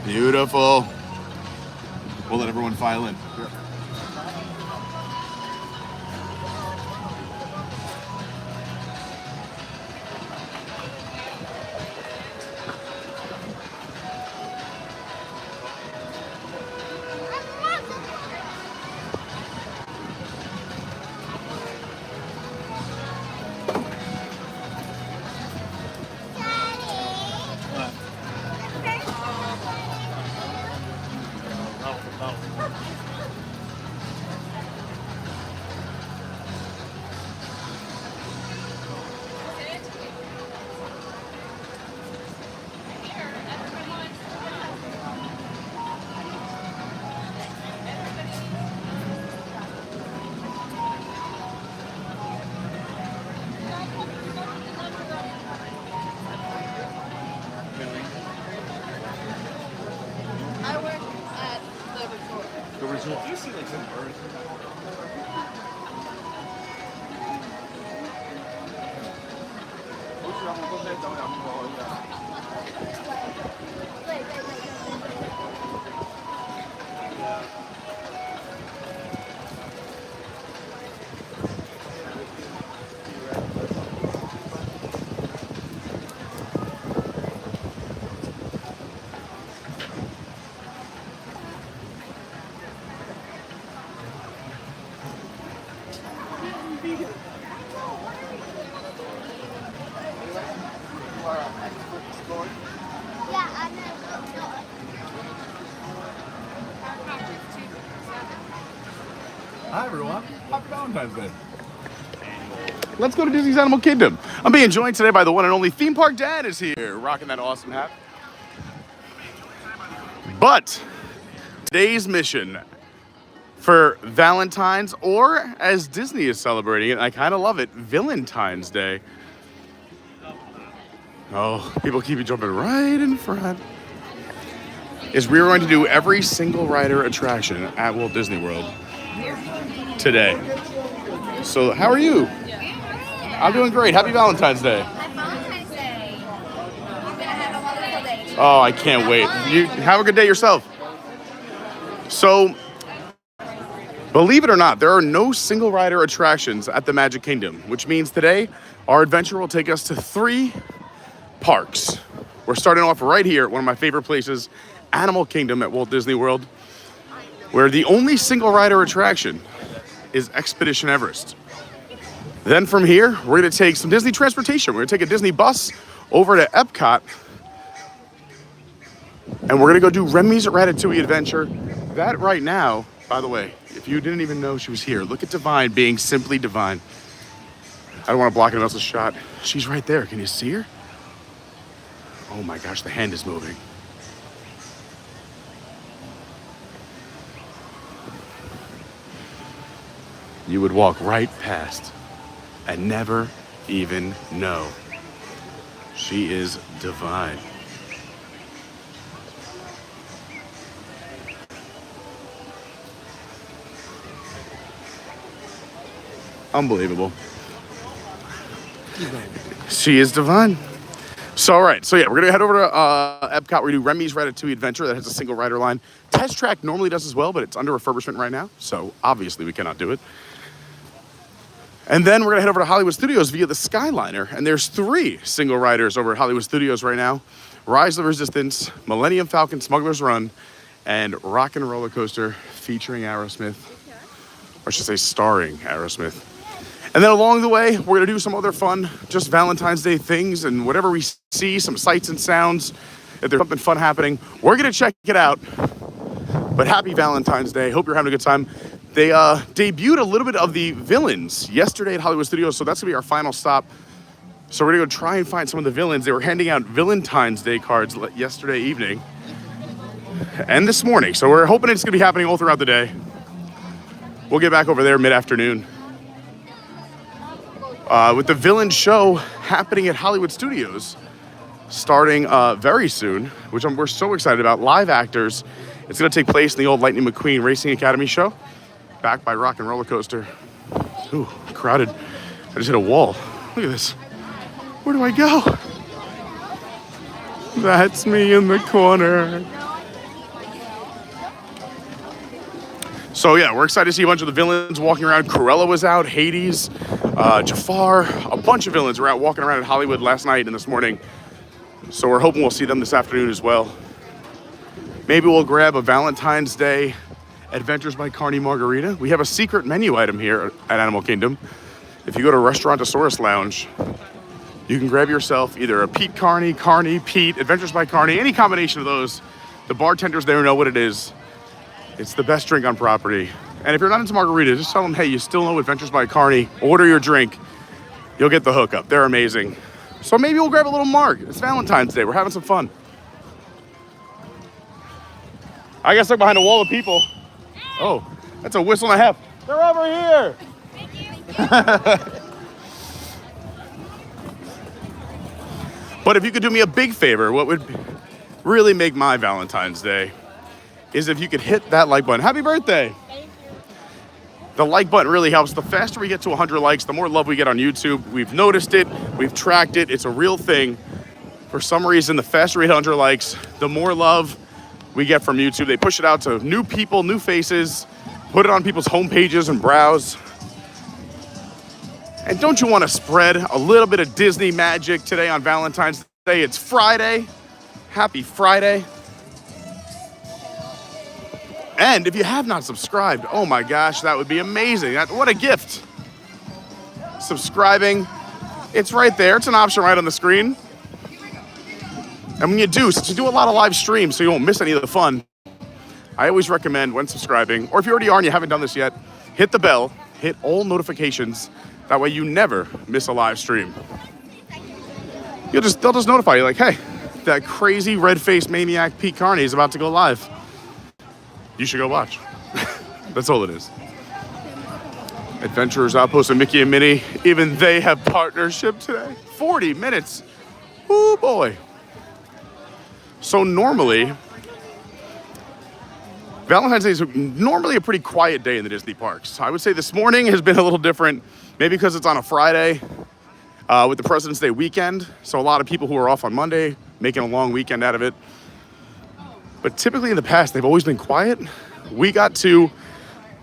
Beautiful. We'll let everyone file in. Yep. Hi everyone, happy Valentine's Day. Let's go to Disney's Animal Kingdom. I'm being joined today by the one and only Theme Park Dad is here, rocking that awesome hat. But today's mission for Valentine's, or as Disney is celebrating it, I kind of love it, Valentine's Day. Oh, people keep jumping right in front. Is we're going to do every single rider attraction at Walt Disney World today. So how are you? I'm doing great. Happy Valentine's Day. Happy Valentine's Day. You're gonna have a wonderful day today. Oh, I can't wait. You have a good day yourself. So, believe it or not, there are no single rider attractions at the Magic Kingdom, which means today our adventure will take us to 3 parks. We're starting off right here at one of my favorite places, Animal Kingdom at Walt Disney World, where the only single rider attraction is Expedition Everest. Then from here, we're gonna take some Disney transportation. We're gonna take a Disney bus over to Epcot, and we're gonna go do Remy's Ratatouille Adventure. That right now, by the way, if you didn't even know she was here, look at Divine being simply divine. I don't wanna block anyone else's shot. She's right there, can you see her? Oh my gosh, the hand is moving. You would walk right past and never even know. She is divine. Unbelievable. She is divine. So, all right. So, yeah, we're going to head over to Epcot. We're going to do Remy's Ratatouille Adventure that has a single rider line. Test Track normally does as well, but it's under refurbishment right now. So, obviously, we cannot do it. And then we're going to head over to Hollywood Studios via the Skyliner. And there's 3 single riders over at Hollywood Studios right now. Rise of the Resistance, Millennium Falcon, Smuggler's Run, and Rock and Roller Coaster featuring Aerosmith. Or I should say starring Aerosmith. And then along the way, we're going to do some other fun, just Valentine's Day things and whatever we see, some sights and sounds. If there's something fun happening, we're going to check it out. But happy Valentine's Day. Hope you're having a good time. They debuted a little bit of the villains yesterday at Hollywood Studios, so that's going to be our final stop. So we're going to go try and find some of the villains. They were handing out Valentine's Day cards yesterday evening and this morning. So we're hoping it's going to be happening all throughout the day. We'll get back over there mid-afternoon. With the villain show happening at Hollywood Studios starting very soon, which we're so excited about. Live actors. It's going to take place in the old Lightning McQueen Racing Academy show, backed by Rock and Roller Coaster. Ooh, crowded. I just hit a wall. Look at this. Where do I go? That's me in the corner. So yeah, we're excited to see a bunch of the villains walking around. Cruella was out, Hades, Jafar, a bunch of villains were out walking around in Hollywood last night and this morning. So we're hoping we'll see them this afternoon as well. Maybe we'll grab a Valentine's Day Adventures by Carney margarita. We have a secret menu item here at Animal Kingdom. If you go to Restaurantosaurus Lounge, you can grab yourself either a Pete Carney, Pete, Adventures by Carney, any combination of those. The bartenders there know what it is. It's the best drink on property. And if you're not into margarita, just tell them, hey, you still know Adventures by Carney. Order your drink. You'll get the hookup. They're amazing. So maybe we'll grab a little marg. It's Valentine's Day. We're having some fun. I got stuck behind a wall of people. Oh, that's a whistle and a half. They're over here. Thank you. But if you could do me a big favor, what would really make my Valentine's Day is if you could hit that like button. Happy birthday. Thank you. The like button really helps. The faster we get to 100 likes, the more love we get on YouTube. We've noticed it. We've tracked it. It's a real thing. For some reason, the faster we hit 100 likes, the more love we get from YouTube. They push it out to new people, new faces, put it on people's home pages and browse. And don't you want to spread a little bit of Disney magic today on Valentine's Day? It's Friday. Happy Friday. And if you have not subscribed, oh my gosh, that would be amazing. What a gift. Subscribing, it's right there. It's an option right on the screen. And when you do, since you do a lot of live streams so you won't miss any of the fun, I always recommend when subscribing, or if you already are and you haven't done this yet, hit the bell, hit all notifications. That way you never miss a live stream. They'll just notify you like, hey, that crazy red-faced maniac Pete Carney is about to go live. You should go watch. That's all it is. Adventurers Outpost and Mickey and Minnie, even they have partnership today. 40 minutes. Oh boy. So normally, Valentine's Day is normally a pretty quiet day in the Disney parks. I would say this morning has been a little different, maybe because it's on a Friday with the President's Day weekend. So a lot of people who are off on Monday making a long weekend out of it. But typically in the past, they've always been quiet. We got to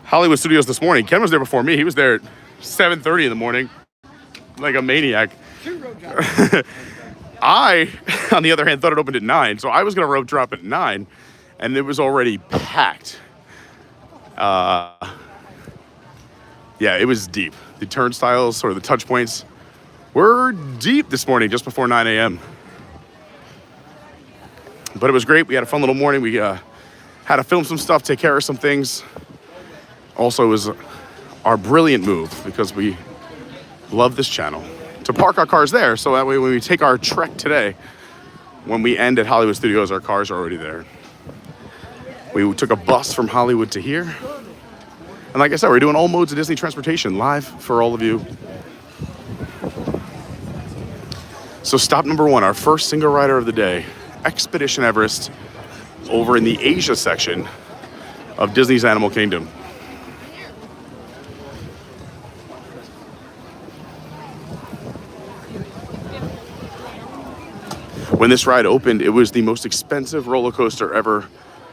Hollywood Studios this morning. Ken was there before me. He was there at 7:30 in the morning, like a maniac. I, on the other hand, thought it opened at 9, so I was going to rope drop at 9, and it was already packed. Yeah, it was deep. The turnstiles, or the touch points, were deep this morning, just before 9 a.m. But it was great. We had a fun little morning. We had to film some stuff, take care of some things. Also, it was our brilliant move, because we love this channel, to park our cars there, so that way when we take our trek today, when we end at Hollywood Studios, our cars are already there. We took a bus from Hollywood to here. And like I said, we're doing all modes of Disney transportation live for all of you. So stop number 1, our first single rider of the day, Expedition Everest, over in the Asia section of Disney's Animal Kingdom. When this ride opened, it was the most expensive roller coaster ever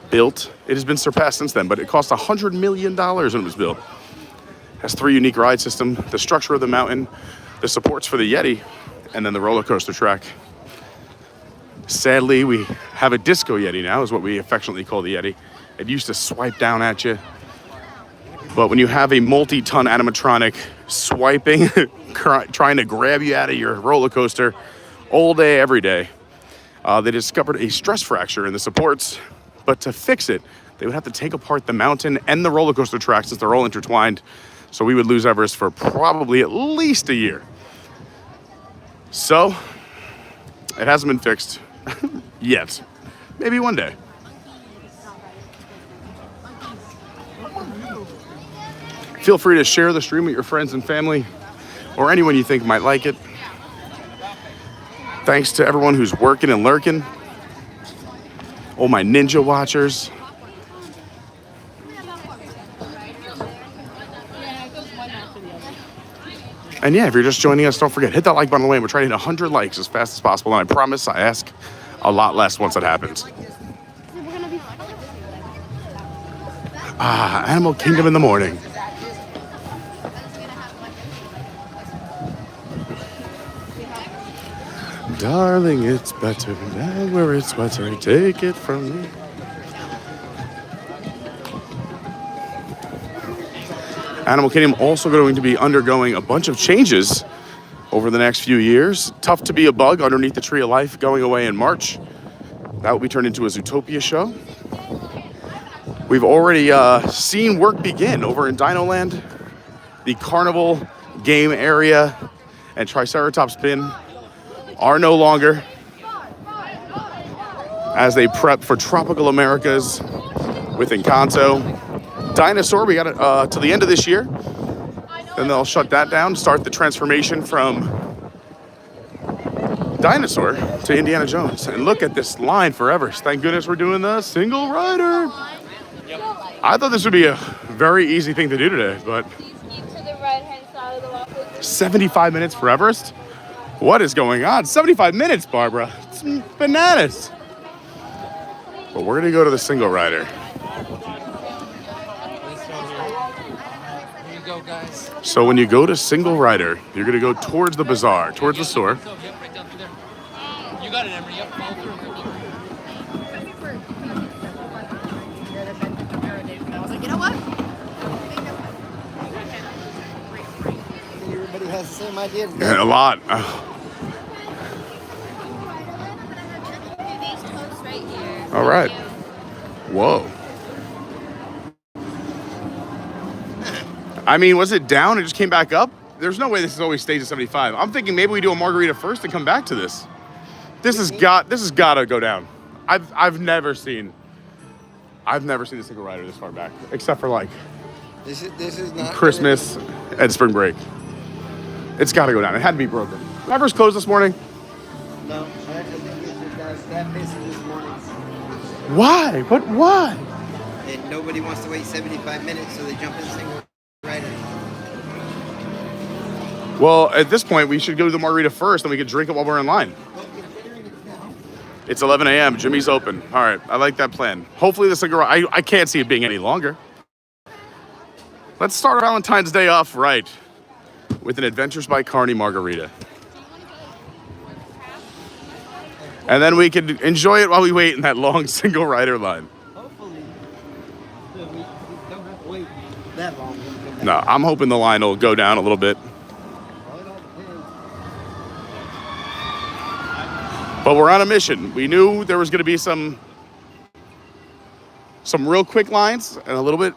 built. It has been surpassed since then, but it cost $100 million when it was built. It has 3 unique ride systems: the structure of the mountain, the supports for the Yeti, and then the roller coaster track. Sadly, we have a disco Yeti now, is what we affectionately call the Yeti. It used to swipe down at you. But when you have a multi-ton animatronic swiping, trying to grab you out of your roller coaster all day, every day, they discovered a stress fracture in the supports. But to fix it, they would have to take apart the mountain and the roller coaster track, since they're all intertwined. So we would lose Everest for probably at least a year. So it hasn't been fixed yet. Maybe one day. Feel free to share the stream with your friends and family, or anyone you think might like it. Thanks to everyone who's working and lurking. All my ninja watchers. And yeah, if you're just joining us, don't forget, hit that like button on the way. We're trying to hit 100 likes as fast as possible. And I promise I ask a lot less once it happens. Ah, Animal Kingdom in the morning. Darling, it's better down where it's wetter. Take it from me. Animal Kingdom also going to be undergoing a bunch of changes over the next few years. Tough to be a bug underneath the tree of life going away in March. That will be turned into a Zootopia show. We've already seen work begin over in Dinoland. The carnival game area and Triceratops bin are no longer as they prep for Tropical Americas with Encanto. Dinosaur, we got it to the end of this year. Then they'll shut that down, start the transformation from Dinosaur to Indiana Jones. And look at this line for Everest. Thank goodness we're doing the single rider. I thought this would be a very easy thing to do today, but 75 minutes for Everest? What is going on? 75 minutes, Barbara. It's bananas. But we're gonna go to the single rider. So when you go to single rider, you're gonna go towards the bazaar, towards the store. You got it, Emery. Yep. I was like, you know what? Everybody has the same idea. Yeah, a lot. All right. Whoa. I mean, was it down and just came back up? There's no way this always stays at 75. I'm thinking maybe we do a margarita first and come back to this. This has got to go down. I've never seen a single rider this far back, except for like This is not Christmas and spring break. It's got to go down. It had to be broken. Everest closed this morning. No, I think it's that busy this morning. Why? But why? And nobody wants to wait 75 minutes, so they jump in single rider. Well, at this point, we should go to the margarita first, and we can drink it while we're in line. It's 11 a.m. Jimmy's open. All right, I like that plan. Hopefully the cigarette, I can't see it being any longer. Let's start Valentine's Day off right with an Adventures by Carney margarita. And then we can enjoy it while we wait in that long single rider line. Hopefully, we don't have to wait that long. No, I'm hoping the line will go down a little bit. But we're on a mission. We knew there was going to be some real quick lines and a little bit,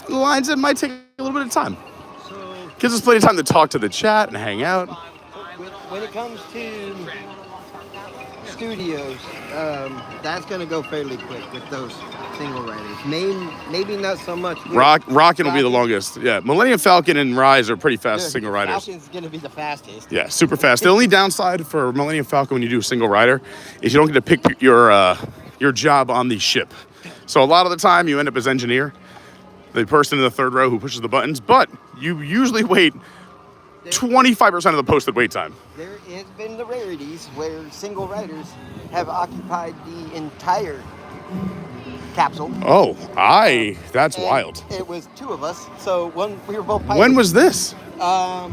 lines that might take a little bit of time. So, Gives us plenty of time to talk to the chat and hang out. when it comes to studios, that's going to go fairly quick with those single riders. Maybe not so much. Rockin' will be the longest. Yeah, Millennium Falcon and Rise are pretty fast single riders. Falcon's going to be the fastest. Yeah, super fast. The only downside for Millennium Falcon when you do a single rider is you don't get to pick your job on the ship. So a lot of the time you end up as engineer, the person in the third row who pushes the buttons, but you usually wait 25% of the posted wait time. There has been the rarities where single riders have occupied the entire capsule. Oh, that's And wild. It was two of us, so we were both pilots. When was this? Where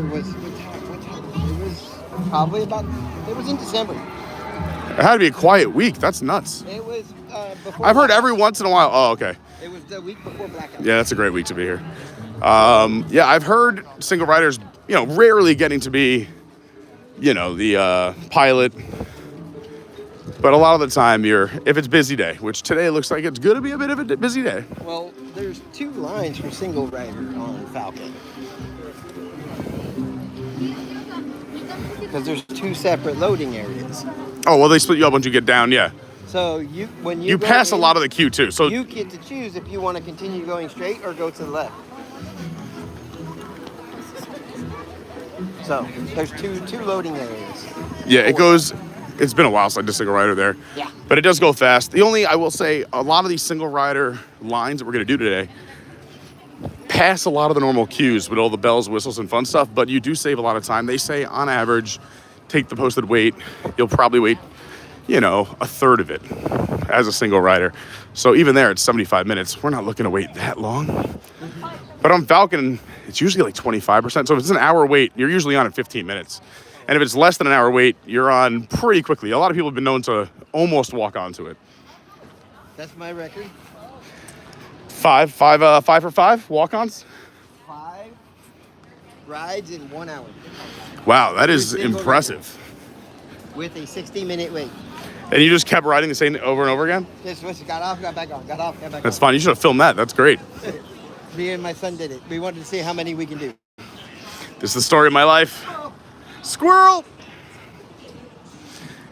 was what time? It was probably it was in December. It had to be a quiet week. That's nuts. It was before. I've heard every once in a while. Oh, okay. It was the week before blackout. Yeah, that's a great week to be here. Yeah, I've heard single riders, rarely getting to be, the pilot. But a lot of the time if it's busy day, which today looks like it's going to be a bit of a busy day. Well, there's two lines for single rider on Falcon. Because there's two separate loading areas. Oh, well, they split you up once you get down, yeah. So when you go pass a in, lot of the queue too. So you get to choose if you want to continue going straight or go to the left. So there's two loading areas. yeah, it's been a while since I did single rider there. Yeah. But it does go fast. I will say, a lot of these single rider lines that we're going to do today pass a lot of the normal queues with all the bells, whistles, and fun stuff, but you do save a lot of time. They say, on average, take the posted wait. You'll probably wait you know, a third of it as a single rider. So even there, it's 75 minutes. We're not looking to wait that long. But on Falcon, it's usually like 25%. So if it's an hour wait, you're usually on in 15 minutes. And if it's less than an hour wait, you're on pretty quickly. A lot of people have been known to almost walk onto it. That's my record. Five for five walk-ons? 5 rides in 1 hour. Wow, that is impressive. With a 60-minute wait. And you just kept riding the same over and over again? Just got off, got back on, got off, got back on. That's fine. You should have filmed that. That's great. Me and my son did it. We wanted to see how many we can do. This is the story of my life. Squirrel!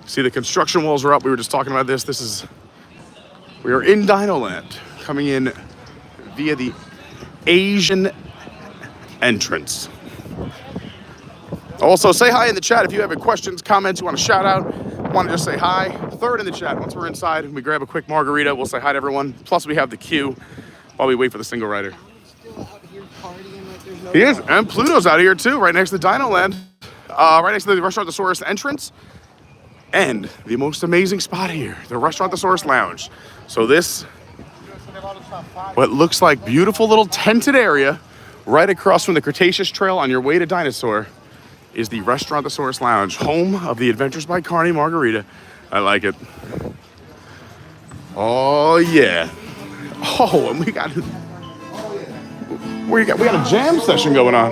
See, the construction walls are up. We were just talking about this. We are in Dinoland, coming in via the Asian entrance. Also, say hi in the chat if you have any questions, comments, you want to shout out, want to just say hi. Throw it in the chat. Once we're inside and we grab a quick margarita, we'll say hi to everyone. Plus, we have the queue while we wait for the single rider. Still out here partying like there's no He is, tomorrow. and Pluto's out here too, right next to Dinoland, right next to the Restaurantosaurus entrance, and the most amazing spot here, the Restaurantosaurus Lounge. So this, what looks like beautiful little tented area, right across from the Cretaceous Trail on your way to Dinosaur, is the Restaurantosaurus Lounge, home of the Adventures by Carney margarita. I like it. Oh yeah. Oh, and we got a jam session going on.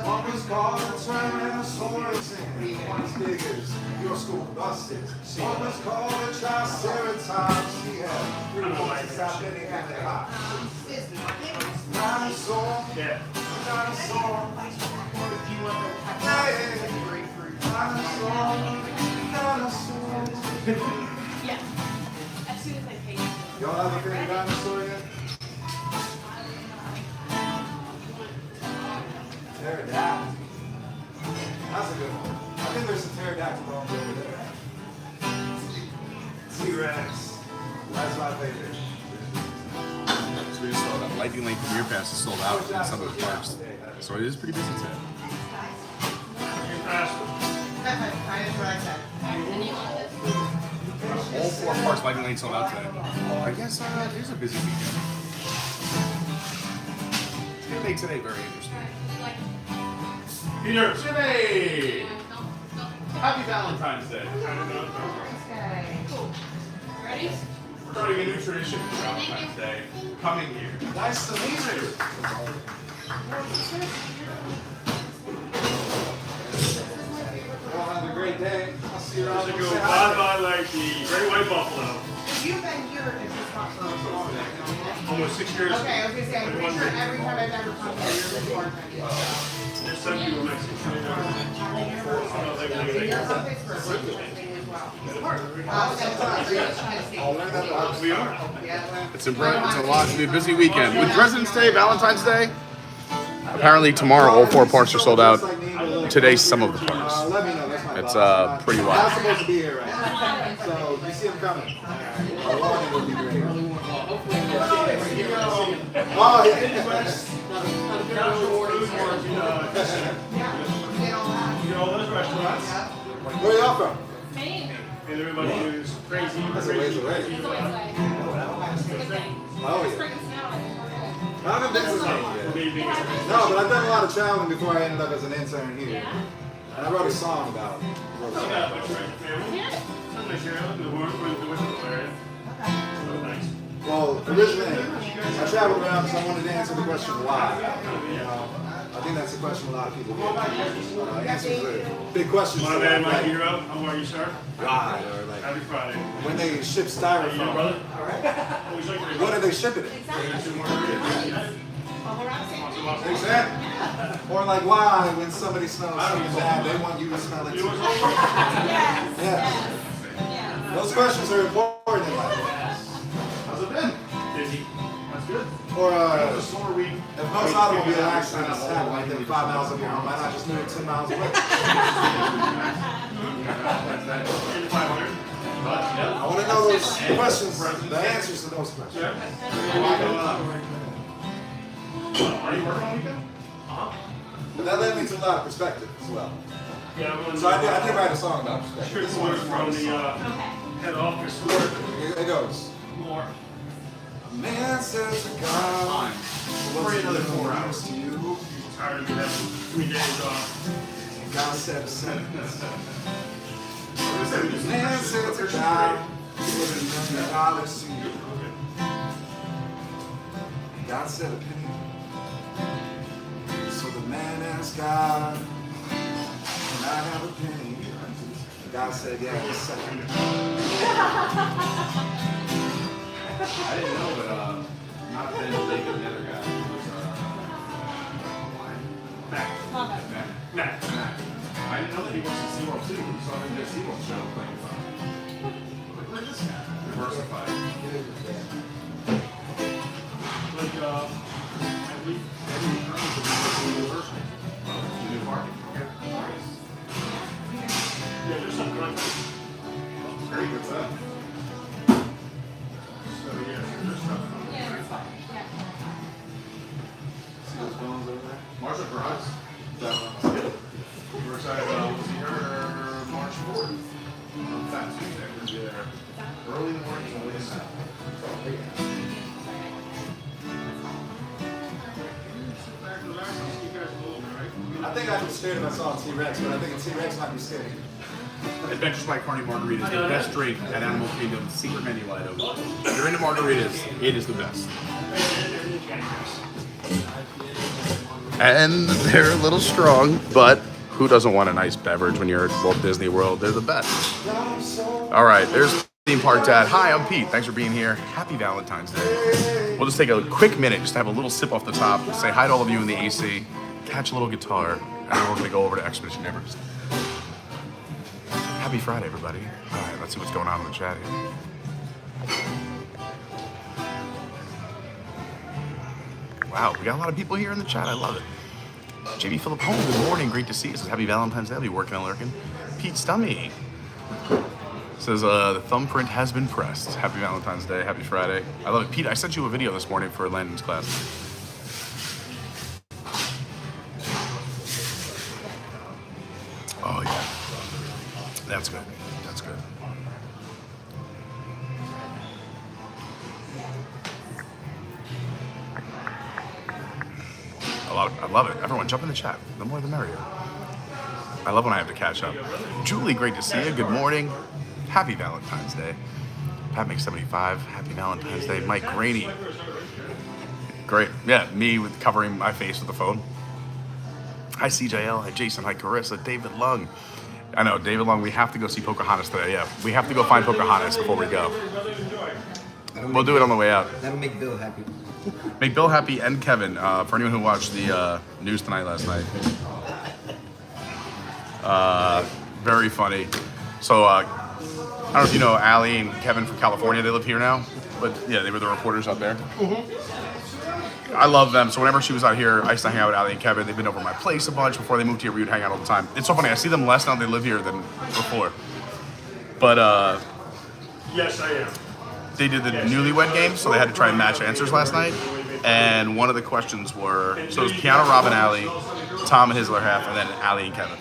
One was called the Tyrannosaurus, one was diggers, your school busted. One was called the Triceratops, he had 3 points to stop anything that hot. Dinosaur, dinosaur, dinosaur. Yeah. As soon as I pay you. Y'all have a favorite dinosaur yet? Pterodactyl. That's a good one. I think there's some pterodactyl bones over there. T-Rex. That's my favorite. So we just saw that Lightning Lane Premier Pass is sold out in some of the parks. So it is pretty busy today. All 4 parks Lightning Lane sold out today. I guess it is a busy weekend. It's going to make today very interesting. Peter, Jimmy! Happy Valentine's Day. Okay. Cool. Ready? We're starting a new tradition for Valentine's Day. Coming here. Nice to meet you. Well, have a great day. I'll see you around. Go bye-bye like the Great White Buffalo. You've been here if it's not for so long. Almost 6 years. Okay, I was gonna say, I'm pretty sure every time I've ever come here, you're the bartender. There's some people Mexican. You're from Pittsburgh, as well. We are. It's a lot. It's going to be a busy weekend. With President's Day, Valentine's Day, apparently tomorrow all 4 parks are sold out. Today, some of the parks. Let me know. That's my It's pretty I'm wild. supposed to be here right now. So you see him coming. Along would be great. Oh, You know those restaurants. where y'all from? And everybody is crazy. That's a ways away. Oh, yeah. I haven't been to Spain yet. No, but I've done a lot of traveling before I ended up as an intern here. And I wrote a song about it. Well, originally, I traveled around because I wanted to answer the question why. You know, I think that's a question a lot of people get. Answers the big questions. My man, my hero. How are you, sir? Why? Or like Happy Friday. when they ship You styrofoam, brother? Always like your what are they shipping it? Exactly. Or like why when somebody smells something bad, they want you to smell it too. Yeah. Those questions are important in life. How's it been? Busy. That's good. Or A sore week. if most automobile accidents happen like 5 miles up your home, why not just move it 10 miles away? I want to know those questions, the answers to those questions. Are you working on weekend? But that led me to a lot of perspective as well. Yeah, So I did write a song about perspective. Strict orders from the head office. It goes. More. A man says to God, what's another 4 hours to you? Tired of having 3 days off. And God said a sentence. The man said to God, $1 to you. And God said a penny. So the man asked God, can I have a penny? And God said, yeah, just a second. I didn't know, but not Ben, David, the other guy. Matt. I didn't know that he works at SeaWorld too. We saw him at SeaWorld show playing Look at this guy. Diversified. Like, every university. New market. Yeah, there's something like that. Very good stuff. So, yeah, there's stuff. See those bones over there? Marsha Garage. We're excited to see her March 4th. Fat Tuesday. We're going to be there early in the morning and late at night. I think I was scared if I saw a T-Rex, but I think a T-Rex might be scary. Adventures by Carney Margaritas, the best drink at Animal Kingdom, secret menu item. If you're into margaritas, it is the best. And they're a little strong, but who doesn't want a nice beverage when you're at Walt Disney World? They're the best. All right, there's Theme Park Dad. Hi, I'm Pete. Thanks for being here. Happy Valentine's Day. We'll just take a quick minute just to have a little sip off the top, say hi to all of you in the AC, catch a little guitar, and then we're going to go over to Expedition Everest. Happy Friday, everybody. All right, let's see what's going on in the chat here. Wow, we got a lot of people here in the chat. I love it. JB Phillip Home, good morning. Great to see you. Says happy Valentine's Day. I'll be working and lurking. Pete Stummy says the thumbprint has been pressed. Happy Valentine's Day. Happy Friday. I love it. Pete, I sent you a video this morning for Landon's class. Oh, yeah. That's good. That's good. I love it. Everyone jump in the chat. The more the merrier. I love when I have to catch up. Julie, great to see you. Good morning. Happy Valentine's Day. Pat makes 75. Happy Valentine's Day. Mike Graney. Great. Yeah, me with covering my face with the phone. Hi, CJL. Hi, Jason. Hi, Carissa. David Lung. I know, David Lung, we have to go see Pocahontas today. Yeah, we have to go find Pocahontas before we go. We'll do it on the way out. That'll make Bill happy. Make Bill happy and Kevin, for anyone who watched the news tonight last night. Very funny. So, I don't know if you know Allie and Kevin from California. They live here now. But yeah, they were the reporters up there. I love them. So whenever she was out here, I used to hang out with Allie and Kevin. They've been over at my place a bunch. Before they moved here, we would hang out all the time. It's so funny. I see them less now that they live here than before. But Yes, I am. they did the newlywed game, so they had to try and match answers last night. And one of the questions were, so it was Piano, Rob, and Allie, Tom and his other half, and then Allie and Kevin.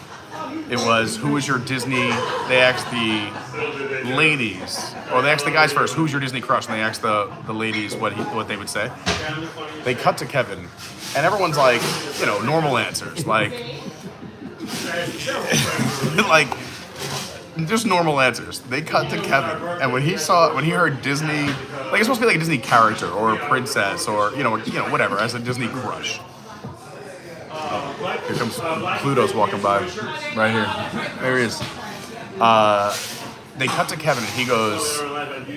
It was, who was your Disney, they asked the ladies, or they asked the guys first, who's your Disney crush? And they asked the ladies what they would say. They cut to Kevin, and everyone's like, you know, normal answers, like just normal answers. They cut to Kevin, and when he heard Disney, like it's supposed to be like a Disney character or a princess or you know whatever as a Disney crush. Here comes Pluto's walking by, right here. There he is. They cut to Kevin, and he goes,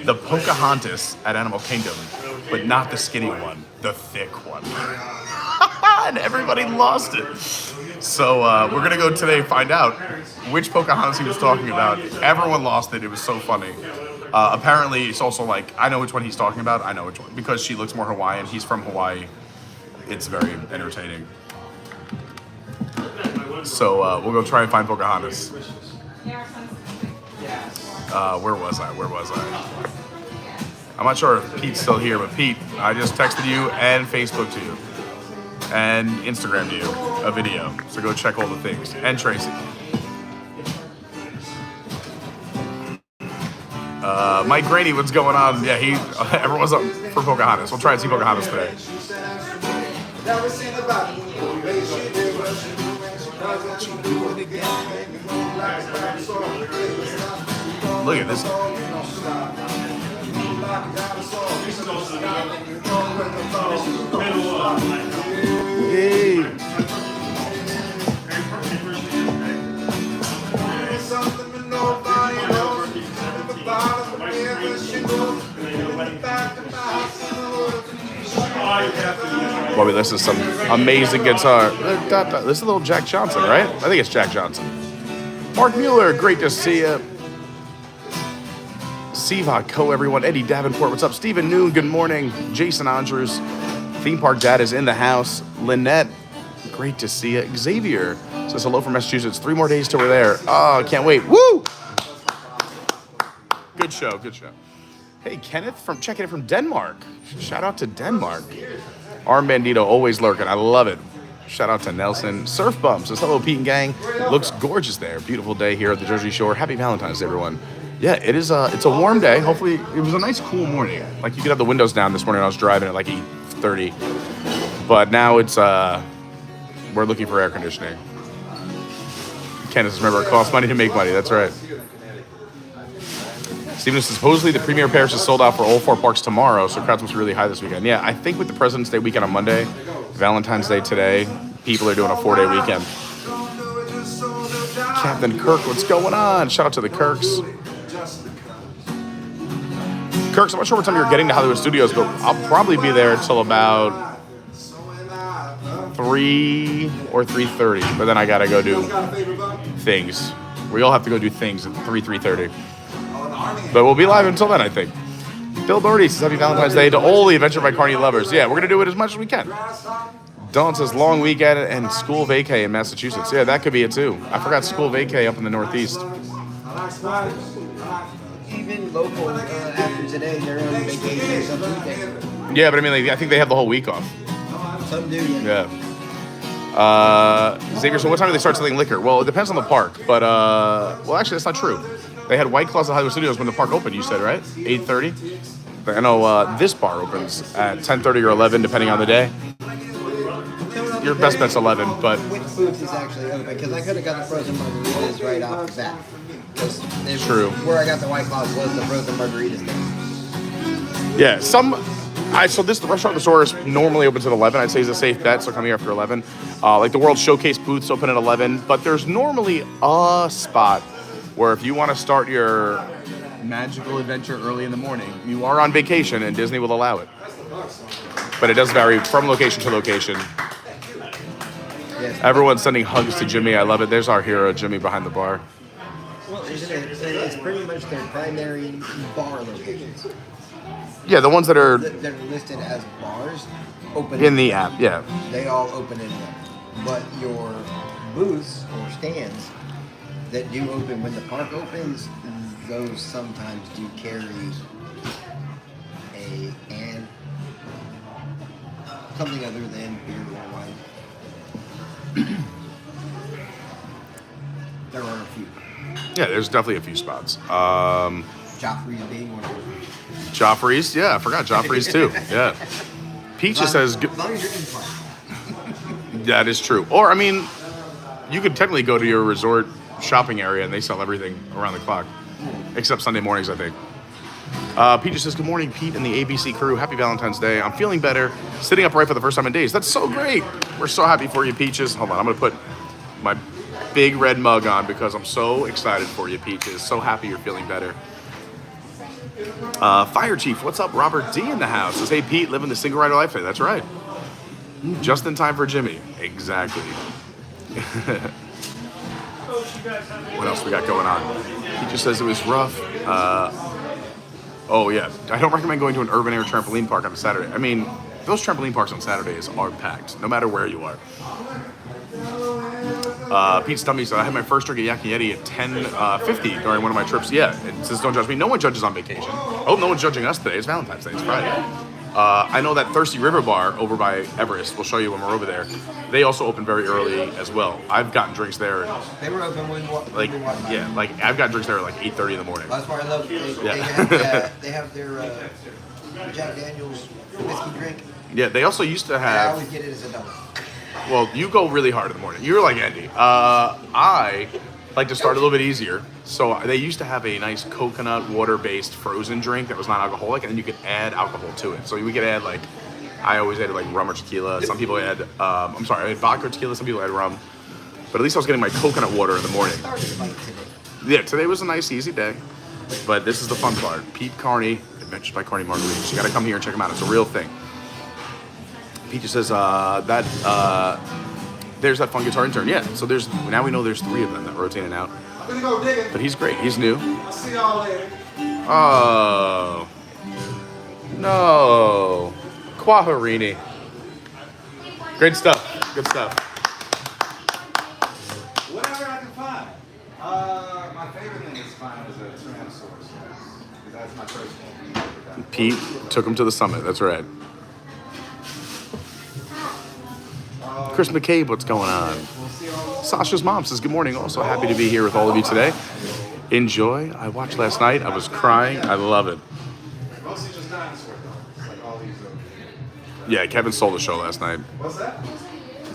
"The Pocahontas at Animal Kingdom, but not the skinny one, the thick one." And everybody lost it. So we're gonna go today find out which Pocahontas he was talking about. Everyone lost it. It was so funny. Apparently, it's also like I know which one he's talking about. I know which one because she looks more Hawaiian. He's from Hawaii. It's very entertaining. So we'll go try and find Pocahontas. Where was I? I'm not sure if Pete's still here, but Pete, I just texted you and Facebook to you and Instagram to you a video. So go check all the things. And Tracy. Mike Grady, what's going on? Yeah, everyone's up for Pocahontas. We'll try and see Pocahontas today. Look at this. Yay. Bobby, this is some amazing guitar. This is a little Jack Johnson, right? I think it's Jack Johnson. Mark Mueller, great to see you. Siva, everyone. Eddie Davenport, what's up? Stephen Noon, good morning. Jason Andrews, Theme Park Dad is in the house. Lynnette, great to see you. Xavier says hello from Massachusetts. 3 more days till we're there. Oh, can't wait. Woo! Good show. Hey, Kenneth, checking in from Denmark. Shout out to Denmark. Armbandido, always lurking. I love it. Shout out to Nelson. Surf Bump says, hello, Pete and gang. Looks gorgeous there. Beautiful day here at the Jersey Shore. Happy Valentine's Day, everyone. Yeah, it's a warm day. Hopefully, it was a nice, cool morning. Like, you could have the windows down this morning. I was driving at like 8:30. But now it's, we're looking for air conditioning. Kenneth says, remember, it costs money to make money. That's right. Steven says, supposedly the Premier Parish is sold out for all 4 parks tomorrow, so crowds must be really high this weekend. Yeah, I think with the President's Day weekend on Monday, Valentine's Day today, people are doing a 4-day weekend. Captain Kirk, what's going on? Shout out to the Kirks. Kirks, I'm not sure what time you're getting to Hollywood Studios, but I'll probably be there till about 3 or 3:30, but then I gotta go do things. We all have to go do things at 3:30. But we'll be live until then, I think. Bill Doherty says happy Valentine's Day to all the Adventure by Carney lovers. Yeah, we're going to do it as much as we can. Dawn says long weekend and school vacay in Massachusetts. Yeah, that could be it too. I forgot school vacay up in the Northeast. Even local after today, they're on vacation or something. Yeah, but I mean, like, I think they have the whole week off. Some do, yeah. Xavier, so what time do they start selling liquor? Well, it depends on the park, but, well, actually, that's not true. They had White Claws at Hollywood Studios when the park opened, you said, right? 8:30? I know this bar opens at 10:30 or 11, depending on the day. Your best bet's 11, but... Which booth is actually open? Because I could have got the frozen margaritas right off the bat. True. Where I got the White Claws was the frozen margaritas thing. Yeah, the restaurant, the store is normally open at 11. I'd say is a safe bet, so coming after 11. Like the World Showcase booths open at 11, but there's normally a spot where if you want to start your magical adventure early in the morning, you are on vacation and Disney will allow it. But it does vary from location to location. Yes. Everyone's sending hugs to Jimmy. I love it. There's our hero, Jimmy, behind the bar. Well, it's pretty much their primary bar locations. Yeah, the ones that are listed as bars open in the app. Yeah, they all open in there. But your booths or stands that do open when the park opens, those sometimes do carry something other than beer or wine. There are a few. Yeah, there's definitely a few spots. Joffrey's being one of them. Joffrey's, yeah, I forgot Joffrey's too. Yeah. Peaches says... As long as you're in park. That is true. Or, I mean, you could technically go to your resort shopping area and they sell everything around the clock. Except Sunday mornings, I think. Peaches says, good morning, Pete and the ABC crew. Happy Valentine's Day. I'm feeling better. Sitting upright for the first time in days. That's so great. We're so happy for you, Peaches. Hold on, I'm going to put my big red mug on because I'm so excited for you, Peaches. So happy you're feeling better. Fire Chief, what's up? Robert D in the house. Says, hey, Pete, living the single rider life today. That's right. Just in time for Jimmy. Exactly. What else we got going on? He just says it was rough. Oh, yeah. I don't recommend going to an urban air trampoline park on a Saturday. I mean, those trampoline parks on Saturdays are packed, no matter where you are. Pete Stummy said, I had my first drink at Gagliardi at 10:50 during one of my trips. Yeah, it says don't judge me. No one judges on vacation. I hope no one's judging us today. It's Valentine's Day. It's Friday. I know that Thirsty River Bar over by Everest, we'll show you when we're over there, they also open very early as well. I've gotten drinks there. They were open when we walked by. Like I've got drinks there at like 8:30 in the morning. That's why I love it. They have their Jack Daniel's whiskey drink. Yeah, they also used to I have... always get it as a double. Well, you go really hard in the morning. You're like Andy. I like to start a little bit easier. So they used to have a nice coconut water-based frozen drink that was non-alcoholic, and then you could add alcohol to it. So we could add like, I always added like rum or tequila. Some people add, I had vodka or tequila. Some people add rum. But at least I was getting my coconut water in the morning. Yeah, today was a nice, easy day. But this is the fun part. Pete Carney, Adventures by Carney Margaritas. You got to come here and check them out. It's a real thing. Pete just says there's that fun guitar intern. Yeah, so now we know there's 3 of them that rotate in and out. I'm gonna go digging. But he's great. He's new. I'll see y'all later. Oh no, Quaharini. Great stuff. Good stuff. Whatever I can find. My favorite thing is find is a Tyrannosaurus. Because that's my first one. Pete took him to the summit. That's right. Chris McCabe, what's going on? Sasha's mom says, good morning. Also happy to be here with all of you today. Enjoy. I watched last night. I was crying. I love it. Mostly just dinosaur though. It's like all these Yeah, Kevin stole the show last night. What's that?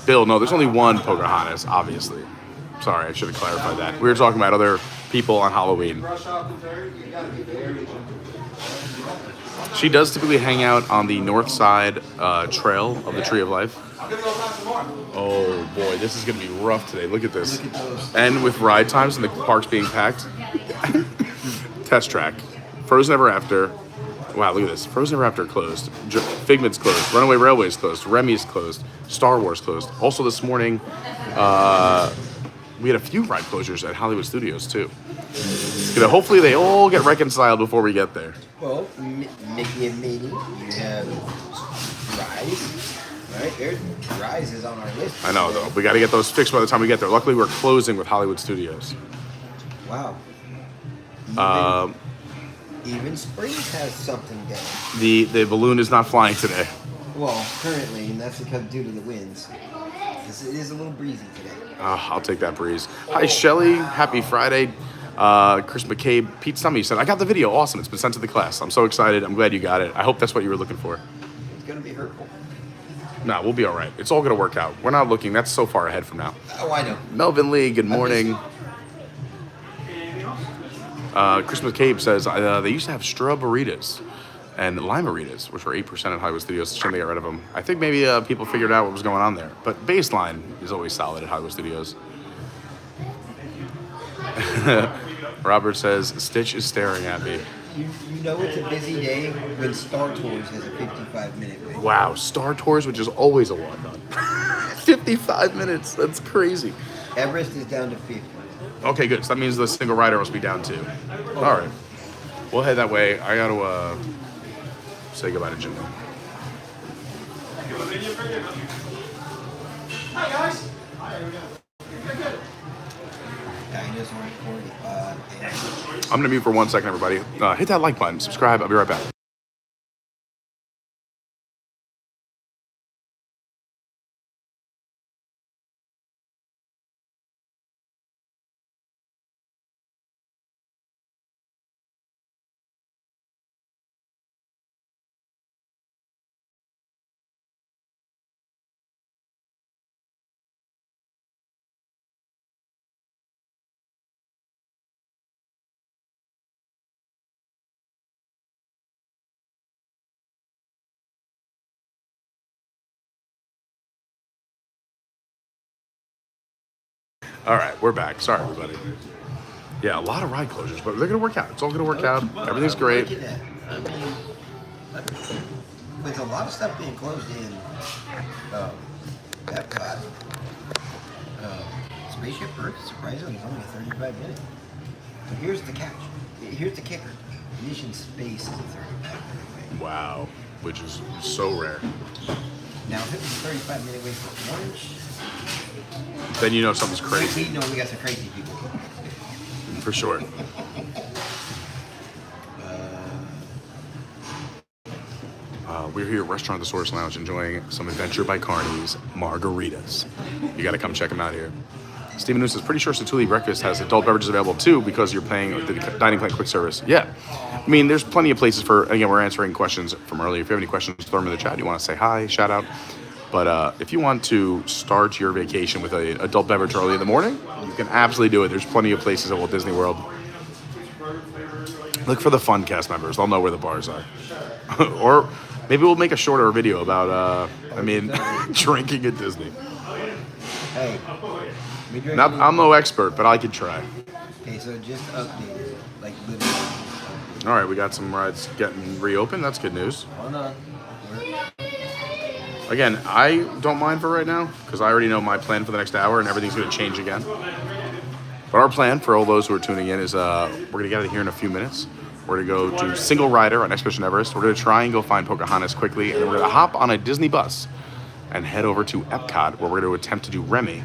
Bill, no, there's only one Pocahontas, obviously. Sorry, I should have clarified that. We were talking about other people on Halloween. Brush off the dirt. You gotta be very gentle. She does typically hang out on the north side trail of the Tree of Life. I'm gonna go find some more. Oh boy, this is gonna be rough today. Look at this. Look at those. And with ride times and the parks being packed. Test track. Frozen Ever After. Wow, look at this. Frozen Ever After closed. Figment's closed. Runaway Railway's closed. Remy's closed. Star Wars closed. Also this morning, we had a few ride closures at Hollywood Studios too. Hopefully they all get reconciled before we get there. Well, Mickey and Minnie, you have Rise. Right, Rise is on our list. I know though. We got to get those fixed by the time we get there. Luckily, we're closing with Hollywood Studios. Wow. Even Springs has something going. The balloon is not flying today. Well, currently, and that's because due to the winds. It is a little breezy today. I'll take that breeze. Hi, Shelly. Happy Friday. Chris McCabe. Pete Stummy said, I got the video. Awesome. It's been sent to the class. I'm so excited. I'm glad you got it. I hope that's what you were looking for. It's going to be hurtful. No, we'll be all right. It's all going to work out. We're not looking. That's so far ahead from now. Oh, I know. Melvin Lee, good morning. Chris McCabe says, they used to have strawberries and limeritas, which were 8% at Hollywood Studios. Shouldn't they get rid of them? I think maybe people figured out what was going on there. But baseline is always solid at Hollywood Studios. Robert says, Stitch is staring at me. You know it's a busy day when Star Tours has a 55-minute wait. Wow, Star Tours, which is always a walk-on. 55 minutes, that's crazy. Everest is down to 50. Okay, good. So that means the single rider must be down too. All right. We'll head that way. I got to say goodbye to Jim. Hi guys. Dinosaur 45. I'm going to mute for 1 second, everybody. Hit that like button, subscribe. I'll be right back. All right, we're back. Sorry, everybody. Yeah, a lot of ride closures, but they're going to work out. It's all going to work out. Everything's great. I mean, with a lot of stuff being closed in Epcot, Spaceship Earth surprisingly is only 35 minutes. But here's the catch. Here's the kicker. Mission Space is a 35-minute wait. Wow, which is so rare. Now, if it was a 35-minute wait for Orange, then you know something's crazy. We know we got some crazy people. For sure. We're here at Restaurant at the Source Lounge enjoying some Adventure by Carney's margaritas. You got to come check them out here. Stephen News is pretty sure Satuli Breakfast has adult beverages available too because you're paying the dining plan quick service. Yeah. I mean, there's plenty of places for, again, we're answering questions from earlier. If you have any questions, throw them in the chat. You want to say hi, shout out. But if you want to start your vacation with an adult beverage early in the morning, you can absolutely do it. There's plenty of places at Walt Disney World. Look for the fun cast members. They'll know where the bars are. Or maybe we'll make a shorter video about, drinking at Disney. Hey, we drink. I'm no expert, but I could try. Okay, so just updated, like literally. All right, we got some rides getting reopened. That's good news. Hold on. Again, I don't mind for right now because I already know my plan for the next hour and everything's going to change again. But our plan for all those who are tuning in is we're going to get out of here in a few minutes. We're going to go to Single Rider on Expedition Everest. We're going to try and go find Pocahontas quickly, and then we're going to hop on a Disney bus and head over to Epcot, where we're going to attempt to do Remy.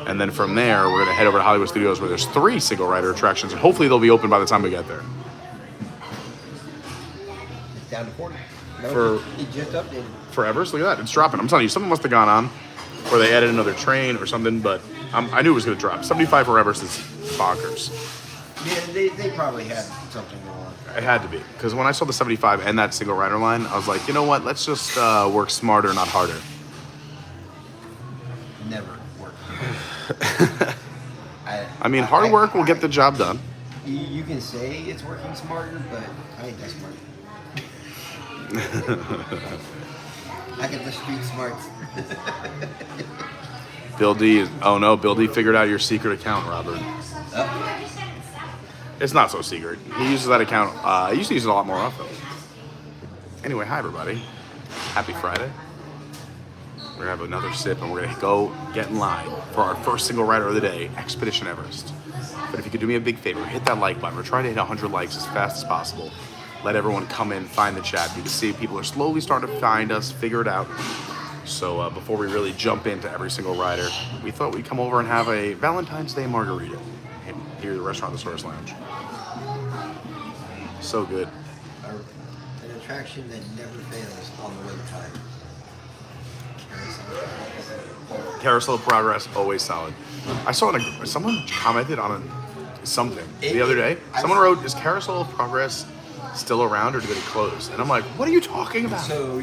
And then from there, we're going to head over to Hollywood Studios, where there's 3 Single Rider attractions, and hopefully they'll be open by the time we get there. It's down to 40. It just updated. For Everest, look at that, it's dropping. I'm telling you, something must have gone on, or they added another train or something, but I knew it was going to drop. 75 for Everest is bonkers. Yeah, they probably had something going on. It had to be, because when I saw the 75 and that Single Rider line, I was like, you know what, let's just work smarter, not harder. Never worked. I mean, hard work will get the job done. You can say it's working smarter, but I ain't that smart. I get the street smarts. Bill D, Bill D figured out your secret account, Robert. It's not so secret. He uses that account. He used to use it a lot more often. Anyway, hi everybody. Happy Friday. We're gonna have another sip and we're gonna go get in line for our first Single Rider of the day, Expedition Everest. But if you could do me a big favor, hit that like button. We're trying to hit 100 likes as fast as possible. Let everyone come in, find the chat. You can see people are slowly starting to find us, figure it out. So before we really jump into every single rider, we thought we'd come over and have a Valentine's Day margarita here at the Restaurant at the Source Lounge. So good. An attraction that never fails on the wait time. Carousel of Progress, always solid. I saw someone commented on something the other day. Someone wrote, "Is Carousel of Progress still around or did it close?" And I'm like, what are you talking about? So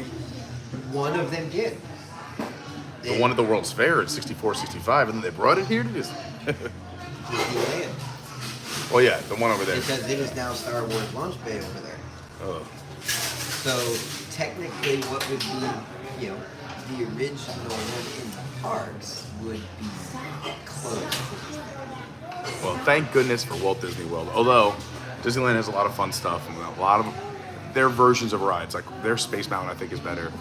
one of them did. The one at the World's Fair at 64, 65, and then they brought it here to Disney. Disneyland. Well, yeah, the one over there. Because it is now Star Wars Launch Bay over there. Oh. So technically what would be, the original one in the parks would be closed. Well, thank goodness for Walt Disney World. Although Disneyland has a lot of fun stuff and a lot of their versions of rides. Like their Space Mountain, I think, is better.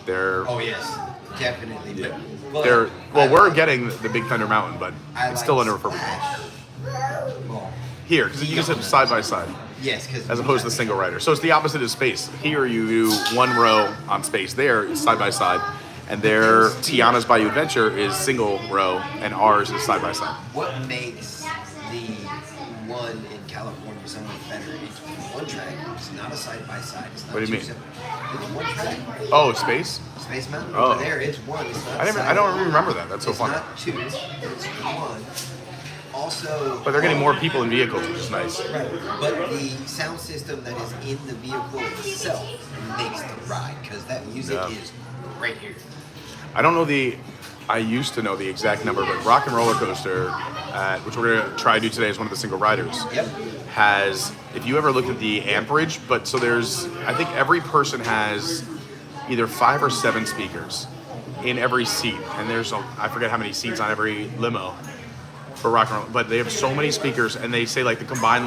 Oh yes, definitely. Yeah. But We're getting the Big Thunder Mountain, but it's still under refurbishment. Well, Here, because you just have side by side. Yes, because as opposed to the Single Rider. So it's the opposite of Space. Here you do one row on Space. There is side by side. And their Tiana's Bayou Adventure is single row, and ours is side by side. What makes the one in California so much better? It's one track. It's not a side by side. It's not. What do you mean? It's one track. Oh, Space? Space Mountain. Oh. Over there, it's one. It's not. I don't even remember that. That's so funny. It's not two. It's one. Also, but they're getting more people in vehicles, which is nice. Right. But the sound system that is in the vehicle itself makes the ride, because that music is right here. I used to know the exact number, but Rock and Roller Coaster, which we're going to try to do today as one of the single riders, has, if you ever looked at the amperage, so I think every person has either 5 or 7 speakers in every seat. And I forget how many seats on every limo for Rock and Roll, but they have so many speakers, and they say like the combined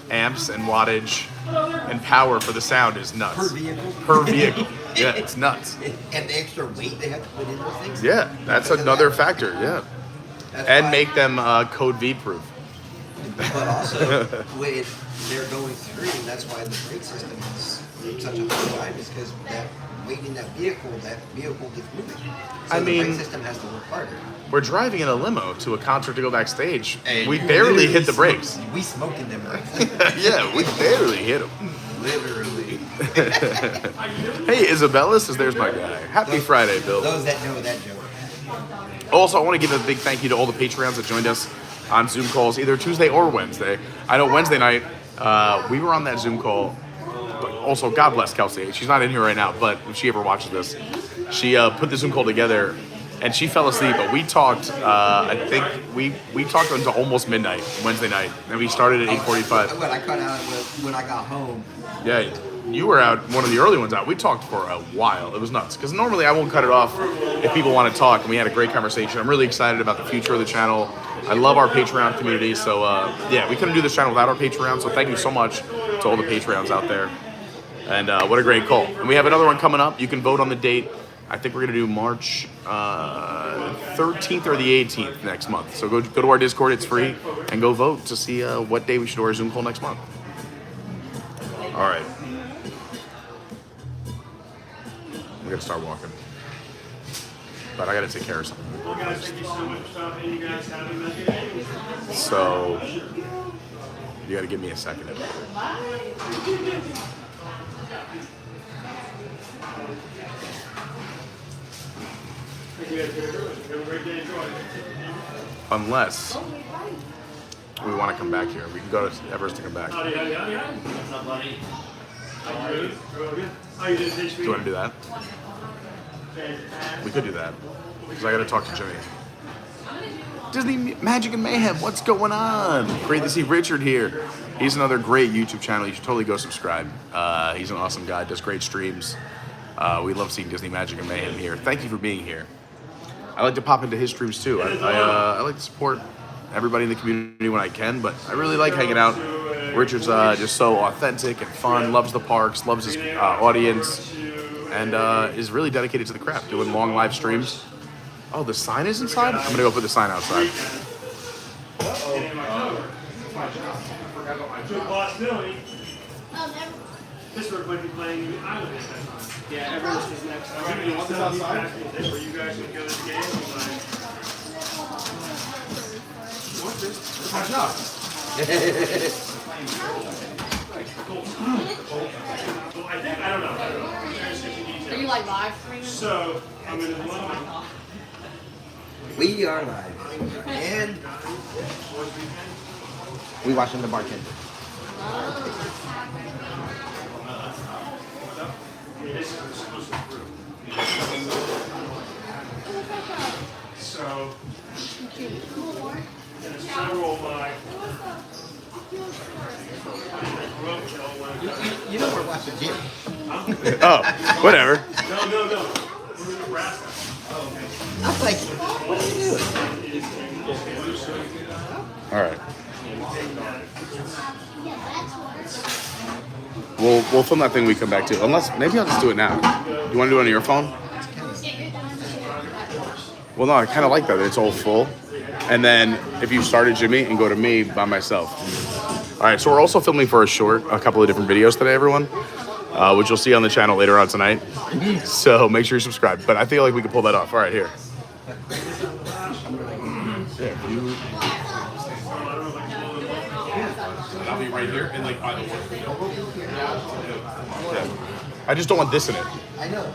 amps and wattage and power for the sound is nuts. Per vehicle. Yeah, it's nuts. And the extra weight they have to put in those things? Yeah, that's another factor, yeah. And make them Code V proof. But also, when they're going through, that's why the brake system is such a hard time, is because that weight in that vehicle gets moving. So I the mean, brake system has to work harder. We're driving in a limo to a concert to go backstage. And We you barely literally hit the brakes. We smoking them right. Yeah, we barely hit them. Literally. Hey, Isabella says there's my guy. Happy Friday, Bill. Those that know that joke. Also, I want to give a big thank you to all the Patreons that joined us on Zoom calls, either Tuesday or Wednesday. I know Wednesday night, we were on that Zoom call. But also, God bless Kelsey. She's not in here right now, but if she ever watches this, she put the Zoom call together, and she fell asleep. But we talked. I think we talked until almost midnight Wednesday night, and we started at 8:45. Well, I cut out when I got home. Yeah, you were out, one of the early ones out. We talked for a while. It was nuts. Because normally I won't cut it off if people want to talk, and we had a great conversation. I'm really excited about the future of the channel. I love our Patreon community. So, yeah, we couldn't do this channel without our Patreon. So thank you so much to all the Patreons out there. And what a great call. And we have another one coming up. You can vote on the date. I think we're going to do March 13th or the 18th next month. So go to our Discord. It's free. And go vote to see what day we should do our Zoom call next month. All right. We got to start walking. But I got to take care of something. Well, guys, thank you so much for stopping. You guys have a good day. So you got to give me a second. Thank you guys very much. Have a great day. Enjoy. Unless we want to come back here. We can go to Everest to come back. Howdy, howdy, howdy, howdy. What's up, buddy? How you doing? Real good. How you doing, Fish? Do you want to do that? We could do that. Because I got to talk to Jimmy. Disney Magic and Mayhem, what's going on? Great to see Richard here. He's another great YouTube channel. You should totally go subscribe. He's an awesome guy, does great streams. We love seeing Disney Magic and Mayhem here. Thank you for being here. I like to pop into his streams too. I like to support everybody in the community when I can, but I really like hanging out. Richard's just so authentic and fun, loves the parks, loves his audience, and is really dedicated to the craft, doing long live streams. Oh, the sign is inside? I'm gonna go put the sign outside. Good possibility. Oh, never. Pittsburgh might be playing the Island at that time. Yeah, Everest is next. You want this outside? Where you guys would go to the game? What's this? Catch up. Well, I don't know. Are you like live streaming? So, I'm in the line. We are live. And we watching the bartender. So, several of my You know we're watching Jim. Oh, whatever. No. We're in Nebraska. I'm like, what are you doing? All right. We'll film that thing when we come back to. Unless, maybe I'll just do it now. You want to do it on your phone? Well, no, I kind of like that. It's all full. And then if you started Jimmy and go to me by myself. All right, so we're also filming for a couple of different videos today, everyone, which you'll see on the channel later on tonight. So make sure you subscribe. But I feel like we can pull that off. All right, here. I'll be right here and like by the way. Yeah. I just don't want this in it. I know.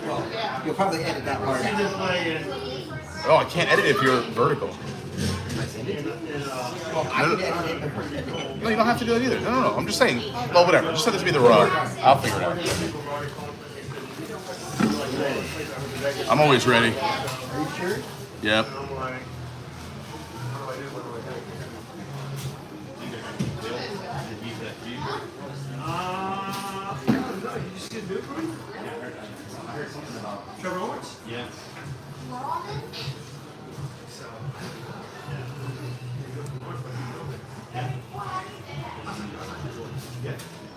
Well, you'll probably edit that part out. Oh, I can't edit if you're vertical. Well, I can edit it vertical. No, you don't have to do that either. No. I'm just saying. Well, whatever. Just send it to me the raw. I'll figure it out. I'm always ready. Are you sure? Yep. Trevor Neely? Yeah.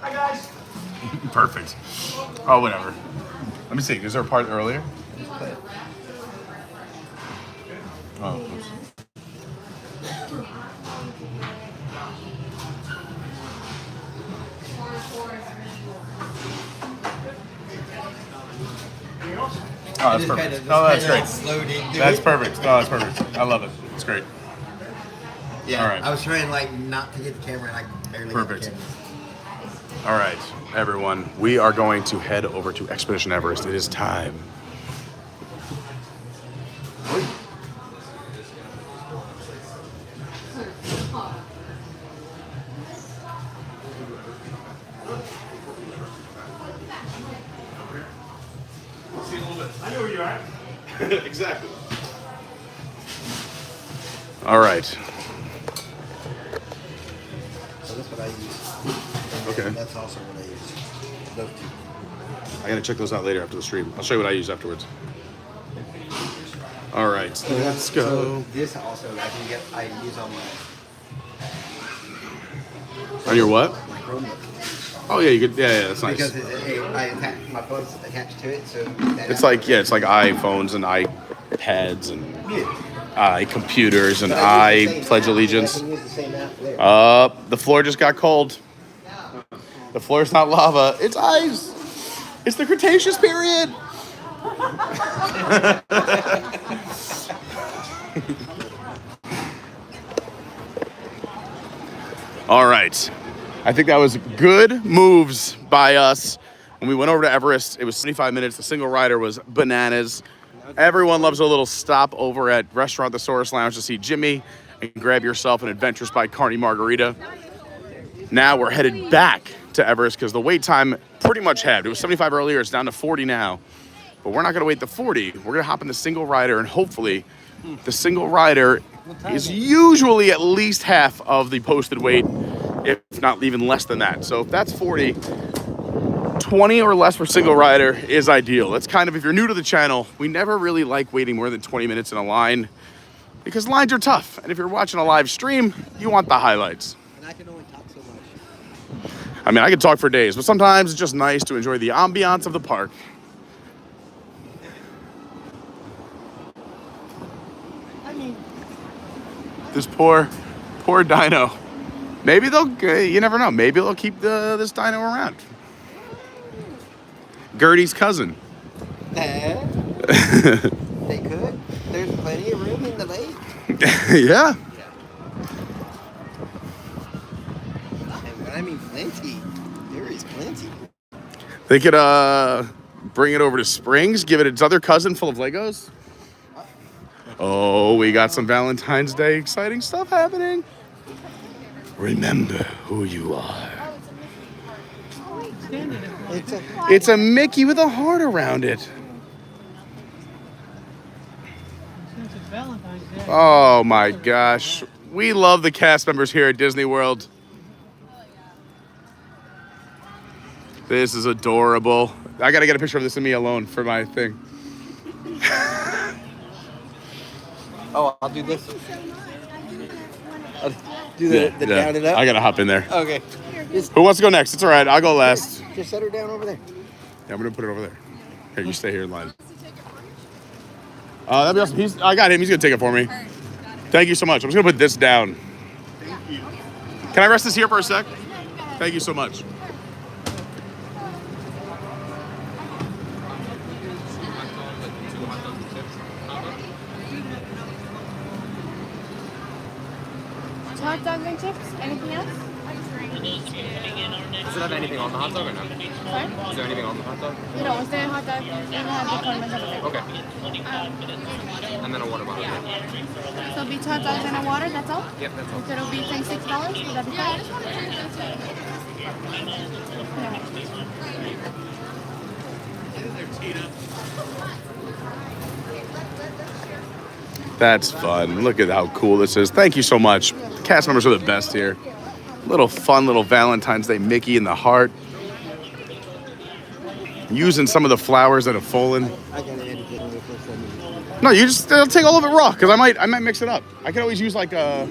Hi guys. Perfect. Oh, whatever. Let me see. Is there a part earlier? Oh, oops. Oh, that's Just perfect. kinda- Oh, that's just kinda great. Slowed into That's it. perfect. Oh, that's perfect. I love it. It's great. Yeah. All right. I was trying like not to get the camera, and I barely Perfect. got the camera. All right, everyone. We are going to head over to Expedition Everest. It is time. I know where you're at. Exactly. All right. So that's what I use. Okay. And that's also what I use. Those two. I gotta check those out later after the stream. I'll show you what I use afterwards. All right, let's go. So this also I use on On your what? my Chromebook. Oh yeah, you could. Yeah, that's nice. Because I attach my phone's attached to it, so that It's like iPhones and iPads and yeah. computers and But I use the same Pledge app. Allegiance. I can use the same app there. The floor just got cold. The floor's not lava. It's ice. It's the Cretaceous period. All right. I think that was good moves by us. When we went over to Everest, it was 75 minutes. The single rider was bananas. Everyone loves a little stop over at Restaurant Thesaurus Lounge to see Jimmy and grab yourself an Adventures by Carney margarita. Now we're headed back to Everest because the wait time pretty much halved. It was 75 earlier. It's down to 40 now. But we're not going to wait the 40. We're going to hop in the single rider, and hopefully the single rider is usually at least half of the posted wait, if not even less than that. So if that's 40, 20 or less for single rider is ideal. That's kind of, if you're new to the channel, we never really like waiting more than 20 minutes in a line because lines are tough. And if you're watching a live stream, you want the highlights. And I can only talk so much. I mean, I could talk for days, but sometimes it's just nice to enjoy the ambiance of the park. This poor dino. Maybe you never know. Maybe they'll keep this dino around. Gertie's cousin. They could. There's plenty of room in the lake. Yeah. And when I mean plenty, there is plenty. They could bring it over to Springs, give it its other cousin full of Legos. Oh, we got some Valentine's Day exciting stuff happening. Remember who you are. It's a Mickey with a heart around it. Oh my gosh. We love the cast members here at Disney World. This is adorable. I gotta get a picture of this and me alone for my thing. Oh, I'll do this. I'll do the down and up. I gotta hop in there. Okay. Who wants to go next? It's all right. I'll go last. Just set her down over there. Yeah, I'm gonna put it over there. Here, you stay here in line. That'd be awesome. I got him. He's gonna take it for me. Thank you so much. I'm just gonna put this down. Thank you. Can I rest this here for a sec? Thank you so much. Hot dogs and chips? Anything else? Does it have anything on the hot dog or no? Sorry? Is there anything on the hot dog? No, it's the hot dog. We have the condiments over there. Okay. And then a water bottle. So it'll be two hot dogs and a water, that's all? Yep, that's all. So it'll be $26? Would that be fine? That's fun. Look at how cool this is. Thank you so much. The cast members are the best here. Little fun little Valentine's Day Mickey in the heart. Using some of the flowers that have fallen. I gotta edit it over for some. No, you just take all of it raw because I might mix it up. I could always use like a.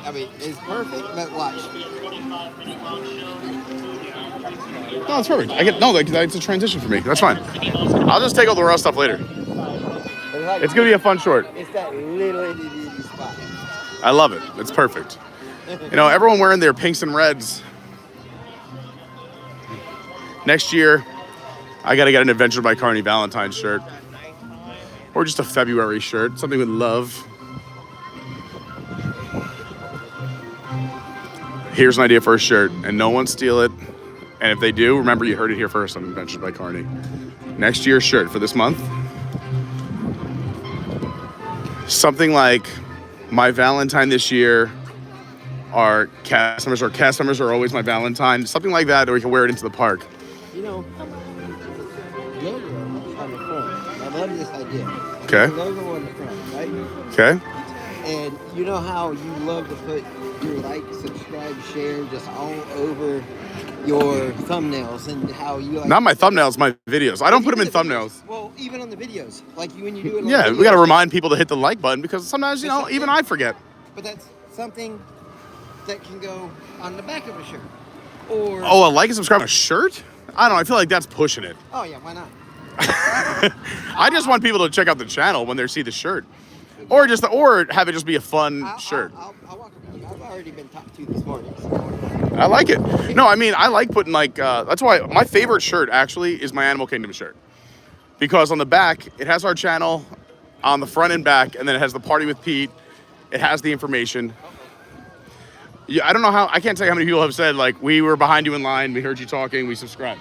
I mean, it's perfect, but watch. No, it's perfect. It's a transition for me. That's fine. I'll just take all the raw stuff later. It's gonna be a fun short. It's that little itty spot. I love it. It's perfect. You know, everyone wearing their pinks and reds. Next year, I gotta get an Adventure by Carney Valentine's shirt. Or just a February shirt, something with love. Here's an idea for a shirt, and no one steal it. And if they do, remember you heard it here first on Adventures by Carney. Next year's shirt for this month. Something like, my Valentine this year are cast members, or cast members are always my Valentine. Something like that, or we can wear it into the park. You know, logo on the front. I love this idea. Okay. Logo on the front, right? Okay. And you know how you love to put your like, subscribe, share just all over your thumbnails, and how you like. Not my thumbnails, my videos. I don't put them in thumbnails. Well, even on the videos, like when you do it. On Yeah, the we got to videos, remind people to hit the like button because sometimes, you know, even I forget. But that's something that can go on the back of a shirt. Or Oh, a like and subscribe on a shirt? I don't know. I feel like that's pushing it. oh yeah, why not? I just want people to check out the channel when they see the shirt, or have it just be a fun shirt. I'll walk around. I've already been talked to this morning. I like it. No, I mean, I like putting like, that's why my favorite shirt actually is my Animal Kingdom shirt. Because on the back, it has our channel on the front and back, and then it has the Party with Pete. It has the information. Yeah, I don't know I can't tell you how many people have said, like, we were behind you in line, we heard you talking, we subscribed.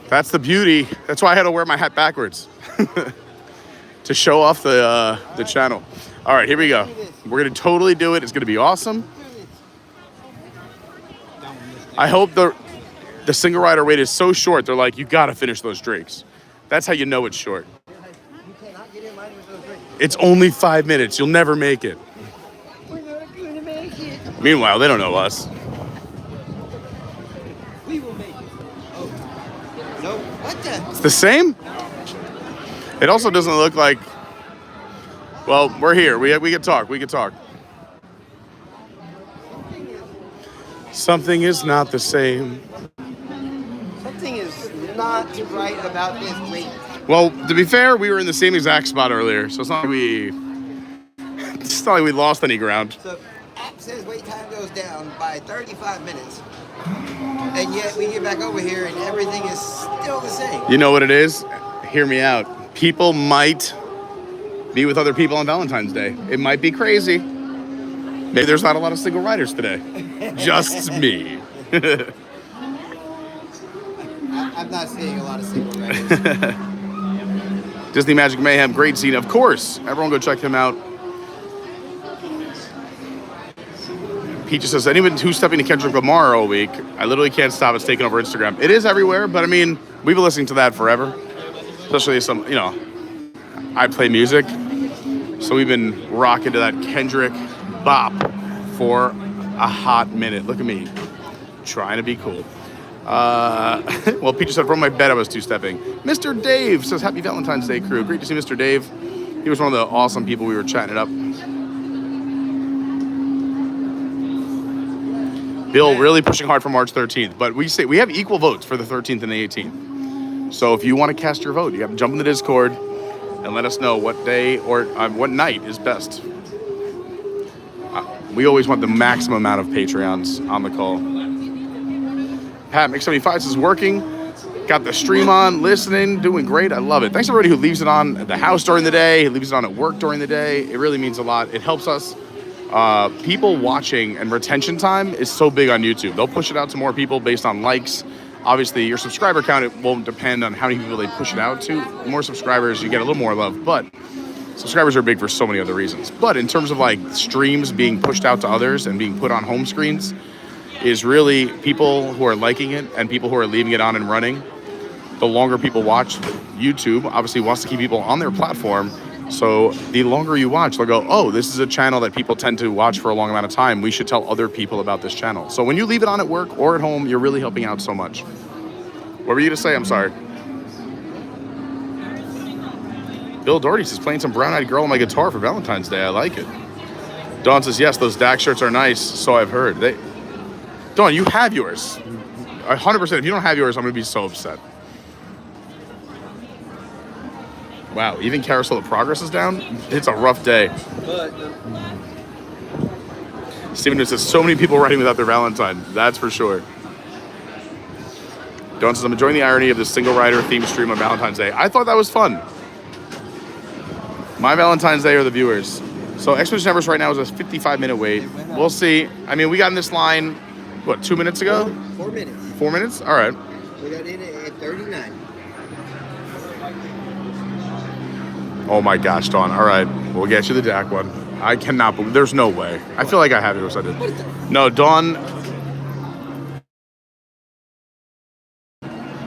That's the beauty. That's why I had to wear my hat backwards. To show off the channel. All right, here we go. We're gonna totally do it. It's gonna be awesome. I hope the single rider wait is so short, they're like, you gotta finish those drinks. That's how you know it's short. You cannot get in line with those drinks. It's only 5 minutes. You'll never make it. We're not gonna make it. Meanwhile, they don't know us. We will make it. Oh. No. What the? It's the same? It also doesn't look like, well, we're here. We can talk. We can talk. Something is not the same. Something is not right about this wait. Well, to be fair, we were in the same exact spot earlier, so it's not like we lost any ground. So, app says wait time goes down by 35 minutes. And yet we get back over here and everything is still the same. You know what it is? Hear me out. People might be with other people on Valentine's Day. It might be crazy. Maybe there's not a lot of single riders today. Just me. I'm not seeing a lot of single riders. Disney Magic Mayhem, great scene. Of course, everyone go check him out. Pete just says, anyone who's stepping to Kendrick Lamar all week, I literally can't stop. It's taking over Instagram. It is everywhere, but I mean, we've been listening to that forever. Especially some, you know, I play music. So we've been rocking to that Kendrick bop for a hot minute. Look at me, trying to be cool. Well, Pete just said, from my bed I was two-stepping. Mr. Dave says, happy Valentine's Day, crew. Great to see Mr. Dave. He was one of the awesome people we were chatting it up. Bill really pushing hard for March 13th, but we say we have equal votes for the 13th and the 18th. So if you want to cast your vote, you have to jump in the Discord and let us know what day or what night is best. We always want the maximum amount of Patreons on the call. Pat Mix75 says working. Got the stream on, listening, doing great. I love it. Thanks to everybody who leaves it on at the house during the day, who leaves it on at work during the day. It really means a lot. It helps us. People watching and retention time is so big on YouTube. They'll push it out to more people based on likes. Obviously, your subscriber count, it won't depend on how many people they push it out to. The more subscribers, you get a little more love, but subscribers are big for so many other reasons. But in terms of like streams being pushed out to others and being put on home screens, is really people who are liking it and people who are leaving it on and running. The longer people watch, YouTube obviously wants to keep people on their platform. So the longer you watch, they'll go, oh, this is a channel that people tend to watch for a long amount of time. We should tell other people about this channel. So when you leave it on at work or at home, you're really helping out so much. What were you going to say? I'm sorry. Bill Doherty says, playing some Brown Eyed Girl on my guitar for Valentine's Day. I like it. Dawn says, yes, those DAC shirts are nice. So I've heard. Dawn, you have yours. 100%. If you don't have yours, I'm going to be so upset. Wow, even Carousel of Progress is down? It's a rough day. Steven says, so many people writing without their Valentine. That's for sure. Dawn says, I'm enjoying the irony of this single rider theme stream on Valentine's Day. I thought that was fun. My Valentine's Day are the viewers. So Expedition Everest right now is a 55-minute wait. We'll see. I mean, we got in this line, what, 2 minutes ago? 4 minutes. 4 minutes? All right. We got in at 39. Oh my gosh, Dawn. All right. We'll get you the DAC one. I cannot believe, there's no way. I feel like I have it or something. No, Dawn.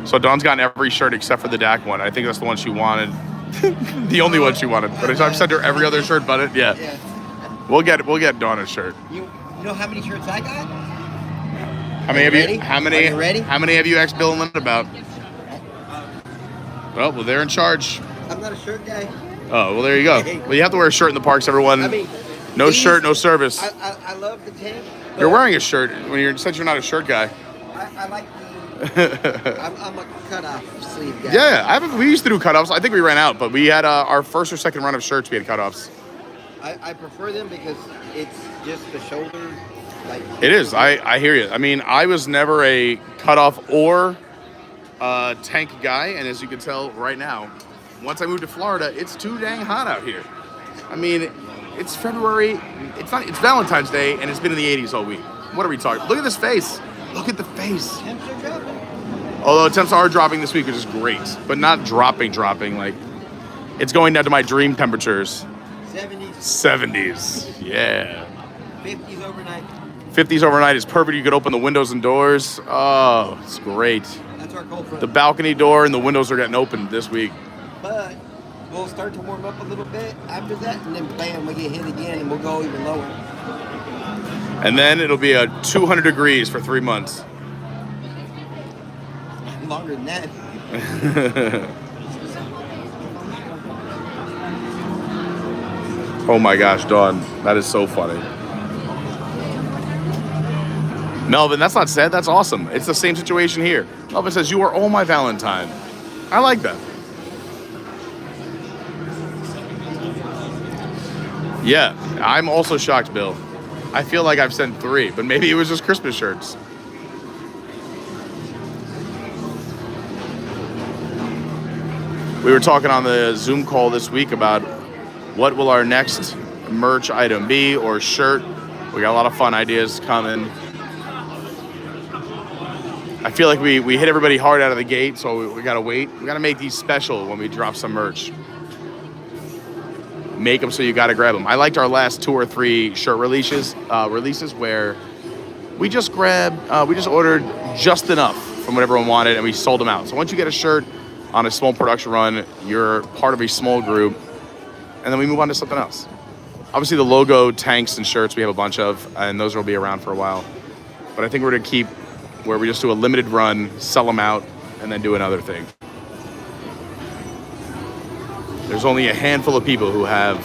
So Dawn's gotten every shirt except for the DAC one. I think that's the one she wanted. The only one she wanted. But I've sent her every other shirt but it. Yeah. We'll get Dawn a shirt. You know how many shirts I got? How many have you? How many? Are you ready? How many have you asked Bill and Lynn about? Well, they're in charge. I'm not a shirt guy. Oh, well, there you go. Well, you have to wear a shirt in the parks, everyone. I mean, no shirt, no service. I love the tank. You're wearing a shirt when you're since you're not a shirt guy. I like the. I'm a cutoff sleeve guy. Yeah, we used to do cutoffs. I think we ran out, but we had our first or second run of shirts. We had cutoffs. I prefer them because it's just the shoulder. Like it is. I hear you. I mean, I was never a cutoff or tank guy, and as you can tell right now, once I moved to Florida, it's too dang hot out here. I mean, it's February. It's Valentine's Day, and it's been in the 80s all week. What are we talking? Look at this face. Look at the face. Temps are dropping. Although temps are dropping this week, which is great, but not dropping. Like, it's going down to my dream temperatures. 70s. Yeah. 50s overnight. 50s overnight is perfect. You could open the windows and doors. Oh, it's great. That's our cold front. The balcony door and the windows are getting opened this week. But we'll start to warm up a little bit after that, and then bam, we get hit again, and we'll go even lower. And then it'll be 200 degrees for 3 months. Longer than that. Oh my gosh, Dawn, that is so funny. Melvin, that's not sad, that's awesome. It's the same situation here. Melvin says, you are all my Valentine. I like that. Yeah, I'm also shocked, Bill. I feel like I've sent 3, but maybe it was just Christmas shirts. We were talking on the Zoom call this week about what will our next merch item be or shirt. We got a lot of fun ideas coming. I feel like we hit everybody hard out of the gate, so we gotta wait. We gotta make these special when we drop some merch. Make them so you gotta grab them. I liked our last 2 or 3 shirt releases where we just ordered just enough from what everyone wanted and we sold them out. So once you get a shirt on a small production run, you're part of a small group, and then we move on to something else. Obviously the logo tanks and shirts we have a bunch of, and those will be around for a while. But I think we're gonna keep where we just do a limited run, sell them out, and then do another thing. There's only a handful of people who have,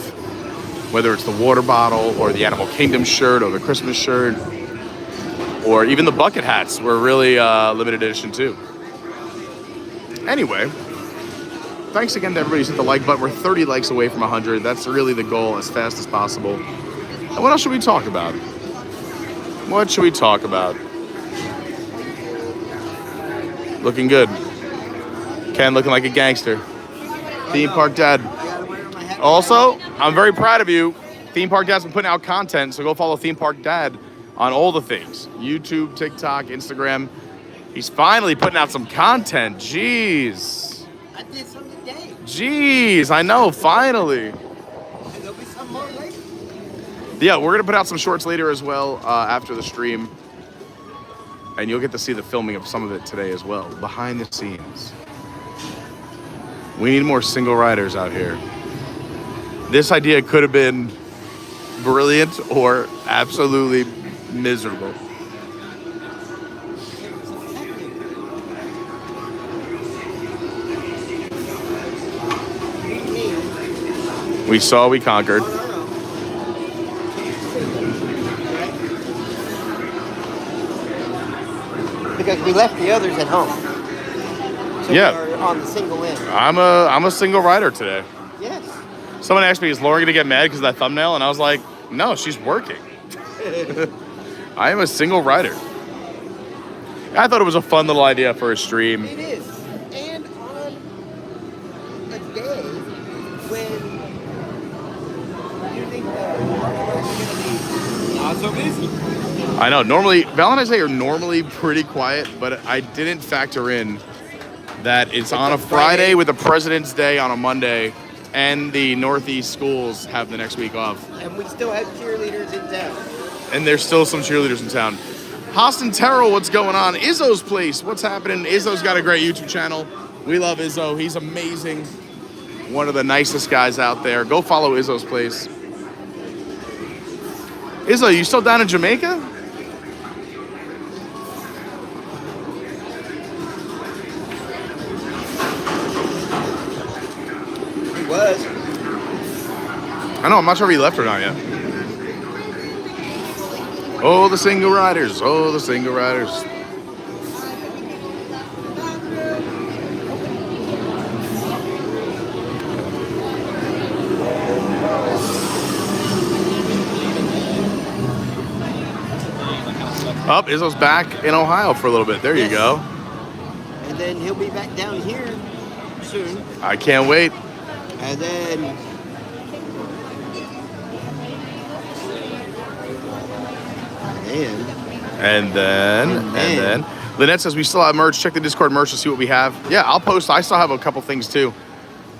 whether it's the water bottle or the Animal Kingdom shirt or the Christmas shirt, or even the bucket hats were really limited edition too. Anyway, thanks again to everybody who's hit the like button. We're 30 likes away from 100. That's really the goal, as fast as possible. And what else should we talk about? What should we talk about? Looking good. Ken looking like a gangster. Theme Park Dad. Also, I'm very proud of you. Theme Park Dad's been putting out content, so go follow Theme Park Dad on all the things. YouTube, TikTok, Instagram. He's finally putting out some content. Jeez. I did some today. Jeez, I know, finally. There'll be some more later. Yeah, we're going to put out some shorts later as well after the stream. And you'll get to see the filming of some of it today as well, behind the scenes. We need more single riders out here. This idea could have been brilliant or absolutely miserable. We saw, we conquered. Because we left the others at home. So Yeah. we are on the single end. I'm a single rider today. Yes. Someone asked me, is Lauren gonna get mad because of that thumbnail? And I was like, no, she's working. I am a single rider. I thought it was a fun little idea for a stream. It is. And on a day when you think the not so busy. I know. Normally, Valentine's Day are normally pretty quiet, but I didn't factor in that it's on a Friday with a President's Day on a Monday, and the Northeast schools have the next week off. And we still have cheerleaders in town. And there's still some cheerleaders in town. Austin Terrell, what's going on? Izzo's place, what's happening? Izzo's got a great YouTube channel. We love Izzo. He's amazing. One of the nicest guys out there. Go follow Izzo's place. Izzo, you still down in Jamaica? Was. I know, I'm not sure if he left or not yet. Oh, the single riders. Oh, the single riders. Up, Izzo's back in Ohio for a little bit. There you go. And then he'll be back down here soon. I can't wait. And then And then Lynnette says we still have merch. Check the Discord merch to see what we have. Yeah, I'll post. I still have a couple things too.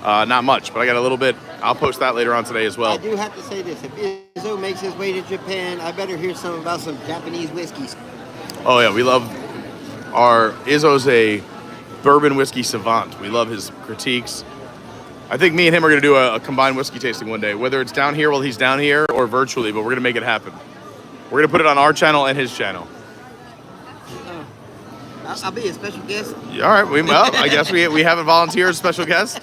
Not much, but I got a little bit. I'll post that later on today as well. I do have to say this. If Izzo makes his way to Japan, I better hear some about some Japanese whiskeys. Oh yeah, we love our Izzo's a bourbon whiskey savant. We love his critiques. I think me and him are going to do a combined whiskey tasting one day, whether it's down here while he's down here or virtually, but we're going to make it happen. We're going to put it on our channel and his channel. I'll be a special guest. Yeah, all right. Well, I guess we haven't volunteered as special guest.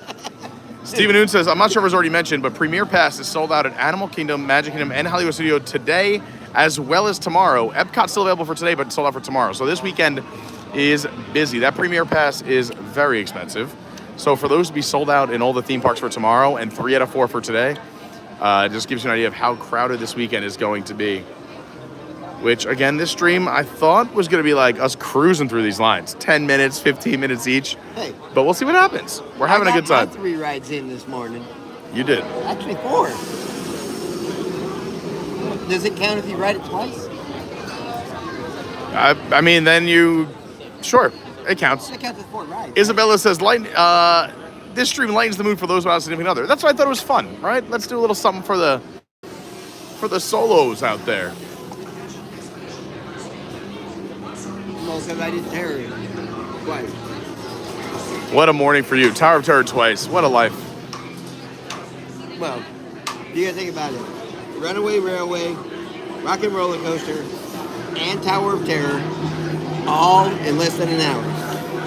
Steven Noon says, I'm not sure if it was already mentioned, but Premier Pass is sold out at Animal Kingdom, Magic Kingdom, and Hollywood Studio today as well as tomorrow. Epcot's still available for today, but sold out for tomorrow. So this weekend is busy. That Premier Pass is very expensive. So for those to be sold out in all the theme parks for tomorrow and 3 out of 4 for today, it just gives you an idea of how crowded this weekend is going to be. Which, again, this stream I thought was going to be like us cruising through these lines. 10 minutes, 15 minutes each. Hey. But we'll see what happens. We're having a good time. I got 3 rides in this morning. You did. Actually 4. Does it count if you ride it twice? I mean, then you... Sure, it counts. It counts as 4 rides. Isabella says, this stream lightens the mood for those without a significant other. That's why I thought it was fun, right? Let's do a little something for the solos out there. Because I did Terror twice. What a morning for you. Tower of Terror twice. What a life. Well, you gotta think about it. Runaway Railway, Rock and Roller Coaster, and Tower of Terror, all in less than an hour.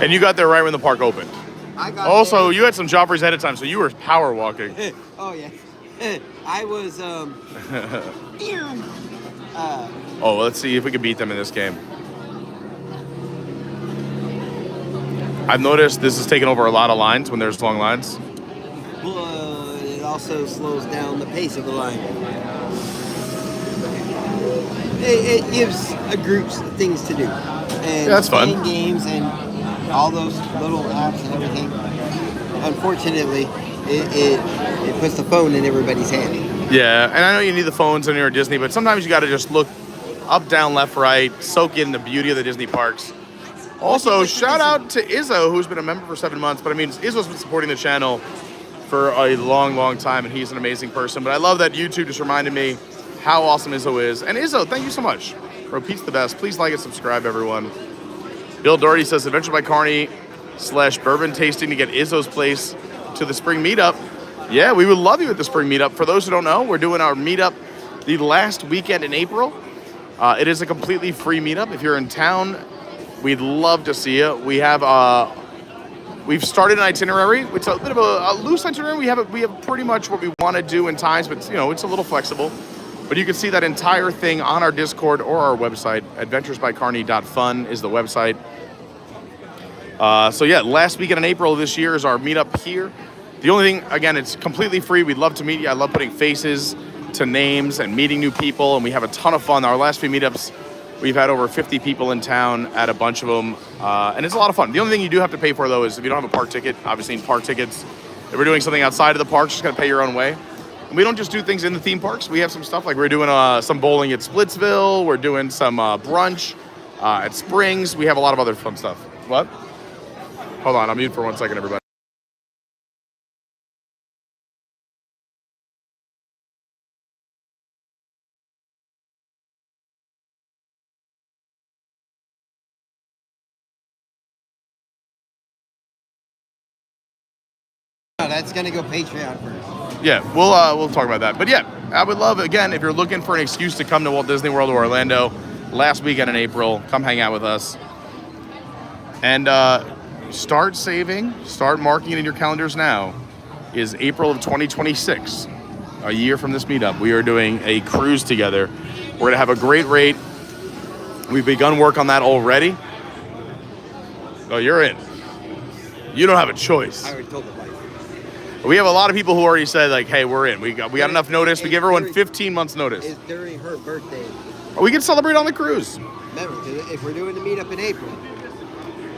And you got there right when the park opened. I got also, there. You had some jobbers ahead of time, so you were power walking. Oh, yeah. I was, oh, let's see if we can beat them in this game. I've noticed this is taking over a lot of lines when there's long lines. But it also slows down the pace of the line. It gives a group things to do. And yeah, that's fun. Playing games and all those little apps and everything. Unfortunately, it puts the phone in everybody's hand. Yeah, and I know you need the phones when you're at Disney, but sometimes you got to just look up, down, left, right, soak in the beauty of the Disney parks. Also, shout out to Izzo, who's been a member for 7 months. But I mean, Izzo's been supporting the channel for a long, long time, and he's an amazing person. But I love that YouTube just reminded me how awesome Izzo is. And Izzo, thank you so much. Repeat's the best. Please like and subscribe, everyone. Bill Doherty says, Adventure by Carney / bourbon tasting to get Izzo's place to the spring meetup. Yeah, we would love you at the spring meetup. For those who don't know, we're doing our meetup the last weekend in April. It is a completely free meetup. If you're in town, we'd love to see you. We have we've started an itinerary. It's a bit of a loose itinerary. We have pretty much what we want to do in times, but it's a little flexible. But you can see that entire thing on our Discord or our website. adventuresbycarney.fun is the website. So yeah, last weekend in April of this year is our meetup here. The only thing, again, it's completely free. We'd love to meet you. I love putting faces to names and meeting new people, and we have a ton of fun. Our last few meetups We've had over 50 people in town at a bunch of them, and it's a lot of fun. The only thing you do have to pay for, though, is if you don't have a park ticket, obviously in park tickets, if we're doing something outside of the parks, just got to pay your own way. And we don't just do things in the theme parks. We have some stuff, like we're doing some bowling at Splitsville. We're doing some brunch at Springs. We have a lot of other fun stuff. What? Hold on, I'll mute for 1 second, everybody. No, that's gonna go Patreon first. Yeah, we'll talk about that. But yeah, I would love, again, if you're looking for an excuse to come to Walt Disney World or Orlando last weekend in April, come hang out with us. And start saving, start marking it in your calendars now, is April of 2026, a year from this meetup. We are doing a cruise together. We're gonna have a great rate. We've begun work on that already. Oh, you're in. You don't have a choice. I already told the wife. We have a lot of people who already said, like, hey, we're in. We got enough notice. We give everyone 15 months notice. It's during her birthday. We can celebrate on the cruise. Remember, 'cause if we're doing the meetup in April,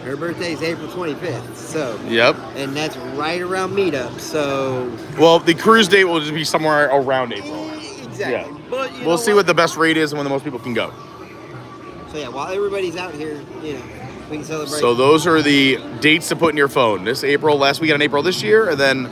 her birthday is April 25th. So. Yep. And that's right around meetup. So. Well, the cruise date will just be somewhere around April. Exactly. Yeah. But you We'll see what the best rate is and when the most people can go. So yeah, while everybody's out here, you know, we can celebrate. So those are the dates to put in your phone. This April, last weekend in April this year, and then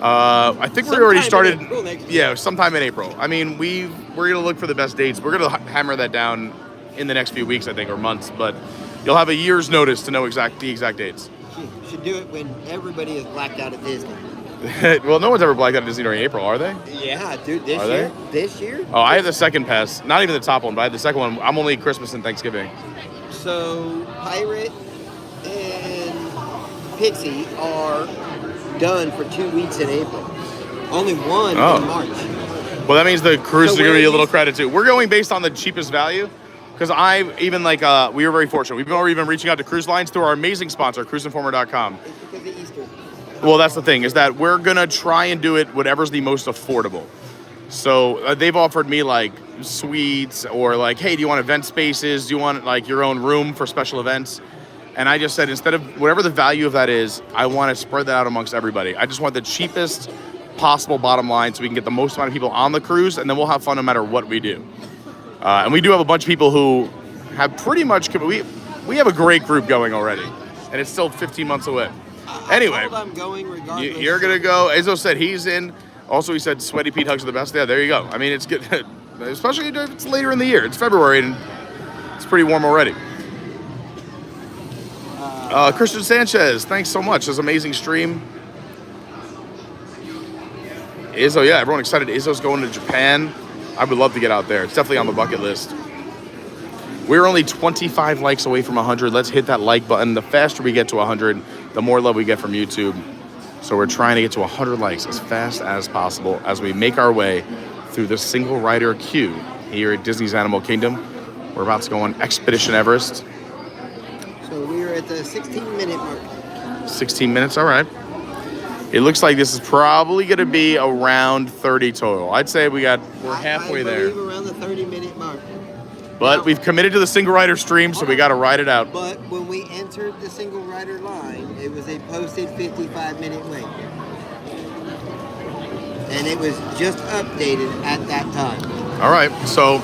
I think we already started. Yeah, sometime in April. I mean, we're gonna look for the best dates. We're gonna hammer that down in the next few weeks, I think, or months. But you'll have a year's notice to know the exact dates. You should do it when everybody is blacked out at Disney. Well, no one's ever blacked out at Disney during April, are they? Yeah, dude. This Are year. they? This year. Oh, I have the second pass. Not even the top one, but I have the second one. I'm only Christmas and Thanksgiving. So Pirate and Pixie are done for 2 weeks in April. Only one Oh. in March. Well, that means the cruise So is going to where be a are little you- credit too. We're going based on the cheapest value, because we were very fortunate. We've already been reaching out to cruise lines through our amazing sponsor, cruiseinformer.com. It's because of Easter. Well, that's the thing, is that we're going to try and do it whatever's the most affordable. So they've offered me like suites, or like, hey, do you want event spaces? Do you want like your own room for special events? And I just said, instead of whatever the value of that is, I want to spread that out amongst everybody. I just want the cheapest possible bottom line so we can get the most amount of people on the cruise, and then we'll have fun no matter what we do. And we do have a bunch of people who have pretty much, we have a great group going already, and it's still 15 months away. Anyway, I'm going regardless. you're going to go. Izzo said he's in. Also, he said Sweaty Pete hugs are the best. Yeah, there you go. I mean, it's good, especially if it's later in the year. It's February, and it's pretty warm already. Christian Sanchez, thanks so much. This amazing stream. Izzo, yeah, everyone excited. Izzo's going to Japan. I would love to get out there. It's definitely on the bucket list. We're only 25 likes away from 100. Let's hit that like button. The faster we get to 100, the more love we get from YouTube. So we're trying to get to 100 likes as fast as possible as we make our way through the single rider queue here at Disney's Animal Kingdom. We're about to go on Expedition Everest. So we are at the 16-minute mark. 16 minutes, all right. It looks like this is probably going to be around 30 total. I'd say we're halfway there. I believe around the 30-minute mark. But we've committed to the single rider stream, so we got to ride it out. But when we entered the single rider line, it was a posted 55-minute wait. And it was just updated at that time. All right, so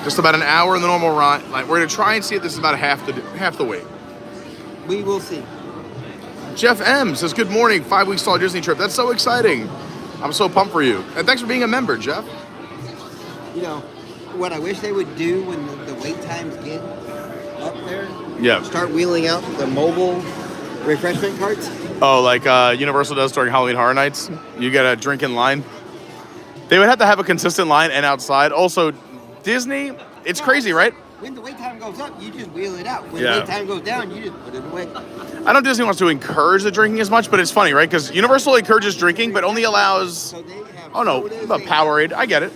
just about an hour in the normal ride. Like, we're going to try and see if this is about half the wait. We will see. Jeff M says, good morning, 5-week stall Disney trip. That's so exciting. I'm so pumped for you. And thanks for being a member, Jeff. You know, what I wish they would do when the wait times get up there, Yeah. start wheeling out the mobile refreshment carts. Oh, like Universal does during Halloween Horror Nights? You get a drink in line? They would have to have a consistent line and outside. Also, Disney, it's crazy, right? When the wait time goes up, you just wheel it out. When Yeah. the wait time goes down, you just put it away. I know Disney wants to encourage the drinking as much, but it's funny, right? Because Universal encourages drinking, but only allows, So they have oh no, sodas but and- Powerade. I get it.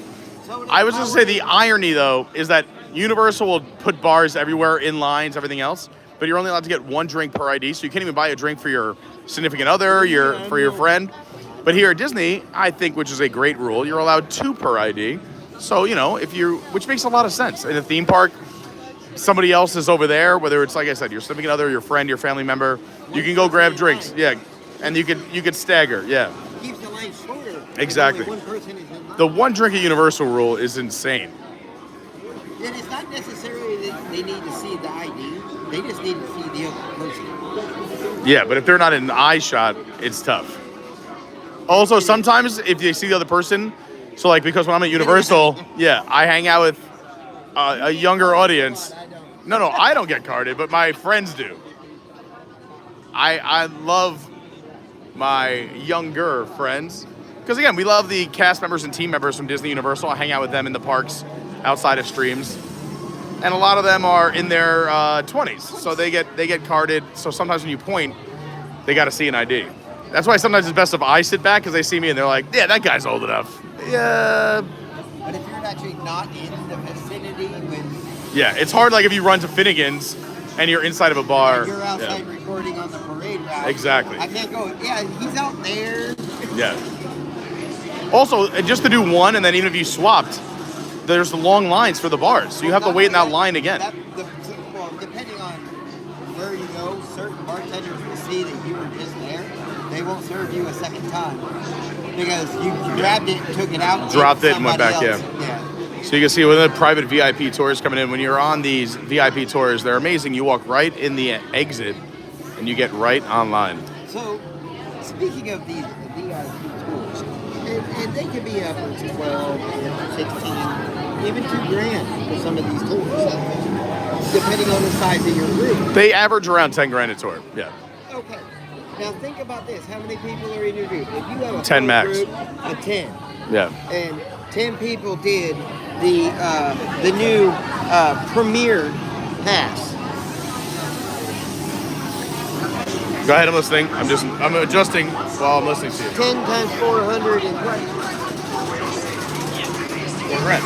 soda, I was just say the Powerade. irony, though, is that Universal will put bars everywhere, in lines, everything else, but you're only allowed to get one drink per ID, so you can't even buy a drink for your significant other, for your friend. But here at Disney, I think, which is a great rule, you're allowed 2 per ID. So, you know, which makes a lot of sense. In a theme park, somebody else is over there, whether it's, like I said, your significant other, your friend, your family member, you can go grab drinks. Yeah. And you could stagger. Yeah. Keeps the line shorter. Exactly. Only one person is in line. The one drink at Universal rule is insane. And it's not necessarily that they need to see the ID. They just need to see the other person. Yeah, but if they're not in eye shot, it's tough. Also, sometimes if they see the other person, so like because when I'm at Universal, yeah, I hang out with a younger audience. No, I don't get carded, but my friends do. I love my younger friends because again, we love the cast members and team members from Disney Universal. I hang out with them in the parks outside of streams, and a lot of them are in their 20s, so they get carded. So sometimes when you point, they got to see an ID. That's why sometimes it's best if I sit back because they see me and they're like, yeah, that guy's old enough. Yeah. But if you're actually not in the vicinity when Yeah, it's hard like if you run to Finnegan's and you're inside of a bar. you're outside recording on the parade route. Exactly. I can't go, yeah, he's out there. Yeah. Also, just to do one, and then even if you swapped, there's long lines for the bars, so you have to wait in that line again. Well, depending on where you go, certain bartenders will see that you were just there. They won't serve you a second time because you grabbed it, took it out, Dropped it and went back, yeah. So you can see when the private VIP tours coming in, when you're on these VIP tours, they're amazing. You walk right in the exit, and you get right online. So, speaking of these VIP tours, and they could be upwards of 12, 16, even $2,000 for some of these tours, depending on the size of your group. They average around 10 grand a tour. Yeah. Okay. Now think about this. How many people are in your group? If you have a 10 full max. group of 10, Yeah. and 10 people did the new Premier Pass. Go ahead, I'm listening. I'm adjusting while I'm listening to you. 10 times 400 and What rent?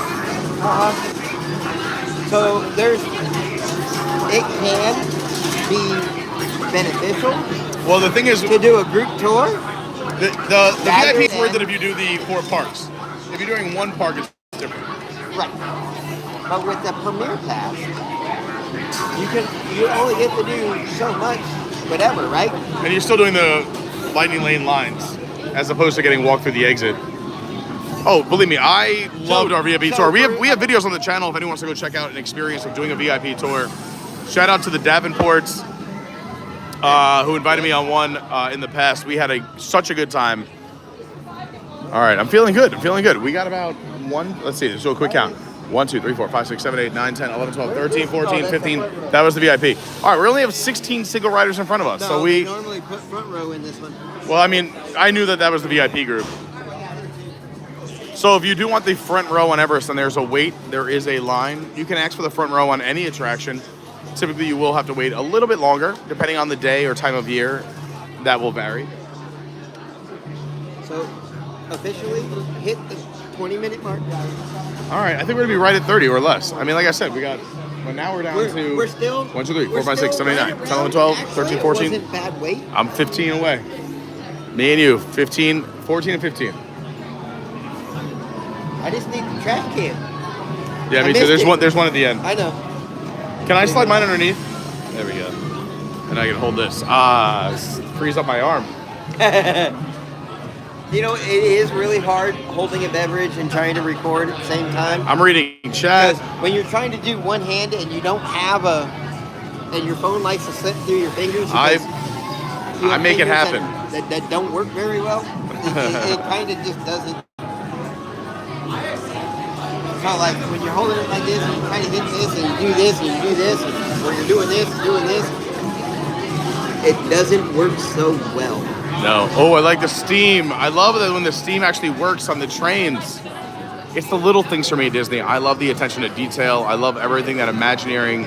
so it can be beneficial Well, the thing is, to do a group tour. the VIP is worth it if you do the 4 parks. If you're doing one park, it's different. Right. But with the Premier Pass, you only get to do so much, whatever, right? And you're still doing the lightning lane lines, as opposed to getting walked through the exit. Oh, believe me, I loved our VIP tour. We have videos on the channel if anyone wants to go check out an experience of doing a VIP tour. Shout out to the Davenports who invited me on one in the past. We had such a good time. All right, I'm feeling good. We got about let's see, let's do a quick count. 1, 2, 3, 4, 5, 6, 7, 8, 9, 10, 11, 12, 13, 14, 15. That was the VIP. All right, we only have 16 single riders in front of us. No, So we normally put front row in this one. well, I mean, I knew that was the VIP group. So if you do want the front row on Everest and there's a wait, there is a line. You can ask for the front row on any attraction. Typically, you will have to wait a little bit longer, depending on the day or time of year. That will vary. So, officially, hit the 20-minute mark. All right, I think we're gonna be right at 30 or less. I mean, like I said, but now we're down to We're still 1, 2, 3, 4, we're 5, 6, still 7, 8, 9, right 10, 11, around- 12, actually, 13, 14. It wasn't bad weight. I'm 15 away. Me and you, 15, 14 and 15. I just need the trash can. Yeah, I me too. missed it. There's one at the end. I know. Can I slide mine underneath? There we go. And I can hold this. Frees up my arm. You know, it is really hard holding a beverage and trying to record at the same time. I'm reading chat. Because when you're trying to do one hand and you don't have and your phone likes to slip through your fingers. I You have make it fingers happen. that don't work very well. It kind of just doesn't. It's not like when you're holding it like this and you kind of hit this and you do this and you do this, or you're doing this and doing this. It doesn't work so well. No. Oh, I like the steam. I love that when the steam actually works on the trains. It's the little things for me at Disney. I love the attention to detail. I love everything that Imagineering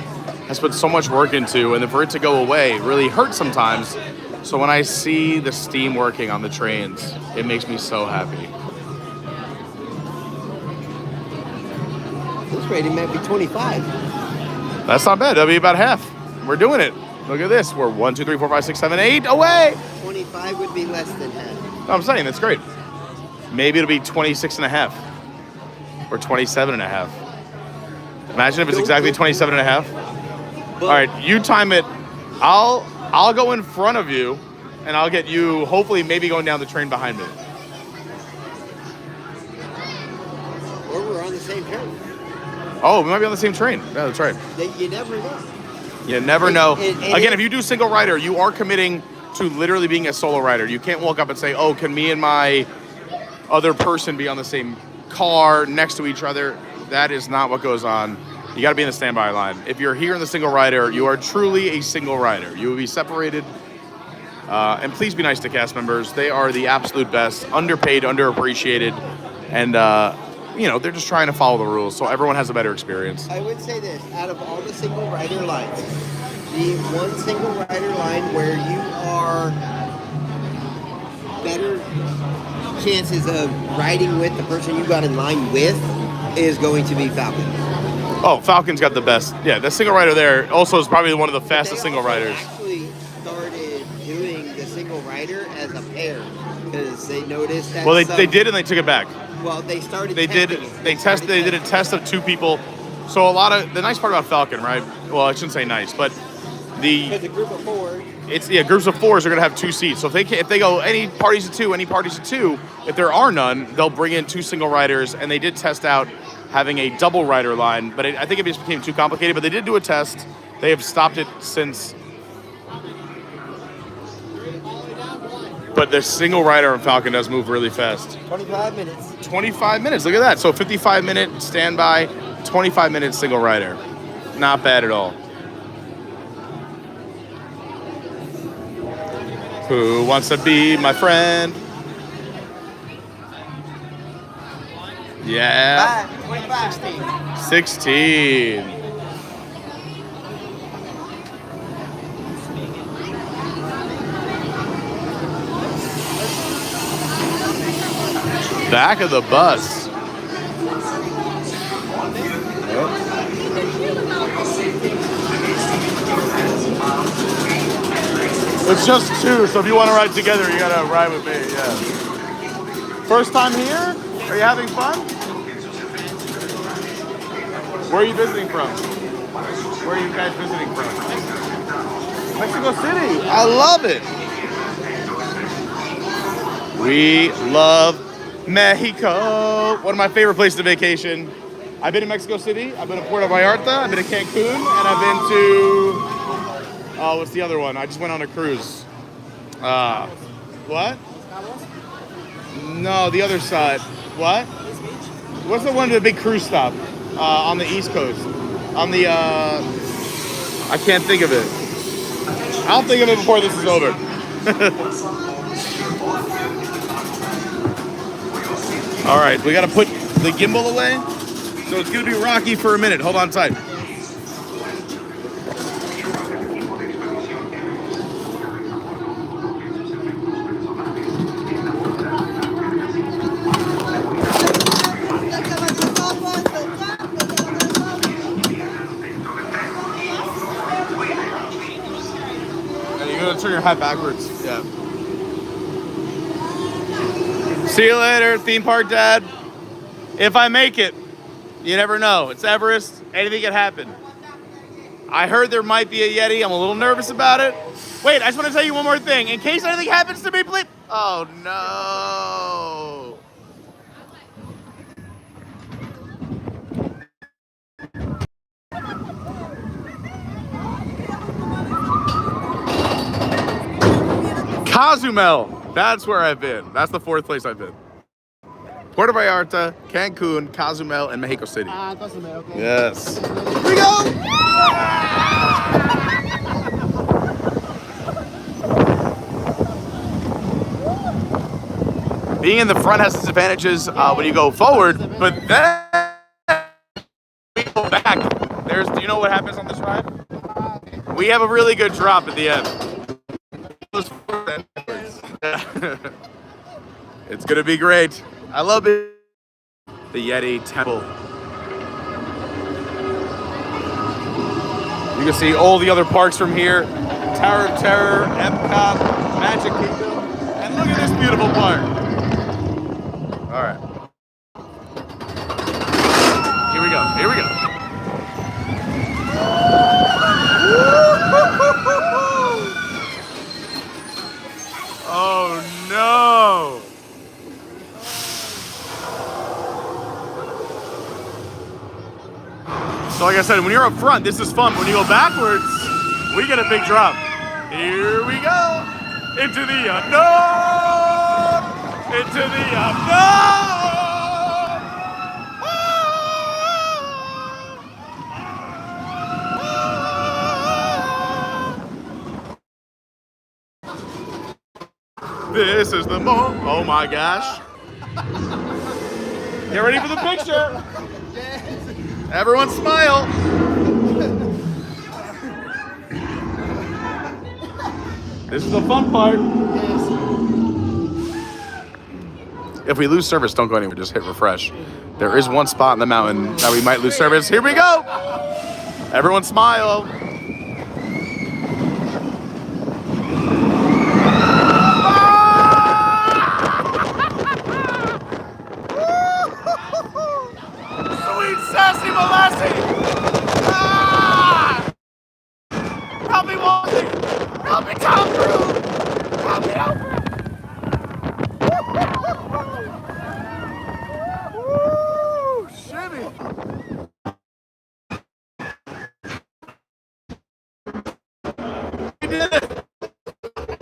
has put so much work into, and for it to go away really hurts sometimes. So when I see the steam working on the trains, it makes me so happy. This rating might be 25. That's not bad. That'll be about half. We're doing it. Look at this. We're 1, 2, 3, 4, 5, 6, 7, 8 away. 25 would be less than half. No, I'm saying that's great. Maybe it'll be 26 and a half or 27 and a half. Imagine if it's exactly 27 and a half. All right, you time it. I'll go in front of you, and I'll get you. Hopefully, maybe going down the train behind me. Or we're on the same train. Oh, we might be on the same train. Yeah, that's right. You never know. You never know. And Again, if you do single rider, you are committing to literally being a solo rider. You can't walk up and say, "Oh, can me and my other person be on the same car next to each other?" That is not what goes on. You got to be in the standby line. If you're here in the single rider, you are truly a single rider. You will be separated. And please be nice to cast members. They are the absolute best, underpaid, underappreciated, and they're just trying to follow the rules so everyone has a better experience. I would say this, out of all the single rider lines, the one single rider line where you are better chances of riding with the person you got in line with is going to be Falcon. Oh, Falcon's got the best. Yeah, the single rider there also is probably one of the fastest single riders. They actually started doing the single rider as a pair because they noticed that. Well, they did, and they took it back. Well, they started. They did. They did a test of 2 people. So the nice part about Falcon, right? Well, I shouldn't say nice, but because a group of 4. Groups of 4s are gonna have 2 seats. So if they go any parties of 2, if there are none, they'll bring in 2 single riders. And they did test out having a double rider line, but I think it just became too complicated. But they did do a test. They have stopped it since. But the single rider on Falcon does move really fast. 25 minutes. 25 minutes, look at that. So 55-minute standby, 25-minute single rider. Not bad at all. Who wants to be my friend? Yeah. 16. Back of the bus. It's just 2, so if you want to ride together, you gotta ride with me, yeah. First time here? Are you having fun? Where are you visiting from? Where are you guys visiting from? Mexico City. I love it. We love Mexico. One of my favorite places to vacation. I've been to Mexico City. I've been to Puerto Vallarta. I've been to Cancun, and I've been to what's the other one? I just went on a cruise. What? No, the other side. What? What's the one with the big cruise stop on the East Coast? On the I can't think of it. I'll think of it before this is over. All right, we got to put the gimbal away. So it's going to be rocky for a minute. Hold on tight. Turn your hat backwards. Yeah. See you later, theme park dad. If I make it, you never know. It's Everest. Anything can happen. I heard there might be a Yeti. I'm a little nervous about it. Wait, I just want to tell you one more thing. In case anything happens to me, please. Oh, no. Cozumel, that's where I've been. That's the 4th place I've been. Puerto Vallarta, Cancun, Cozumel, and Mexico City. Cozumel, okay. Yes. Here we go! Being in the front has its advantages when you go forward, but then we go back. Do you know what happens on this ride? We have a really good drop at the end. It's gonna be great. I love it. The Yeti Temple. You can see all the other parks from here. Tower of Terror, Epcot, Magic Kingdom, and look at this beautiful park. All right. Here we go. Here we go. So like I said, when you're up front, this is fun. When you go backwards, we get a big drop. Here we go. Into the unknown. Into the unknown. This is the moment. Oh my gosh. Get ready for the picture. Everyone smile. This is the fun part. If we lose service, don't go anywhere. Just hit refresh. There is one spot in the mountain that we might lose service. Here we go. Everyone smile. Sassy Molassie! Ah! Help me, Walter! Help me, Tom Cruise! Help me, Oprah! Woo! Shimmy! We did it!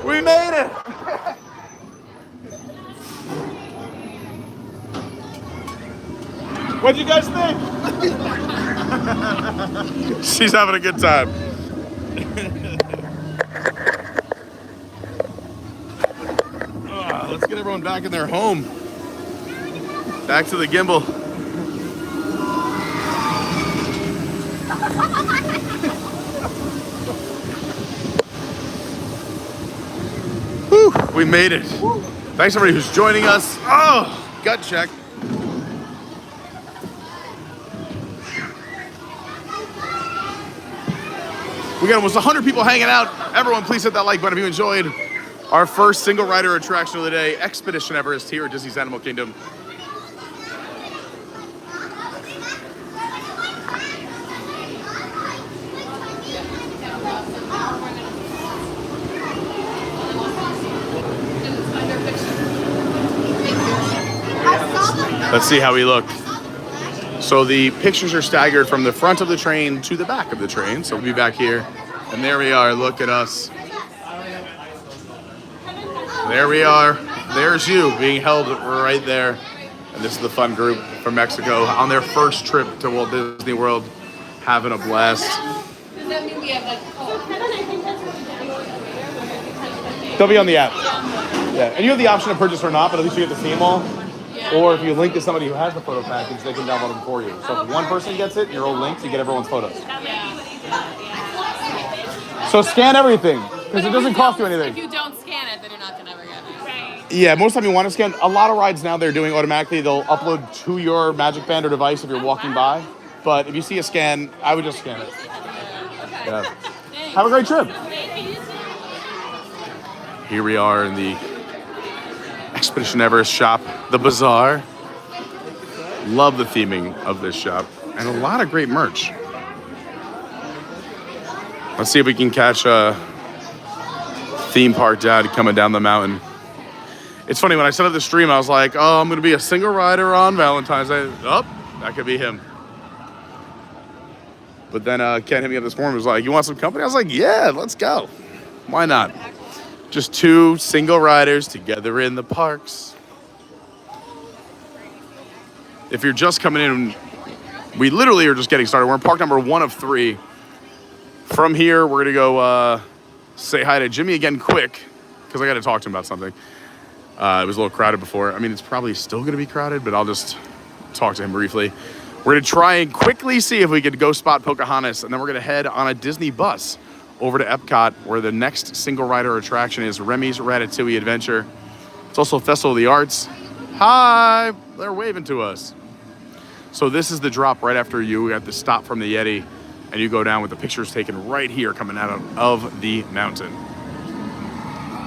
We made it! What'd you guys think? She's having a good time. Let's get everyone back in their home. Back to the gimbal. Whew, we made it. Thanks everybody who's joining us. Oh, gut check. We got almost 100 people hanging out. Everyone, please hit that like button if you enjoyed our first single rider attraction of the day, Expedition Everest here at Disney's Animal Kingdom. Let's see how we look. So the pictures are staggered from the front of the train to the back of the train. So we'll be back here. And there we are. Look at us. There we are. There's you being held right there. And this is the fun group from Mexico on their first trip to Walt Disney World, having a blast. Does that mean we have like They'll be on the app. Yeah, and you have the option to purchase or not, but at least you get to see them all. Or if you link to somebody who has the photo package, they can download them for you. So if one person gets it, you're all linked, you get everyone's photos. So scan everything, because it doesn't cost you anything. If you don't scan it, then you're not gonna ever get it. Right. Yeah, most of the time you want to scan. A lot of rides now they're doing automatically. They'll upload to your Magic Band or device if you're walking by. But if you see a scan, I would just scan it. Yeah. Have a great trip. Here we are in the Expedition Everest shop, the bazaar. Love the theming of this shop and a lot of great merch. Let's see if we can catch a theme park dad coming down the mountain. It's funny, when I set up the stream, I was like, oh, I'm going to be a single rider on Valentine's Day. Oh, that could be him. But then Ken hit me up this morning and was like, you want some company? I was like, yeah, let's go. Why not? Just two single riders together in the parks. If you're just coming in, we literally are just getting started. We're in park number 1 of 3. From here, we're gonna go say hi to Jimmy again quick, because I gotta talk to him about something. It was a little crowded before. I mean, it's probably still gonna be crowded, but I'll just talk to him briefly. We're gonna try and quickly see if we could go spot Pocahontas, and then we're gonna head on a Disney bus over to Epcot, where the next single rider attraction is Remy's Ratatouille Adventure. It's also a Festival of the Arts. Hi, they're waving to us. So this is the drop right after you got the stop from the Yeti, and you go down with the pictures taken right here coming out of the mountain.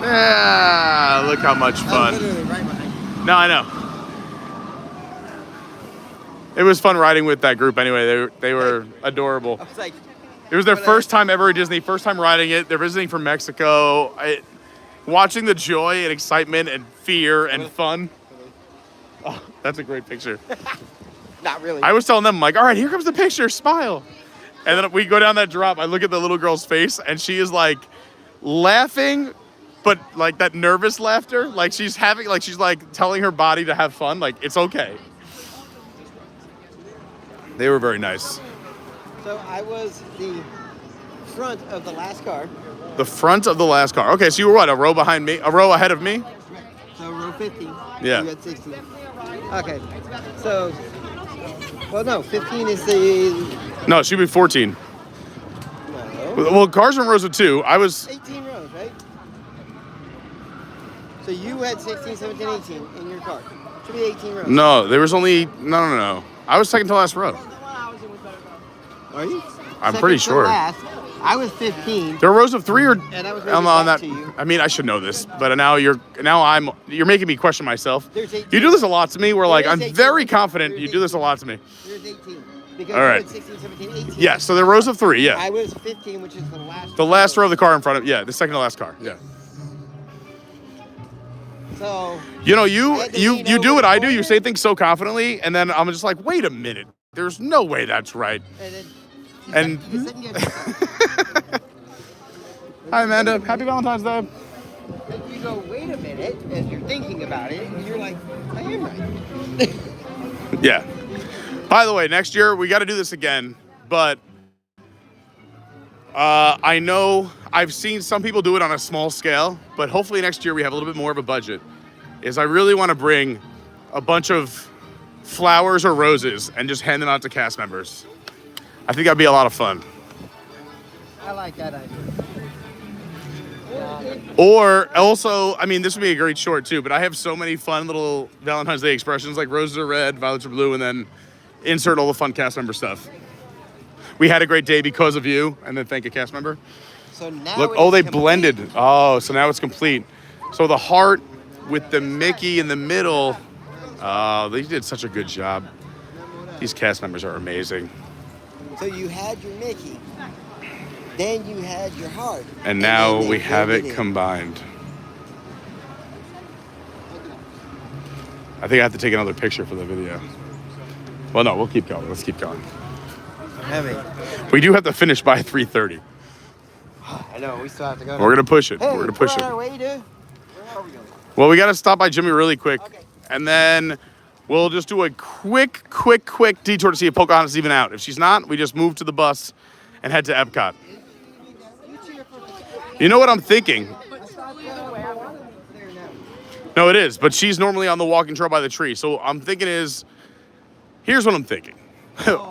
Yeah, look how much fun. No, I know. It was fun riding with that group anyway. They were adorable. I was like, It was their first time ever at Disney, first time riding it. They're visiting from Mexico. Watching the joy and excitement and fear and fun. Oh, that's a great picture. not really. I was telling them, like, all right, here comes the picture, smile. And then we go down that drop. I look at the little girl's face, and she is like laughing, but like that nervous laughter. Like she's like telling her body to have fun. Like it's okay. They were very nice. So I was the front of the last car. The front of the last car. Okay, so you were what? A row behind me? A row ahead of me? So row 15. Yeah. You had 16. Okay. So, well, no, 15 is the. No, it should be 14. No. Well, cars are in rows of 2. I was. 18 rows, right? So you had 16, 17, 18 in your car. Should be 18 rows. No, there was only. No. I was second to last row. Are you? I'm pretty sure. Last, I was 15. There are rows of 3 or And I was on right that. to you. I mean, I should know this, but now you're making me question myself. There's 18. You do this a lot to me. Where like There's I'm 18. very confident There's you do this a 18. lot to me. There's 18. Because All right. you had 16, 17, 18. Yeah. So there are rows of 3. Yeah. I was 15, which is the last. The last row of the car in front of. Yeah. The second to last car. Yeah. So. You know, I you had to you lean you do over what the I do. You corner. say things so confidently, and then I'm just like, wait a minute. There's no way that's right. And then. And You second guess yourself. hi, Amanda. Happy Valentine's Day. And you go, wait a minute, as you're thinking about it, and you're like, I am right. Yeah. By the way, next year we got to do this again, but I know I've seen some people do it on a small scale, but hopefully next year we have a little bit more of a budget. I really want to bring a bunch of flowers or roses and just hand them out to cast members. I think that'd be a lot of fun. I like that idea. Or also, I mean, this would be a great short too, but I have so many fun little Valentine's Day expressions like roses are red, violets are blue, and then insert all the fun cast member stuff. We had a great day because of you, and then thank a cast member. So now Look, it oh, is they complete. blended. Oh, so now it's complete. So the heart with the Mickey in the middle. Oh, they did such a good job. These cast members are amazing. So you had your Mickey, then you had your heart. And now then they we have filled it in. combined. I think I have to take another picture for the video. Well, no, we'll keep going. Let's keep going. Heavy. We do have to finish by 3:30. I know, we still have to go. We're gonna push it. Hey, We're gonna push we're on it. our way to. Where are we going? Well, we gotta stop by Jimmy really quick, Okay. and then we'll just do a quick detour to see if Pocahontas is even out. If she's not, we just move to the bus and head to Epcot. You know what I'm thinking? No, it is, but she's normally on the walking trail by the tree. So I'm thinking here's what I'm thinking.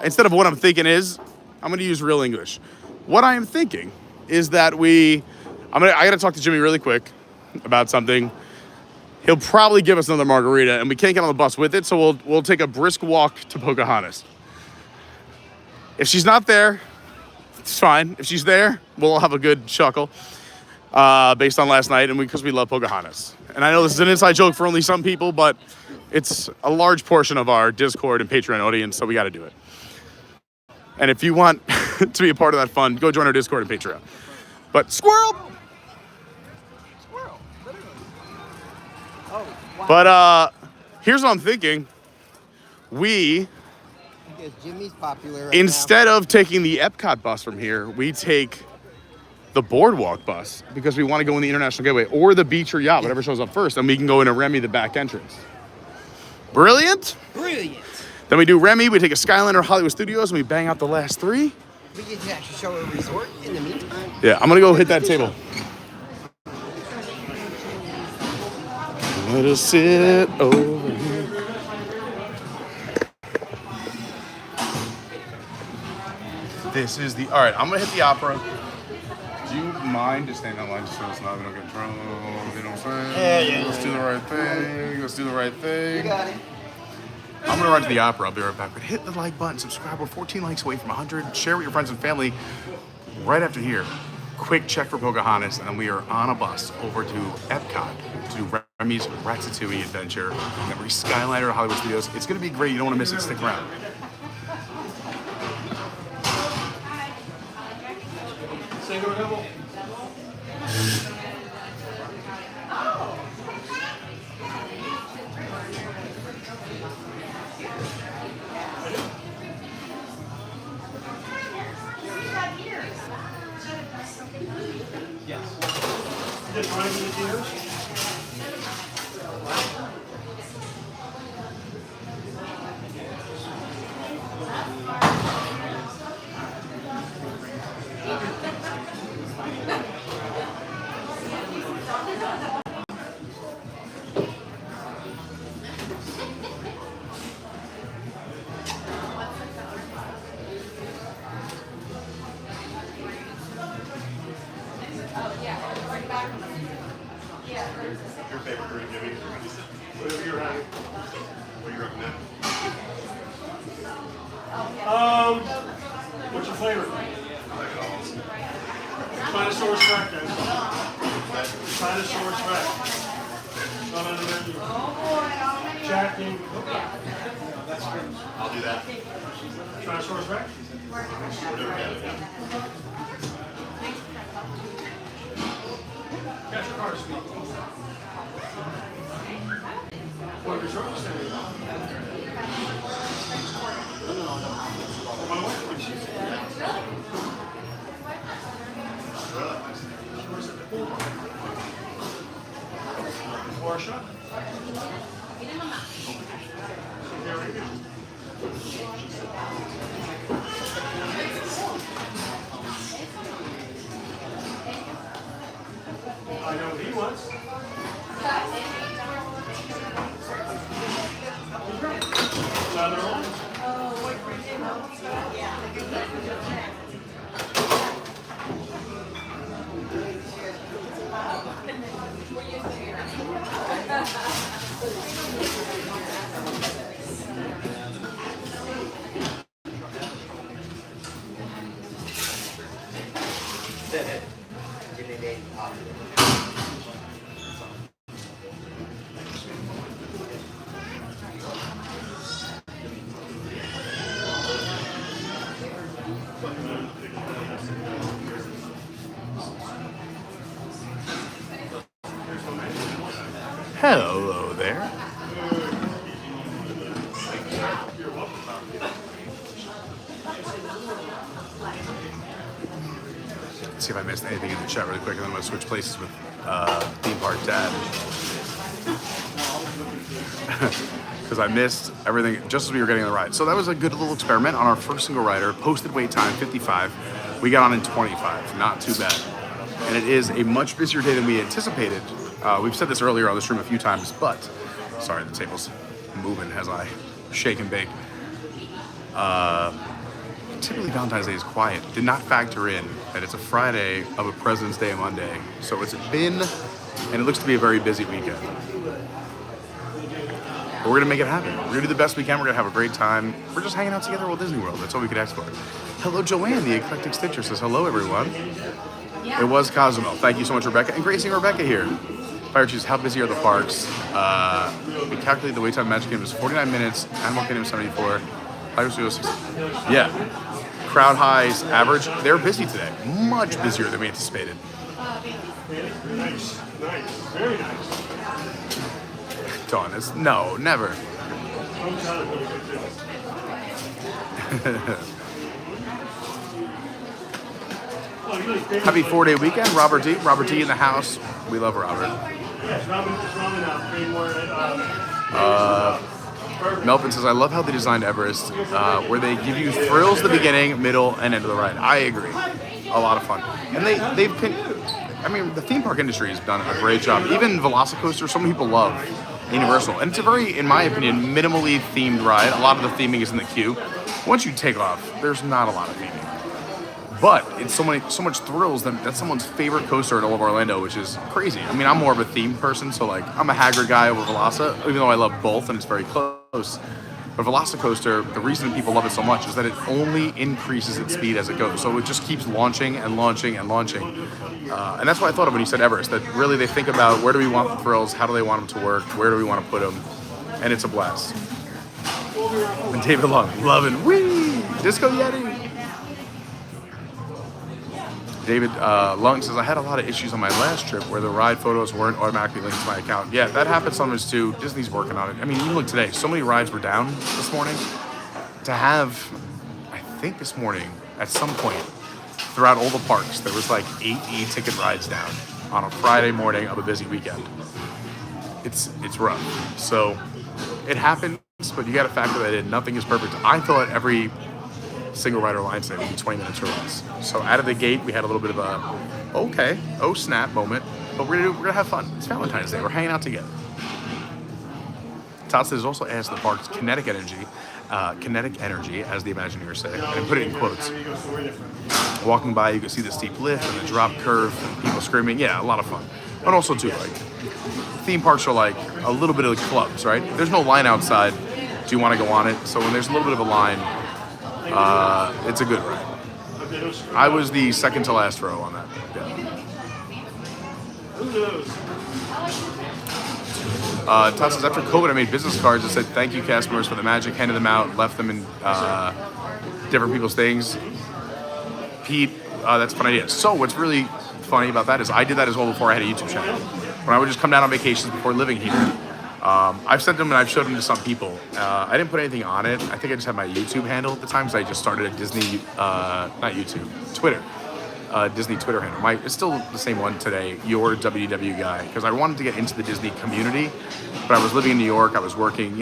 Instead of what I'm thinking is, I'm gonna use real English. What I am thinking is that I gotta talk to Jimmy really quick about something. He'll probably give us another margarita, and we can't get on the bus with it, so we'll take a brisk walk to Pocahontas. If she's not there, it's fine. If she's there, we'll have a good chuckle based on last night, and because we love Pocahontas. And I know this is an inside joke for only some people, but it's a large portion of our Discord and Patreon audience, so we got to do it. And if you want to be a part of that fun, go join our Discord and Patreon. But squirrel! But here's what I'm thinking. Because Jimmy's popular right Instead of taking the Epcot bus from here, we take the boardwalk bus because we want to go in the International Gateway or the beach or yacht, whatever shows up first, and we can go into Remy, the back entrance. Brilliant. now. Brilliant. Then we do Remy, we take a Skyliner Hollywood Studios, and we bang out the last 3. We get to actually show a resort in the meantime. Yeah, I'm gonna go hit that table. Let us sit over here. This is the, all right, I'm gonna hit the opera. Do you mind just staying online just so it's not, we don't get in trouble, you know what I'm saying? Yeah. Let's do the right thing, let's do the right You thing. got it. I'm gonna run to the opera, I'll be right back. But hit the like button, subscribe, we're 14 likes away from 100. Share with your friends and family. Right after here, quick check for Pocahontas, and then we are on a bus over to Epcot to do Remy's Ratatouille adventure. And then we're Skyliner to Hollywood Studios. It's gonna be great, you don't wanna miss it, stick around. Just running to the tears. Your favorite fruit, Jimmy? Whatever you're having. What do you recommend? What's your flavor? I like it all. Spinosaurus Rex, then. Spinosaurus Rex. Not on the menu. Jack King. I'll do that. Spinosaurus Rex? Whatever you got, yeah. Catch your car, sweet. What are your shorts? My wife, when she's or a shot. Very good. I know he was. Another one. Hello there. Let's see if I missed anything in the chat really quick, and then I'm going to switch places with Theme Park Dad. Because I missed everything just as we were getting on the ride. So that was a good little experiment on our first single rider. Posted wait time, 55. We got on in 25. Not too bad. And it is a much busier day than we anticipated. We've said this earlier on the stream a few times, but sorry, the table's moving as I shake and bake. Typically Valentine's Day is quiet. Did not factor in that it's a Friday of a President's Day Monday. So it's been, and it looks to be a very busy weekend. But we're gonna make it happen. We're gonna do the best we can. We're gonna have a great time. We're just hanging out together at Walt Disney World. That's all we could ask for. Hello, Joanne, the Eclectic Stitcher says, hello, everyone. It was Cosmo. Thank you so much, Rebecca. And great seeing Rebecca here. Fire Cheese, how busy are the parks? We calculated the wait time Magic Kingdom was 49 minutes, Animal Kingdom 74, Fire Studios 60. Yeah. Crowd highs, average. They're busy today. Much busier than we anticipated. Nice, nice, very nice. Dawn is, no, never. Happy 4-day weekend, Robert D. Robert D in the house. We love Robert. Yes, ramen now. Cream more. Melvin says, I love how they designed Everest, where they give you thrills at the beginning, middle, and end of the ride. I agree. A lot of fun. And they've been, I mean, the theme park industry has done a great job. Even Velocicoaster, so many people love Universal. And it's a very, in my opinion, minimally themed ride. A lot of the theming is in the queue. Once you take off, there's not a lot of theming. But it's so much thrills that that's someone's favorite coaster in all of Orlando, which is crazy. I mean, I'm more of a themed person, so like I'm a Haggard guy over Veloci, even though I love both and it's very close. But Velocicoaster, the reason people love it so much is that it only increases its speed as it goes. So it just keeps launching and launching and launching. And that's what I thought of when you said Everest, that really they think about where do we want the thrills, how do they want them to work, where do we want to put them, and it's a blast. And David Long, loving, wee, Disco Yeti. David Lung says, I had a lot of issues on my last trip where the ride photos weren't automatically linked to my account. Yeah, that happens sometimes too. Disney's working on it. I mean, even look today, so many rides were down this morning. To have, I think this morning, at some point, throughout all the parks, there was like 8 e-ticket rides down. on a Friday morning of a busy weekend. It's rough. So it happens, but you got to factor that in. Nothing is perfect. I thought every single rider line today would be 20 minutes or less. So out of the gate, we had a little bit of a, okay, oh snap moment, but we're gonna have fun. It's Valentine's Day. We're hanging out together. Todd has also asked the park's kinetic energy, as the Imagineers say, and put it in quotes. Walking by, you can see the steep lift and the drop curve and people screaming. Yeah, a lot of fun. But also too, like, theme parks are like a little bit of the clubs, right? There's no line outside. Do you want to go on it? So when there's a little bit of a line, it's a good ride. I was the second to last row on that. Yeah. Todd says, after COVID, I made business cards that said, thank you, cast members, for the magic, handed them out, left them in different people's things. Pete, that's a fun idea. So what's really funny about that is I did that as well before I had a YouTube channel. When I would just come down on vacations before living here, I've sent them and I've showed them to some people. I didn't put anything on it. I think I just had my YouTube handle at the time because I just started a Disney, Twitter. Disney Twitter handle. It's still the same one today, your WDW guy, because I wanted to get into the Disney community, but I was living in New York, I was working,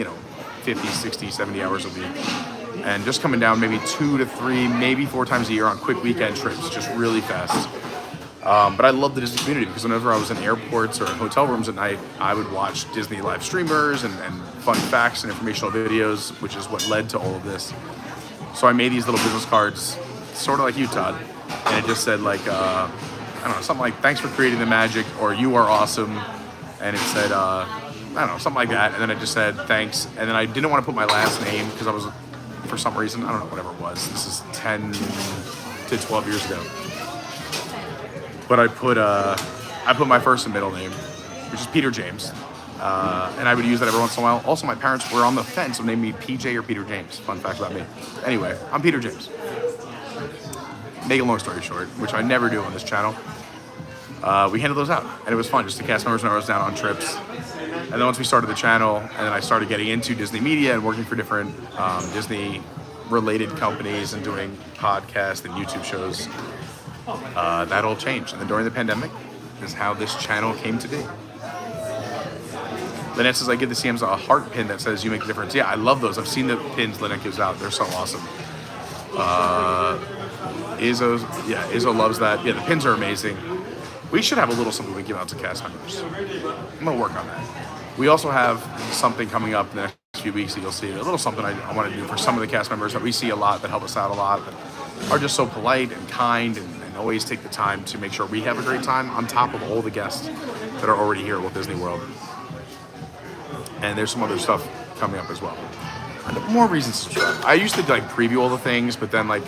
50, 60, 70 hours a week, and just coming down maybe 2 to 3, maybe 4 times a year on quick weekend trips, just really fast. But I love the Disney community because whenever I was in airports or in hotel rooms at night, I would watch Disney live streamers and fun facts and informational videos, which is what led to all of this. So I made these little business cards, sort of like you, Todd. And it just said like, I don't know, something like, thanks for creating the magic, or you are awesome. And it said, I don't know, something like that. And then it just said, thanks. And then I didn't want to put my last name because I was, for some reason, I don't know, whatever it was. This is 10 to 12 years ago. But I put my first and middle name, which is Peter James. And I would use that every once in a while. Also, my parents were on the fence of naming me PJ or Peter James. Fun fact about me. Anyway, I'm Peter James. Make a long story short, which I never do on this channel, we handed those out, and it was fun just to cast members when I was down on trips. And then once we started the channel, and then I started getting into Disney media and working for different Disney-related companies and doing podcasts and YouTube shows, that all changed. And then during the pandemic is how this channel came to be. Lynnette says, I give the CMs a heart pin that says, you make a difference. Yeah, I love those. I've seen the pins Lynnette gives out. They're so awesome. Izzo loves that. Yeah, the pins are amazing. We should have a little something we give out to cast members. I'm gonna work on that. We also have something coming up in the next few weeks that you'll see. A little something I want to do for some of the cast members that we see a lot, that help us out a lot, that are just so polite and kind and always take the time to make sure we have a great time on top of all the guests that are already here at Walt Disney World. And there's some other stuff coming up as well. And more reasons to subscribe. I used to like preview all the things, but then like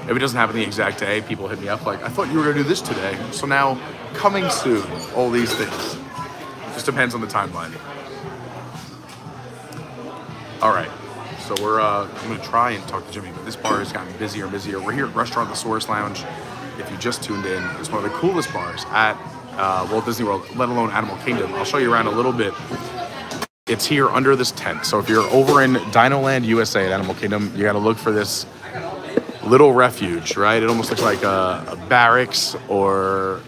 if it doesn't happen the exact day, people hit me up like, I thought you were gonna do this today. So now, coming soon, all these things. Just depends on the timeline. All right, so I'm gonna try and talk to Jimmy, but this bar has gotten busier and busier. We're here at Restaurant The Source Lounge. If you just tuned in, it's one of the coolest bars at Walt Disney World, let alone Animal Kingdom. I'll show you around a little bit. It's here under this tent. So if you're over in Dinoland, USA at Animal Kingdom, you gotta look for this little refuge, right? It almost looks like a barracks or,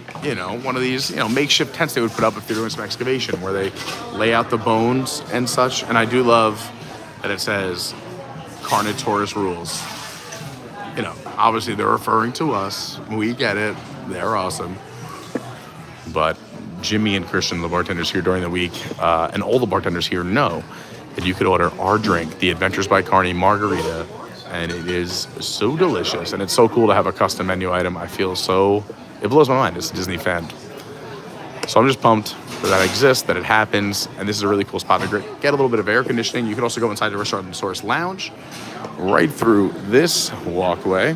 one of these, makeshift tents they would put up if they're doing some excavation where they lay out the bones and such. And I do love that it says Carnotaurus rules. Obviously they're referring to us. We get it. They're awesome. But Jimmy and Christian, the bartenders here during the week, and all the bartenders here know that you could order our drink, the Adventures by Carney Margarita, and it is so delicious, and it's so cool to have a custom menu item. It blows my mind as a Disney fan. So I'm just pumped that exists, that it happens, and this is a really cool spot to get a little bit of air conditioning. You can also go inside the Restaurant and Source Lounge, right through this walkway.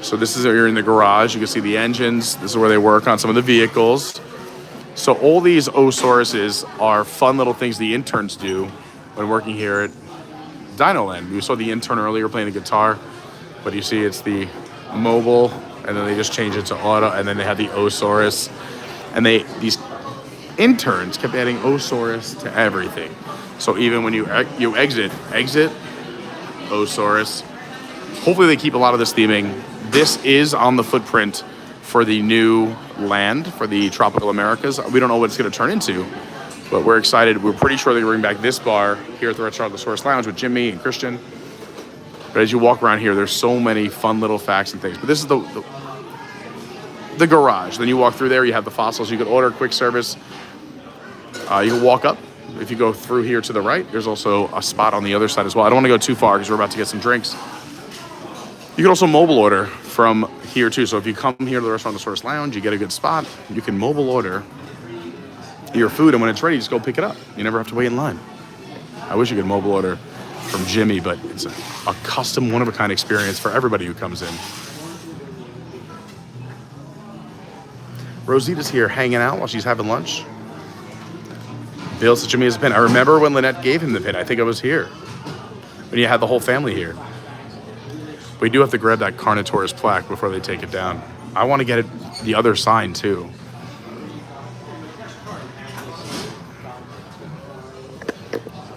So this is, you're in the garage, you can see the engines. This is where they work on some of the vehicles. So all these O-Sauruses are fun little things the interns do when working here at Dinoland. We saw the intern earlier playing the guitar, but you see it's the mobile, and then they just change it to auto, and then they have the O-Saurus. And these interns kept adding O-Saurus to everything. So even when you exit O-Saurus. Hopefully they keep a lot of this theming. This is on the footprint for the new land for the Tropical Americas. We don't know what it's going to turn into, but we're excited. We're pretty sure they're going to bring back this bar here at the Restaurant Lounge with Jimmy and Christian. But as you walk around here, there's so many fun little facts and things. But this is the garage. Then you walk through there, you have the fossils. You can order quick service. You can walk up. If you go through here to the right, there's also a spot on the other side as well. I don't want to go too far because we're about to get some drinks. You can also mobile order from here too. So if you come here to the Restaurant Lounge, you get a good spot. You can mobile order your food, and when it's ready, just go pick it up. You never have to wait in line. I wish you could mobile order from Jimmy, but it's a custom, one-of-a-kind experience for everybody who comes in. Rosita's here hanging out while she's having lunch. Bill said Jimmy has a pin. I remember when Lynnette gave him the pin. I think I was here when you had the whole family here. We do have to grab that Carnotaurus plaque before they take it down. I want to get it the other sign too.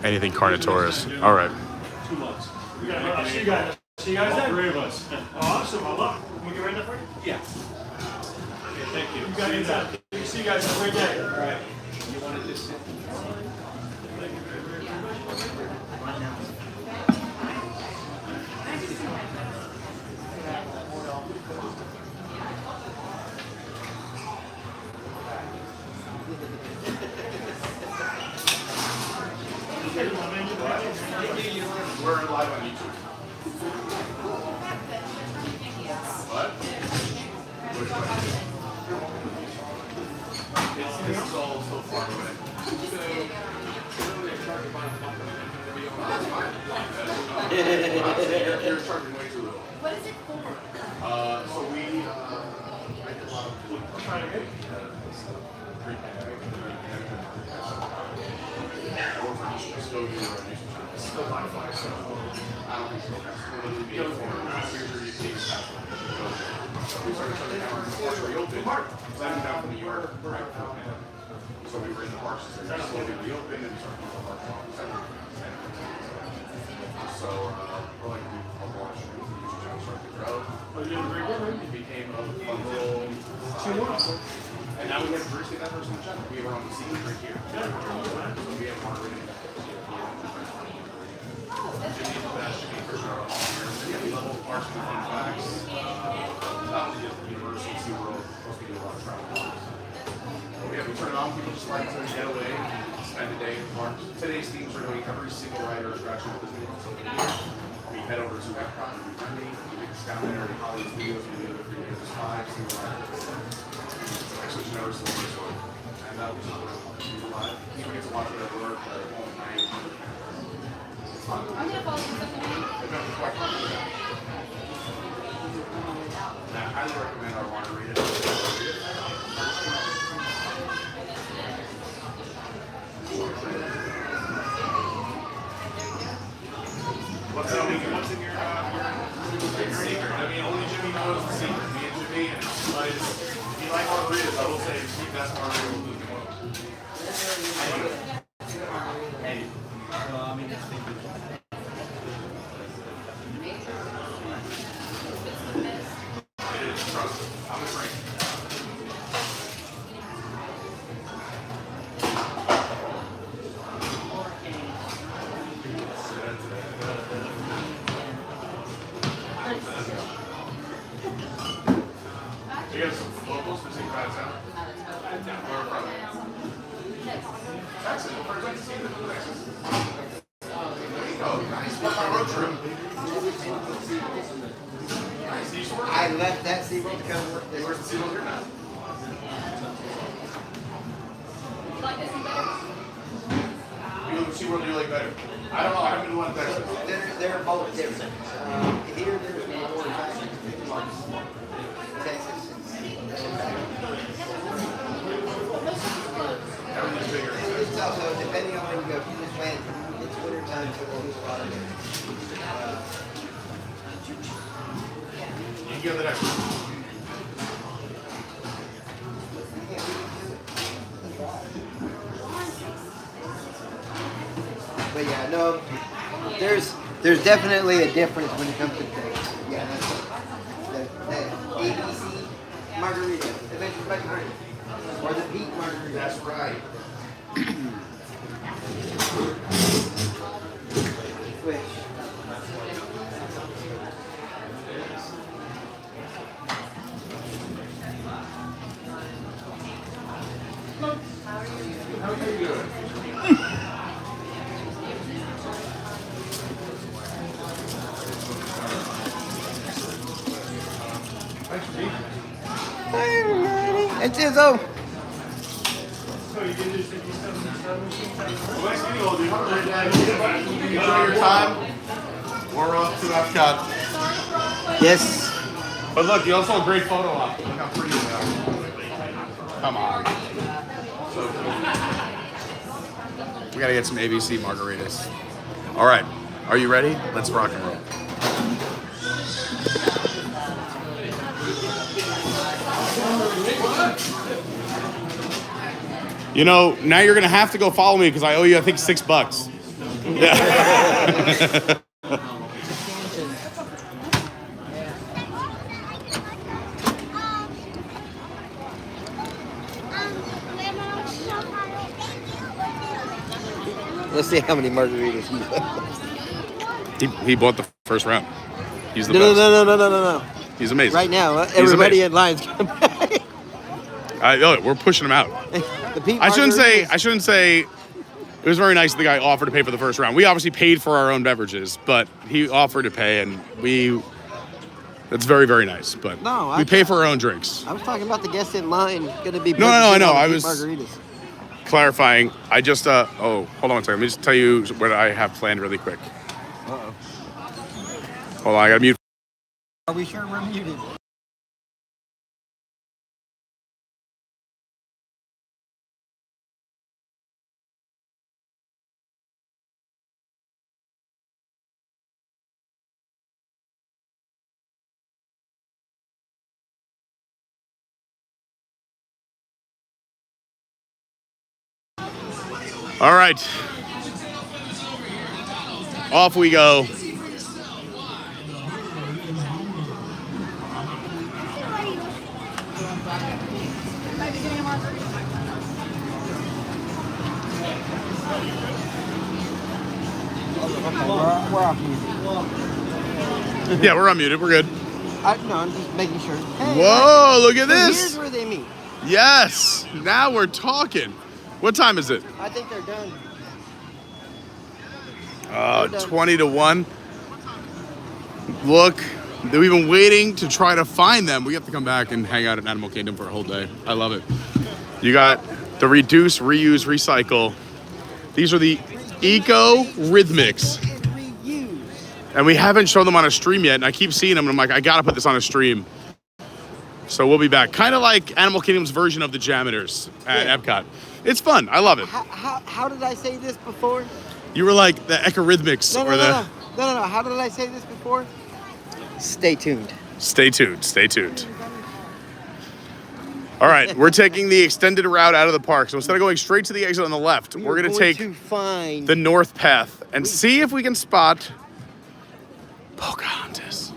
Anything Carnotaurus. All right. 2 months. I'll see you guys. See you guys then. 3 of us. Awesome. I love it. Can we get right there for you? Yeah. Okay, thank you. You guys, see you guys. Have a great day. All right. You wanted this? We're live on YouTube. What? Which one? This is all so far away. You're charging way too little. What is it for? So we make a lot of still Wi-Fi, so I don't think so. It'll be a form. Here's your UK password. We started shutting down before we opened. Letting down from New York, right? So we were in the parks, so we slowly reopened and started to park on So we're like a launch and the YouTube channel started to grow. It became a fun little 2 months. And now we have diversity that person in the channel. We were on the scene right here. So we have moderated that. Jimmy the best, Jimmy for sure. Yeah, we love all parks and fun facts. Not only just Universal, SeaWorld, plus we do a lot of travel. But yeah, we turn it on, people just like to get away, spend a day in the parks. Today's themes are doing every single ride or attraction at Disney World. So we head over to Epcot and Carney, we do the Skyliner and Holland studios, we do the 3 days, 5 single rides. Actually, it's never still first one. And that was live. You get to watch it at work or at home at night. I'm gonna follow you something. I highly recommend our margarita. What's in your secret? I mean, only Jimmy knows the secret. Me and Jimmy, and if you like margaritas, I will say the best margarita will lose the world. I'm a drink. You got some locals for St. Pat's out? Where from? Texas. First time to see them in Texas. There you go. Nice. What's our road trip? I left that SeaWorld to come work there. Where's the SeaWorld here now? You like this one better? You look at SeaWorld, do you like better? I don't know, I haven't been to one in Texas. They're both different. Here, there's more attractions. Texas. Everything's bigger in Texas. It's also, depending on when you go, you just went, it's winter time, so there's a lot of it. You can go to the next one. But yeah, no, there's definitely a difference when it comes to things. Yeah, that's the ABC margarita. And then she's like, or the peach margarita. That's right. Wish. How are you doing? Hi, everybody. And Tizzle. Enjoy your time. We're off to Epcot. Yes. But look, you also have a great photo op. Look how pretty they are. Come on. So cool. We gotta get some ABC margaritas. All right, are you ready? Let's rock and roll. You know, now you're gonna have to go follow me because I owe you, I think, $6. Yeah. Let's see how many margaritas he has. He bought the first round. He's the No, best. no. He's amazing. Right now, He's everybody amazing. in line's coming back. We're pushing him out. The peach I shouldn't margaritas. say. It was very nice that the guy offered to pay for the first round. We obviously paid for our own beverages, but he offered to pay, and that's very, very nice. But No, we pay for our own drinks. I was talking about the guests in line going to be No, I know. I purchasing all the was peach margaritas. clarifying. I just hold on one second. Let me just tell you what I have planned really quick. Uh-oh. Hold on, I gotta mute. Are we sure we're muted? All right, off we go. We're off music. Yeah, we're unmuted. We're good. No, I'm just making sure. Hey, Whoa, look at so this. Here's where they meet. Yes, now we're talking. What time is it? I think they're done. 20 to 1. Look, we've been waiting to try to find them. We have to come back and hang out at Animal Kingdom for a whole day. I love it. You got the reduce, reuse, recycle. These are the Eco Rhythmics. And we haven't shown them on a stream yet. And I keep seeing them and I'm like, I gotta put this on a stream. So we'll be back. Kind of like Animal Kingdom's version of the Jammers at Epcot. It's fun. I love it. How did I say this before? You were like the Ecorhythmics No. the. How did I say this before? Stay tuned. Stay tuned. Stay tuned. All right, we're taking the extended route out of the park. So instead of going straight to the exit on the left, we're going to take find the north path and see if we can spot Pocahontas.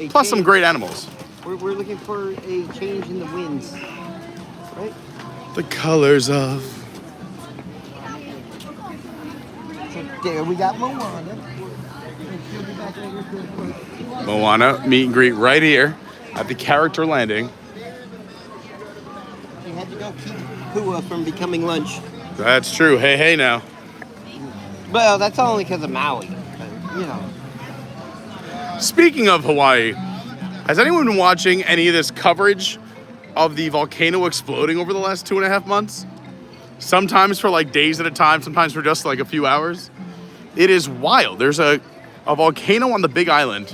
Plus some great animals. We're looking for a change in the winds, right? The colors of. So there we got Moana. Moana meet and greet right here at the character landing. We had to go keep Pua from becoming lunch. That's true. Hey now. Well, that's only because of Maui. But, you know. Speaking of Hawaii, has anyone been watching any of this coverage of the volcano exploding over the last 2.5 months? Sometimes for like days at a time, sometimes for just like a few hours. It is wild. There's a volcano on the Big Island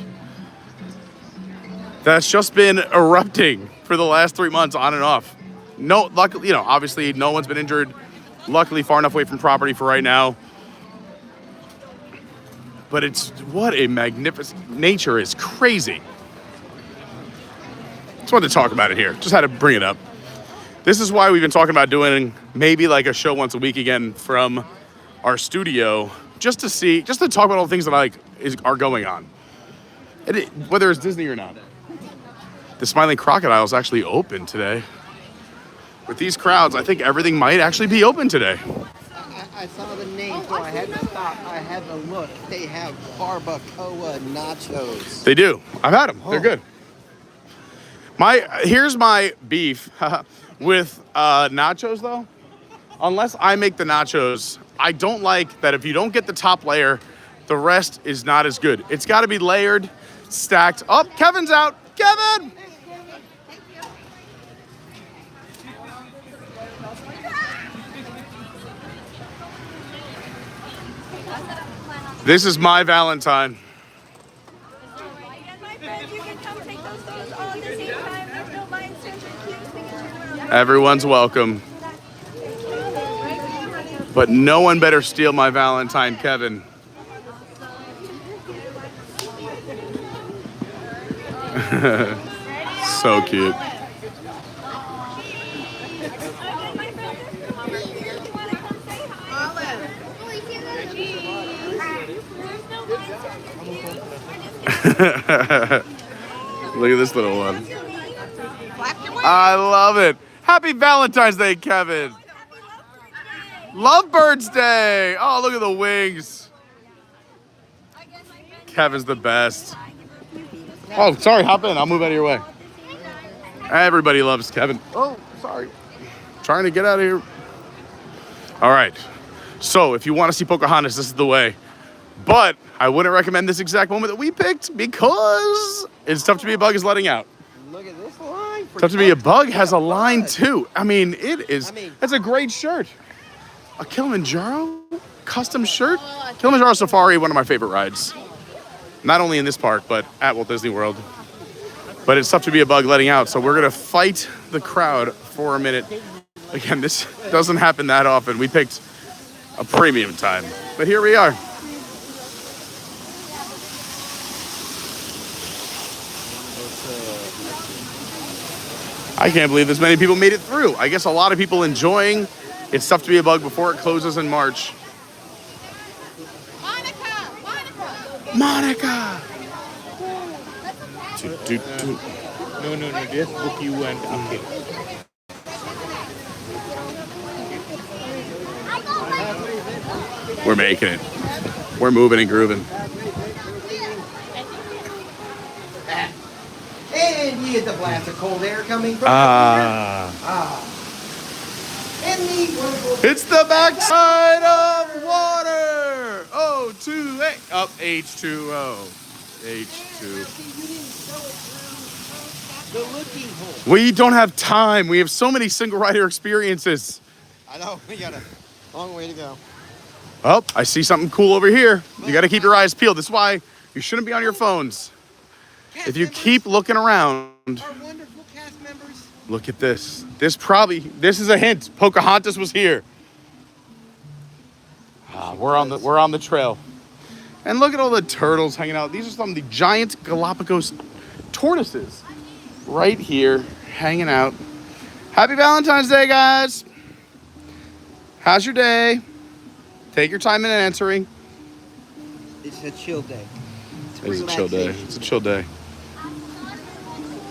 that's just been erupting for the last 3 months on and off. No, luckily, obviously no one's been injured. Luckily far enough away from property for right now. But what a magnificent, nature is crazy. Just wanted to talk about it here. Just had to bring it up. This is why we've been talking about doing maybe like a show once a week again from our studio, just to talk about all the things that are going on. Whether it's Disney or not. the Smiling Crocodile is actually open today. With these crowds, I think everything might actually be open today. I saw the name, so I had to stop. I had to look. They have barbacoa nachos. They do. I've had them. They're good. Here's my beef with nachos, though. Unless I make the nachos, I don't like that if you don't get the top layer, the rest is not as good. It's got to be layered, stacked. Oh, Kevin's out. Kevin! This is my Valentine. Everyone's welcome. But no one better steal my Valentine, Kevin. So cute. Look at this little one. I love it. Happy Valentine's Day, Kevin. Lovebirds Day. Oh, look at the wings. Kevin's the best. Oh, sorry, hop in. I'll move out of your way. Everybody loves Kevin. Oh, sorry. Trying to get out of here. All right. So if you want to see Pocahontas, this is the way. But I wouldn't recommend this exact moment that we picked because it's tough to be a bug is letting out. Look at this line. Tough to be a bug has a line too. I mean, it is. That's a great shirt. A Kilimanjaro custom shirt. Kilimanjaro Safari, one of my favorite rides. Not only in this park, but at Walt Disney World. But it's tough to be a bug letting out, so we're gonna fight the crowd for a minute. Again, this doesn't happen that often. We picked a premium time, but here we are. I can't believe this many people made it through. I guess a lot of people enjoying It's Tough to Be a Bug before it closes in March. Monica! No, just book you and okay. We're making it. We're moving and grooving. And you get the blast of cold air coming from It's the backside of water. O2A. Up H2O. H2. the looking hole. We don't have time. We have so many single rider experiences. I know, we got a long way to go. Oh, I see something cool over here. You got to keep your eyes peeled. That's why you shouldn't be on your phones. If you keep looking around, Our wonderful cast members. look at this. This is a hint. Pocahontas was here. We're on the trail. And look at all the turtles hanging out. These are some of the giant Galapagos tortoises right here hanging out. Happy Valentine's Day, guys. How's your day? Take your time in answering. It's a chill day. It's a chill day. It's a chill day.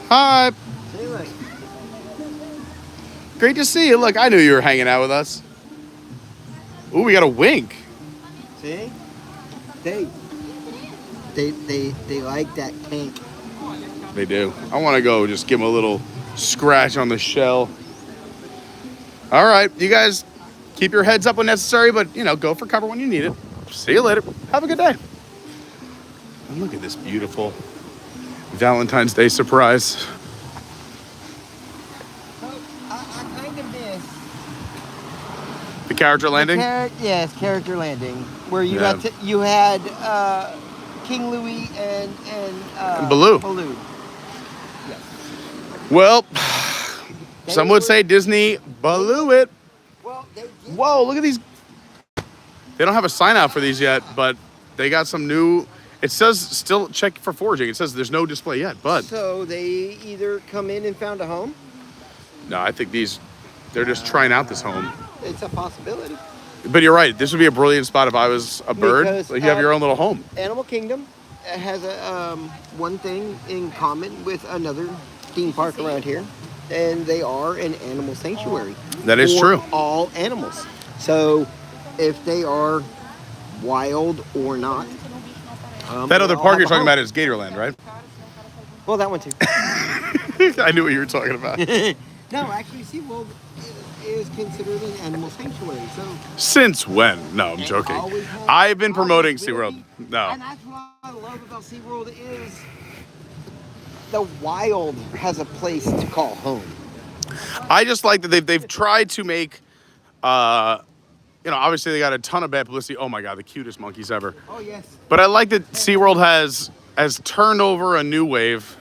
Hi. Say like, Great to see you. Look, I knew you were hanging out with us. Ooh, we got a wink. see? They like that pink. They do. I want to go just give them a little scratch on the shell. All right, you guys keep your heads up when necessary, but, go for cover when you need it. See you later. Have a good day. And look at this beautiful Valentine's Day surprise. I kind of miss The character landing? yes, character landing, where you Yeah. you had King Louis and Baloo. Baloo. Well, some would say Disney blew it. Well, they did. Whoa, look at these. They don't have a sign out for these yet, but they got some new. It says still check for foraging. It says there's no display yet, but So they either come in and found a home. no, I think they're just trying out this home. It's a possibility. But you're right. This would be a brilliant spot if I was a bird. Because, Like you have your own little home. Animal Kingdom has a one thing in common with another theme park around here, and they are an animal sanctuary. That is for true. All animals. So if they are wild or not. That they other all park have you're a talking home. about is Gatorland, right? Well, that one too. I knew what you were talking about. No, actually, SeaWorld is considered an animal sanctuary. So Since when? No, I'm joking. always has, I've been promoting always will SeaWorld. be. No. And that's what I love about SeaWorld is the wild has a place to call home. I just like that they've tried to make, obviously they got a ton of bad publicity. Oh my God, the cutest monkeys ever. Oh, yes. But I like that SeaWorld has turned over a new wave.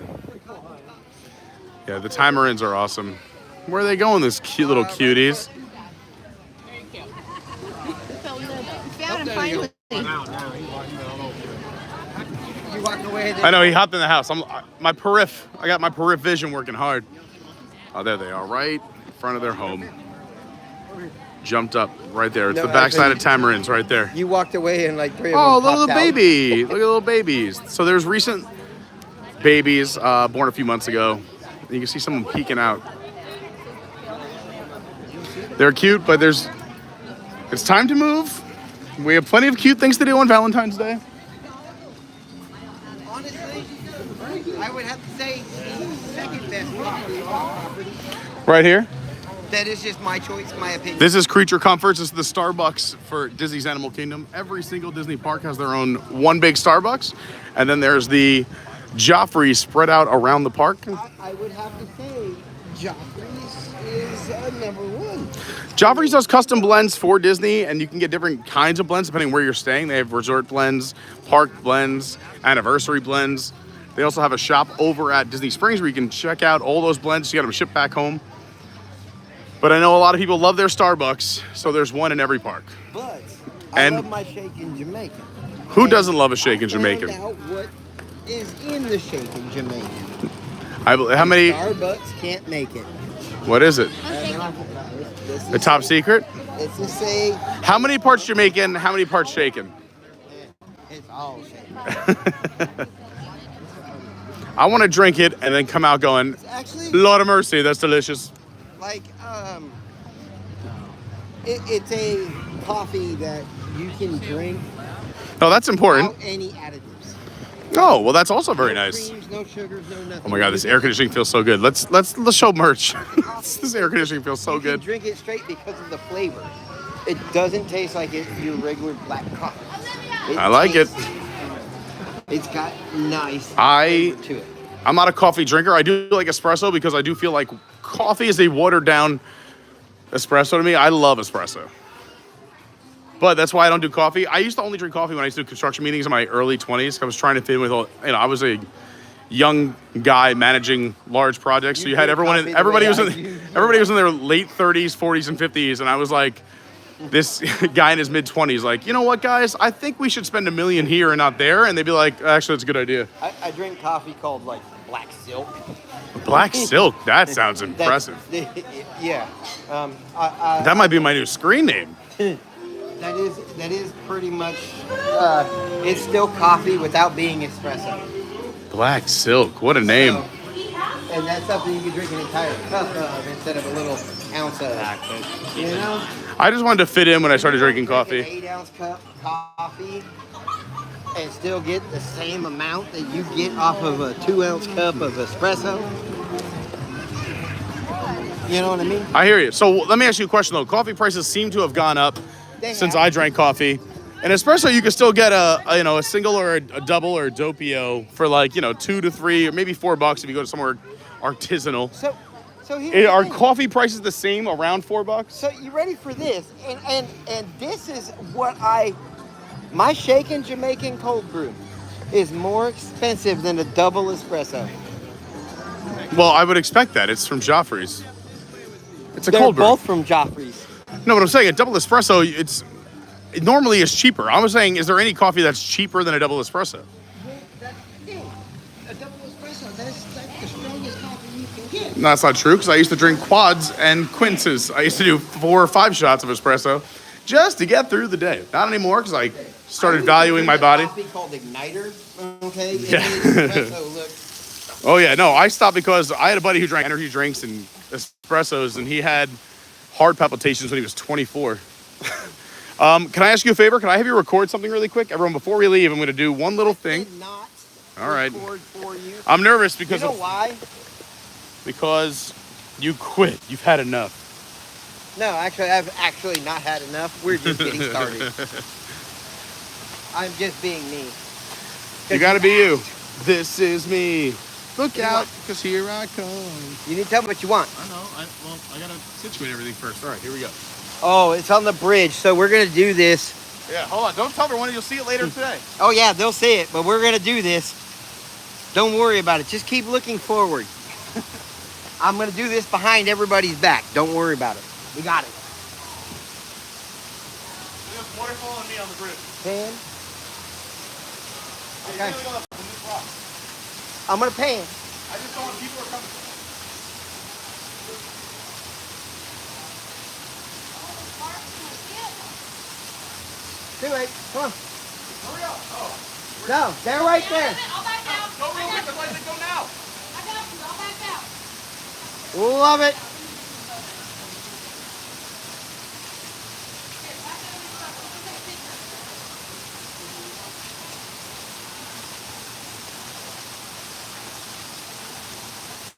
Yeah, the Tamarins are awesome. Where are they going, these cute little cuties? Found him finally. You walked away. I know, he hopped in the house. I got my periph vision working hard. Oh, there they are, right in front of their home. Jumped up right there. It's No, the backside of actually, Tamarins right there. You walked away and like 3 of Oh, them look at the popped out. baby. Look at the little babies. So there's recent babies born a few months ago. You can see someone peeking out. They're cute, but it's time to move. We have plenty of cute things to do on Valentine's Day. Honestly, I would have to say the second best property. Right here. That is just my choice, my opinion. This is Creature Comforts. This is the Starbucks for Disney's Animal Kingdom. Every single Disney park has their own one big Starbucks. And then there's the Joffrey spread out around the park. I would have to say Joffrey's is number one. Joffrey's does custom blends for Disney, and you can get different kinds of blends depending where you're staying. They have resort blends, park blends, anniversary blends. They also have a shop over at Disney Springs where you can check out all those blends. You got them shipped back home. But I know a lot of people love their Starbucks, so there's one in every park. But And- I love my shaken Jamaican. Who doesn't love a shaken Jamaican? I found out what is in the shaken Jamaican. How many? Starbucks can't make it. What is it? This The is top secret? Let's just say How many parts Jamaican? How many parts shaken? it's all shaken. I want to drink it and then come out going, It's actually Lord of mercy, that's delicious. like it's a coffee that you can drink Oh, that's important. without any additives. Oh, well, that's also very No nice. creams, no sugars, no nothing. Oh my God, this air conditioning feels so good. Let's show merch. This air conditioning feels so You can good. drink it straight because of the flavor. It doesn't taste like your regular black coffee. I like it. It's got nice I- flavor to it. I'm not a coffee drinker. I do like espresso because I do feel like coffee is a watered down espresso to me. I love espresso. But that's why I don't do coffee. I used to only drink coffee when I used to do construction meetings in my early 20s. I was trying to fit in with all, I was a young guy managing large projects. So you had everyone, everybody was in their late 30s, 40s, and 50s. And I was like, this guy in his mid 20s, like, you know what, guys? I think we should spend $1 million here and not there. And they'd be like, actually, that's a good idea. I drink coffee called like black silk. Black silk. That sounds impressive. Yeah. That might be my new screen name. That is pretty much. It's still coffee without being espresso. Black silk. What a name. So, and that's something you can drink an entire cup of instead of a little ounce of. You know. I just wanted to fit in when I started drinking An coffee. 8-ounce cup coffee, and still get the same amount that you get off of a 2-ounce cup of espresso. You know what I mean? I hear you. So let me ask you a question though. Coffee prices seem to have gone up since I drank coffee. And espresso, you can still get a single or a double or a doppio for like, $2 to $3 or maybe $4 if you go to somewhere artisanal. So here's Are the thing. coffee prices the same, around $4? So you ready for this? And this is what my shaken Jamaican cold brew is more expensive than a double espresso. Well, I would expect that. It's from Joffrey's. It's a They're cold brew. both from Joffrey's. No, but I'm saying a double espresso, it normally is cheaper. I was saying, is there any coffee that's cheaper than a double espresso? A double espresso, that's the strongest coffee you can get. No, that's not true, because I used to drink quads and quinces. I used to do 4 or 5 shots of espresso just to get through the day. Not anymore, because I started valuing my body. Coffee called Igniter, okay? Yeah. It made espresso look Oh yeah, no, I stopped because I had a buddy who drank energy drinks and espressos, and he had heart palpitations when he was 24. Can I ask you a favor? Can I have you record something really quick? Everyone, before we leave, I'm going to do one little thing. Did not All right. record for you. I'm nervous because You know why? because you quit. You've had enough. No, actually, I've actually not had enough. We're just getting started. I'm just being me. You got to be you. This is me. Look out, because here I come. You need to tell me what you want. I know. Well, I got to situate everything first. All right, here we go. Oh, it's on the bridge, so we're going to do this. Yeah, hold on. Don't tell everyone. You'll see it later today. Oh, yeah, they'll see it, but we're going to do this. Don't worry about it. Just keep looking forward. I'm going to do this behind everybody's back. Don't worry about it. We got it. There's waterfall and me on the bridge. Pan. Okay. I'm going to pan. I just don't want people are coming. Too late. Come on. Hurry up. Oh. No, they're right there. I'll back out. Go real quick. I'd like to go now. I got you. I'll back out. Love it.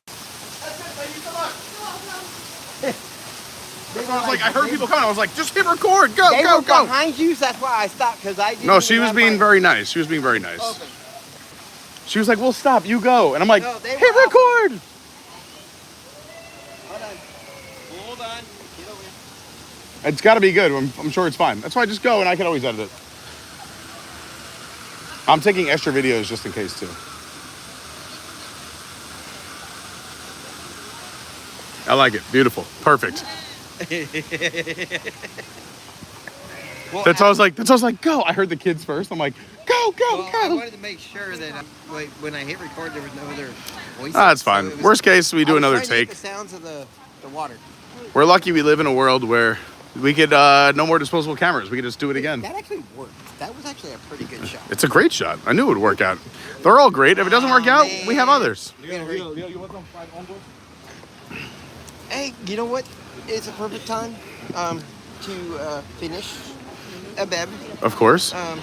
That's it. Thank you so much. I was like, I heard people coming. I was like, just hit record. Go, They go, were go. behind you, so that's why I stopped, because I didn't No, she even was have being my- very nice. She was being very nice. Okay. She was like, we'll stop. You go. And I'm like, No, they hit were- record. Hold on. Hold on. Get over here. It's got to be good. I'm sure it's fine. That's why I just go, and I can always edit it. I'm taking extra videos just in case, too. I like it. Beautiful. Perfect. Well, That's why I was like, go. I heard the kids first. I'm like, go, go, well, I go. wanted to make sure that when I hit record, there was no other voices. Ah, that's fine. So it was- Worst case, we I do was another trying to get take. the sounds of the water. We're lucky we live in a world where we could, no more disposable cameras. We could just do it again. That actually worked. That was actually a pretty good shot. It's a great shot. I knew it would work out. They're all great. If it doesn't work out, we have others. You want some fried onboard? Hey, you know what? It's a perfect time to finish a beb. Of course. And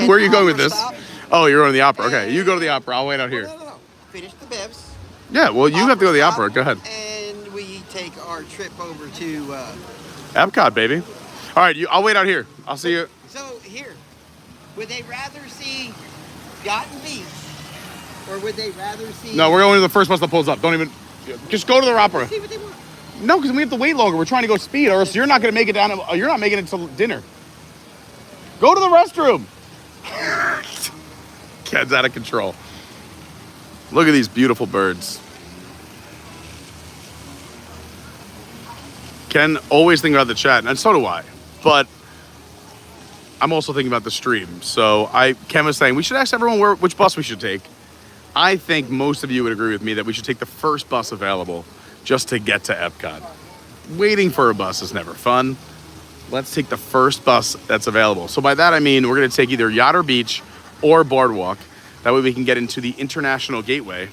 Where are you going with opera this? stop. Oh, you're going to the opera. Okay, you go to the opera. I'll wait out here. No. Finish the bevs. Yeah, well, you have to go to the Opera opera. Go ahead. stop, and we take our trip over to. Epcot, baby. All right, I'll wait out here. I'll see you. So here, would they rather see Yacht Beach, or would they rather see? No, we're going to the first bus that pulls up. Don't even. Just go to the opera. See what they want. No, because we have to wait longer. We're trying to go speed, or else you're not going to make it down. You're not making it till dinner. Go to the restroom. Kid's out of control. Look at these beautiful birds. Ken always think about the chat, and so do I. But I'm also thinking about the stream. So Ken was saying we should ask everyone which bus we should take. I think most of you would agree with me that we should take the first bus available just to get to Epcot. Waiting for a bus is never fun. Let's take the first bus that's available. So by that I mean we're going to take either Yacht or Beach or Boardwalk. That way we can get into the International Gateway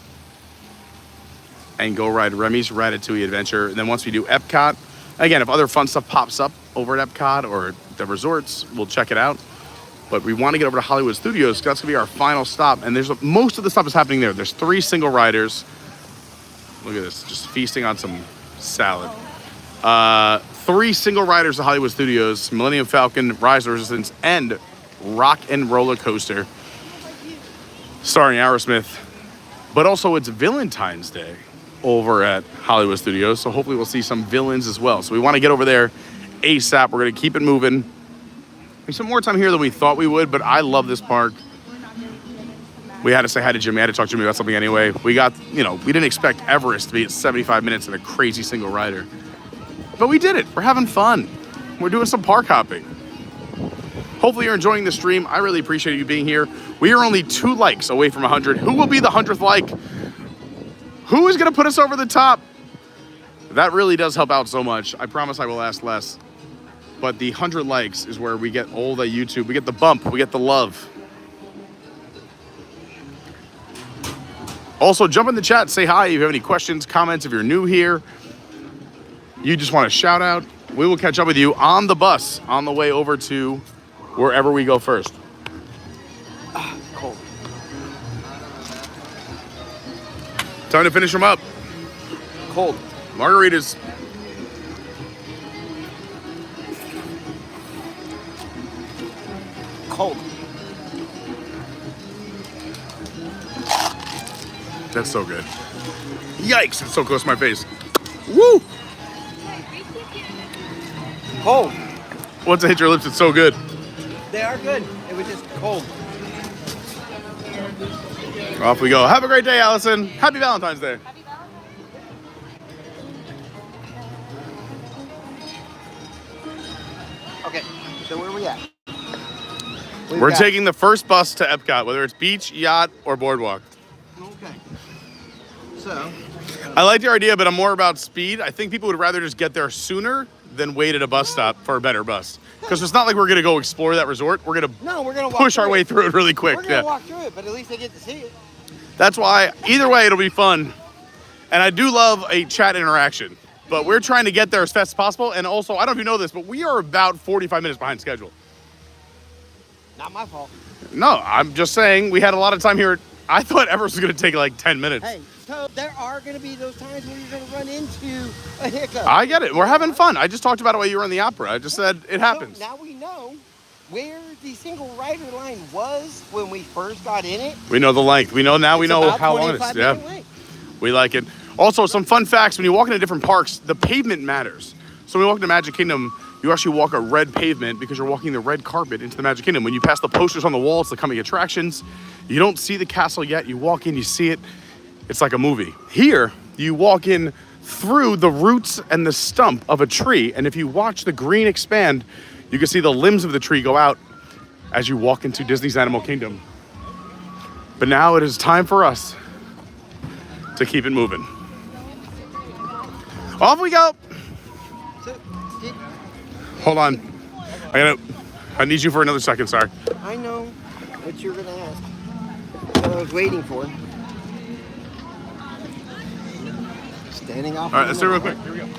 and go ride Remy's Ratatouille Adventure. And then once we do Epcot, again, if other fun stuff pops up over at Epcot or the resorts, we'll check it out. But we want to get over to Hollywood Studios because that's going to be our final stop. And most of the stuff is happening there. There's 3 single riders. Look at this, just feasting on some salad. 3 single riders at Hollywood Studios, Millennium Falcon, Rise of Resistance, and Rock and Roller Coaster, starring Aerosmith. But also it's Valentine's Day over at Hollywood Studios, so hopefully we'll see some villains as well. So we want to get over there ASAP. We're going to keep it moving. We spent more time here than we thought we would, but I love this park. We had to say hi to Jimmy. I had to talk to Jimmy about something anyway. We didn't expect Everest to be at 75 minutes in a crazy single rider. But we did it. We're having fun. We're doing some park hopping. Hopefully you're enjoying the stream. I really appreciate you being here. We are only 2 likes away from 100. Who will be the 100th like? Who is going to put us over the top? That really does help out so much. I promise I will ask less. But the 100 likes is where we get all the YouTube. We get the bump. We get the love. Also, jump in the chat, say hi if you have any questions, comments, if you're new here. You just want a shout out. We will catch up with you on the bus on the way over to wherever we go first. Cold. Time to finish them up. Cold. Margaritas. Cold. That's so good. Yikes, it's so close to my face. Woo! Cold. Once it hit your lips, it's so good. They are good. It was just cold. Off we go. Have a great day, Allison. Happy Valentine's Day. Okay, so where are we at? We're taking the first bus to Epcot, whether it's beach, yacht, or boardwalk. Okay. So. I like your idea, but I'm more about speed. I think people would rather just get there sooner than wait at a bus stop for a better bus. Because it's not like we're going to go explore that resort. We're going to push our way through it really quick. We're going to walk through it, but at least they get to see it. That's why, either way, it'll be fun. And I do love a chat interaction. But we're trying to get there as fast as possible. And also, I don't know if you know this, but we are about 45 minutes behind schedule. Not my fault. No, I'm just saying we had a lot of time here. I thought Everest was going to take like 10 minutes. Hey, so there are going to be those times where you're going to run into a hiccup. I get it. We're having fun. I just talked about it while you were in the opera. I just said it happens. So now we know where the single rider line was when we first got in it. We know the length. We know now. We know how long it is. Yeah, we like it. Also, some fun facts. When you walk into different parks, the pavement matters. So when you walk into Magic Kingdom, you actually walk a red pavement because you're walking the red carpet into the Magic Kingdom. When you pass the posters on the wall, it's the coming attractions. You don't see the castle yet. You walk in, you see it. It's like a movie. Here, you walk in through the roots and the stump of a tree. And if you watch the green expand, you can see the limbs of the tree go out as you walk into Disney's Animal Kingdom. But now it is time for us to keep it moving. Off we go. Hold on. I need you for another second, sorry. I know what you're going to ask. That's what I was waiting for. Standing off. All right, let's do it real quick. Here we go.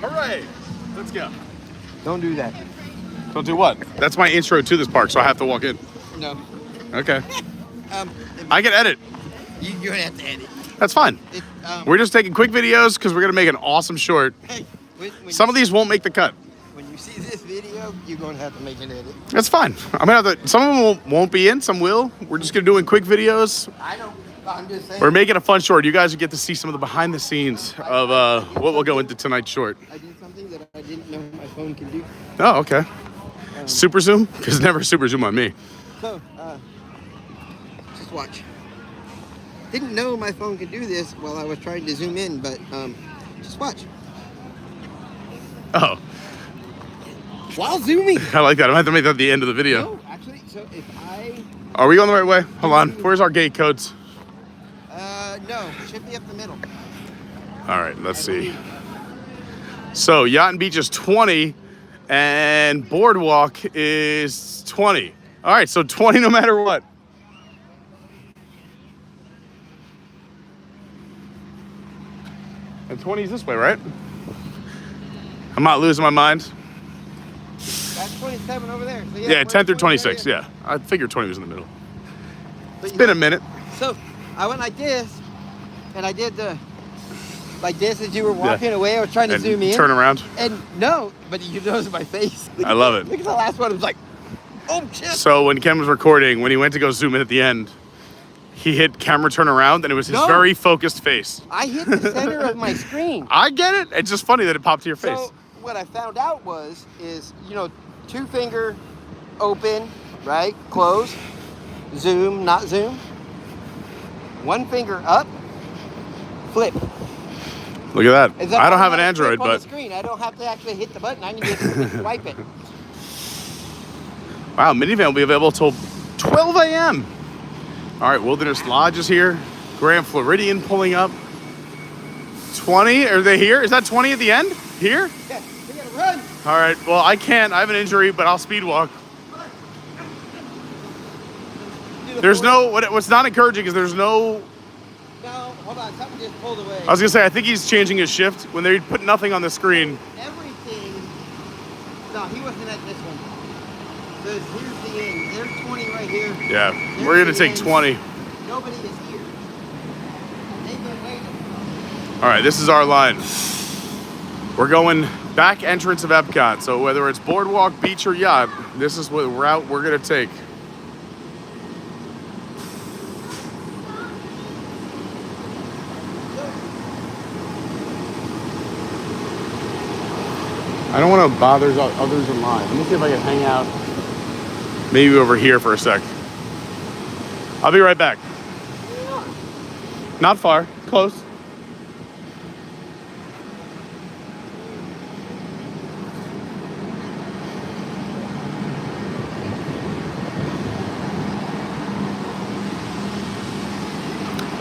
All right, let's go. Don't do that. Don't do what? That's my intro to this park, so I have to walk in. No. Okay. I can edit. You're gonna have to edit. That's fine. We're just taking quick videos because we're gonna make an awesome short. Hey, some of these won't make the cut. When you see this video, you're gonna have to make an edit. That's fine. I'm gonna have to. Some of them won't be in. Some will. We're just gonna do quick videos. I know. I'm just saying. We're making a fun short. You guys will get to see some of the behind the scenes of what will go into tonight's short. I did something that I didn't know my phone could do. Oh, okay. Super zoom? Because never super zoom on me. So, just watch. Didn't know my phone could do this while I was trying to zoom in, but just watch. Oh. While zooming. I like that. I might have to make that the end of the video. No, actually, so if I... Are we going the right way? Hold on. Where's our gate codes? No. It should be up the middle. All right, let's see. So, Yacht and Beach is 20, and Boardwalk is 20. All right, so 20 no matter what. And 20 is this way, right? I'm not losing my mind. That's 27 over there. So Yeah, 10 through 26, yeah. I figured 20 was in the middle. It's been a minute. So, I went like this, and I did the... Like this as you were walking away. I was trying to zoom in. Turn around. And no, but you notice my face. I love it. Look at the last one. It was like, oh shit. So when Ken was recording, when he went to go zoom in at the end, he hit camera turn around, and it was his very focused face. I hit the center of my screen. I get it. It's just funny that it popped to your face. So what I found out is, 2-finger open, right? Close. Zoom, not zoom. 1 finger up. Flip. Look at that. It's I don't have an automatic Android, flip on but the screen. I don't have to actually hit the button. I can just swipe it. wow, minivan will be available till 12 a.m. All right, Wilderness Lodge is here. Grand Floridian pulling up. 20, are they here? Is that 20 at the end? Here? Yeah, we gotta run. All right, well, I can't. I have an injury, but I'll speed walk. There's no, what's not encouraging is there's no, No, hold on. Something just pulled away. I was gonna say, I think he's changing his shift when they put nothing on the screen. Everything. No, he wasn't at this one. So here's the end. There's 20 right here. Yeah, There's we're gonna the take end. 20. Nobody is here. They've been waiting. All right, this is our line. We're going back entrance of Epcot. So whether it's boardwalk, beach, or yacht, this is what route we're gonna take. I don't want to bother others in line. Let me see if I can hang out maybe over here for a sec. I'll be right back. Not far, close.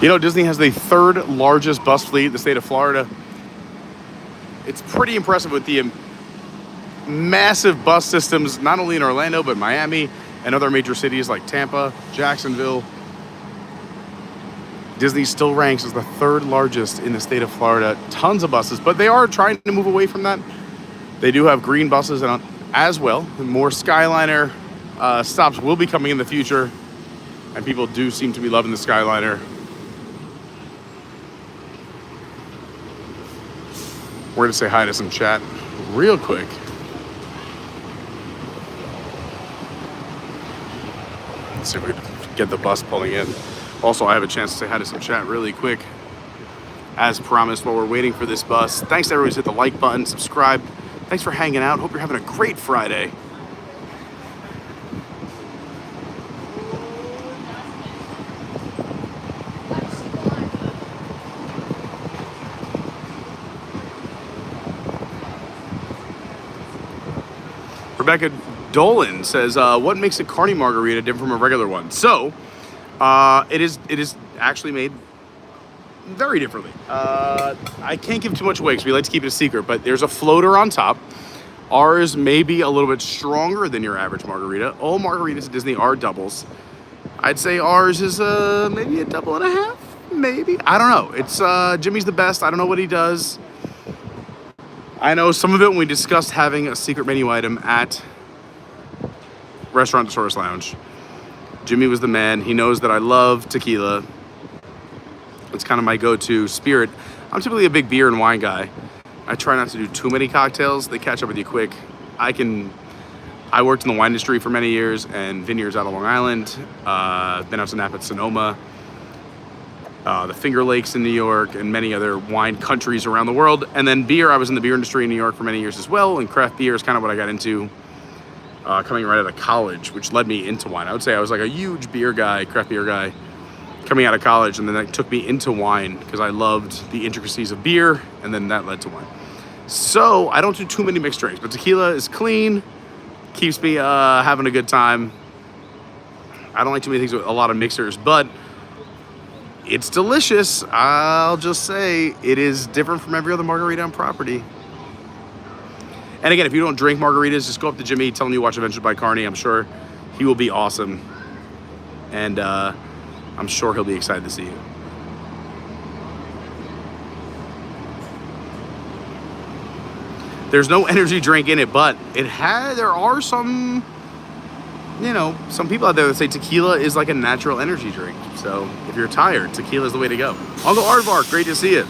You know, Disney has the third largest bus fleet in the state of Florida. It's pretty impressive with the massive bus systems, not only in Orlando, but Miami and other major cities like Tampa, Jacksonville. Disney still ranks as the third largest in the state of Florida. Tons of buses, but they are trying to move away from that. They do have green buses as well. More Skyliner stops will be coming in the future, and people do seem to be loving the Skyliner. We're gonna say hi to some chat real quick. Let's see if we can get the bus pulling in. Also, I have a chance to say hi to some chat really quick. As promised, while we're waiting for this bus, thanks to everyone who's hit the like button, subscribe. Thanks for hanging out. Hope you're having a great Friday. Rebecca Dolan says, what makes a Carney margarita different from a regular one? So, it is actually made very differently. I can't give too much away because we like to keep it a secret, but there's a floater on top. Ours may be a little bit stronger than your average margarita. All margaritas at Disney are doubles. I'd say ours is maybe a double and a half, maybe. I don't know. It's Jimmy's the best. I don't know what he does. I know some of it when we discussed having a secret menu item at Restaurant Tourist Lounge. Jimmy was the man. He knows that I love tequila. It's kind of my go-to spirit. I'm typically a big beer and wine guy. I try not to do too many cocktails. They catch up with you quick. I worked in the wine industry for many years and vineyards out of Long Island. Been out to Napa, Sonoma, the Finger Lakes in New York, and many other wine countries around the world. And then beer, I was in the beer industry in New York for many years as well, and craft beer is kind of what I got into coming right out of college, which led me into wine. I would say I was like a huge beer guy, craft beer guy, coming out of college, and then that took me into wine because I loved the intricacies of beer, and then that led to wine. So I don't do too many mixed drinks, but tequila is clean, keeps me having a good time. I don't like too many things with a lot of mixers, but it's delicious. I'll just say it is different from every other margarita on property. And again, if you don't drink margaritas, just go up to Jimmy, tell him you watch Adventure by Carney. I'm sure he will be awesome. And I'm sure he'll be excited to see you. There's no energy drink in it, but there are some, some people out there that say tequila is like a natural energy drink. So if you're tired, tequila is the way to go. Uncle Aardvark, great to see you.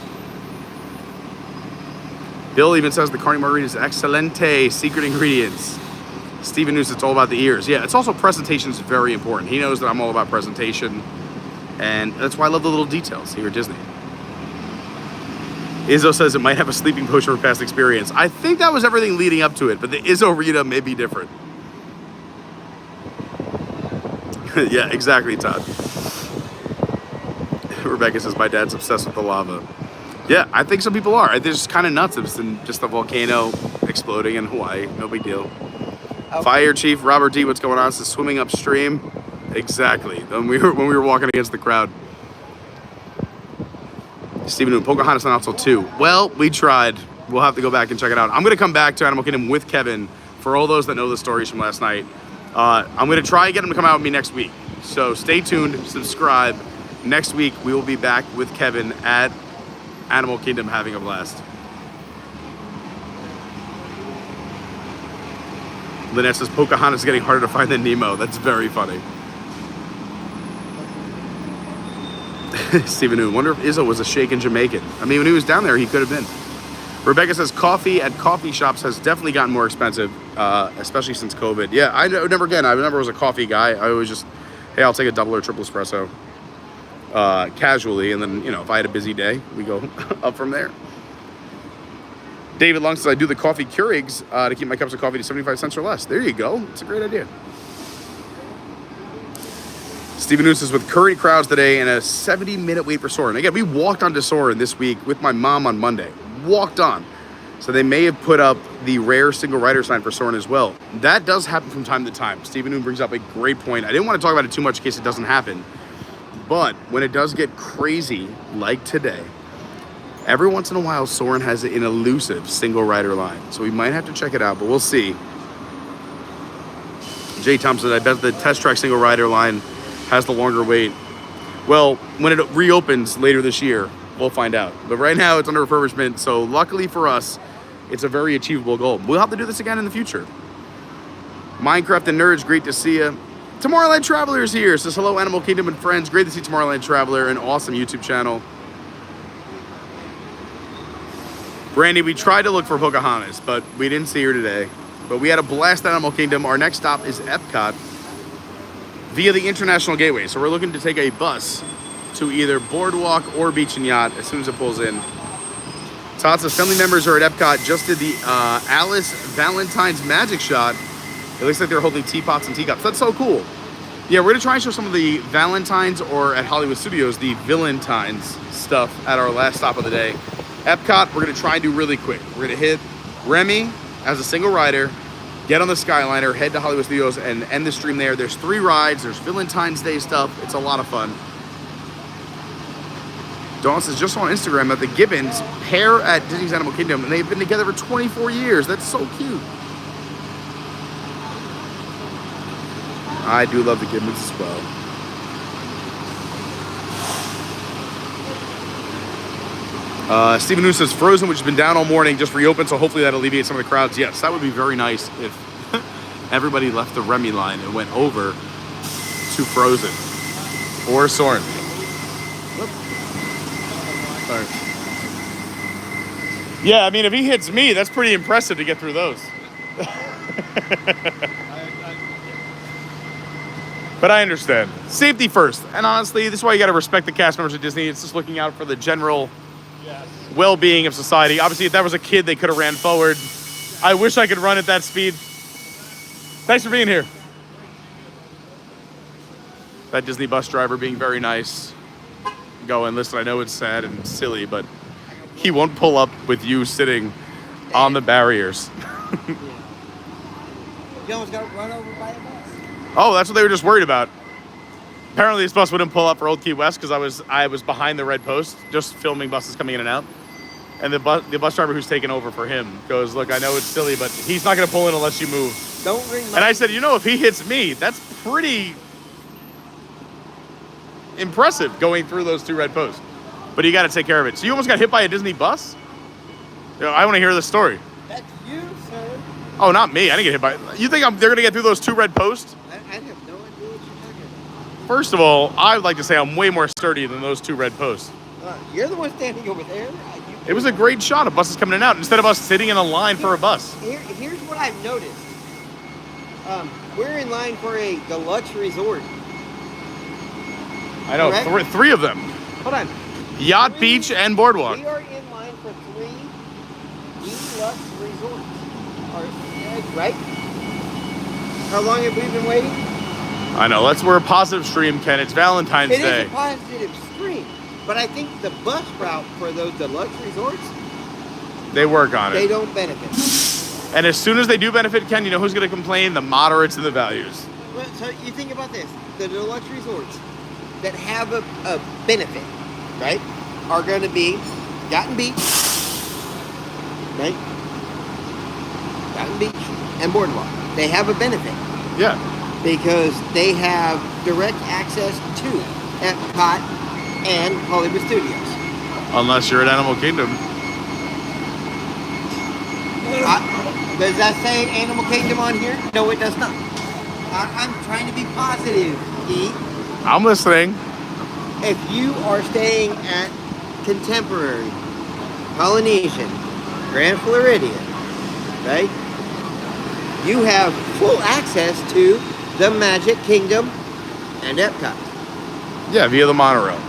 Bill even says the Carney margarita is excelente, secret ingredients. Steven knows it's all about the ears. Yeah, it's also presentation is very important. He knows that I'm all about presentation, and that's why I love the little details here at Disney. Izzo says it might have a sleeping potion for past experience. I think that was everything leading up to it, but the Izzo Rita may be different. Yeah, exactly, Todd. Rebecca says, my dad's obsessed with the lava. Yeah, I think some people are. They're just kind of nuts. It's just a volcano exploding in Hawaii. No big deal. Okay. Fire Chief Robert D, what's going on? It's swimming upstream. Exactly. When we were walking against the crowd. Stephen Newton, Pocahontas not till 2. Well, we tried. We'll have to go back and check it out. I'm going to come back to Animal Kingdom with Kevin for all those that know the stories from last night. I'm going to try and get him to come out with me next week. So stay tuned, subscribe. Next week, we will be back with Kevin at Animal Kingdom having a blast. Lynnette says Pocahontas is getting harder to find than Nemo. That's very funny. Stephen Newton, wonder if Izzo was a shaken Jamaican. I mean, when he was down there, he could have been. Rebecca says coffee at coffee shops has definitely gotten more expensive, especially since COVID. Yeah, I never was a coffee guy. I always just, hey, I'll take a double or triple espresso casually, and then, you know, if I had a busy day, we go up from there. David Long says I do the coffee Keurigs to keep my cups of coffee to 75 cents or less. There you go. It's a great idea. Stephen Newton says with current crowds today and a 70-minute wait for Soarin'. Again, we walked onto Soarin' this week with my mom on Monday. Walked on. So they may have put up the rare single rider sign for Soarin' as well. That does happen from time to time. Stephen Newton brings up a great point. I didn't want to talk about it too much in case it doesn't happen. But when it does get crazy, like today, every once in a while, Soarin' has an elusive single rider line. So we might have to check it out, but we'll see. Jay Thompson, I bet the test track single rider line has the longer wait. Well, when it reopens later this year, we'll find out. But right now, it's under refurbishment. So luckily for us, it's a very achievable goal. We'll have to do this again in the future. Minecraft and Nerds, great to see you. Tomorrowland Traveler is here. Says hello, Animal Kingdom and friends. Great to see Tomorrowland Traveler, an awesome YouTube channel. Brandi, we tried to look for Pocahontas, but we didn't see her today. But we had a blast at Animal Kingdom. Our next stop is Epcot via the International Gateway. So we're looking to take a bus to either Boardwalk or Beach and Yacht as soon as it pulls in. Todd says family members are at Epcot. Just did the Alice Valentine's magic shot. It looks like they're holding teapots and teacups. That's so cool. Yeah, we're gonna try and show some of the Valentine's, or at Hollywood Studios, the Valentine's stuff at our last stop of the day. Epcot, we're gonna try and do really quick. We're gonna hit Remy as a single rider, get on the Skyliner, head to Hollywood Studios, and end the stream there. There's 3 rides. There's Valentine's Day stuff. It's a lot of fun. Dawn says, just saw on Instagram that the Gibbons pair at Disney's Animal Kingdom, and they've been together for 24 years. That's so cute. I do love the Gibbons as well. Stephen Newton says Frozen, which has been down all morning, just reopened, so hopefully that alleviates some of the crowds. Yes, that would be very nice if everybody left the Remy line and went over to Frozen or Soarin'. Sorry. Yeah, I mean, if he hits me, that's pretty impressive to get through those. But I understand. Safety first. And honestly, this is why you got to respect the cast members of Disney. It's just looking out for the general well-being of society. Obviously, if that was a kid, they could have ran forward. I wish I could run at that speed. Thanks for being here. That Disney bus driver being very nice. Going, listen, I know it's sad and silly, but he won't pull up with you sitting on the barriers. You almost got run over by a bus. Oh, that's what they were just worried about. Apparently this bus wouldn't pull up for Old Key West because I was behind the red post just filming buses coming in and out. And the bus driver who's taking over for him goes, look, I know it's silly, but he's not going to pull in unless you move. Don't ring my... And I said, you know, if he hits me, that's pretty impressive going through those 2 red posts. But you got to take care of it. So you almost got hit by a Disney bus? You know, I want to hear the story. That's you, sir. Oh, not me. I didn't get hit by... You think they're going to get through those 2 red posts? I have no idea what you're talking about. First of all, I would like to say I'm way more sturdy than those 2 red posts. You're the one standing over there. It was a great shot of buses coming in and out instead of us sitting in a line for a bus. Here's what I've noticed. We're in line for a deluxe resort. I know, 3 of them. Hold on. Yacht, beach, and boardwalk. We are in line for 3 deluxe resorts. Right? How long have we been waiting? I know, we're a positive stream, Ken. It's Valentine's Day. It is a positive stream. But I think the bus route for those deluxe resorts, They work on they it. don't benefit. And as soon as they do benefit, Ken, you know who's going to complain? The moderates and the values. Well, so you think about this: the deluxe resorts that have a benefit, right, are going to be Yacht and Beach, right? Yacht and Beach and Boardwalk. They have a benefit Yeah. because they have direct access to Epcot and Hollywood Studios. Unless you're at Animal Kingdom. Does that say Animal Kingdom on here? No, it does not. I'm trying to be positive, E. I'm listening. If you are staying at Contemporary, Polynesian, Grand Floridian, right? You have full access to the Magic Kingdom and Epcot. Yeah, via the monorail.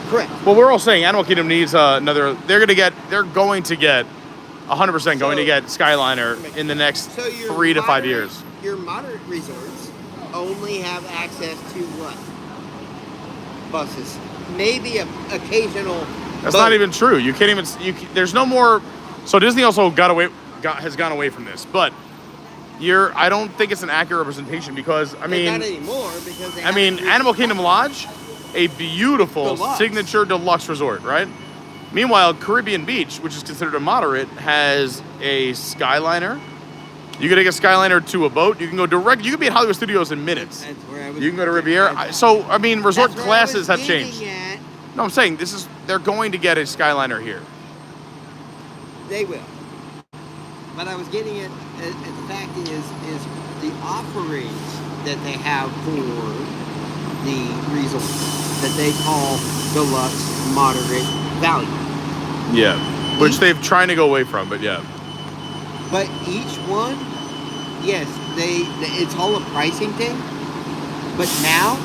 Correct. Well, we're all saying Animal Kingdom needs another. They're going to get 100% going to get Skyliner in the next So your 3 to 5 moderate- years. Your moderate resorts only have access to what? Buses. Maybe a occasional. That's boat. not even true. You can't even. There's no more. So Disney also has gone away from this, but I don't think it's an accurate representation because Not anymore because they Animal Kingdom Lodge, a beautiful Deluxe. signature deluxe resort, right? Meanwhile, Caribbean Beach, which is considered a moderate, has a Skyliner. You can take a Skyliner to a boat. You can go direct. You can be at Hollywood Studios in minutes. That's where I was. You can go to Riviera. Resort classes have changed. At. No, I'm saying they're going to get a Skyliner here. They will. But I was getting at the fact is the offerings that they have for the resorts that they call deluxe, moderate, value. Yeah. Which they've trying to go away from, but yeah. But each one, yes, it's all a pricing thing. But now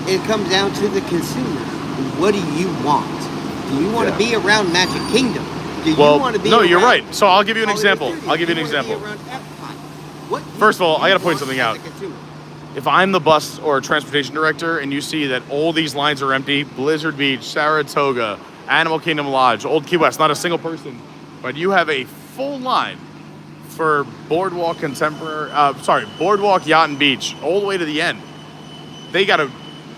it comes down to the consumer. What do you want? Do you want to be around Magic Kingdom? Do you want to be no, you're around right. So I'll give you an Hollywood example. Studios? I'll give you an Do example. wanna be around Epcot? What First of all, do I you gotta point want something as out. a consumer? If I'm the bus or transportation director and you see that all these lines are empty, Blizzard Beach, Saratoga, Animal Kingdom Lodge, Old Key West, not a single person, but you have a full line for Boardwalk Boardwalk, Yacht and Beach, all the way to the end, they gotta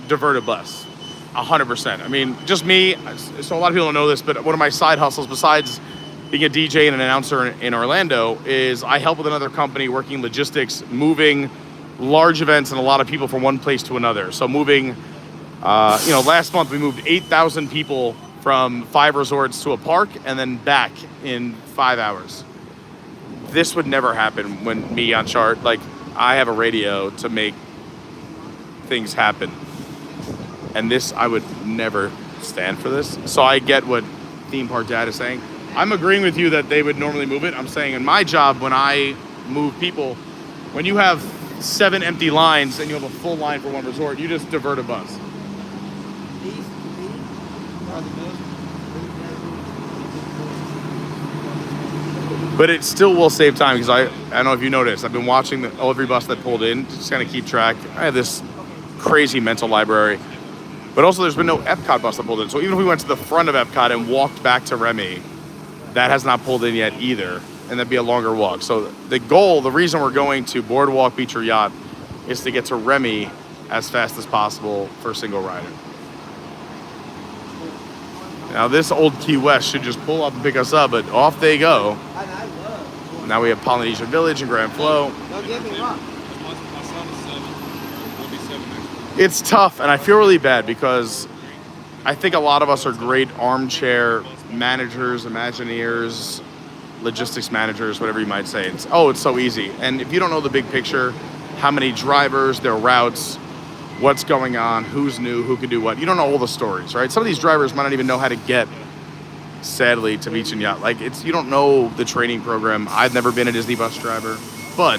divert a bus, 100%. I mean, just me, so a lot of people don't know this, but one of my side hustles besides being a DJ and an announcer in Orlando is I help with another company working logistics, moving large events and a lot of people from one place to another. So moving, last month we moved 8,000 people from 5 resorts to a park and then back in 5 hours. This would never happen when me on chart, like I have a radio to make things happen. And I would never stand for this. So I get what Theme Park Dad is saying. I'm agreeing with you that they would normally move it. I'm saying in my job, when I move people, when you have 7 empty lines and you have a full line for one resort, you just divert a bus. These are the most. But it still will save time because I don't know if you noticed, I've been watching every bus that pulled in, just kind of keep track. I have this crazy mental library. But also there's been no Epcot bus that pulled in. So even if we went to the front of Epcot and walked back to Remy, that has not pulled in yet either. And that'd be a longer walk. So the reason we're going to Boardwalk, Beach, or Yacht is to get to Remy as fast as possible for a single rider. Now this Old Key West should just pull up and pick us up, but off they go. And I love. Now we have Polynesian Village and Grand Flow. Don't get me wrong. My son is 7. He'll be 7 next week. It's tough, and I feel really bad because I think a lot of us are great armchair managers, Imagineers, logistics managers, whatever you might say. It's so easy. And if you don't know the big picture, how many drivers, their routes, what's going on, who's new, who can do what, you don't know all the stories, right? Some of these drivers might not even know how to get, sadly, to Beach and Yacht. Like, you don't know the training program. I've never been a Disney bus driver, but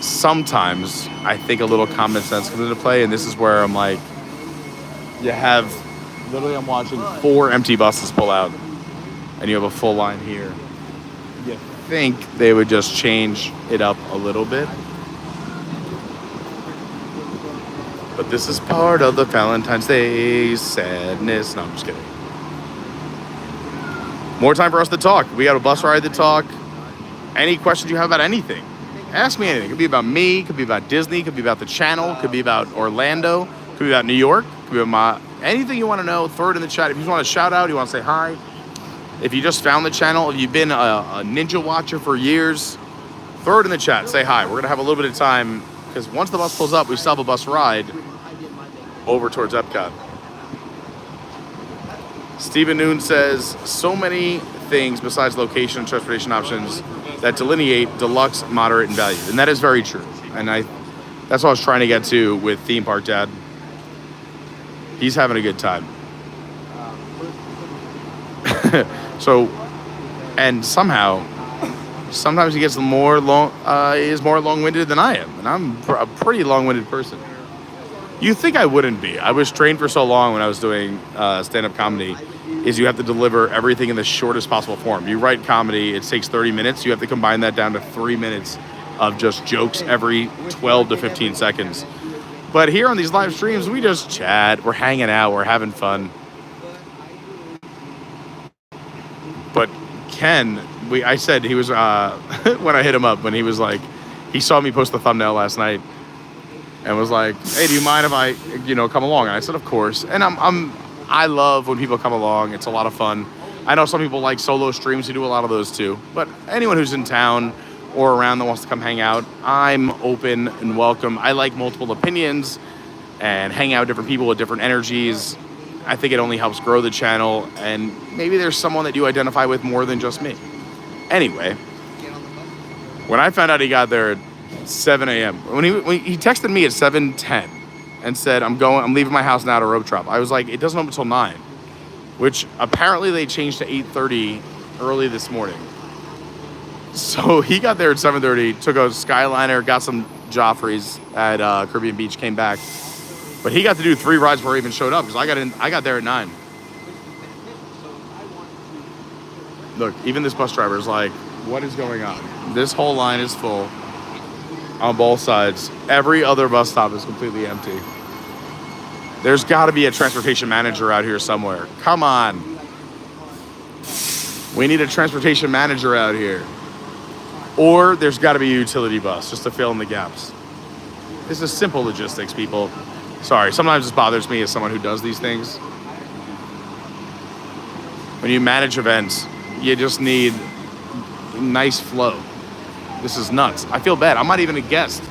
sometimes I think a little common sense comes into play, and this is where I'm like, I'm watching 4 empty buses pull out, and you have a full line here. You think they would just change it up a little bit. But this is part of the Valentine's Day sadness. No, I'm just kidding. More time for us to talk. We got a bus ride to talk. Any questions you have about anything, ask me anything. It could be about me, could be about Disney, could be about the channel, could be about Orlando, could be about New York, could be about anything you want to know, throw it in the chat. If you just want to shout out, you want to say hi. If you just found the channel, if you've been a Ninja watcher for years, throw it in the chat, say hi. We're going to have a little bit of time, because once the bus pulls up, we still have a bus ride over towards Epcot. Stephen Noon says, so many things besides location and transportation options that delineate deluxe, moderate, and value. And that is very true. And that's what I was trying to get to with Theme Park Dad. He's having a good time. So, and somehow, sometimes he gets more long-winded than I am. And I'm a pretty long-winded person. You think I wouldn't be. I was trained for so long when I was doing stand-up comedy, is you have to deliver everything in the shortest possible form. You write comedy, it takes 30 minutes. You have to combine that down to 3 minutes of just jokes every 12 to 15 seconds. But here on these live streams, we just chat. We're hanging out. We're having fun. But Ken, I said he was, when I hit him up, when he was like, he saw me post the thumbnail last night and was like, hey, do you mind if I, come along? And I said, of course. And I love when people come along. It's a lot of fun. I know some people like solo streams. We do a lot of those too. But anyone who's in town or around that wants to come hang out, I'm open and welcome. I like multiple opinions and hang out with different people with different energies. I think it only helps grow the channel. And maybe there's someone that you identify with more than just me. Anyway, when I found out he got there at 7 a.m., when he texted me at 7:10, and said, I'm leaving my house now to rope drop. I was like, it doesn't open until 9, which apparently they changed to 8:30 early this morning. So he got there at 7:30, took a Skyliner, got some Joffreys at Caribbean Beach, came back. But he got to do 3 rides before he even showed up, because I got there at 9. Look, even this bus driver is like, what is going on? This whole line is full on both sides. Every other bus stop is completely empty. There's got to be a transportation manager out here somewhere. Come on. We need a transportation manager out here. Or there's got to be a utility bus just to fill in the gaps. This is simple logistics, people. Sorry, sometimes this bothers me as someone who does these things. When you manage events, you just need nice flow. This is nuts. I feel bad. I'm not even a guest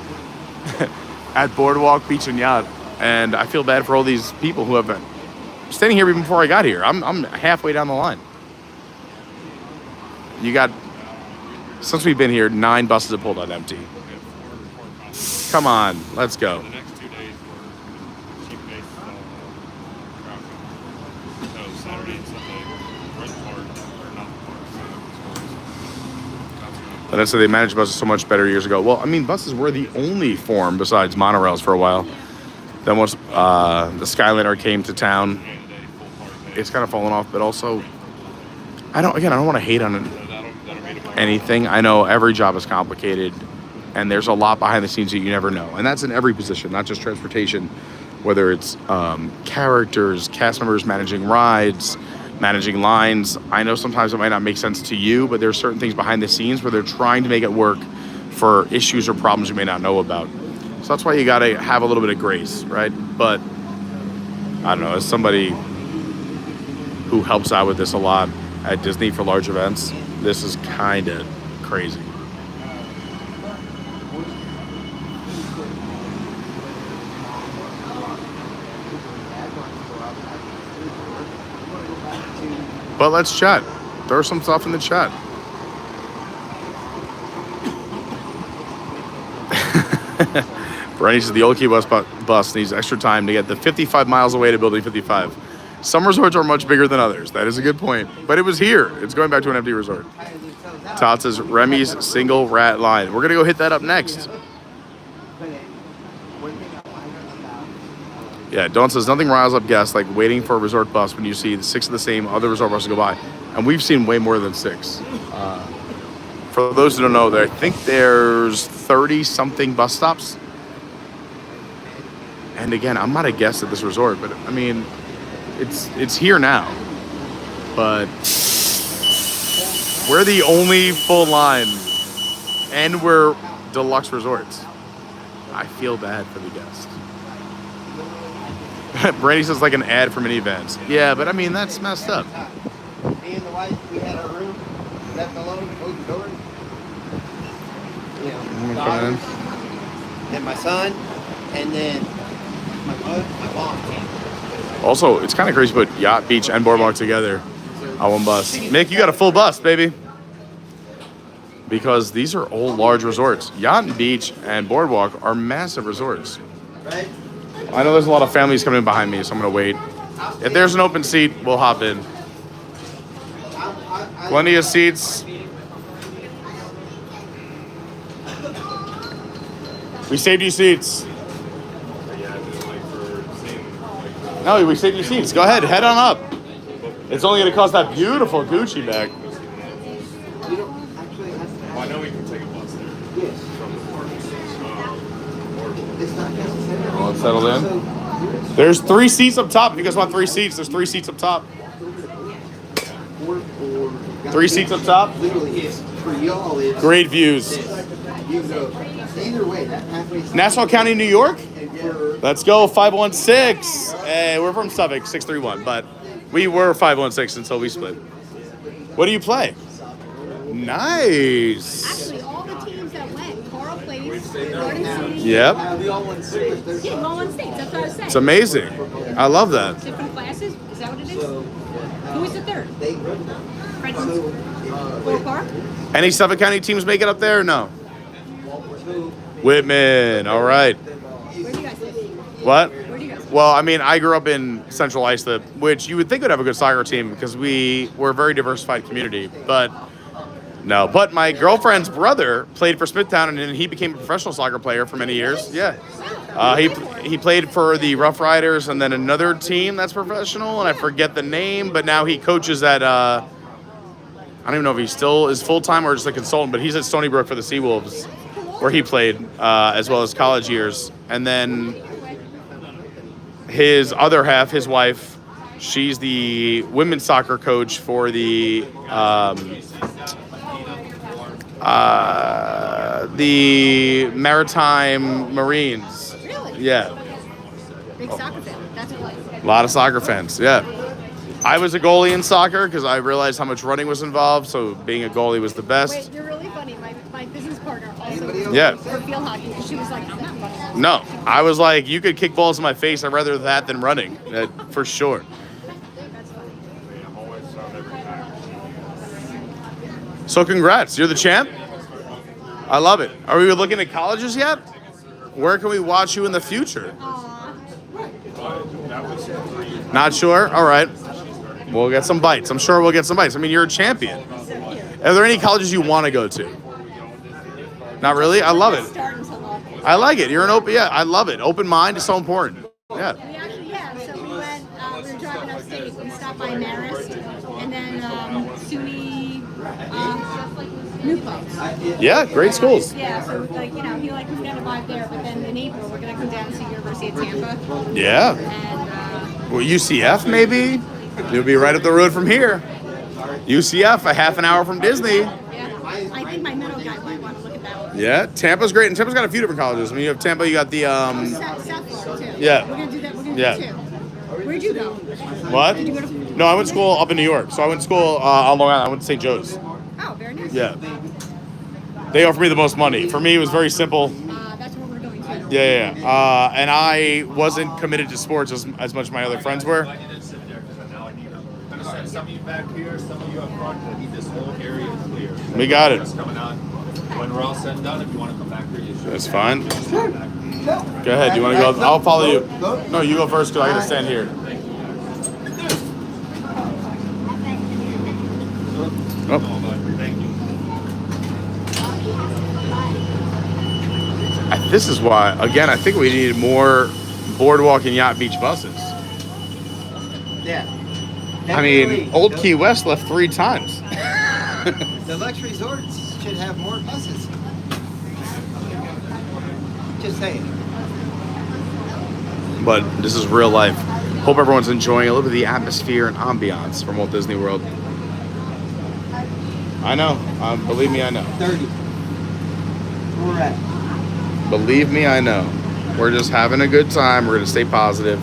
at Boardwalk Beach and Yacht. And I feel bad for all these people who have been standing here even before I got here. I'm halfway down the line. Since we've been here, 9 buses have pulled out empty. Come on, let's go. The next 2 days were cheap-based traffic. So Saturday and Sunday, Red Park, or not the park. But I said they managed buses so much better years ago. Well, I mean, buses were the only form besides monorails for a while. Then once the Skyliner came to town, it's kind of fallen off. But also, I don't want to hate on anything. I know every job is complicated, and there's a lot behind the scenes that you never know. And that's in every position, not just transportation. Whether it's characters, cast members managing rides, managing lines. I know sometimes it might not make sense to you, but there's certain things behind the scenes where they're trying to make it work for issues or problems you may not know about. So that's why you got to have a little bit of grace, right? But I don't know, as somebody who helps out with this a lot at Disney for large events, this is kind of crazy. But let's chat. Throw some stuff in the chat. Brandi says the old key bus needs extra time to get the 55 miles away to Building 55. Some resorts are much bigger than others. That is a good point. But it was here. It's going back to an empty resort. Todd says Remy's single rat line. We're going to go hit that up next. Yeah, Dawn says nothing riles up guests like waiting for a resort bus when you see 6 of the same other resort buses go by. And we've seen way more than 6. For those who don't know, I think there's 30-something bus stops. And again, I'm not a guest at this resort, but I mean, it's here now. But we're the only full line, and we're deluxe resorts. I feel bad for the guest. Brandi says like an ad for minivans. Yeah, but I mean, that's messed up. Me and the wife, we had our room left alone, closed the door. You know, daughters, then my son, and then my mom came. Also, it's kind of crazy to put yacht, beach, and boardwalk together on one bus. Mick, you got a full bus, baby. Because these are all large resorts. Yacht and beach and boardwalk are massive resorts. Right? I know there's a lot of families coming behind me, so I'm gonna wait. If there's an open seat, we'll hop in. Plenty of seats. We saved you seats. No, we saved you seats. Go ahead, head on up. It's only gonna cost that beautiful Gucci bag. I know we can take a bus there. Yes. It's not necessary. Oh, it's settled in. There's 3 seats up top. If you guys want 3 seats, there's 3 seats up top. 3 seats up top. Literally, it's for y'all. It's Great views. you go either way. That pathway. Nassau County, New York. Yeah. Let's go 516. Hey, we're from Suffolk, 631, but we were 516 until we split. What do you play? Nice. Actually, all the teams that went, Carl plays, Garden City. Yep. We all won state. Yeah, all on states. That's what I was saying. It's amazing. I love that. Different classes. Is that what it is? Who was the third? Fred Fort Park? Any Suffolk County teams make it up there or no? Whitman. All right. Where do you guys live? What? Where do you guys live? Well, I mean, I grew up in Central Islip, which you would think would have a good soccer team because we were a very diversified community, but no. But my girlfriend's brother played for Smithtown, and then he became a professional soccer player for many years. Yeah. He played for the Rough Riders and then another team that's professional, and I forget the name, but now he coaches at, I don't even know if he still is full-time or just a consultant, but he's at Stony Brook for the Seawolves, where he played, as well as college years. And then his other half, his wife, she's the women's soccer coach for the Maritime Marines. Really? Yeah. Big soccer fan. That's what A lot of soccer fans, yeah. I was a goalie in soccer because I realized how much running was involved, so being a goalie was the best. Wait, you're really funny. My business partner also Yeah. for field hockey, and she was like, I'm not running. No, I was like, you could kick balls in my face. I'd rather that than running, for sure. That's funny. So congrats, you're the champ. I love it. Are we looking at colleges yet? Where can we watch you in the future? Aw. Not sure? All right. We'll get some bites. I'm sure we'll get some bites. I mean, you're a champion. Are there any colleges you want to go to? Not really? I love it. Starting to look. I like it. You're an open, yeah, I love it. Open mind is so important. Yeah. We actually, so we went, we were driving upstate, we stopped by Marist, and then SUNY, New Paltz. Yeah, great schools. Yeah, so like, he was gonna vibe there, but then in April, we're gonna come down to University of Tampa. Yeah. And, Well, UCF maybe? You'll be right up the road from here. UCF, a half an hour from Disney. yeah, I think my middle guy might want to look at that one. Yeah, Tampa's great, and Tampa's got a few different colleges. I mean, you have Tampa, you got the South Florida, too. Yeah. We're gonna do that, we're gonna Yeah. do two. Where'd you go? What? Did you go to? No, I went to school up in New York. So I went to school on Long Island. I went to St. Joe's. Oh, very nice. Yeah. They offered me the most money. For me, it was very simple. That's where we're going to. Yeah. And I wasn't committed to sports as much as my other friends were. Some of you back here, some of you up front. I need this whole area clear. We got it. Just coming on. When we're all said and done, if you want to come back here, you should. That's fine. Go ahead. Do you want to go? I'll follow you. No, you go first because I got to stand here. Oh. This is why, again, I think we needed more boardwalk and yacht beach buses. Yeah. I mean, Old Key West left 3 times. The luxury resorts should have more buses. Just saying. but this is real life. Hope everyone's enjoying a little bit of the atmosphere and ambiance from Walt Disney World. I know. Believe me, I know. 30. We're at. Believe me, I know. We're just having a good time. We're going to stay positive.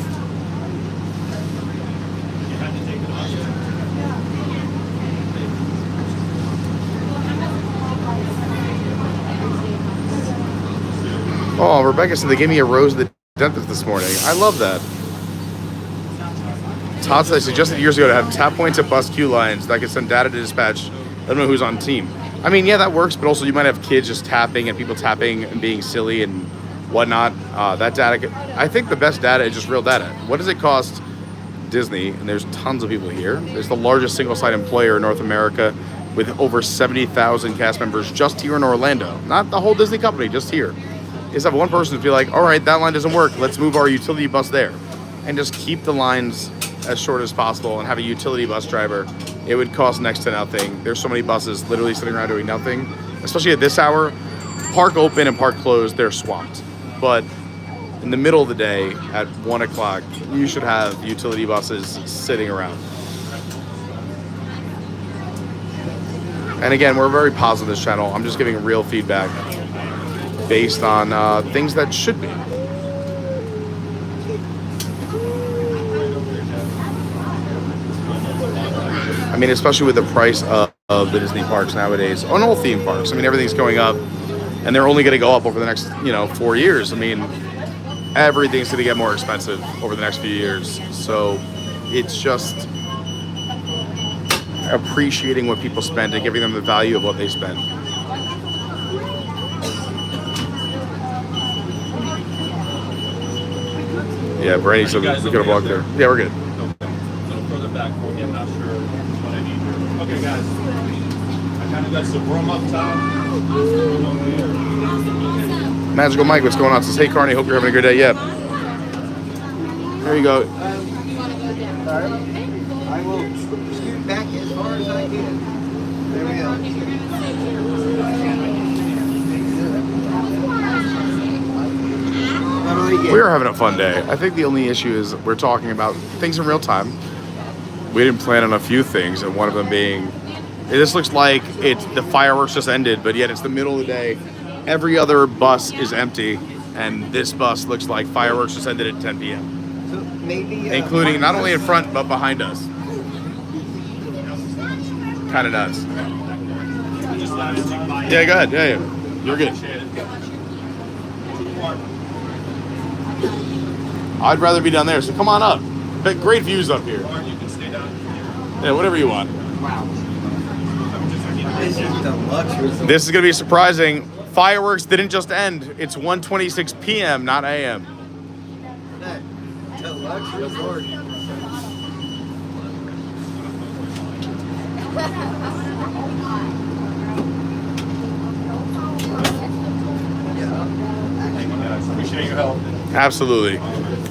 Oh, Rebecca said they gave me a rose at the dentist this morning. I love that. Todd said I suggested years ago to have tap points at bus queue lines that could send data to dispatch. I don't know who's on team. I mean, yeah, that works, but also you might have kids just tapping and people tapping and being silly and whatnot. That data, I think the best data is just real data. What does it cost Disney? And there's tons of people here. It's the largest single-site employer in North America with over 70,000 cast members just here in Orlando. Not the whole Disney company, just here. Is have one person to be like, all right, that line doesn't work. Let's move our utility bus there. And just keep the lines as short as possible and have a utility bus driver. It would cost next to nothing. There's so many buses literally sitting around doing nothing, especially at this hour. Park open and park closed, they're swamped. But in the middle of the day at 1 o'clock, you should have utility buses sitting around. And again, we're very positive on this channel. I'm just giving real feedback based on things that should be. I mean, especially with the price of the Disney parks nowadays, on all theme parks. I mean, everything's going up, and they're only going to go up over the next, 4 years. I mean, everything's going to get more expensive over the next few years. So it's just appreciating what people spend and giving them the value of what they spend. Yeah, Brady said we could have walked there. Yeah, we're good. A little further back for me. I'm not sure what I need here. Okay, guys. I kind of got some room up top. Magical Mike, what's going on? Says, hey, Carney, hope you're having a good day. Yeah. There you go. I will scoot back as far as I can. There we go. We are having a fun day. I think the only issue is we're talking about things in real time. We didn't plan on a few things, and one of them being, this looks like the fireworks just ended, but yet it's the middle of the day. Every other bus is empty, and this bus looks like fireworks just ended at 10 p.m. So maybe, including not only in front, but behind us. Kind of nuts. Yeah, go ahead. Yeah. You're good. I'd rather be down there, so come on up. But great views up here. Or you can stay down here. Yeah, whatever you want. Wow. This is deluxe. This is going to be surprising. Fireworks didn't just end. It's 1:26 p.m., not a.m. Deluxe resort. Appreciate your help. Absolutely.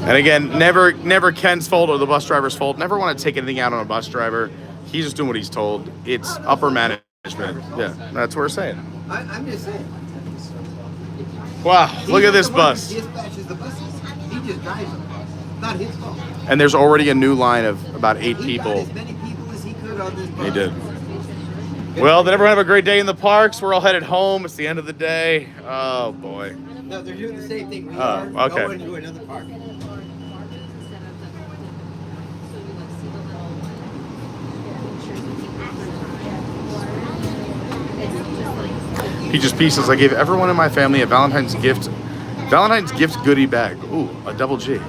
And again, never Ken's fault or the bus driver's fault. Never want to take anything out on a bus driver. He's just doing what he's told. It's upper management. Yeah, that's what we're saying. I'm just saying. Wow, look at this bus. He dispatches the buses. He just drives them. Not his fault. And there's already a new line of about 8 He people. got as many people as he could on this bus. He did. Well, did everyone have a great day in the parks? We're all headed home. It's the end of the day. Oh, boy. No, they're doing the same thing we Oh, are. okay. Going to another park. Peaches Pieces, I gave everyone in my family a Valentine's gift goodie bag. Ooh, a double G.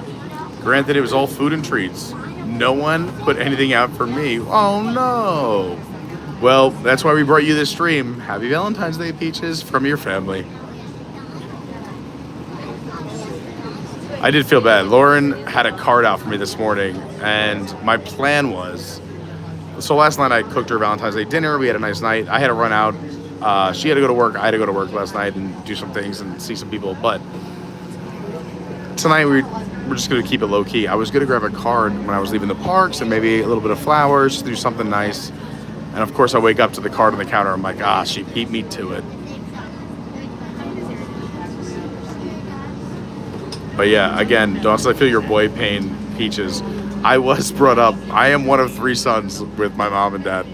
Granted, it was all food and treats. No one put anything out for me. Oh, no. Well, that's why we brought you this stream. Happy Valentine's Day, Peaches, from your family. I did feel bad. Lauren had a card out for me this morning, and my plan was, so last night I cooked her Valentine's Day dinner. We had a nice night. I had to run out. She had to go to work. I had to go to work last night and do some things and see some people. But tonight we're just going to keep it low key. I was going to grab a card when I was leaving the parks and maybe a little bit of flowers, just do something nice. And of course I wake up to the card on the counter. I'm like, she beat me to it. But yeah, again, don't I feel your boy pain, Peaches. I was brought up, I am one of 3 sons with my mom and dad.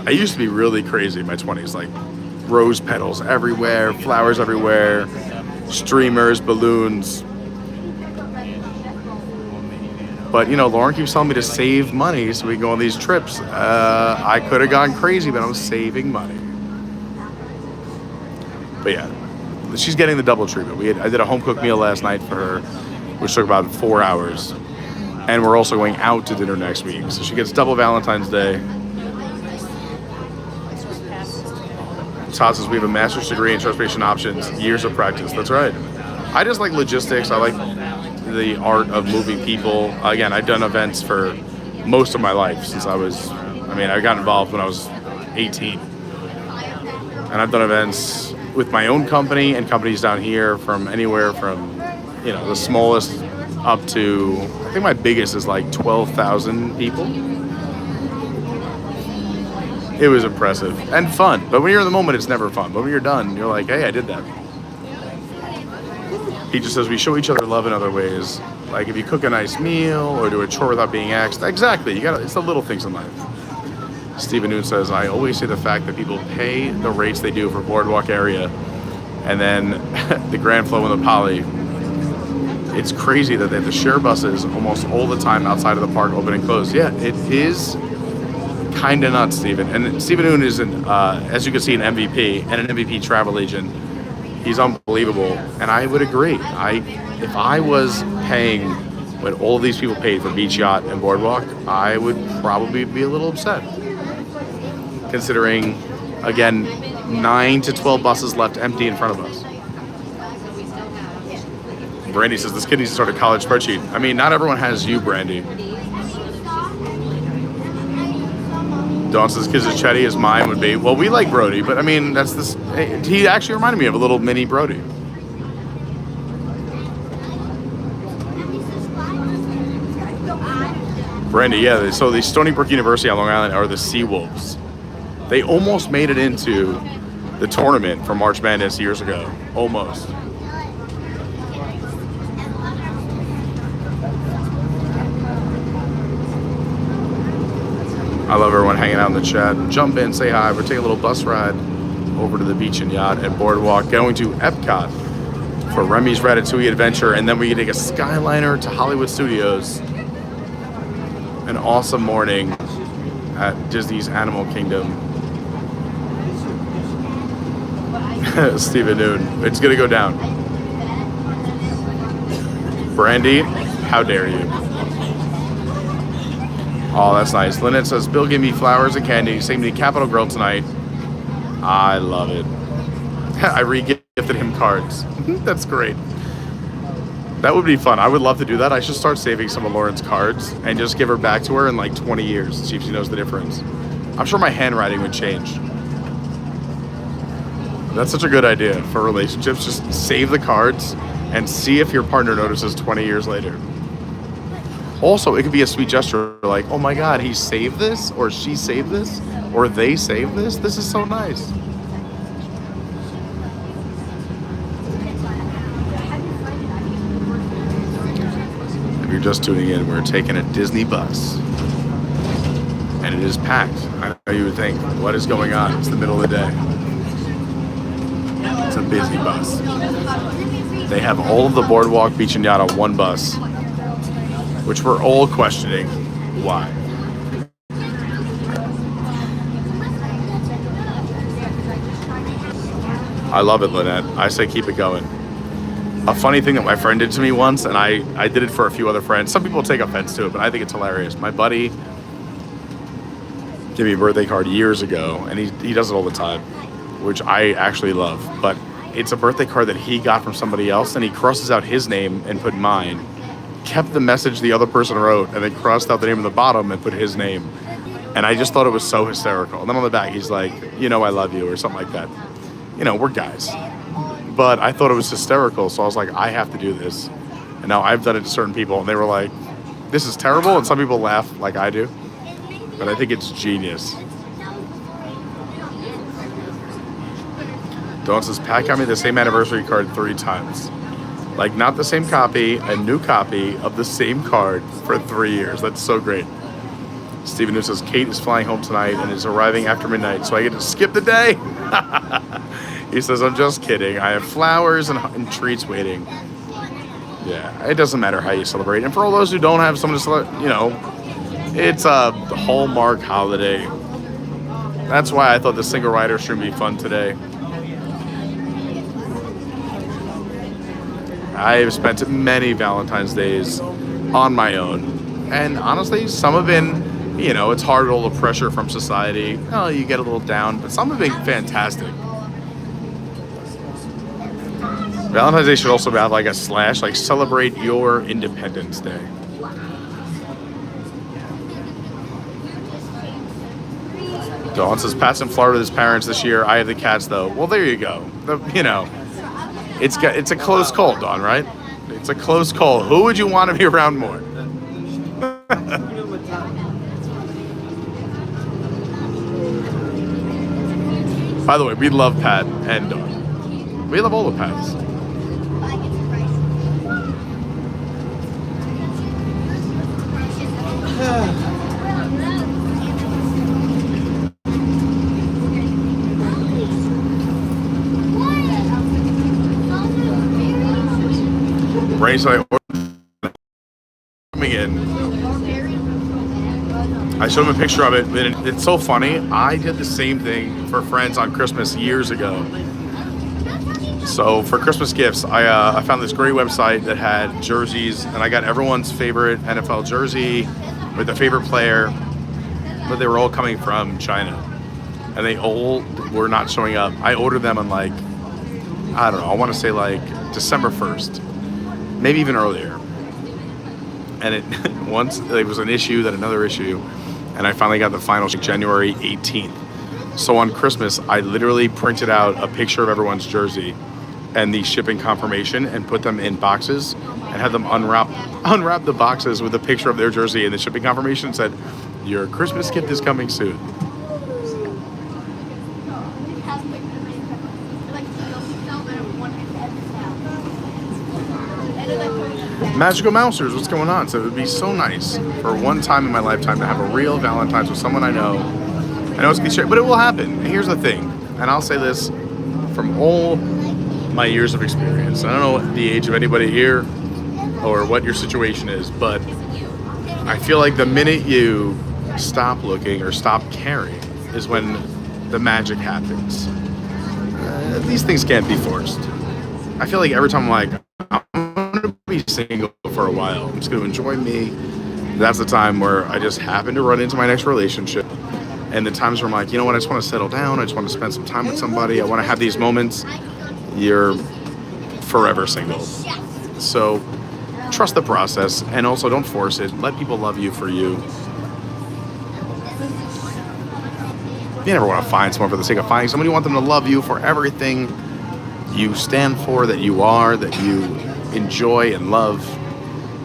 I used to be really crazy in my 20s, like rose petals everywhere, flowers everywhere, streamers, balloons. But you know, Lauren keeps telling me to save money so we can go on these trips. I could have gone crazy, but I'm saving money. But yeah, she's getting the double treatment. I did a home cooked meal last night for her, which took about 4 hours. And we're also going out to dinner next week. So she gets double Valentine's Day. Todd says we have a master's degree in transportation options, years of practice. That's right. I just like logistics. I like the art of moving people. Again, I've done events for most of my life since I got involved when I was 18. And I've done events with my own company and companies down here from anywhere from, you know, the smallest up to, I think my biggest is like 12,000 people. It was impressive and fun. But when you're in the moment, it's never fun. But when you're done, you're like, hey, I did that. He just says we show each other love in other ways. Like if you cook a nice meal or do a chore without being asked. Exactly. It's the little things in life. Stephen Noon says, I always say the fact that people pay the rates they do for boardwalk area and then the Grand Flow and the Poly. It's crazy that they have to share buses almost all the time outside of the park, open and close. Yeah, it is kind of nuts, Stephen. And Stephen Noon is, as you can see, an MVP and an MVP travel agent. He's unbelievable. And I would agree. If I was paying what all of these people paid for Beach Yacht and Boardwalk, I would probably be a little upset. Considering, again, 9 to 12 buses left empty in front of us. Brandi says this kid needs to start a college spreadsheet. I mean, not everyone has you, Brandi. Dawn says kids as chatty as mine would be. Well, we like Brody, but I mean, he actually reminded me of a little mini Brody. Brandi, yeah, so the Stony Brook University on Long Island are the Seawolves. They almost made it into the tournament for March Madness years ago. Almost. I love everyone hanging out in the chat. Jump in, say hi. We're taking a little bus ride over to the beach and yacht and boardwalk, going to Epcot for Remy's Ratatouille adventure, and then we can take a Skyliner to Hollywood Studios. An awesome morning at Disney's Animal Kingdom. Stephen Noon, it's gonna go down. Brandi, how dare you? Oh, that's nice. Lynnette says, Bill gave me flowers and candy. Same to Capitol Grill tonight. I love it. I re-gifted him cards. That's great. That would be fun. I would love to do that. I should start saving some of Lauren's cards and just give her back to her in like 20 years. See if she knows the difference. I'm sure my handwriting would change. That's such a good idea for relationships. Just save the cards and see if your partner notices 20 years later. Also, it could be a sweet gesture like, oh my God, he saved this, or she saved this, or they saved this. This is so nice. If you're just tuning in, we're taking a Disney bus. And it is packed. I know you would think, what is going on? It's the middle of the day. It's a busy bus. They have all of the boardwalk, beach, and yacht on one bus, which we're all questioning why. I love it, Lynnette. I say keep it going. A funny thing that my friend did to me once, and I did it for a few other friends. Some people take offense to it, but I think it's hilarious. My buddy gave me a birthday card years ago, and he does it all the time, which I actually love. But it's a birthday card that he got from somebody else, and he crosses out his name and put mine. Kept the message the other person wrote and then crossed out the name on the bottom and put his name. And I just thought it was so hysterical. And then on the back, he's like, you know, I love you, or something like that. You know, we're guys. But I thought it was hysterical, so I was like, I have to do this. And now I've done it to certain people, and they were like, this is terrible, and some people laugh like I do. But I think it's genius. Dawn says, Pat got me the same anniversary card 3 times. Like, not the same copy, a new copy of the same card for 3 years. That's so great. Stephen who says, Kate is flying home tonight and is arriving after midnight, so I get to skip the day. He says, I'm just kidding. I have flowers and treats waiting. Yeah, it doesn't matter how you celebrate. And for all those who don't have someone to celebrate, you know, it's a Hallmark holiday. That's why I thought the single rider stream would be fun today. I have spent many Valentine's days on my own. And honestly, some have been, you know, it's hard, all the pressure from society. Oh, you get a little down, but some have been fantastic. Valentine's Day should also have like a slash, like celebrate your Independence Day. Dawn says, Pat's in Florida with his parents this year. I have the cats though. Well, there you go. You know, it's a close call, Dawn, right? It's a close call. Who would you want to be around more? By the way, we love Pat and Dawn. We love all the Pats. Right, so coming in. I showed him a picture of it, and it's so funny. I did the same thing for friends on Christmas years ago. So for Christmas gifts, I found this great website that had jerseys, and I got everyone's favorite NFL jersey with their favorite player, but they were all coming from China, and they all were not showing up. I ordered them on like, I don't know, I want to say like December 1st. Maybe even earlier. And it once there was an issue, then another issue, and I finally got the final January 18th. So on Christmas, I literally printed out a picture of everyone's jersey and the shipping confirmation and put them in boxes and had them unwrap the boxes with a picture of their jersey, and the shipping confirmation said, your Christmas gift is coming soon. Magical Mousers, what's going on? So it would be so nice for one time in my lifetime to have a real Valentine's with someone I know. I know it's cliche, but it will happen. And here's the thing, and I'll say this from all my years of experience. I don't know the age of anybody here or what your situation is, but I feel like the minute you stop looking or stop caring is when the magic happens. These things can't be forced. I feel like every time I'm like, be single for a while, I'm just going to enjoy me. That's the time where I just happen to run into my next relationship, and the times where I'm like, you know what, I just want to settle down, I just want to spend some time with somebody, I want to have these moments. You're forever single. So trust the process, and also don't force it. Let people love you for you. You never want to find someone for the sake of finding someone. You want them to love you for everything you stand for, that you are, that you enjoy and love,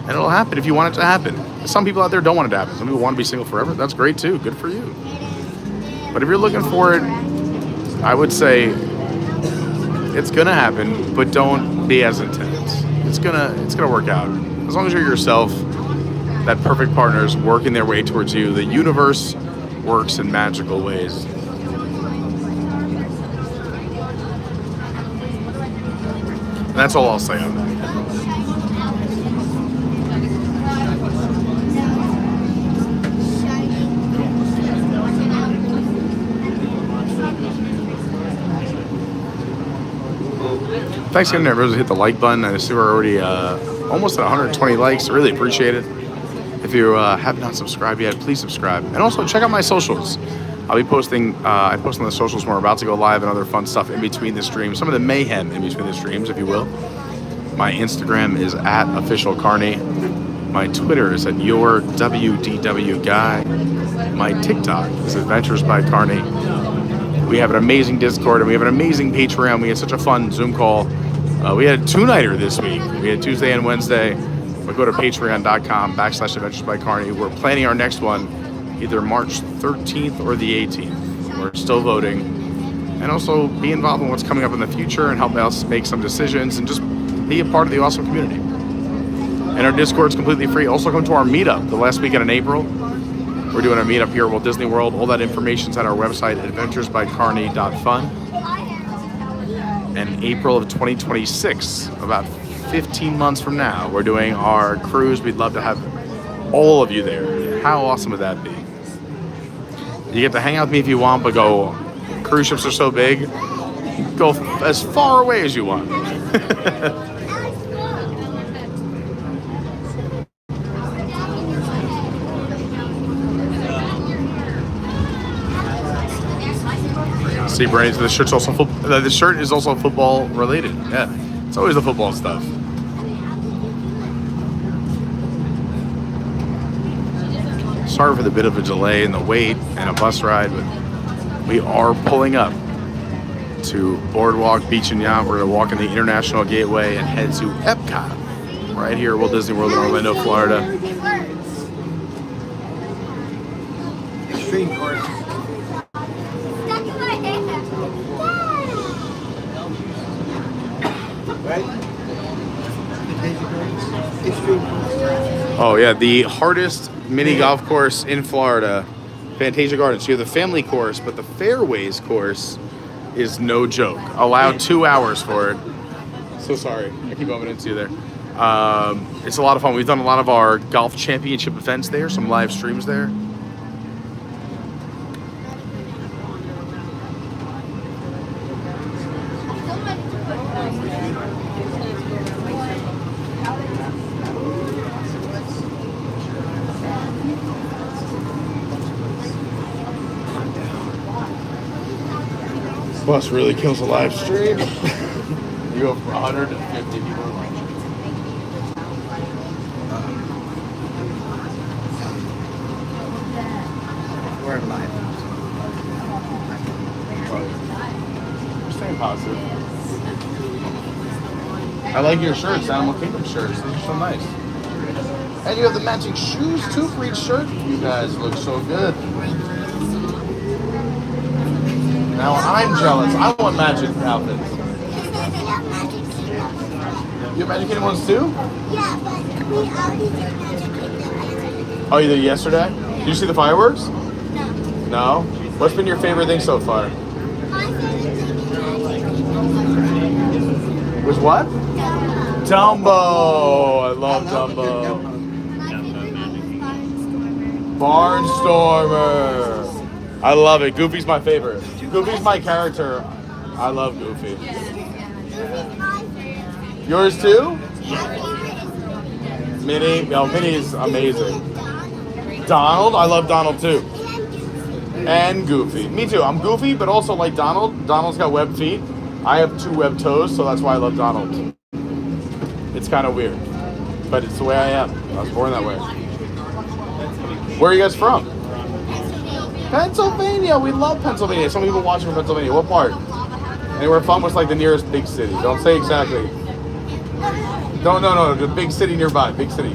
and it'll happen if you want it to happen. Some people out there don't want it to happen. Some people want to be single forever. That's great too. Good for you. But if you're looking for it, I would say it's gonna happen, but don't be as intense. It's gonna work out. As long as you're yourself, that perfect partner is working their way towards you. The universe works in magical ways. And that's all I'll say on that. Thanks again to everyone who hit the like button. I see we're already almost at 120 likes. I really appreciate it. If you have not subscribed yet, please subscribe. And also check out my socials. I'll be posting, I post on the socials when we're about to go live and other fun stuff in between the streams. Some of the mayhem in between the streams, if you will. My Instagram is @officialcarney. My Twitter is @yourwdwguy. My TikTok is Adventures by Carney. We have an amazing Discord, and we have an amazing Patreon. We had such a fun Zoom call. We had a two-nighter this week. We had Tuesday and Wednesday. We'll go to patreon.com/Adventures by Carney. We're planning our next one either March 13th or the 18th. We're still voting. and also be involved in what's coming up in the future and help us make some decisions and just be a part of the awesome community. And our Discord's completely free. Also come to our meetup the last weekend in April. We're doing our meetup here at Walt Disney World. All that information's at our website, adventuresbycarney.fun. And April of 2026, about 15 months from now, we're doing our cruise. We'd love to have all of you there. How awesome would that be? You get to hang out with me if you want, but go, cruise ships are so big, go as far away as you want. See, Brandon, the shirt's also the shirt is also football related. Yeah, it's always the football stuff. Sorry for the bit of a delay in the wait and a bus ride, but we are pulling up to Boardwalk Beach and Yacht. We're gonna walk in the International Gateway and head to Epcot, right here at Walt Disney World in Orlando, Florida. Extreme course. Oh yeah, the hardest mini golf course in Florida, Fantasia Gardens. You have the family course, but the fairways course is no joke. Allowed 2 hours for it. So sorry, I keep bumping into you there. It's a lot of fun. We've done a lot of our golf championship events there, some live streams there. Bus really kills a live stream. You go for 150 people watching. We're live. You're staying positive. I like your shirts, Animal Kingdom shirts. These are so nice. And you have the matching shoes too for each shirt. You guys look so good. Now I'm jealous. I want magic outfits. You have Magic Kingdom ones too? Yeah, but we already did Magic Kingdom. Oh, you did yesterday? Did you see the fireworks? No. No? What's been your favorite thing so far? My favorite thing is Magic Kingdom. Was what? Dumbo. Dumbo. I love Dumbo. My favorite thing is Barnstormer. I love it. Goofy's my favorite. Goofy's my character. I love Goofy. Yours too? Minnie? Oh, Minnie's amazing. Donald? I love Donald too. And Goofy. Me too. I'm Goofy, but also like Donald. Donald's got webbed feet. I have 2 webbed toes, so that's why I love Donald. It's kind of weird, but it's the way I am. I was born that way. Where are you guys from? Pennsylvania. We love Pennsylvania. Some people watching from Pennsylvania. What part? Anywhere fun? What's like the nearest big city? Don't say exactly. No. The big city nearby. Big city.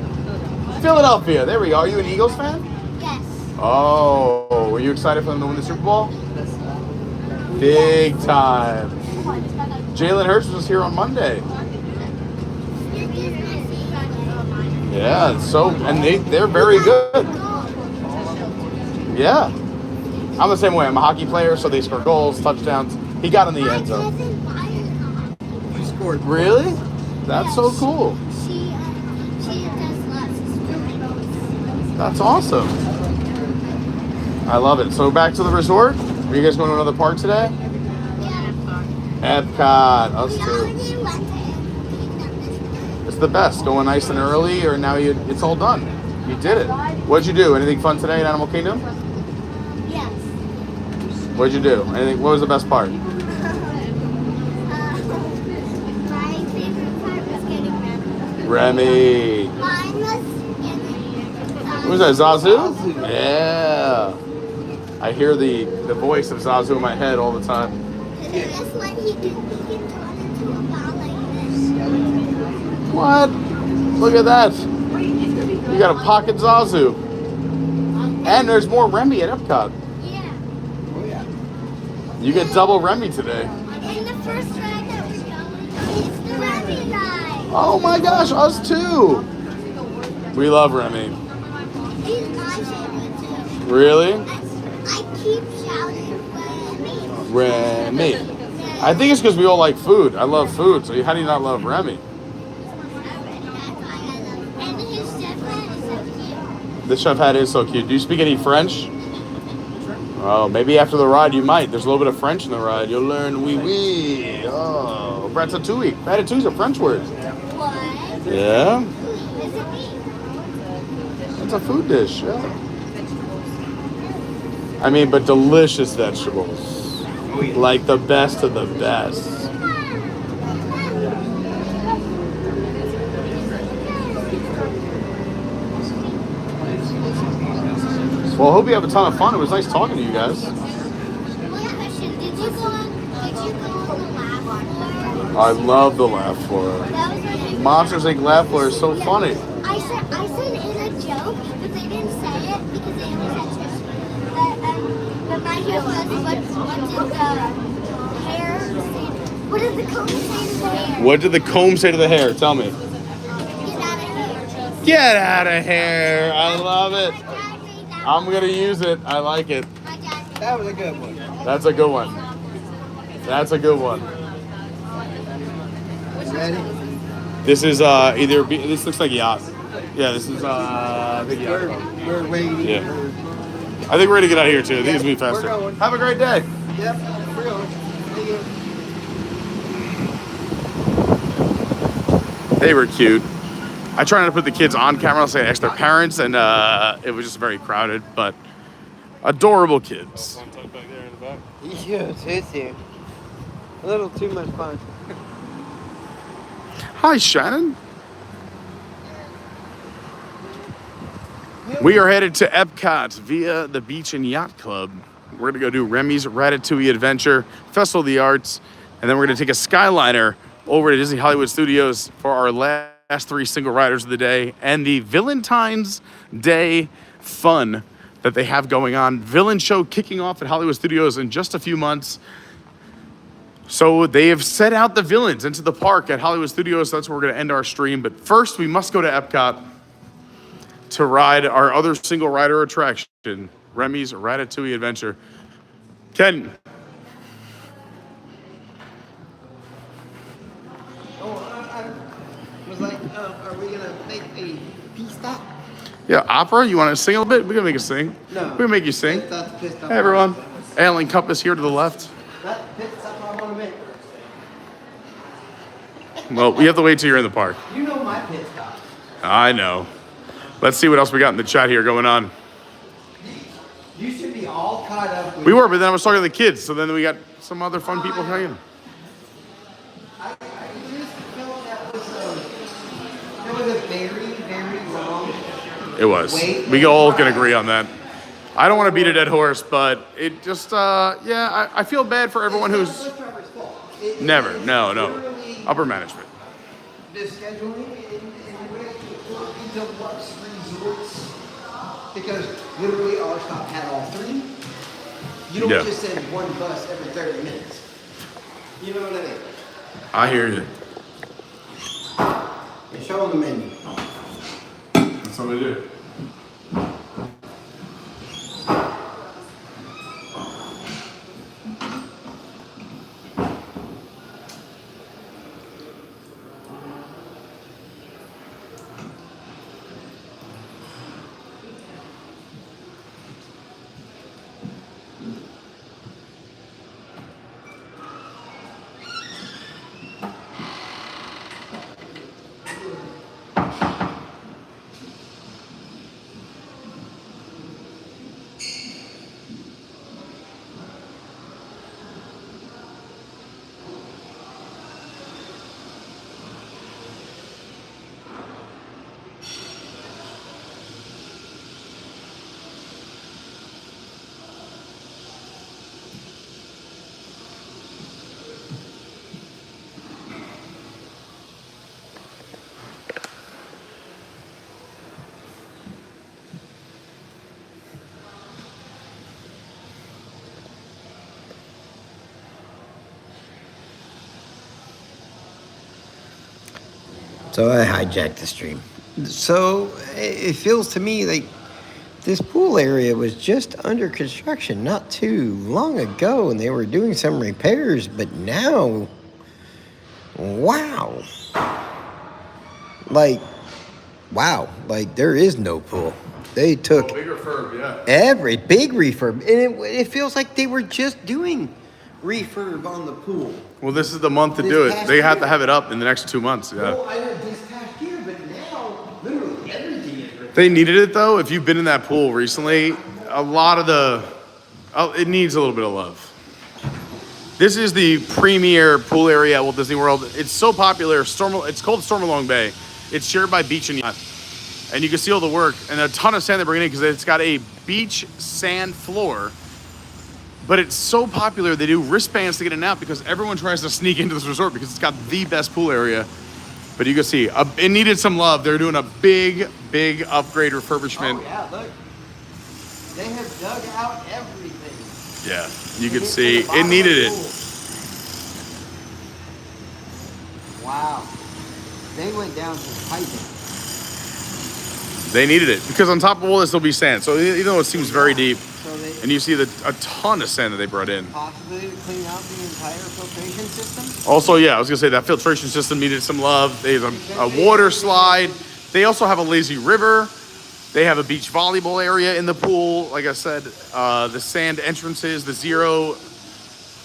Philadelphia. There we go. Are you an Eagles fan? Yes. Oh, were you excited for them to win the Super Bowl? Big time. Jalen Hurts was here on Monday. Yeah, and they're very good. Yeah. I'm the same way. I'm a hockey player, so they score goals, touchdowns. He got in the end zone. He scored. Really? That's so cool. She does lots of sports. That's awesome. I love it. So back to the resort. Are you guys going to another park today? Yeah. Epcot. Us We too. already went to Epcot. It's the best. Going nice and early, or now it's all done. You did it. What'd you do? Anything fun today at Animal Kingdom? Yes. What'd you do? Anything? What was the best part? My favorite part was getting Remy. Remy. Mine was getting. Who's that? Zazu? Yeah. I hear the voice of Zazu in my head all the time. This one he can turn into a ball like this. What? Look at that. You got a pocket Zazu. And there's more Remy at Epcot. Yeah. Oh yeah. You get double Remy today. And the first ride that we're going is the Remy ride. Oh my gosh, us too. We love Remy. He's my favorite too. Really? I keep shouting Remy. Remy. I think it's because we all like food. I love food, so how do you not love Remy? And his stepdad is so cute. The chef hat is so cute. Do you speak any French? Oh, maybe after the ride you might. There's a little bit of French in the ride. You'll learn oui oui. Oh, ratatouille. Ratatouille's a French word. What? Yeah, Is it me? it's a food dish. Yeah. I mean, but delicious vegetables. Like the best of the best. Well, I hope you have a ton of fun. It was nice talking to you guys. One question. Did you go on the laugh floor? I love the laugh floor. That was my favorite. Monsters Inc. laugh floor is so funny. I said in a joke, but they didn't say it because they only said two. But my joke was, what did the comb say to the hair? What did the comb say to the hair? Tell me. Get out of here. Get out of here. I love it. My dad made that. I'm going to use it. I like it. My dad made That was a good one. That's a good one. That's a good one. Ready? This is this looks like yacht. Yeah, this is I think yacht. We're waiting. Yeah. I think we're ready to get out of here too. I think it's gonna be faster. We're going. Have a great day. Yep, we're going. See you. They were cute. I tried not to put the kids on camera so I asked their parents, and it was just very crowded, but adorable kids. Yeah, it's here. A little too much fun. Hi, Shannon. We are headed to Epcot via the Beach and Yacht Club. We're going to go do Remy's Ratatouille Adventure, Festival of the Arts, and then we're going to take a Skyliner over to Disney Hollywood Studios for our last three single riders of the day and the Valentine's Day fun that they have going on. Villain show kicking off at Hollywood Studios in just a few months. So they have set out the villains into the park at Hollywood Studios. That's where we're going to end our stream. But first, we must go to Epcot to ride our other single rider attraction, Remy's Ratatouille Adventure. Ken. Was like, are we gonna make a peace stop? Yeah, opera. You want to sing a little bit? We're going to make you sing. No. We're going to make you sing. That's the pit stop. Hey, everyone. Alan Compass here to the left. That's the pit stop I want to make. Well, we have to wait till you're in the park. You know my pit stop. I know. Let's see what else we got in the chat here going on. You should be all caught up with. We were, but then I was talking to the kids, so then we got some other fun people hanging. I just felt that was a very, very long. It was. Wait. We all can agree on that. I don't want to beat a dead horse, but it just, yeah, I feel bad for everyone who's It's Trevor's fault. never, no. Literally Upper management. the scheduling and the way it worked into Whop's resorts. Because literally our stop had all three. You don't Yeah. just send one bus every 30 minutes. You know what I mean? I hear you. And show them the menu. That's what I do. So I hijacked the stream. So it feels to me like this pool area was just under construction not too long ago, and they were doing some repairs, but now, wow. Like there is no pool. They took Big refurb, yeah. every big refurb, and it feels like they were just doing refurb on the pool. Well, this is the month to do it. They have to have it up in the next 2 months, yeah. Well, I know this past year, but now literally everything is. They needed it though. If you've been in that pool recently, a lot of it needs a little bit of love. This is the premier pool area at Walt Disney World. It's so popular. It's called Stormalong Bay. It's shared by Beach and Yacht. And you can see all the work and a ton of sand they bring in because it's got a beach sand floor. But it's so popular, they do wristbands to get in and out because everyone tries to sneak into this resort because it's got the best pool area. But you can see, it needed some love. They're doing a big upgrade refurbishment. Oh yeah, look. They have dug out everything. Yeah, you can see, it needed it. Wow. They went down to piping. They needed it because on top of all this, there'll be sand. So even though it seems very deep, and you see a ton of sand that they brought in. Possibly to clean out the entire filtration system? Also, yeah, I was gonna say that filtration system needed some love. They have a water slide. They also have a lazy river. They have a beach volleyball area in the pool. Like I said, the sand entrances, the zero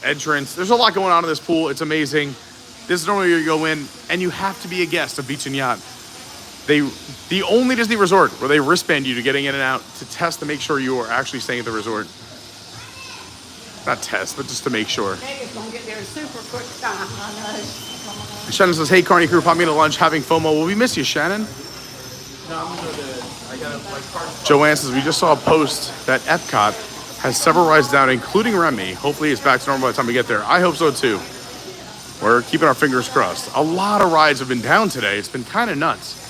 entrance. There's a lot going on in this pool. It's amazing. This is normally where you go in, and you have to be a guest of Beach and Yacht. The only Disney resort where they wristband you to getting in and out to test to make sure you are actually staying at the resort. Not test, but just to make sure. Vegas gonna get there super quick time on us. Shannon says, hey, Carney crew, pop me to lunch having FOMO. Well, we miss you, Shannon. Joanne says, we just saw a post that Epcot has several rides down, including Remy. Hopefully it's back to normal by the time we get there. I hope so, too. We're keeping our fingers crossed. A lot of rides have been down today. It's been kind of nuts.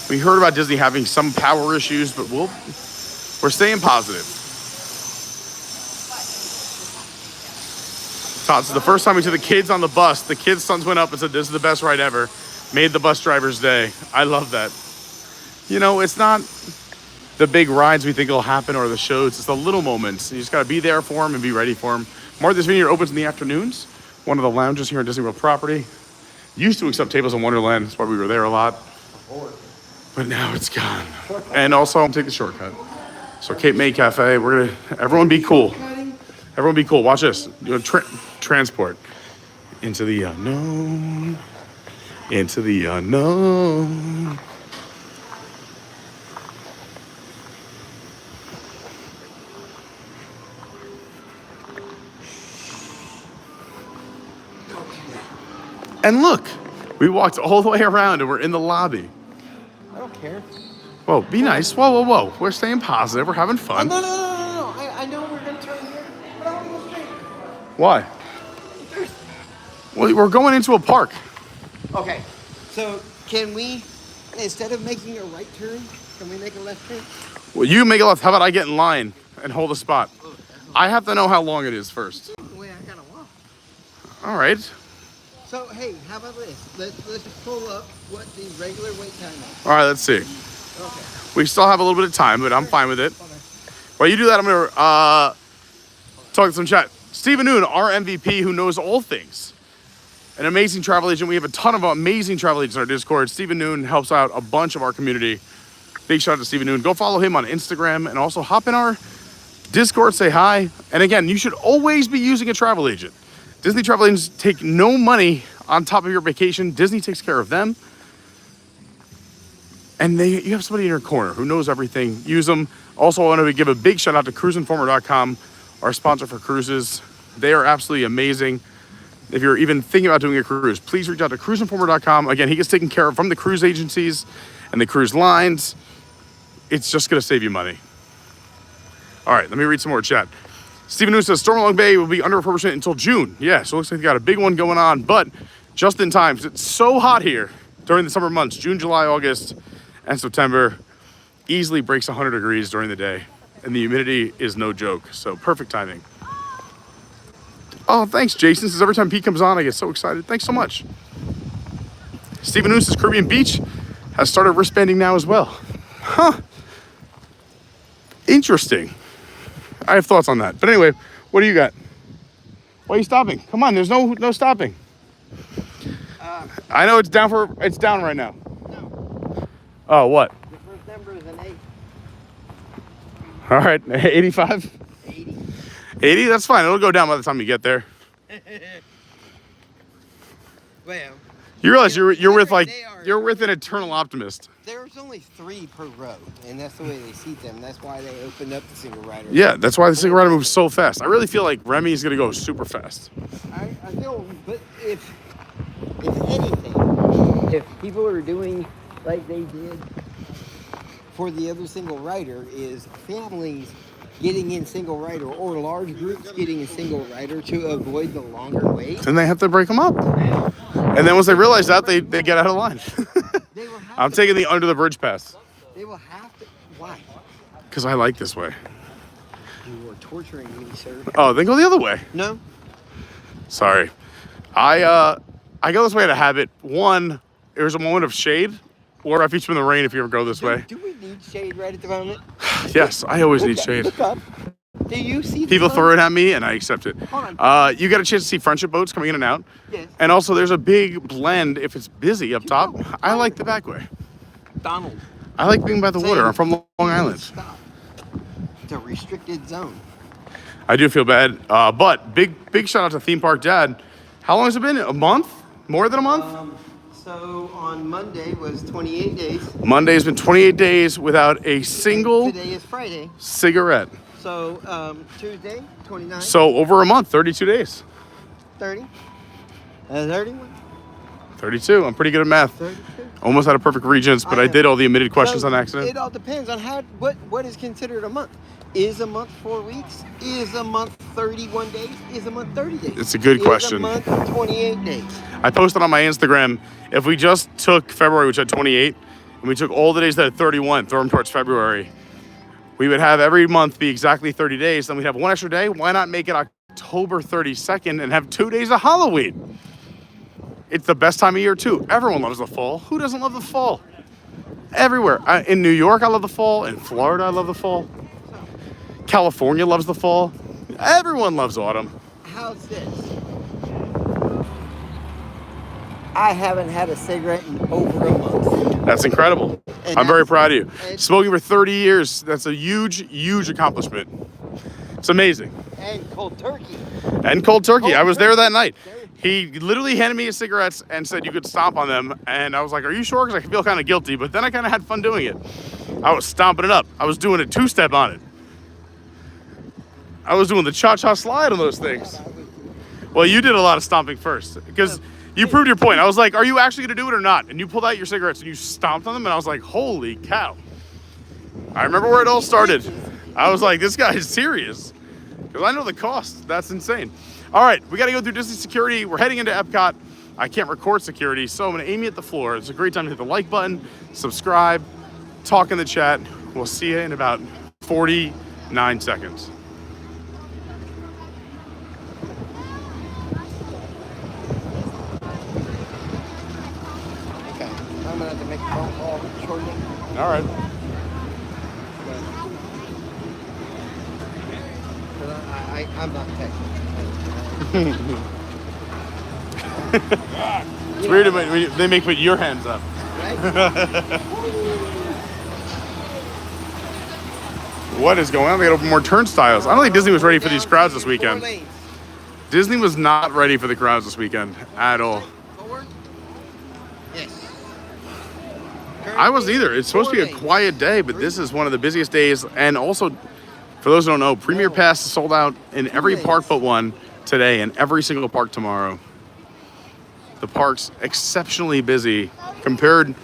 We heard about Disney having some power issues, but we're staying positive. Todd says, the first time we took the kids on the bus, the kids' sons went up and said, this is the best ride ever. Made the bus driver's day. I love that. You know, it's not the big rides we think will happen or the shows. It's the little moments. You just got to be there for them and be ready for them. Martha's Vineyard opens in the afternoons. One of the lounges here on Disney World property. Used to accept tables in Wonderland. That's why we were there a lot. But now it's gone. And also, I'm taking the shortcut. So Cape May Cafe, everyone be cool. Everyone be cool. Watch this. Transport into the unknown. Into the unknown. And look, we walked all the way around and we're in the lobby. I don't care. Whoa, be nice. Whoa. We're staying positive. We're having fun. No. I know we're going to turn here, but I want to go straight. Why? Well, we're going into a park. Okay, so can we, instead of making a right turn, can we make a left turn? Well, you make a left. How about I get in line and hold a spot? I have to know how long it is first. Wait, I got to walk. All right. So, hey, how about this? Let's just pull up what the regular wait time is. All right, let's see. Okay. We still have a little bit of time, but I'm fine with it. While you do that, I'm going to talk to some chat. Stephen Noon, our MVP, who knows all things. An amazing travel agent. We have a ton of amazing travel agents in our Discord. Stephen Noon helps out a bunch of our community. Big shout out to Stephen Noon. Go follow him on Instagram and also hop in our Discord, say hi. And again, you should always be using a travel agent. Disney travel agents take no money on top of your vacation. Disney takes care of them. And you have somebody in your corner who knows everything. Use them. Also, I want to give a big shout out to cruiseinformer.com, our sponsor for cruises. They are absolutely amazing. If you're even thinking about doing a cruise, please reach out to cruiseinformer.com. Again, he gets taken care of from the cruise agencies and the cruise lines. It's just going to save you money. All right, let me read some more chat. Stephen News says Stormalong Bay will be under refurbishment until June. Yeah, so it looks like they got a big one going on, but just in time. It's so hot here during the summer months, June, July, August, and September. Easily breaks 100 degrees during the day, and the humidity is no joke. So perfect timing. Oh, thanks, Jason. Says every time Pete comes on, I get so excited. Thanks so much. Stephen Noose's Caribbean Beach has started wristbanding now as well. Huh. Interesting. I have thoughts on that. But anyway, what do you got? Why are you stopping? Come on, there's no stopping. I know it's down right now. No. Oh, what? The first number is an 8. All right, 85? 80. 80? That's fine. It'll go down by the time you get there. Well, You realize you're with an eternal optimist. there's only 3 per row, and that's the way they seat them. That's why they opened up the single rider. Yeah, that's why the single rider moves so fast. I really feel like Remy is gonna go super fast. I feel, but if anything, if people are doing like they did for the other single rider, is families getting in single rider or large groups getting in single rider to avoid the longer wait. Then they have to break them up. And then once they realize that, they get out of line. They will have I'm taking the under the bridge pass They will have to. Why? because I like this way. You are torturing me, sir. Oh, then go the other way. No. Sorry. I go this way out of habit. One, there's a moment of shade or refuge from the rain if you ever go this way. Do we need shade right at the moment? Yes, I always need shade. Look up. Do you see People the throw it at me and I accept it. Hold on. You get a chance to see friendship boats coming in and out. Yes. And also there's a big blend if it's busy up top. I like the back way. Donald. I like being by the water. I'm from Long Island. Stop. It's a restricted zone. I do feel bad. But big shout out to Theme Park Dad. How long has it been? A month? More than a month? So on Monday was 28 days. Monday's been 28 days without a single Today is Friday. cigarette. So Tuesday, 29. So over a month, 32 days. 30. 31. 32. I'm pretty good at math. 32. Almost had a perfect Regents, but I did all the omitted questions on accident. It all depends on what is considered a month. Is a month 4 weeks? Is a month 31 days? Is a month 30 days? It's a good question. Is a month 28 days? I posted on my Instagram, if we just took February, which had 28, and we took all the days that had 31, throw them towards February, we would have every month be exactly 30 days. Then we'd have one extra day. Why not make it October 32nd and have 2 days of Halloween? It's the best time of year, too. Everyone loves the fall. Who doesn't love the fall? Everywhere. In New York, I love the fall. In Florida, I love the fall. California loves the fall. Everyone loves autumn. How's this? I haven't had a cigarette in over a month. That's incredible. And I'm very proud of you. and- Smoking for 30 years, that's a huge accomplishment. It's amazing. And cold turkey. And cold turkey. Cold I was there turkey. that night. He literally handed me his cigarettes and said you could stomp on them. And I was like, are you sure? Because I feel kind of guilty. But then I kind of had fun doing it. I was stomping it up. I was doing a two-step on it. I was doing the cha-cha slide on those things. Well, you did a lot of stomping first. Because you proved your point. I was like, are you actually going to do it or not? And you pulled out your cigarettes and you stomped on them. And I was like, holy cow. I remember where it all started. I was like, this guy is serious. Because I know the cost. That's insane. All right, we got to go through Disney security. We're heading into Epcot. I can't record security, so I'm going to aim you at the floor. It's a great time to hit the like button, subscribe, talk in the chat. We'll see you in about 49 seconds. Okay. I'm gonna have to make a phone call shortly. All right. But I'm not texting. It's weird when they make put your hands up. Right? What is going on? They got to open more turnstiles. I don't think Disney was ready for these crowds this weekend. 4 lanes. Disney was not ready for the crowds this weekend at all. Forward? Yes. I wasn't either. It's supposed to be a 4 lanes. quiet day, but this is one of the busiest days. And also, for those who don't know, Premier Pass is sold out in every park but one today and every single park tomorrow. The park's exceptionally busy compared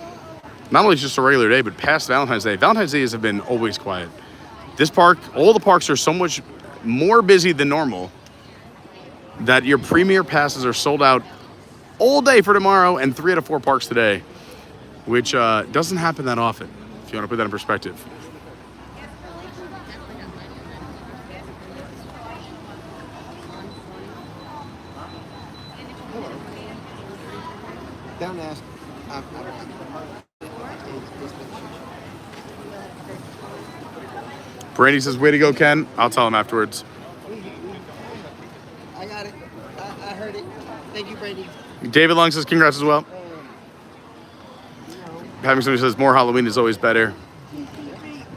not only just a regular day, but past Valentine's Day. Valentine's Days have been always quiet. This park, all the parks are so much more busy than normal that your Premier Passes are sold out all day for tomorrow and 3 out of 4 parks today, which doesn't happen that often, if you want to put that in perspective. Don't ask. Brandi says, way to go, Ken. I'll tell him afterwards. I got it. I heard it. Thank you, Brady. David Long says, congrats as well. Having somebody says, more Halloween is always better.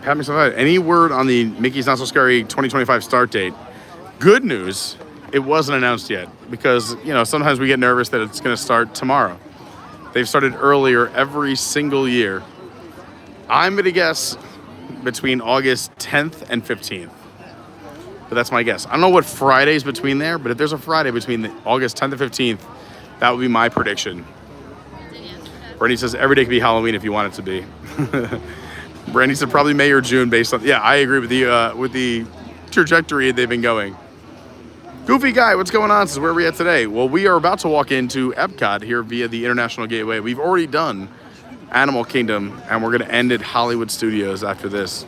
Having somebody, any word on the Mickey's Not So Scary 2025 start date? Good news, it wasn't announced yet because, you know, sometimes we get nervous that it's going to start tomorrow. They've started earlier every single year. I'm going to guess between August 10th and 15th. But that's my guess. I don't know what Friday's between there, but if there's a Friday between August 10th and 15th, that would be my prediction. Brandi says every day could be Halloween if you want it to be. Brandi said probably May or June based on, yeah, I agree with the trajectory they've been going. Goofy Guy, what's going on? Says, where are we at today? Well, we are about to walk into Epcot here via the International Gateway. We've already done Animal Kingdom, and we're going to end at Hollywood Studios after this.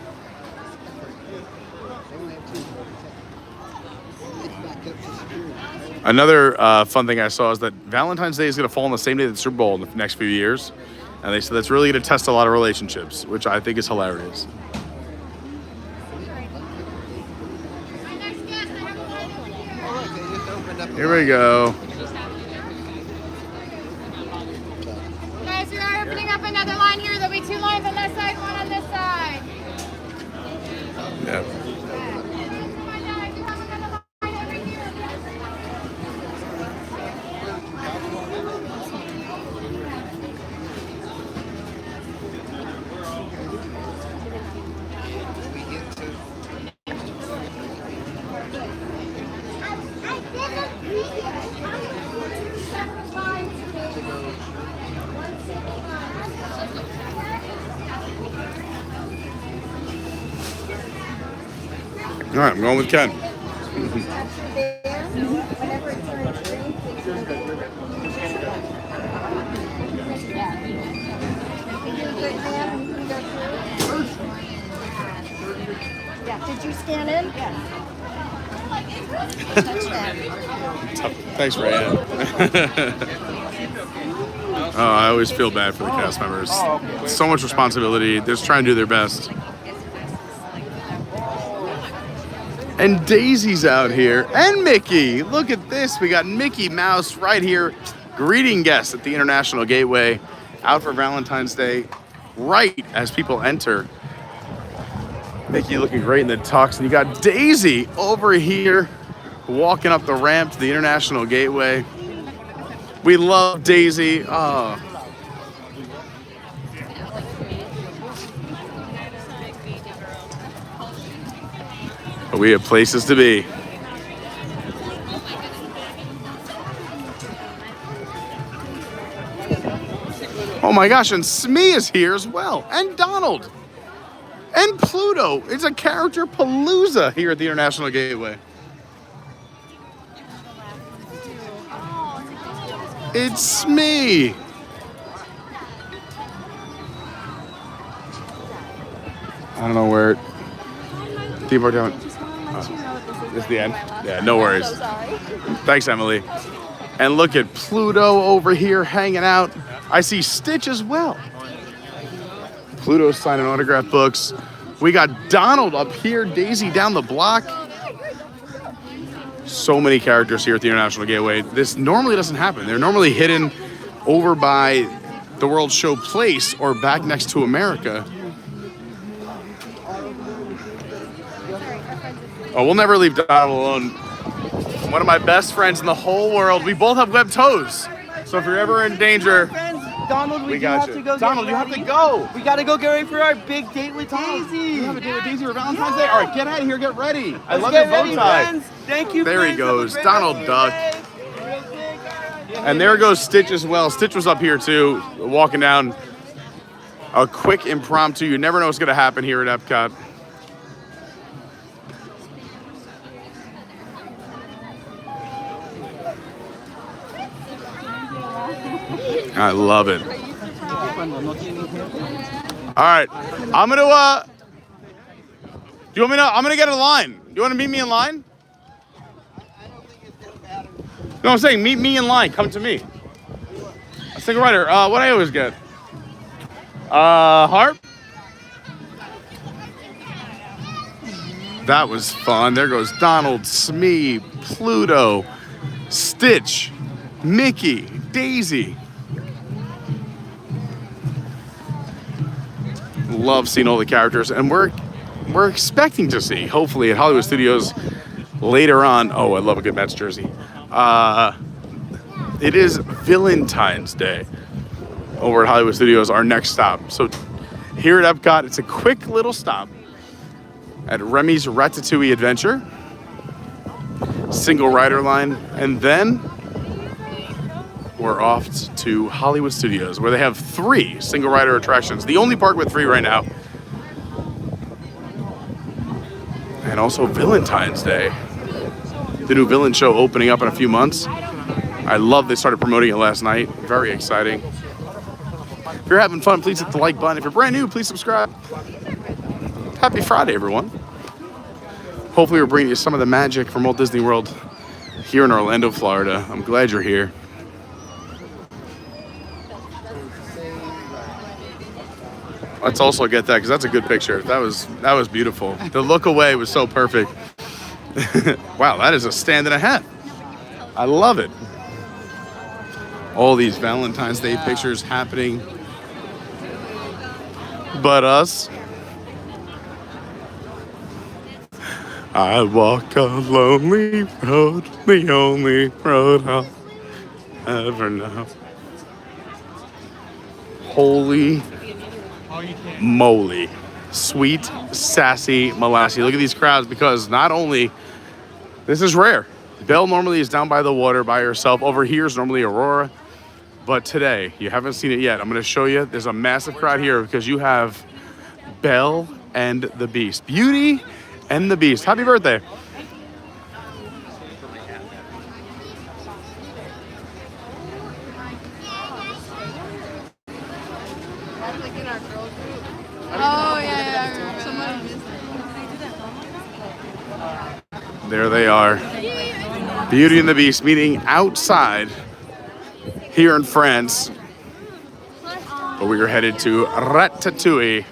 Another fun thing I saw is that Valentine's Day is going to fall on the same day that the Super Bowl in the next few years. And they said that's really going to test a lot of relationships, which I think is hilarious. Here we go. Guys, we are opening up another line here. There'll be 2 lines on that side, 1 on this side. Yeah. All right, I'm going with Ken. Yeah, did you scan in? Yeah. Thanks, Ryan. Oh, I always feel bad for the cast members. So much responsibility. They're just trying to do their best. And Daisy's out here, and Mickey. Look at this. We got Mickey Mouse right here greeting guests at the International Gateway, out for Valentine's Day, right as people enter. Mickey looking great in the tux, and you got Daisy over here walking up the ramp to the International Gateway. We love Daisy. Oh. But we have places to be. Oh my gosh, and Smee is here as well, and Donald, and Pluto. It's a character palooza here at the International Gateway. It's Smee. I don't know where. Theme park down. This is the end? Yeah, no worries. So sorry. Thanks, Emily. And look at Pluto over here hanging out. I see Stitch as well. Pluto's signing autograph books. We got Donald up here, Daisy down the block. So many characters here at the International Gateway. This normally doesn't happen. They're normally hidden over by the World Show Place or back next to America. Oh, we'll never leave Donald alone. One of my best friends in the whole world. We both have webbed toes. So if you're ever in danger, Donald, we got you. Donald, you have to go. We got to go get ready for our big date with Daisy. You have a date with Daisy for Valentine's Day? All right, get out of here. Get ready. I love get your bow ready, tie. friends. Thank you, There friends. he goes. Have a great Donald rest of Duck. your day. And there goes Stitch as well. Stitch was up here too, walking down. A quick impromptu. You never know what's going to happen here at Epcot. I love it. All right, I'm gonna. Do you want me to? I'm gonna get in line. You want to meet me in line? No, I'm saying meet me in line. Come to me. A single rider. What I always get. That was fun. There goes Donald, Smee, Pluto, Stitch, Mickey, Daisy. Love seeing all the characters, and we're expecting to see, hopefully, at Hollywood Studios later on. Oh, I love a good Mets jersey. It is Valentine's Day over at Hollywood Studios, our next stop. So here at Epcot, it's a quick little stop at Remy's Ratatouille Adventure, single rider line, and then we're off to Hollywood Studios, where they have 3 single rider attractions. The only park with 3 right now. And also Valentine's Day. The new villain show opening up in a few months. I love they started promoting it last night. Very exciting. If you're having fun, please hit the like button. If you're brand new, please subscribe. Happy Friday, everyone. Hopefully we're bringing you some of the magic from Walt Disney World here in Orlando, Florida. I'm glad you're here. Let's also get that, because that's a good picture. That was beautiful. The look away was so perfect. Wow, that is a stand and a half. I love it. All these Valentine's Day pictures happening. But us. I walk a lonely road, the only road I'll ever know. Holy moly. Sweet, sassy Molassie. Look at these crowds, because not only, this is rare. Belle normally is down by the water by herself. Over here is normally Aurora. But today, you haven't seen it yet. I'm going to show you. There's a massive crowd here because you have Belle and the Beast. Beauty and the Beast. Happy birthday. Oh, yeah. There they are. Beauty and the Beast meeting outside here in France. But we are headed to Ratatouille.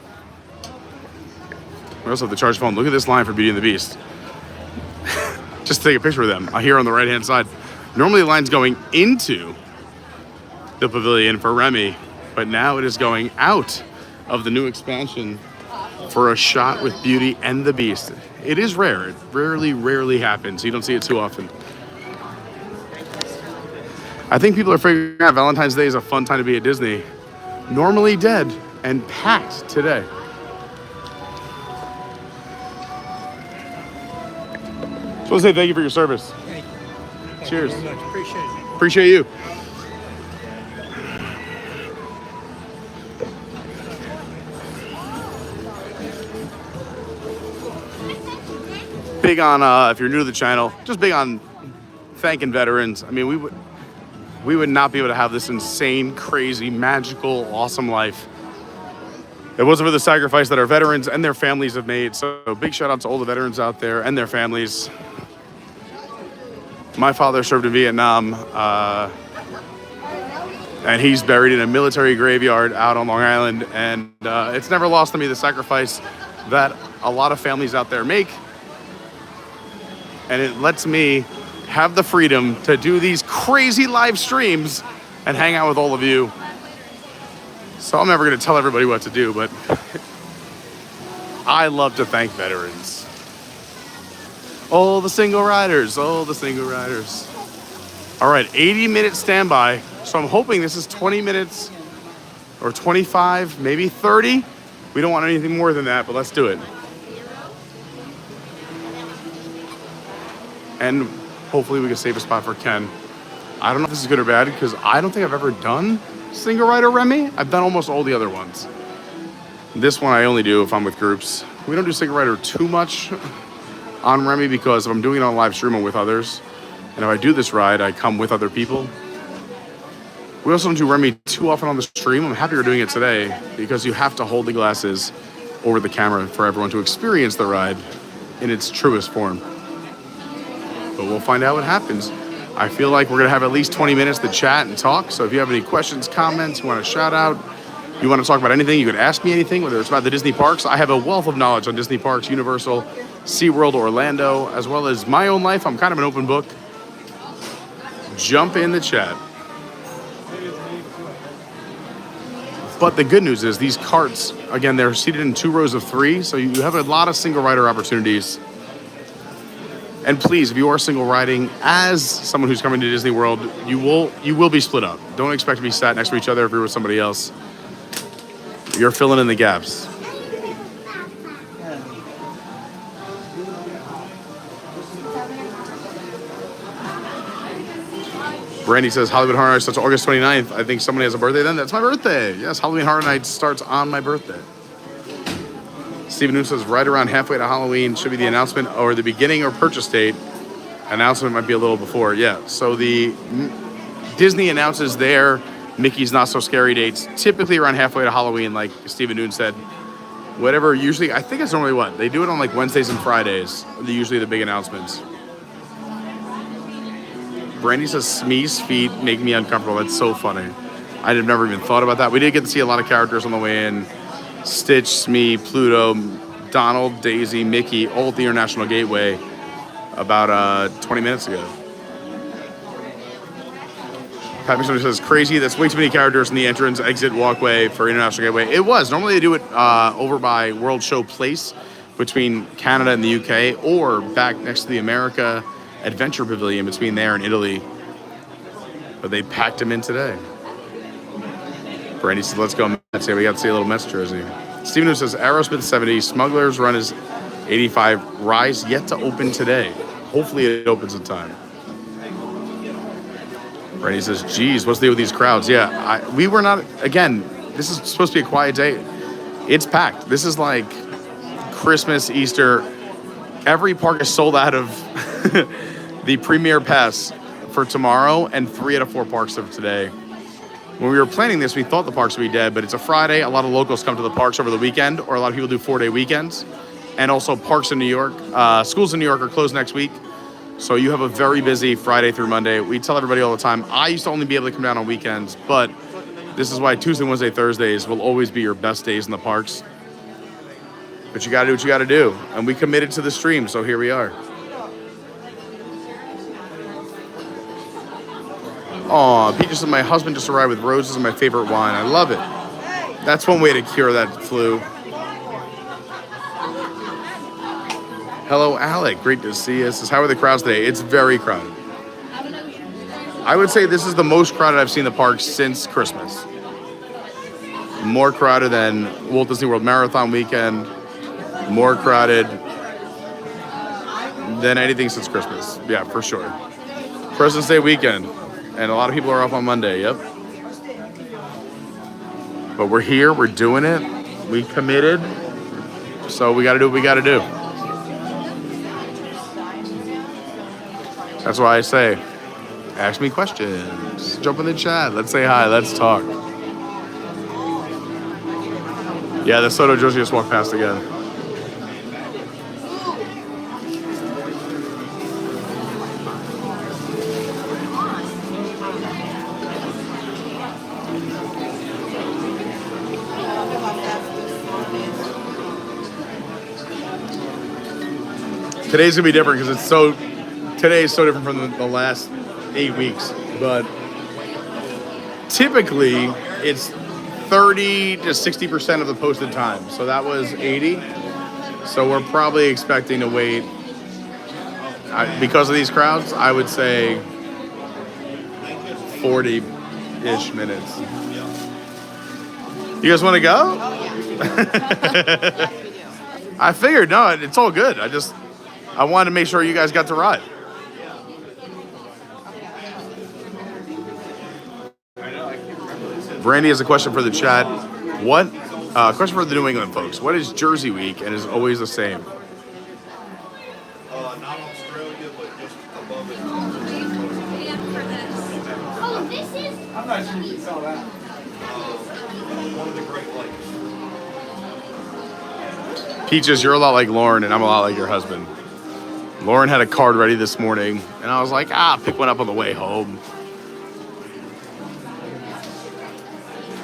We also have the charge phone. Look at this line for Beauty and the Beast. Just to take a picture of them here on the right-hand side. Normally the line's going into the pavilion for Remy, but now it is going out of the new expansion for a shot with Beauty and the Beast. It is rare. It rarely happens. You don't see it too often. I think people are figuring out Valentine's Day is a fun time to be at Disney. Normally dead and packed today. Just want to say thank you for your service. Thank you. Cheers. Thank you very much. Appreciate it. Appreciate you. Big on, if you're new to the channel, just big on thanking veterans. I mean, we would not be able to have this insane, crazy, magical, awesome life if it wasn't for the sacrifice that our veterans and their families have made. So big shout out to all the veterans out there and their families. My father served in Vietnam, and he's buried in a military graveyard out on Long Island. And it's never lost to me the sacrifice that a lot of families out there make. And it lets me have the freedom to do these crazy live streams and hang out with all of you. So I'm never going to tell everybody what to do, but I love to thank veterans. All the single riders, all the single riders. All right, 80-minute standby. So I'm hoping this is 20 minutes or 25, maybe 30. We don't want anything more than that, but let's do it. And hopefully we can save a spot for Ken. I don't know if this is good or bad, because I don't think I've ever done single rider Remy. I've done almost all the other ones. This one I only do if I'm with groups. We don't do single rider too much on Remy, because if I'm doing it on live stream, I'm with others. And if I do this ride, I come with other people. We also don't do Remy too often on the stream. I'm happy we're doing it today, because you have to hold the glasses over the camera for everyone to experience the ride in its truest form. But we'll find out what happens. I feel like we're gonna have at least 20 minutes to chat and talk. So if you have any questions, comments, you want to shout out, you want to talk about anything, you can ask me anything, whether it's about the Disney parks. I have a wealth of knowledge on Disney parks, Universal, SeaWorld Orlando, as well as my own life. I'm kind of an open book. Jump in the chat. But the good news is these carts, again, they're seated in 2 rows of 3, so you have a lot of single rider opportunities. And please, if you are single riding, as someone who's coming to Disney World, you will be split up. Don't expect to be sat next to each other if you're with somebody else. You're filling in the gaps. Brandi says Halloween Horror Nights starts August 29th. I think somebody has a birthday then. That's my birthday. Yes, Halloween Horror Nights starts on my birthday. Stephen New says right around halfway to Halloween should be the announcement or the beginning or purchase date. Announcement might be a little before. Yeah, so the Disney announces their Mickey's Not So Scary dates typically around halfway to Halloween, like Stephen Noon said. Whatever, usually, I think it's normally what? They do it on like Wednesdays and Fridays. They're usually the big announcements. Brandi says Smee's feet make me uncomfortable. That's so funny. I'd have never even thought about that. We did get to see a lot of characters on the way in. Stitch, Smee, Pluto, Donald, Daisy, Mickey, all at the International Gateway about 20 minutes ago. Pat McSorley says, crazy, that's way too many characters in the entrance, exit, walkway for International Gateway. It was. Normally they do it over by World Show Place between Canada and the UK, or back next to the America Adventure Pavilion between there and Italy. But they packed him in today. Brandi said, let's go Mets. We got to see a little Mets jersey. Steven says, Aerosmith 70, Smuggler's Run is 85. Rise yet to open today. Hopefully it opens in time. Brandi says, geez, what's the deal with these crowds? Yeah, we were not, again, this is supposed to be a quiet day. It's packed. This is like Christmas, Easter. Every park is sold out of the Premier Pass for tomorrow and 3 out of 4 parks of today. When we were planning this, we thought the parks would be dead, but it's a Friday. A lot of locals come to the parks over the weekend, or a lot of people do 4-day weekends. And also parks in New York, schools in New York are closed next week. So you have a very busy Friday through Monday. We tell everybody all the time, I used to only be able to come down on weekends, but this is why Tuesday, Wednesday, Thursdays will always be your best days in the parks. But you gotta do what you gotta do. And we committed to the stream, so here we are. Aw, Pete just said, my husband just arrived with roses and my favorite wine. I love it. That's one way to cure that flu. Hello, Alec. Great to see you. Says, how are the crowds today? It's very crowded. I would say this is the most crowded I've seen the parks since Christmas. More crowded than Walt Disney World Marathon weekend. More crowded than anything since Christmas. Yeah, for sure. President's Day weekend. And a lot of people are off on Monday, yep. But we're here, we're doing it. We committed. So we gotta do what we gotta do. That's why I say, ask me questions. Jump in the chat. Let's say hi. Let's talk. Yeah, the Soto Josie just walked past again. Today's gonna be different because today is so different from the last 8 weeks. But typically it's 30 to 60% of the posted time. So that was 80. So we're probably expecting to wait, because of these crowds, I would say 40-ish minutes. You guys want to go? I figured, no, it's all good. I wanted to make sure you guys got to ride. Brandi has a question for the chat. Question for the New England folks. What is Jersey Week and is always the same? Not Australia, but just above it. Oh, this is. I'm not sure you saw that. One of the Great Lakes. Peaches, you're a lot like Lauren, and I'm a lot like your husband. Lauren had a card ready this morning, and I was like, pick one up on the way home.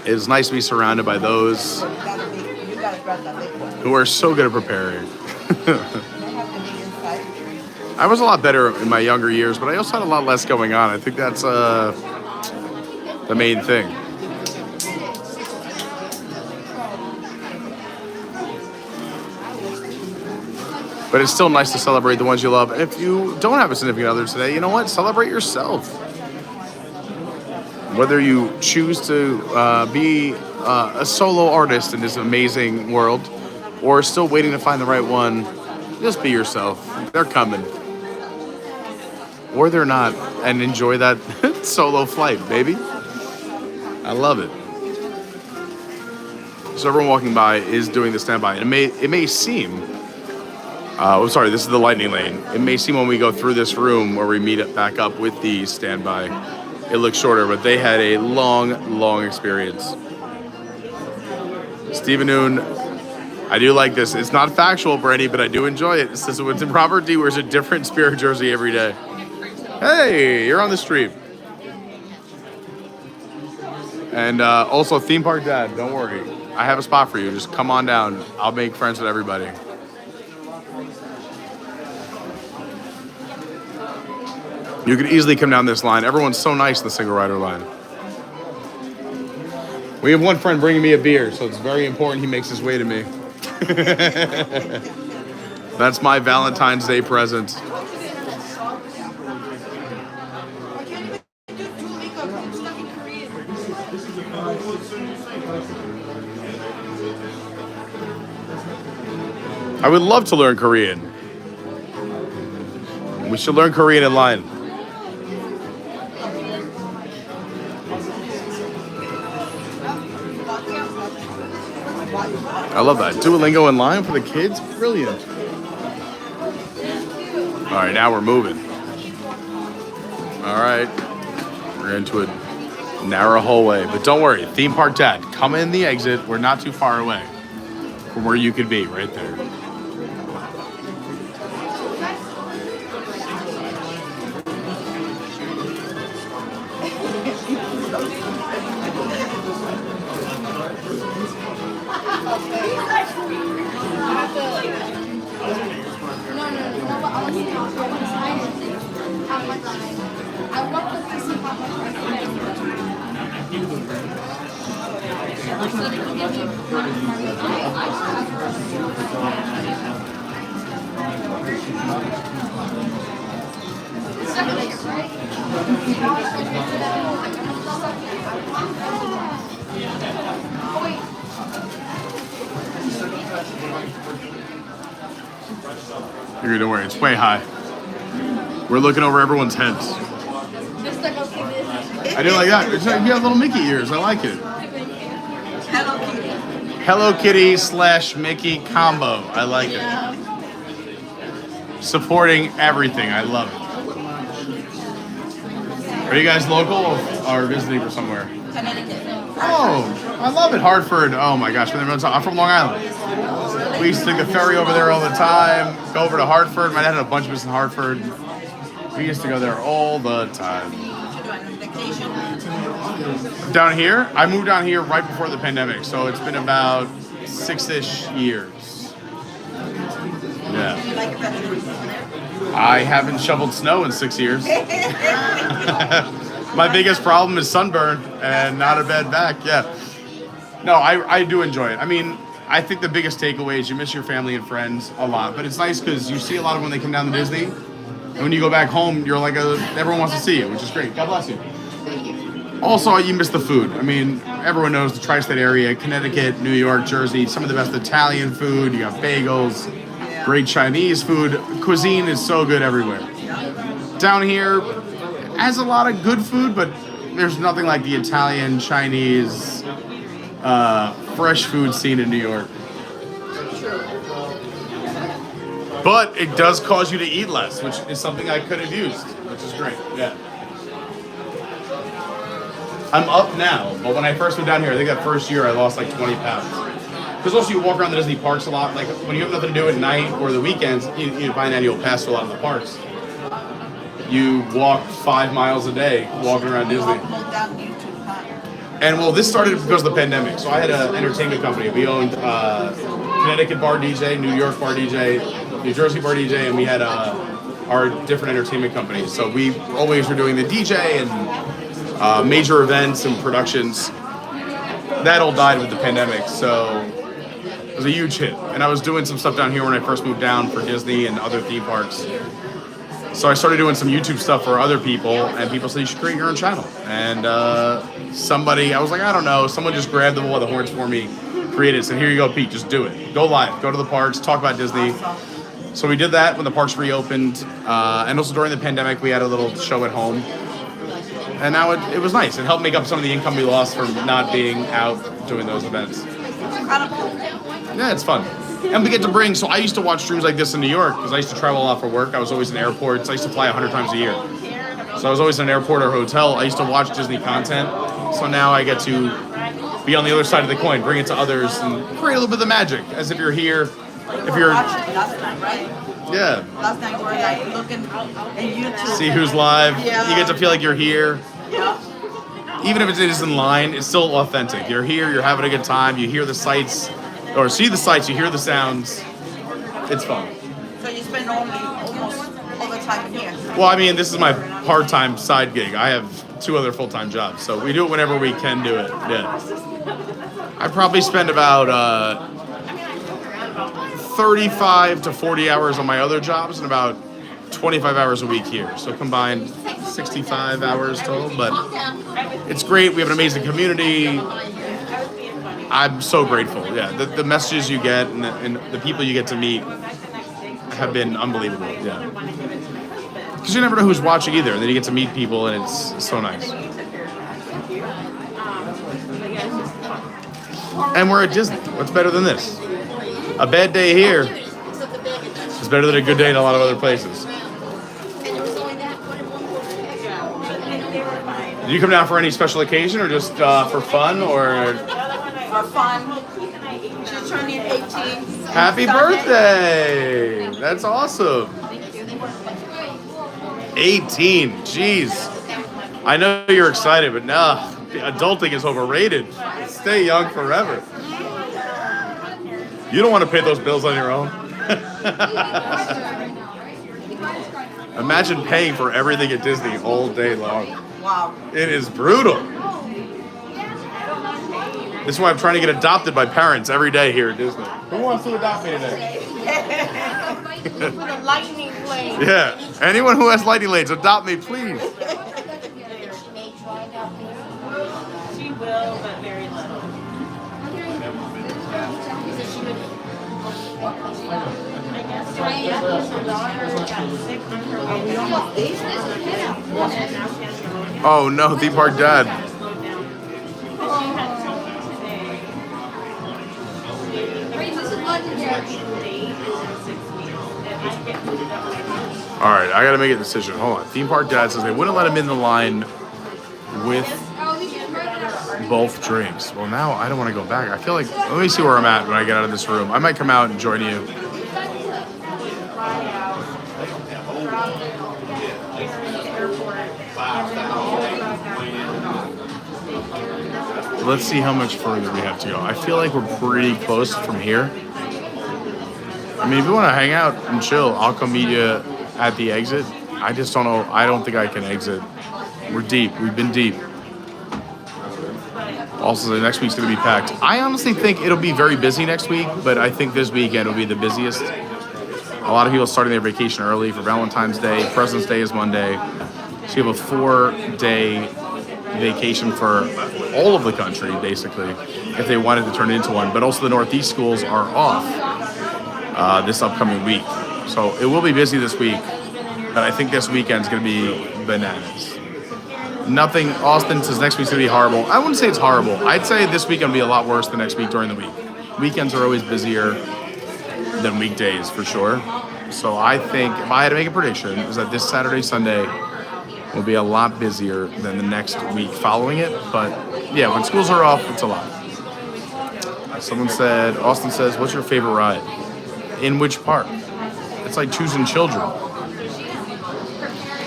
It's nice to be surrounded by those who are so good at preparing. I was a lot better in my younger years, but I also had a lot less going on. I think that's the main thing. But it's still nice to celebrate the ones you love. If you don't have a significant other today, you know what? Celebrate yourself. Whether you choose to be a solo artist in this amazing world or still waiting to find the right one, just be yourself. They're coming. Or they're not. And enjoy that solo flight, baby. I love it. So everyone walking by is doing the standby. And it may seem... sorry, this is the lightning lane. It may seem when we go through this room where we meet back up with the standby, it looks shorter, but they had a long, long experience. Stephen Noon, I do like this. It's not factual, Brandi, but I do enjoy it. It says when Robert D wears a different Spirit jersey every day. Hey, you're on the stream. And also, Theme Park Dad, don't worry. I have a spot for you. Just come on down. I'll make friends with everybody. You could easily come down this line. Everyone's so nice in the single rider line. We have one friend bringing me a beer, so it's very important he makes his way to me. That's my Valentine's Day present. I would love to learn Korean. We should learn Korean in line. I love that. Duolingo in line for the kids? Brilliant. All right, now we're moving. All right. We're into a narrow hallway. But don't worry, Theme Park Dad, come in the exit. We're not too far away from where you could be, right there. You're don't worry, it's way high. We're looking over everyone's heads. I do like that. It's like you have little Mickey ears. I like it. Hello Kitty / Mickey combo. I like it. Supporting everything. I love it. Are you guys local or visiting from somewhere? Connecticut. Oh, I love it. Hartford. Oh my gosh. I'm from Long Island. We used to take the ferry over there all the time. Go over to Hartford. My dad had a bunch of us in Hartford. We used to go there all the time. Down here? I moved down here right before the pandemic, so it's been about 6-ish years. Yeah. I haven't shoveled snow in 6 years. My biggest problem is sunburn and not a bad back. Yeah. No, I do enjoy it. I mean, I think the biggest takeaway is you miss your family and friends a lot, but it's nice because you see a lot of when they come down to Disney, and when you go back home, you're like, everyone wants to see you, which is great. God bless you. Also, you miss the food. I mean, everyone knows the tri-state area, Connecticut, New York, Jersey, some of the best Italian food. You got bagels, great Chinese food. Cuisine is so good everywhere. Down here, has a lot of good food, but there's nothing like the Italian, Chinese, fresh food scene in New York. But it does cause you to eat less, which is something I could have used, which is great. Yeah. I'm up now, but when I first went down here, I think that first year I lost like 20 pounds. Because also you walk around the Disney parks a lot. Like when you have nothing to do at night or the weekends, you buy an annual pass to a lot of the parks. You walk 5 miles a day walking around Disney. And well, this started because of the pandemic. So I had an entertainment company. We owned Connecticut bar DJ, New York bar DJ, New Jersey bar DJ, and we had our different entertainment companies. So we always were doing the DJ and major events and productions. That all died with the pandemic, so it was a huge hit. And I was doing some stuff down here when I first moved down for Disney and other theme parks. So I started doing some YouTube stuff for other people, and people said you should create your own channel. And somebody, I was like, I don't know, someone just grabbed the bull by the horns for me, created it, said, here you go, Pete, just do it. Go live, go to the parks, talk about Disney. So we did that when the parks reopened, and also during the pandemic, we had a little show at home. And now it was nice. It helped make up some of the income we lost from not being out doing those events. Yeah, it's fun. And we get to bring, so I used to watch streams like this in New York because I used to travel a lot for work. I was always in airports. I used to fly 100 times a year. So I was always in an airport or hotel. I used to watch Disney content. So now I get to be on the other side of the coin, bring it to others, and create a little bit of the magic as if you're here. If you're, Last night, right? yeah. Last night we're like looking at YouTube. See who's live. Yeah. You get to feel like you're here. Yeah. Even if it is in line, it's still authentic. You're here, you're having a good time, you hear the sights, or see the sights, you hear the sounds. It's fun. So you spend almost all the time here. Well, I mean, this is my part-time side gig. I have 2 other full-time jobs, so we do it whenever we can do it. Yeah. I probably spend about 35 to 40 hours on my other jobs and about 25 hours a week here. So combined 65 hours total, but it's great. We have an amazing community. I'm so grateful. Yeah, the messages you get and the people you get to meet have been unbelievable. Yeah, because you never know who's watching either, and then you get to meet people, and it's so nice. And we're at Disney. What's better than this? A bad day here is better than a good day in a lot of other places. Did you come down for any special occasion, or just for fun, or? For fun. She's turning 18. Happy birthday! That's awesome. 18, jeez. I know you're excited, but nah, adulting is overrated. Stay young forever. You don't want to pay those bills on your own. Imagine paying for everything at Disney all day long. Wow. It is brutal. This is why I'm trying to get adopted by parents every day here at Disney. Who wants to adopt me today? With a lightning lane. Yeah. Anyone who has lightning lanes, adopt me, please. She will, but very little. Oh no, theme park dad. All right, I gotta make a decision. Hold on. Theme park dad says they wouldn't let him in the line with both drinks. Well, now I don't want to go back. I feel like, let me see where I'm at when I get out of this room. I might come out and join you. Let's see how much further we have to go. I feel like we're pretty close from here. I mean, if you want to hang out and chill, I'll come meet you at the exit. I just don't know. I don't think I can exit. We're deep. We've been deep. Also, the next week's going to be packed. I honestly think it'll be very busy next week, but I think this weekend will be the busiest. A lot of people starting their vacation early for Valentine's Day. President's Day is Monday. So you have a 4-day vacation for all of the country, basically, if they wanted to turn it into one. But also the Northeast schools are off this upcoming week. So it will be busy this week, but I think this weekend's going to be bananas. Nothing, Austin says next week's going to be horrible. I wouldn't say it's horrible. I'd say this weekend will be a lot worse than next week during the week. Weekends are always busier than weekdays, for sure. So I think, if I had to make a prediction, is that this Saturday, Sunday will be a lot busier than the next week following it. But yeah, when schools are off, it's a lot. Someone said, Austin says, what's your favorite ride? In which park? It's like choosing children.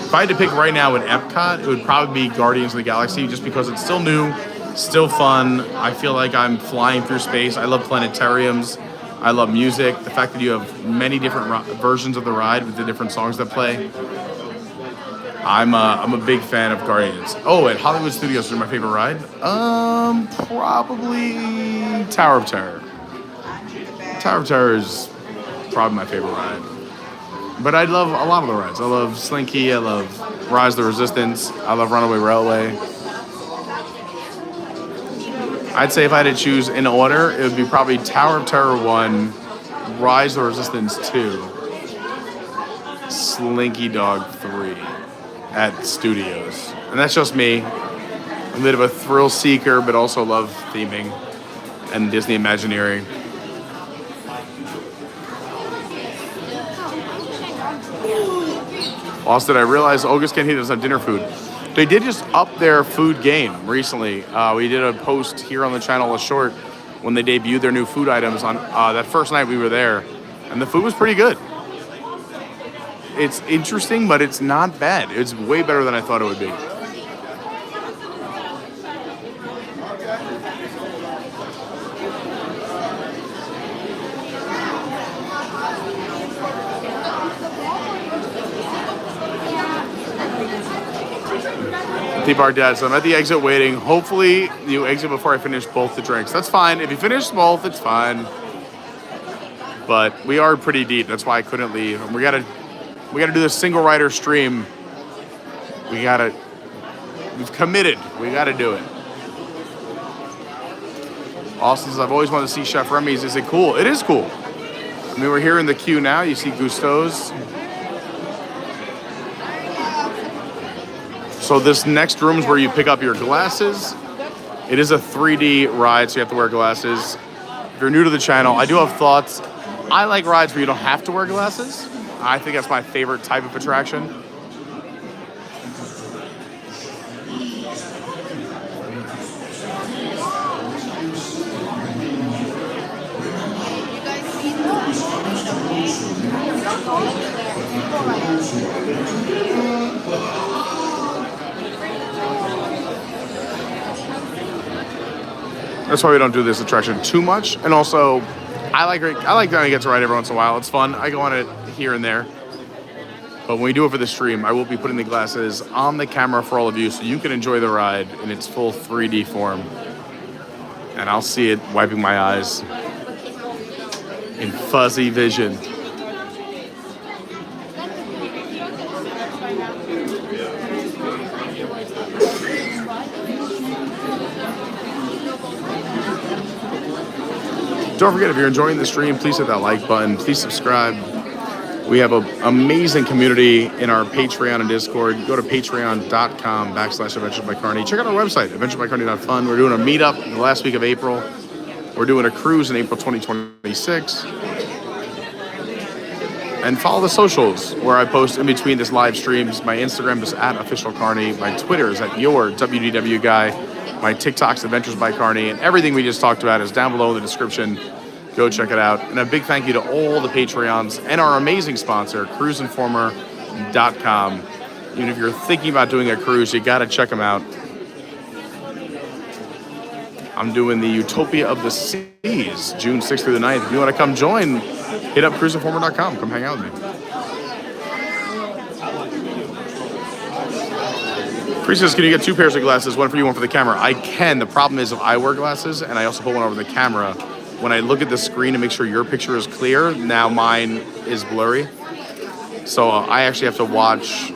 If I had to pick right now in Epcot, it would probably be Guardians of the Galaxy, just because it's still new, still fun. I feel like I'm flying through space. I love planetariums. I love music. The fact that you have many different versions of the ride with the different songs that play. I'm a big fan of Guardians. Oh, and Hollywood Studios is my favorite ride. Probably Tower of Terror. Tower of Terror is probably my favorite ride. But I love a lot of the rides. I love Slinky. I love Rise of the Resistance. I love Runaway Railway. I'd say if I had to choose in order, it would be probably Tower of Terror 1, Rise of the Resistance 2, Slinky Dog 3 at Studios. And that's just me. I'm a bit of a thrill seeker, but also love theming and Disney Imagineering. Austin, I realized August Cantina doesn't have dinner food. They did just up their food game recently. We did a post here on the channel, a short, when they debuted their new food items on that first night we were there. And the food was pretty good. It's interesting, but it's not bad. It's way better than I thought it would be. T-Bar Dad, so I'm at the exit waiting. Hopefully you exit before I finish both the drinks. That's fine. If you finish both, it's fine. But we are pretty deep. That's why I couldn't leave. And we gotta do this single rider stream. We've committed. We gotta do it. Austin says, I've always wanted to see Chef Remy's. Is it cool? It is cool. I mean, we're here in the queue now. You see Gusteau's. So this next room is where you pick up your glasses. It is a 3D ride, so you have to wear glasses. If you're new to the channel, I do have thoughts. I like rides where you don't have to wear glasses. I think that's my favorite type of attraction. That's why we don't do this attraction too much. And also, I like that I get to ride every once in a while. It's fun. I go on it here and there. But when we do it for the stream, I will be putting the glasses on the camera for all of you so you can enjoy the ride in its full 3D form. And I'll see it wiping my eyes in fuzzy vision. Don't forget, if you're enjoying the stream, please hit that like button. Please subscribe. We have an amazing community in our Patreon and Discord. Go to patreon.com/Adventures by Carney. Check out our website, adventuresbycarney.fun. We're doing a meetup in the last week of April. We're doing a cruise in April 2026. And follow the socials where I post in between this live streams. My Instagram is @officialcarney. My Twitter is @yourWDWguy. My TikTok's Adventures by Carney, and everything we just talked about is down below in the description. Go check it out. And a big thank you to all the Patreons and our amazing sponsor, cruiseinformer.com. Even if you're thinking about doing a cruise, you gotta check them out. I'm doing the Utopia of the Seas, June 6th through the 9th. If you wanna come join, hit up cruiseinformer.com. Come hang out with me. Priestess, can you get 2 pairs of glasses, one for you, one for the camera? I can. The problem is if I wear glasses and I also put one over the camera, when I look at the screen to make sure your picture is clear, now mine is blurry. So I actually have to watch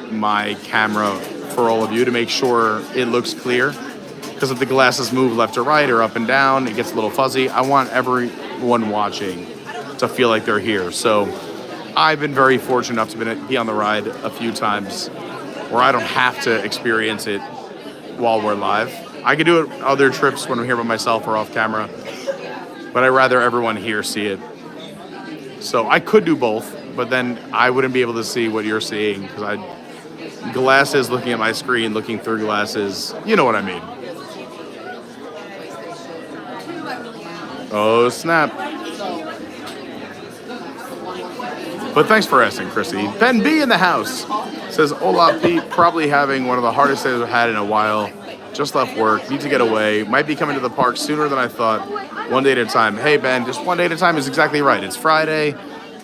my camera for all of you to make sure it looks clear. Because if the glasses move left to right or up and down, it gets a little fuzzy. I want everyone watching to feel like they're here. So I've been very fortunate enough to be on the ride a few times where I don't have to experience it while we're live. I could do it other trips when I'm here by myself or off camera, but I'd rather everyone here see it. So I could do both, but then I wouldn't be able to see what you're seeing because glasses looking at my screen, looking through glasses, you know what I mean. Oh, snap. But thanks for asking, Chrissy. Ben B in the house says, hola, Pete. Probably having one of the hardest days I've had in a while. just left work, need to get away, might be coming to the park sooner than I thought, one day at a time. Hey, Ben, just one day at a time is exactly right. It's Friday.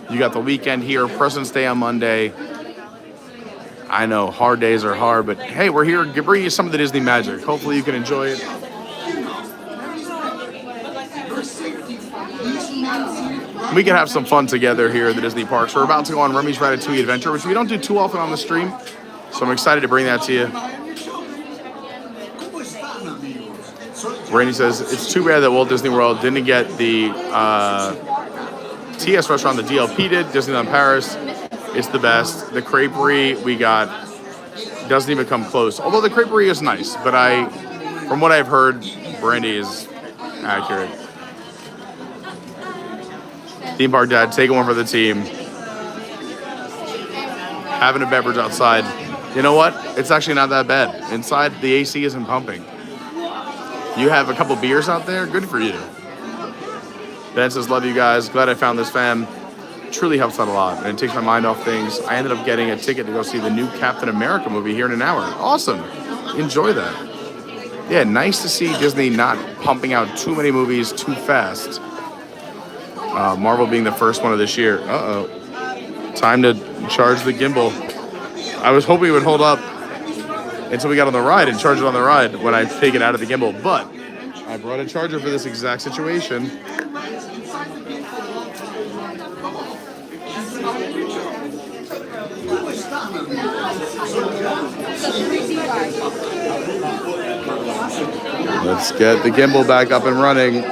You got the weekend here, President's Day on Monday. I know hard days are hard, but hey, we're here to bring you some of the Disney magic. Hopefully you can enjoy it. We can have some fun together here at the Disney parks. We're about to go on Remy's Ratatouille Adventure, which we don't do too often on the stream, so I'm excited to bring that to you. Randy says, it's too bad that Walt Disney World didn't get the TS restaurant the DLP did, Disneyland Paris. It's the best. The creperie we got doesn't even come close. Although the creperie is nice, but from what I've heard, Brandi is accurate. Theme Park Dad, taking one for the team. Having a beverage outside. You know what? It's actually not that bad. Inside, the AC isn't pumping. You have a couple beers out there? Good for you. Ben says, love you guys. Glad I found this fam. Truly helps out a lot. And it takes my mind off things. I ended up getting a ticket to go see the new Captain America movie here in an hour. Awesome. Enjoy that. Yeah, nice to see Disney not pumping out too many movies too fast. Marvel being the first one of this year. Time to charge the gimbal. I was hoping it would hold up until we got on the ride and charge it on the ride when I take it out of the gimbal. But I brought a charger for this exact situation. Let's get the gimbal back up and running.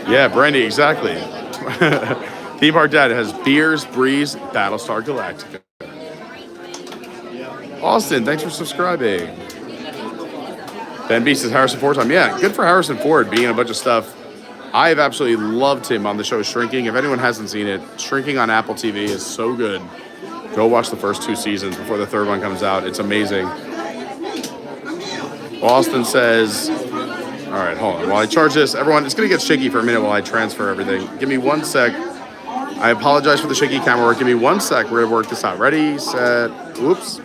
Yeah, Brandi, exactly. Theme Park Dad has Beers, Breeze, Battlestar Galactica. Austin, thanks for subscribing. Ben B says Harrison Ford time. Yeah, good for Harrison Ford being in a bunch of stuff. I have absolutely loved him on the show Shrinking. If anyone hasn't seen it, Shrinking on Apple TV is so good. Go watch the first 2 seasons before the third one comes out. It's amazing. Austin says, all right, hold on. While I charge this, everyone, it's going to get shaky for a minute while I transfer everything. Give me 1 sec. I apologize for the shaky camera work. Give me 1 sec. We're going to work this out. Ready, set, oops.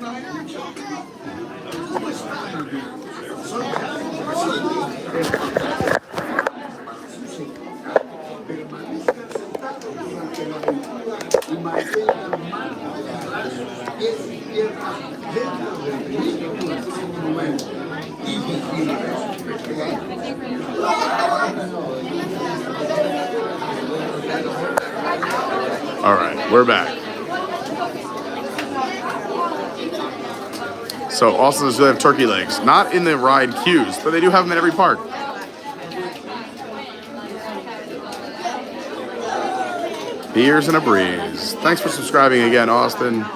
All right, we're back. So Austin does have turkey legs. Not in the ride queues, but they do have them in every park. Beers and a breeze. Thanks for subscribing again, Austin.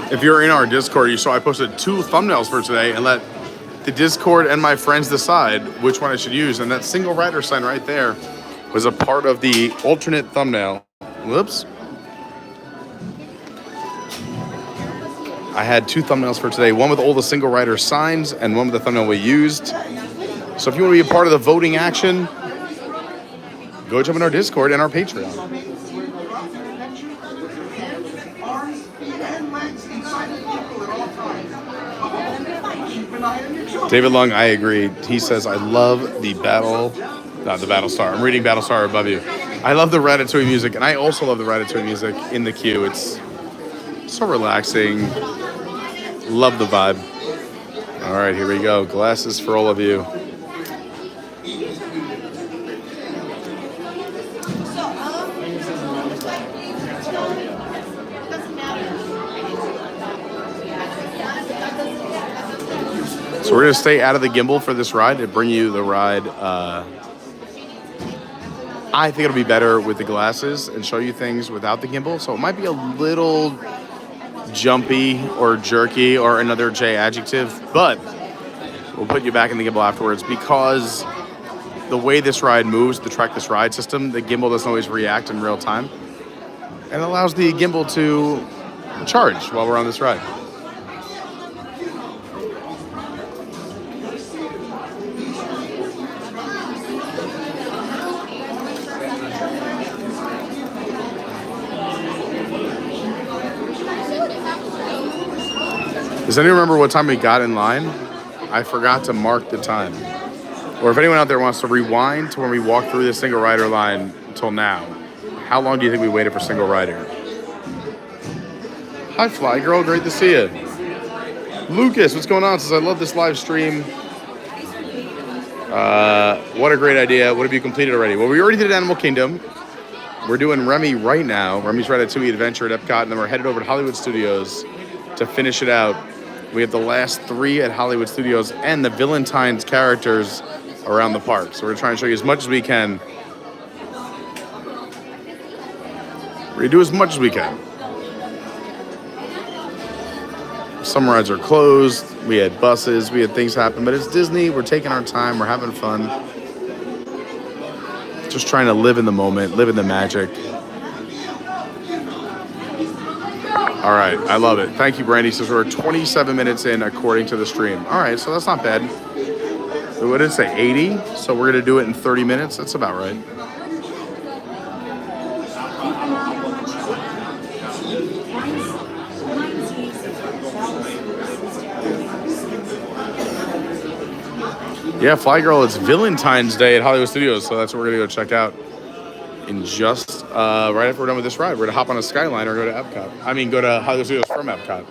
If you're in our Discord, you saw I posted 2 thumbnails for today and let the Discord and my friends decide which one I should use. And that single rider sign right there was a part of the alternate thumbnail. Whoops. I had 2 thumbnails for today, one with all the single rider signs and one with the thumbnail we used. So if you want to be a part of the voting action, go jump in our Discord and our Patreon. Arms, feet, and legs inside the vehicle at all times. Keep an eye on your children. David Lung, I agree. He says, I love the Battlestar. I'm reading Battlestar above you. I love the Ratatouille music, and I also love the Ratatouille music in the queue. It's so relaxing. Love the vibe. All right, here we go. Glasses for all of you. So we're going to stay out of the gimbal for this ride to bring you the ride. I think it'll be better with the glasses and show you things without the gimbal. So it might be a little jumpy or jerky or another J adjective, but we'll put you back in the gimbal afterwards because the way this ride moves, the Track This Ride system, the gimbal doesn't always react in real time. And it allows the gimbal to charge while we're on this ride. Does anyone remember what time we got in line? I forgot to mark the time. Or if anyone out there wants to rewind to when we walked through the single rider line until now, how long do you think we waited for single rider? Hi, Fly Girl. Great to see you. Lucas, what's going on? Says, I love this live stream. What a great idea. What have you completed already? Well, we already did Animal Kingdom. We're doing Remy right now. Remy's Ratatouille Adventure at Epcot, and then we're headed over to Hollywood Studios to finish it out. We have the last 3 at Hollywood Studios and the Valentine's characters around the park. So we're trying to show you as much as we can. We're gonna do as much as we can. Some rides are closed. We had buses. We had things happen. But it's Disney. We're taking our time. We're having fun. Just trying to live in the moment, live in the magic. All right, I love it. Thank you, Brandi. Says we're 27 minutes in according to the stream. All right, so that's not bad. What did it say, 80? So we're gonna do it in 30 minutes? That's about right. Yeah, Fly Girl, it's Valentine's Day at Hollywood Studios, so that's what we're gonna go check out in just right after we're done with this ride. We're gonna hop on a Skyliner and go to Epcot. I mean, go to Hollywood Studios from Epcot.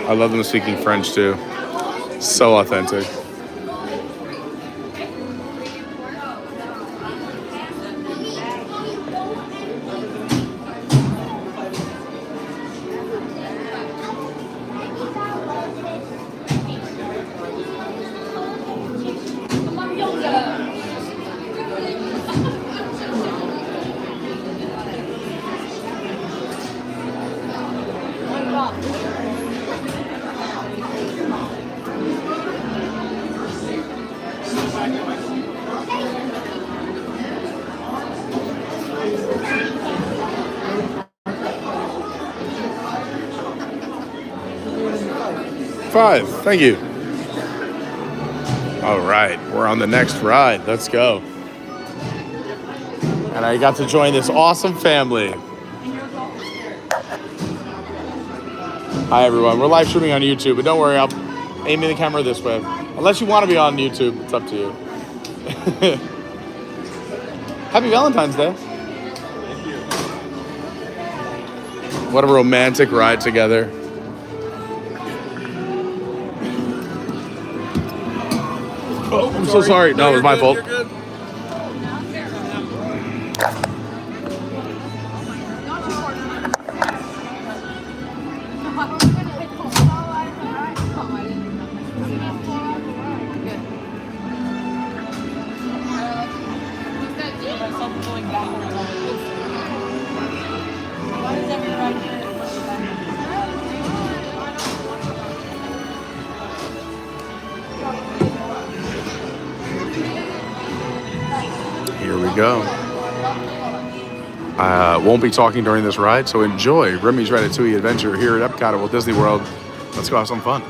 I love them speaking French too. So authentic. Five, thank you. All right, we're on the next ride. Let's go. And I got to join this awesome family. Hi, everyone. We're live streaming on YouTube, but don't worry, I'll aim the camera this way. Unless you want to be on YouTube, it's up to you. Happy Valentine's Day. What a romantic ride together. Oh, I'm so sorry. No, it was my fault. Go. Won't be talking during this ride, so enjoy Remy's Ratatouille Adventure here at Epcot at Walt Disney World. Let's go have some fun.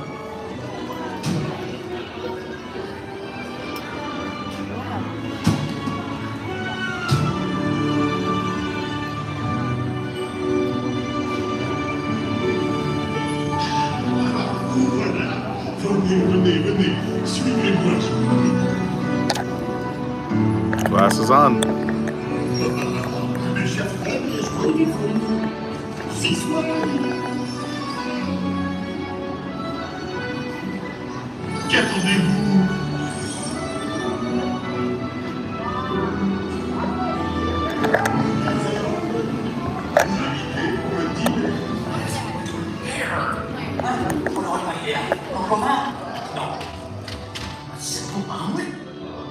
Glasses on.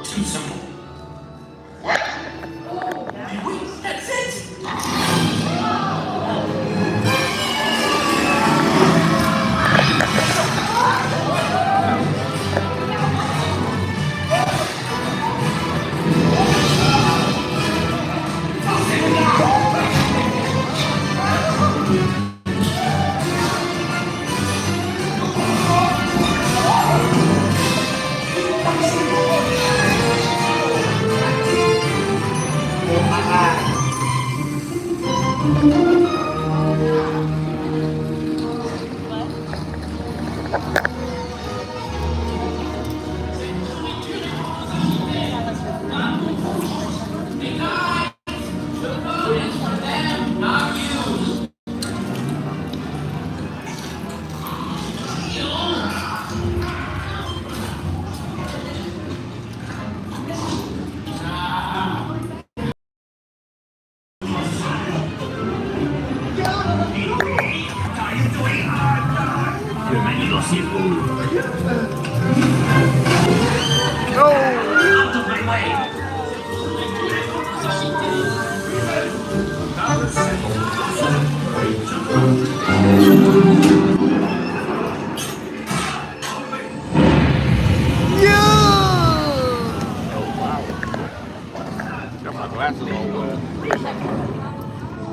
Too simple. What? That's it. Got my glasses all wet. Go!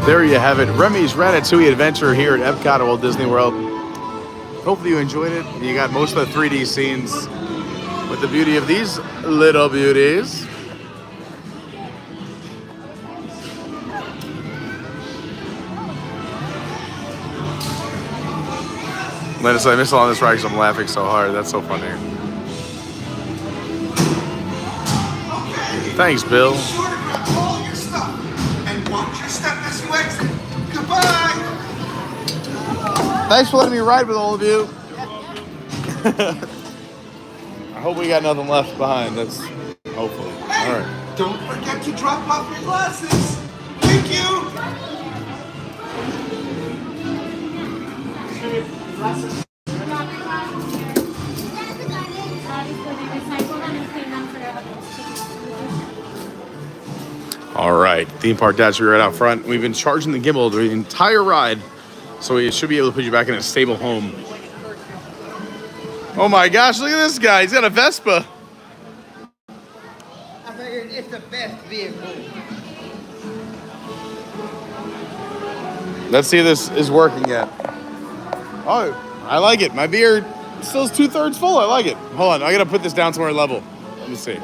There you have it. Remy's Ratatouille Adventure here at Epcot at Walt Disney World. Hopefully you enjoyed it. You got most of the 3D scenes with the beauty of these little beauties. Linus, I missed on this ride because I'm laughing so hard. That's so funny. Thanks, Bill. Be sure to grab all your stuff and watch your step as you exit. Goodbye. Thanks for letting me ride with all of you. I hope we got nothing left behind. That's hopefully. Hey, All right. don't forget to drop off your glasses. Thank you. All right, theme park dash right out front. We've been charging the gimbal the entire ride, so we should be able to put you back in a stable home. Oh my gosh, look at this guy. He's got a Vespa. I figured it's the best vehicle. Let's see if this is working yet. Oh, I like it. My beer still is 2/3 full. I like it. Hold on, I gotta put this down somewhere level. Let me see.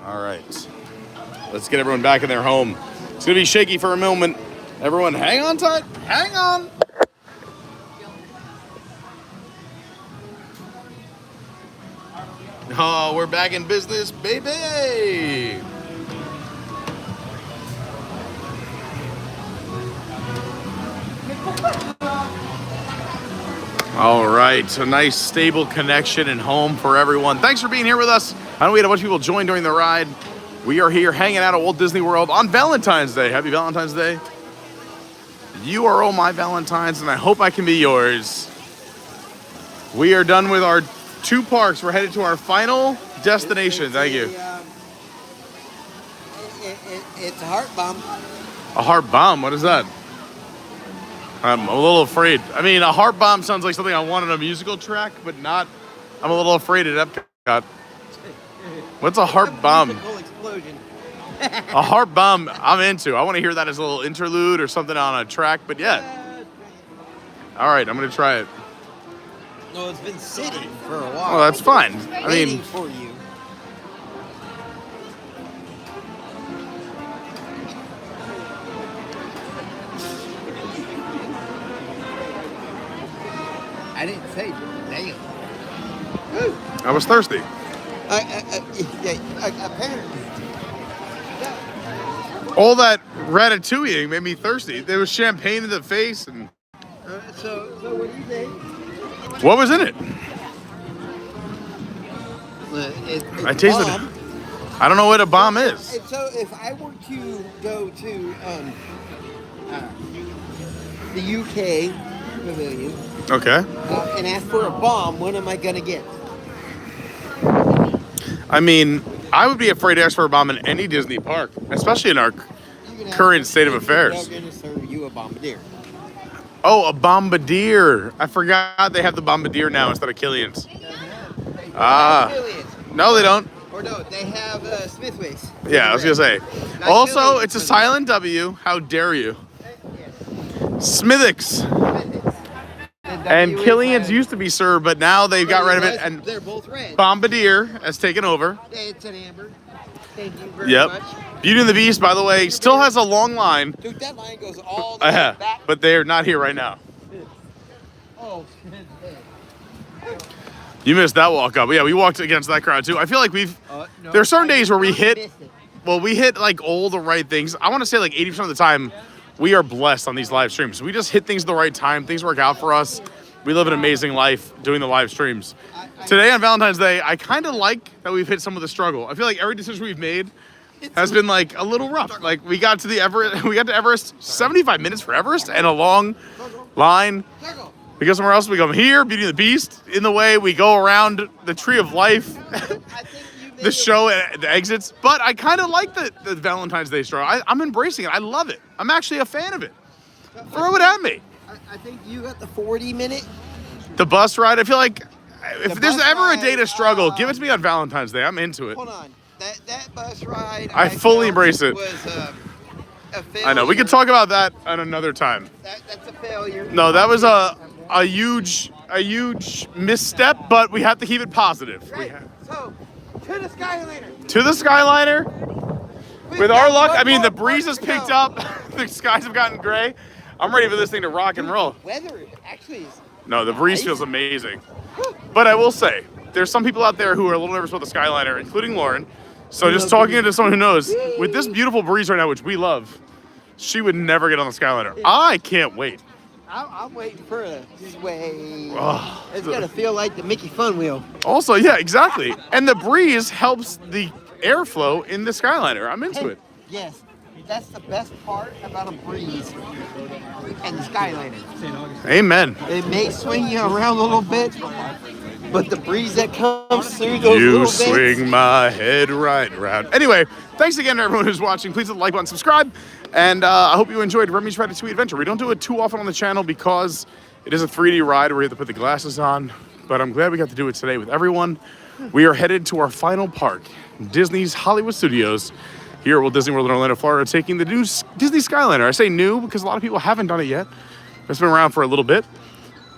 All right, let's get everyone back in their home. It's gonna be shaky for a moment. Everyone, hang on tight. Hang on. Oh, we're back in business, baby. All right, a nice stable connection and home for everyone. Thanks for being here with us. I know we had a bunch of people join during the ride. We are here hanging out at Walt Disney World on Valentine's Day. Happy Valentine's Day. You are all my Valentines, and I hope I can be yours. We are done with our 2 parks. We're headed to our final destination. Thank you. It's a heart bomb. A heart bomb? What is that? I'm a little afraid. I mean, a heart bomb sounds like something I want on a musical track, but not. I'm a little afraid at Epcot. What's a heart bomb? Explosion. A heart bomb, I'm into. I want to hear that as a little interlude or something on a track, but yeah. All right, I'm going to try it. No, it's been sitting for a while. Oh, that's fine. I Waiting mean, for you. I didn't say damn. I was thirsty. Apparently. All that ratatouille made me thirsty. There was champagne in the face. And So what do you think? what was in it? It's I tasted bomb. it. I don't know what a bomb is. And so if I were to go to the UK pavilion Okay. and ask for a bomb, what am I going to get? I mean, I would be afraid to ask for a bomb in any Disney park, especially in our current state of affairs. They're going to serve you a bombardier. Oh, a bombardier. I forgot they have the bombardier now instead of Killian's. No, they don't. Or no, they have Smithwick's. Yeah, I was going to say. Not Also, Killian's, it's a but- silent W. How dare you? Smithwick's. And Killian's used to be served, but now they've got rid of it. And they're both red. Bombardier has taken over. It's an amber. Thank you very Yep. much. Beauty and the Beast, by the way, still has a long line. Dude, that line goes all the way back. But they're not here right now. Oh, You missed that walk up. Yeah, we walked against that crowd too. I feel like there are certain days where we hit like all the right things. I want to say like 80% of the time we are blessed on these live streams. We just hit things at the right time. Things work out for us. We live an amazing life doing the live streams. Today on Valentine's Day, I kind of like that we've hit some of the struggle. I feel like every decision we've made has been like a little rough. Like we got to Everest, 75 minutes for Everest and a long line. We go somewhere else, we come here, Beauty and the Beast. In the way, we go around the Tree of Life, the show, the exits. But I kind of like the Valentine's Day struggle. I'm embracing it. I love it. I'm actually a fan of it. Throw it at me. I think you got the 40-minute. The bus ride, I feel like If there's ever a day to struggle, give it to me on Valentine's Day. I'm into it. Hold on. That bus ride. I fully embrace it. Was a failure. I know. We can talk about that at another time. That's a failure. No, that was a huge misstep, but we have to keep it positive. Right. So, to the Skyliner. To the Skyliner. With our luck, I mean, the breeze has picked up. The skies have gotten gray. I'm ready for this thing to rock and roll. Weather actually is. No, the breeze feels amazing. But I will say, there's some people out there who are a little nervous about the Skyliner, including Lauren. So just talking to someone who knows, with this beautiful breeze right now, which we love, she would never get on the Skyliner. I can't wait. I'm waiting for a way. Oh, It's gonna feel like the Mickey Fun Wheel. Also, yeah, exactly. And the breeze helps the airflow in the Skyliner. I'm into it. Yes, that's the best part about a breeze and the Skyliner. Amen. It may swing you around a little bit, but the breeze that comes through those You little swing bits. my head right around. Anyway, thanks again to everyone who's watching. Please hit the like button, subscribe, and I hope you enjoyed Remy's Ratatouille Adventure. We don't do it too often on the channel because it is a 3D ride where you have to put the glasses on, but I'm glad we got to do it today with everyone. We are headed to our final park, Disney's Hollywood Studios, here at Walt Disney World in Orlando, Florida, taking the new Disney Skyliner. I say new because a lot of people haven't done it yet. It's been around for a little bit.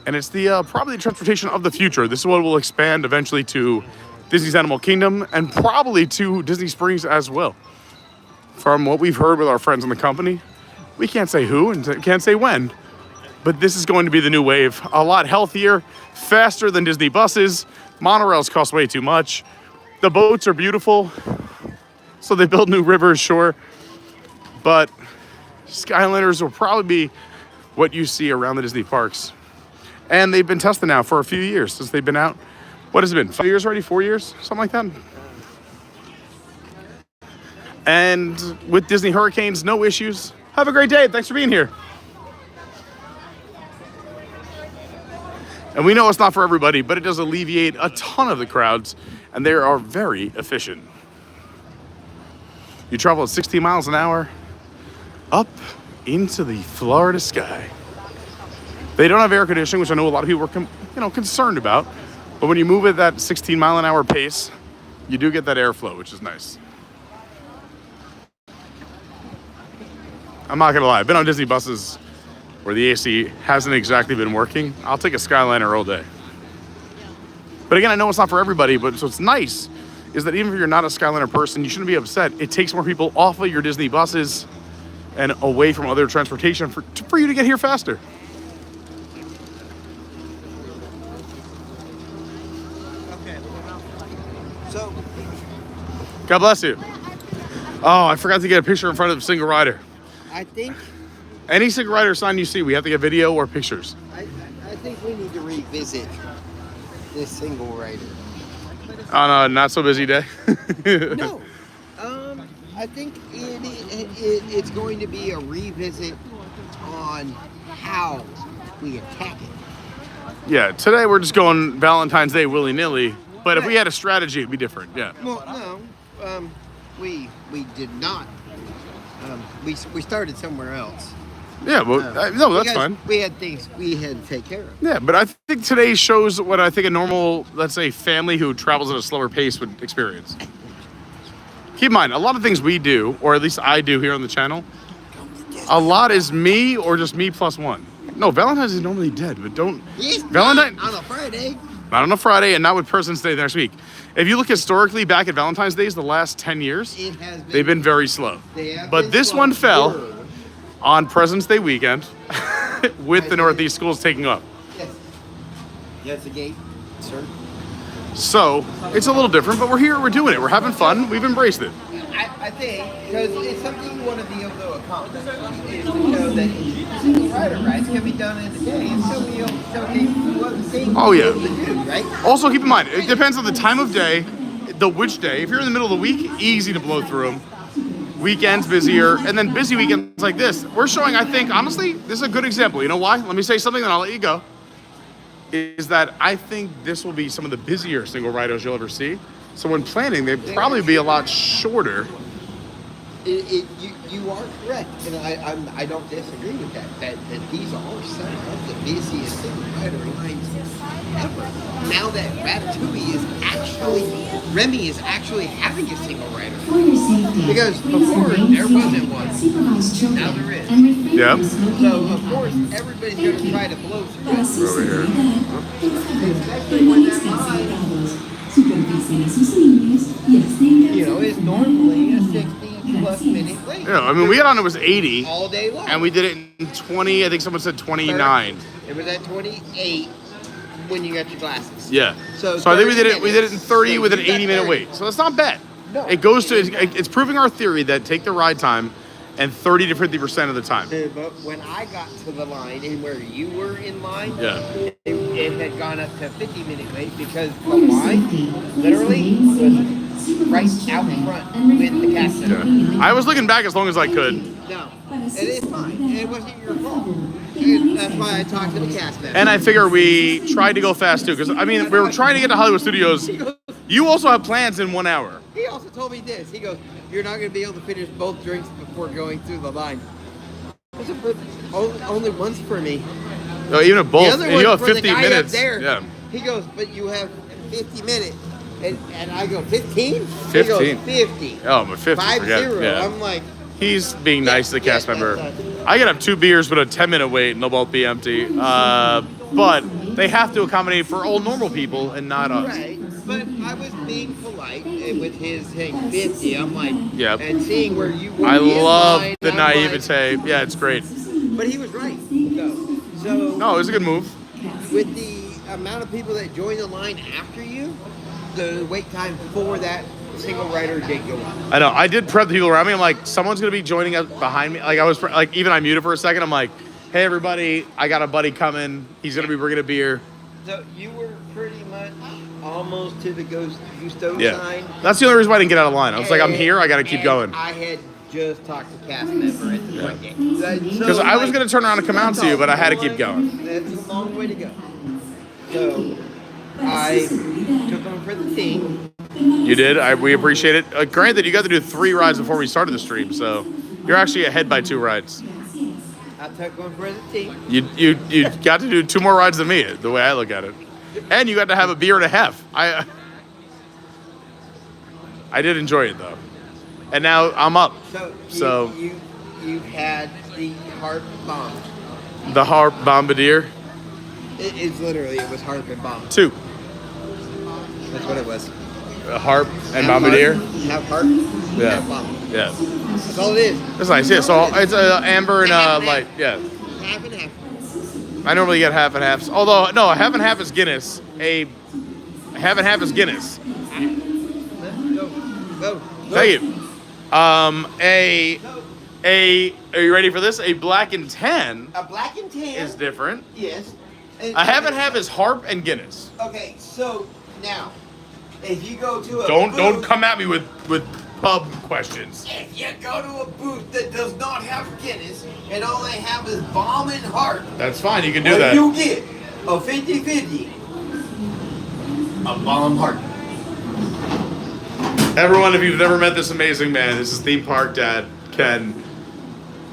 And it's the probably the transportation of the future. This is what will expand eventually to Disney's Animal Kingdom and probably to Disney Springs as well. From what we've heard with our friends in the company, we can't say who and can't say when, but this is going to be the new wave. A lot healthier, faster than Disney buses. Monorails cost way too much. The boats are beautiful, so they build new rivers, sure. But Skyliners will probably be what you see around the Disney parks. And they've been tested now for a few years since they've been out. What has it been? 5 years already? 4 years? Something like that. And with Disney Hurricanes, no issues. Have a great day. Thanks for being here. And we know it's not for everybody, but it does alleviate a ton of the crowds, and they are very efficient. You travel at 16 miles an hour up into the Florida sky. They don't have air conditioning, which I know a lot of people are concerned about. But when you move at that 16 mile an hour pace, you do get that airflow, which is nice. I'm not gonna lie, I've been on Disney buses where the AC hasn't exactly been working. I'll take a Skyliner all day. But again, I know it's not for everybody, but so it's nice is that even if you're not a Skyliner person, you shouldn't be upset. It takes more people off of your Disney buses and away from other transportation for you to get here faster. So, God bless you. Oh, I forgot to get a picture in front of a single rider. I think Any single rider sign you see, we have to get video or pictures. I think we need to revisit this single rider. On a not so busy day. No, I think it's going to be a revisit on how we attack it. Yeah, today we're just going Valentine's Day willy-nilly, but if we had a strategy, it'd be different, yeah. Well, no, we did not. We started somewhere else. Yeah, well, no, that's fine. We had things we had to take care of. Yeah, but I think today shows what I think a normal, let's say, family who travels at a slower pace would experience. Keep in mind, a lot of things we do, or at least I do here on the channel, a lot is me or just me plus one. No, Valentine's is normally dead, but don't... Yes, Valentine on a Friday. Not on a Friday, and not with President's Day next week. If you look historically back at Valentine's Days, the last 10 years, they've been very slow. But this one fell on President's Day weekend with the Northeast schools taking off. Yes. That's the gate, sir. So it's a little different, but we're here, we're doing it, we're having fun, we've embraced it. I think because it's something you want to be able to accomplish. Is to know that single rider rides can be done in a day and still be able to do other things. Oh yeah. To do, right? Also keep in mind, it depends on the time of day, which day. If you're in the middle of the week, easy to blow through them. Weekends busier, and then busy weekends like this. We're showing, I think, honestly, this is a good example. You know why? Let me say something, then I'll let you go. Is that I think this will be some of the busier single riders you'll ever see. So when planning, they'd probably be a lot shorter You are correct, and I don't disagree with that. That these are some of the busiest single rider lines ever. Now that Ratatouille is Remy is actually having a single rider, because before there wasn't one, now there is. Yep. So of course everybody's going to try to blow through it. Over here. Especially when that line, is normally a 60+ minute wait. Yeah, I mean, we got on, it was 80. All day long. And we did it in 20, I think someone said 29. It was at 28 when you got your glasses. Yeah. So I think we did it in 30 So with an you got 80-minute 30. wait. So that's not bad. No. It goes to, it's proving our theory that take the ride time and 30 to 50% of the time. But when I got to the line and where you were in line, Yeah. it had gone up to 50-minute wait because the line literally was right out front with the cast member. Yeah. I was looking back as long as I could. No, it is fine. It wasn't your fault. And that's why I talked to the cast member. And I figure we tried to go fast too, because I mean, we were trying to get to Hollywood Studios. You also have plans in 1 hour. He also told me this. He goes, "You're not going to be able to finish both drinks before going through the line." I said, "But only once for me." No, even if both, The other and you one have for the 15 guy minutes. Up there, Yeah. He goes, "But you have 50 minutes." And I go, 15? 15. He goes, 50. Oh, but 50. 50. Forget it. Yeah. I'm like, He's being nice to the cast member. that's I could have 2 beers with a 10-minute wait and they'll both be empty. But they have to accommodate for all normal people and not us. right. But I was being polite and with his saying 50. I'm like, Yep. and seeing where you were I in love line, the I'm like- naivete. Yeah, it's great. But he was right, though. So No, it was a good move. with the amount of people that join the line after you, the wait time for that single rider did go up. I know. I did prep the people around me. I'm like, someone's gonna be joining us behind me. Like I was like, even I muted for a second. I'm like, hey everybody, I got a buddy coming. He's gonna be bringing a beer. So you were pretty much almost to the Gusto Yeah. sign. That's the only reason why I didn't get out of line. I was like, I'm here. I gotta keep And going. I had just talked to cast member at the front gate. Because I was gonna turn around and come out to you, but I had to keep going. That's a long way to go. So I took them for the team. You did. We appreciate it. Granted, you got to do 3 rides before we started the stream, so you're actually ahead by 2 rides. I took one for the team. You got to do 2 more rides than me, the way I look at it, and you got to have a beer and a half. I did enjoy it though, and now I'm up. So you had the harp bomb. The harp bombardier. It's literally it was harp and bomb. 2. That's what it was. A harp and bombardier. Have harp. Yeah. Have bomb. Yeah. That's all it is. It's nice. Yeah. So it's amber and light. Yeah. Half and half. I normally get half and halves. Although no, a half and half is Guinness. A half and half is Guinness. Go. Thank you. Are you ready for this? A black and tan A black and tan is different. Yes. A half and half is harp and Guinness. Okay, so now, if you go to a Don't booth, come at me with pub questions. If you go to a booth that does not have Guinness and all they have is bomb and heart, That's fine. You can do what that. you get a 50-50, a bomb heart. Everyone, if you've never met this amazing man, this is Theme Park Dad Ken.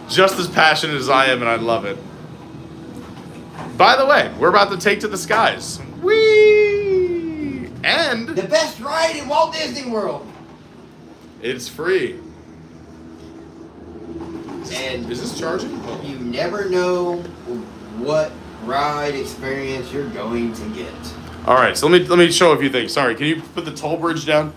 Just as passionate as I am, and I love it. By the way, we're about to take to the skies. Whee! And The best ride in Walt Disney World. it's free. And Is this charging? you never know what ride experience you're going to get. All right, so let me show a few things. Sorry, can you put the toll bridge down?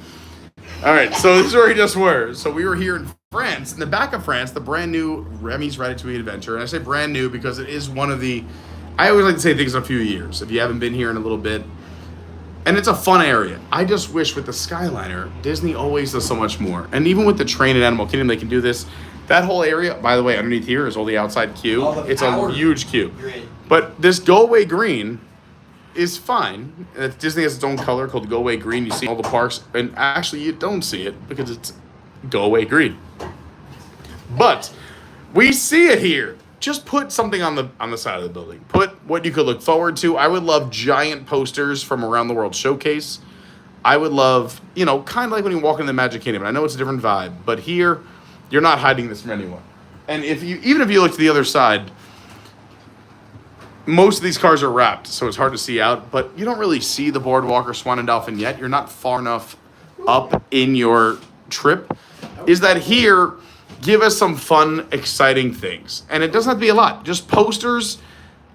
All right, so this is where we just were. So we were here in France, in the back of France, the brand new Remy's Ratatouille Adventure. And I say brand new because it is one of the, I always like to say things in a few years, if you haven't been here in a little bit. And it's a fun area. I just wish with the Skyliner, Disney always does so much more. And even with the train in Animal Kingdom, they can do this. That whole area, by the way, underneath here is all the outside queue. It's a huge queue. But this Go Away Green is fine. Disney has its own color called Go Away Green. You see all the parks, and actually you don't see it because it's Go Away Green. But we see it here. Just put something on the side of the building. Put what you could look forward to. I would love giant posters from Around the World Showcase. I would love, kind of like when you walk in the Magic Kingdom. I know it's a different vibe, but here You're not hiding this from anyone. And even if you look to the other side, most of these cars are wrapped, so it's hard to see out, but you don't really see the boardwalk or Swan and Dolphin yet. You're not far enough up in your trip. Is that here, give us some fun, exciting things. And it doesn't have to be a lot. Just posters.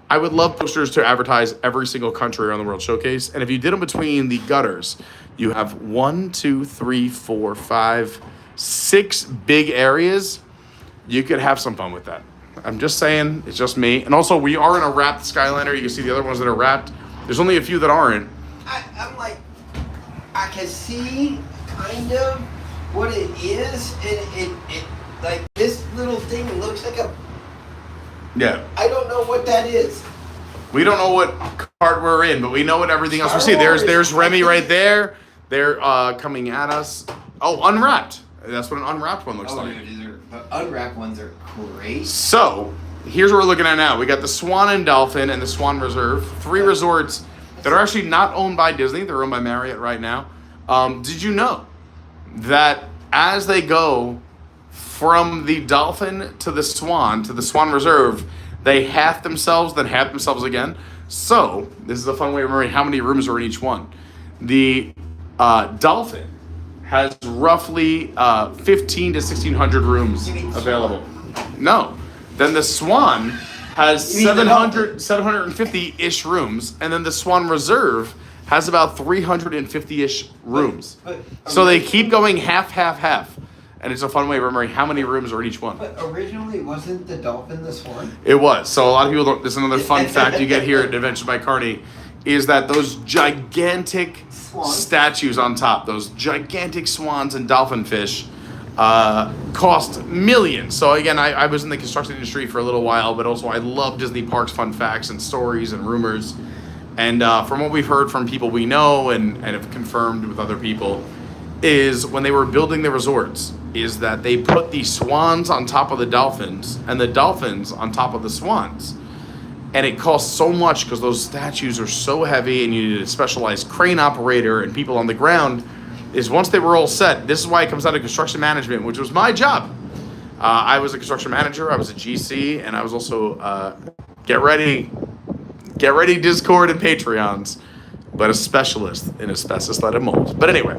I would love posters to advertise every single country around the World Showcase. And if you did them between the gutters, you have 1, 2, 3, 4, 5, 6 big areas. You could have some fun with that. I'm just saying, it's just me. And also, we are in a wrapped Skyliner. You can see the other ones that are wrapped. There's only a few that aren't. I'm like, I can see kind of what it is. It like this little thing looks like a. Yeah. I don't know what that is. We don't know what cart we're in, but we know what everything else we see. There's Remy right there. They're coming at us. Oh, unwrapped. That's what an unwrapped one looks like. But unwrapped ones are great. So, here's what we're looking at now. We got the Swan and Dolphin and the Swan Reserve. 3 resorts that are actually not owned by Disney. They're owned by Marriott right now. Did you know that as they go from the Dolphin to the Swan Reserve, they half themselves, then half themselves again? So, this is a fun way of remembering how many rooms are in each one. The Dolphin has roughly 1,500 to 1,600 rooms available. No. Then the Swan has 750-ish rooms, and then the Swan Reserve has about 350-ish rooms. So they keep going half, half, half. And it's a fun way of remembering how many rooms are in each one. But originally, wasn't the Dolphin the Swan? It was. So a lot of people don't. This is another fun fact you get here at Adventure by Carney, is that those gigantic statues on top, those gigantic swans and dolphin fish, cost millions. So again, I was in the construction industry for a little while, but also I love Disney parks fun facts and stories and rumors. And from what we've heard from people we know and have confirmed with other people, is when they were building the resorts, is that they put the swans on top of the dolphins and the dolphins on top of the swans. And it costs so much because those statues are so heavy and you need a specialized crane operator and people on the ground, is once they were all set, this is why it comes out of construction management, which was my job. I was a construction manager, I was a GC, and I was also, get ready Discord and Patreons, but a specialist in asbestos lead and mold. But anyway,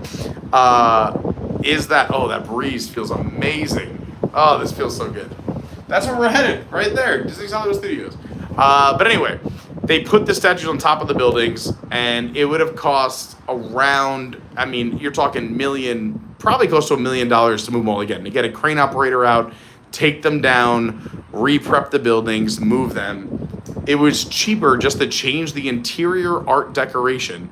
that breeze feels amazing. Oh, this feels so good. That's where we're headed, right there, Disney's Hollywood Studios. But anyway, they put the statues on top of the buildings, and it would have cost around, you're talking probably close to $1 million to move them all again. To get a crane operator out, take them down, re-prep the buildings, move them. It was cheaper just to change the interior art decoration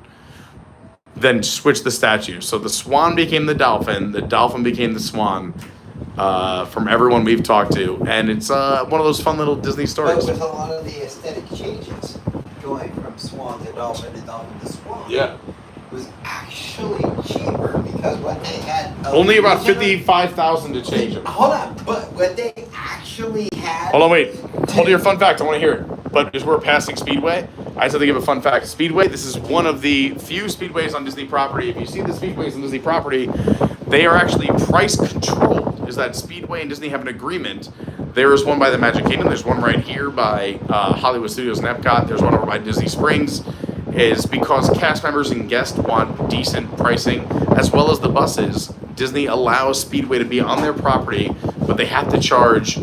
than switch the statues. So the Swan became the Dolphin became the Swan. From everyone we've talked to, and it's one of those fun little Disney stories. But with a lot of the aesthetic changes, going from Swan to Dolphin to Swan, yeah, was actually cheaper because what they had only about 55,000 to change them. Hold on, but what they actually had. Hold on, wait. Hold your fun fact. I want to hear it. But as we're passing Speedway, I just have to give a fun fact. Speedway. This is one of the few speedways on Disney property. If you see the speedways on Disney property, they are actually price controlled. Is that Speedway and Disney have an agreement? There is one by the Magic Kingdom. There's one right here by Hollywood Studios and Epcot. There's one over by Disney Springs. Is because cast members and guests want decent pricing, as well as the buses. Disney allows Speedway to be on their property, but they have to charge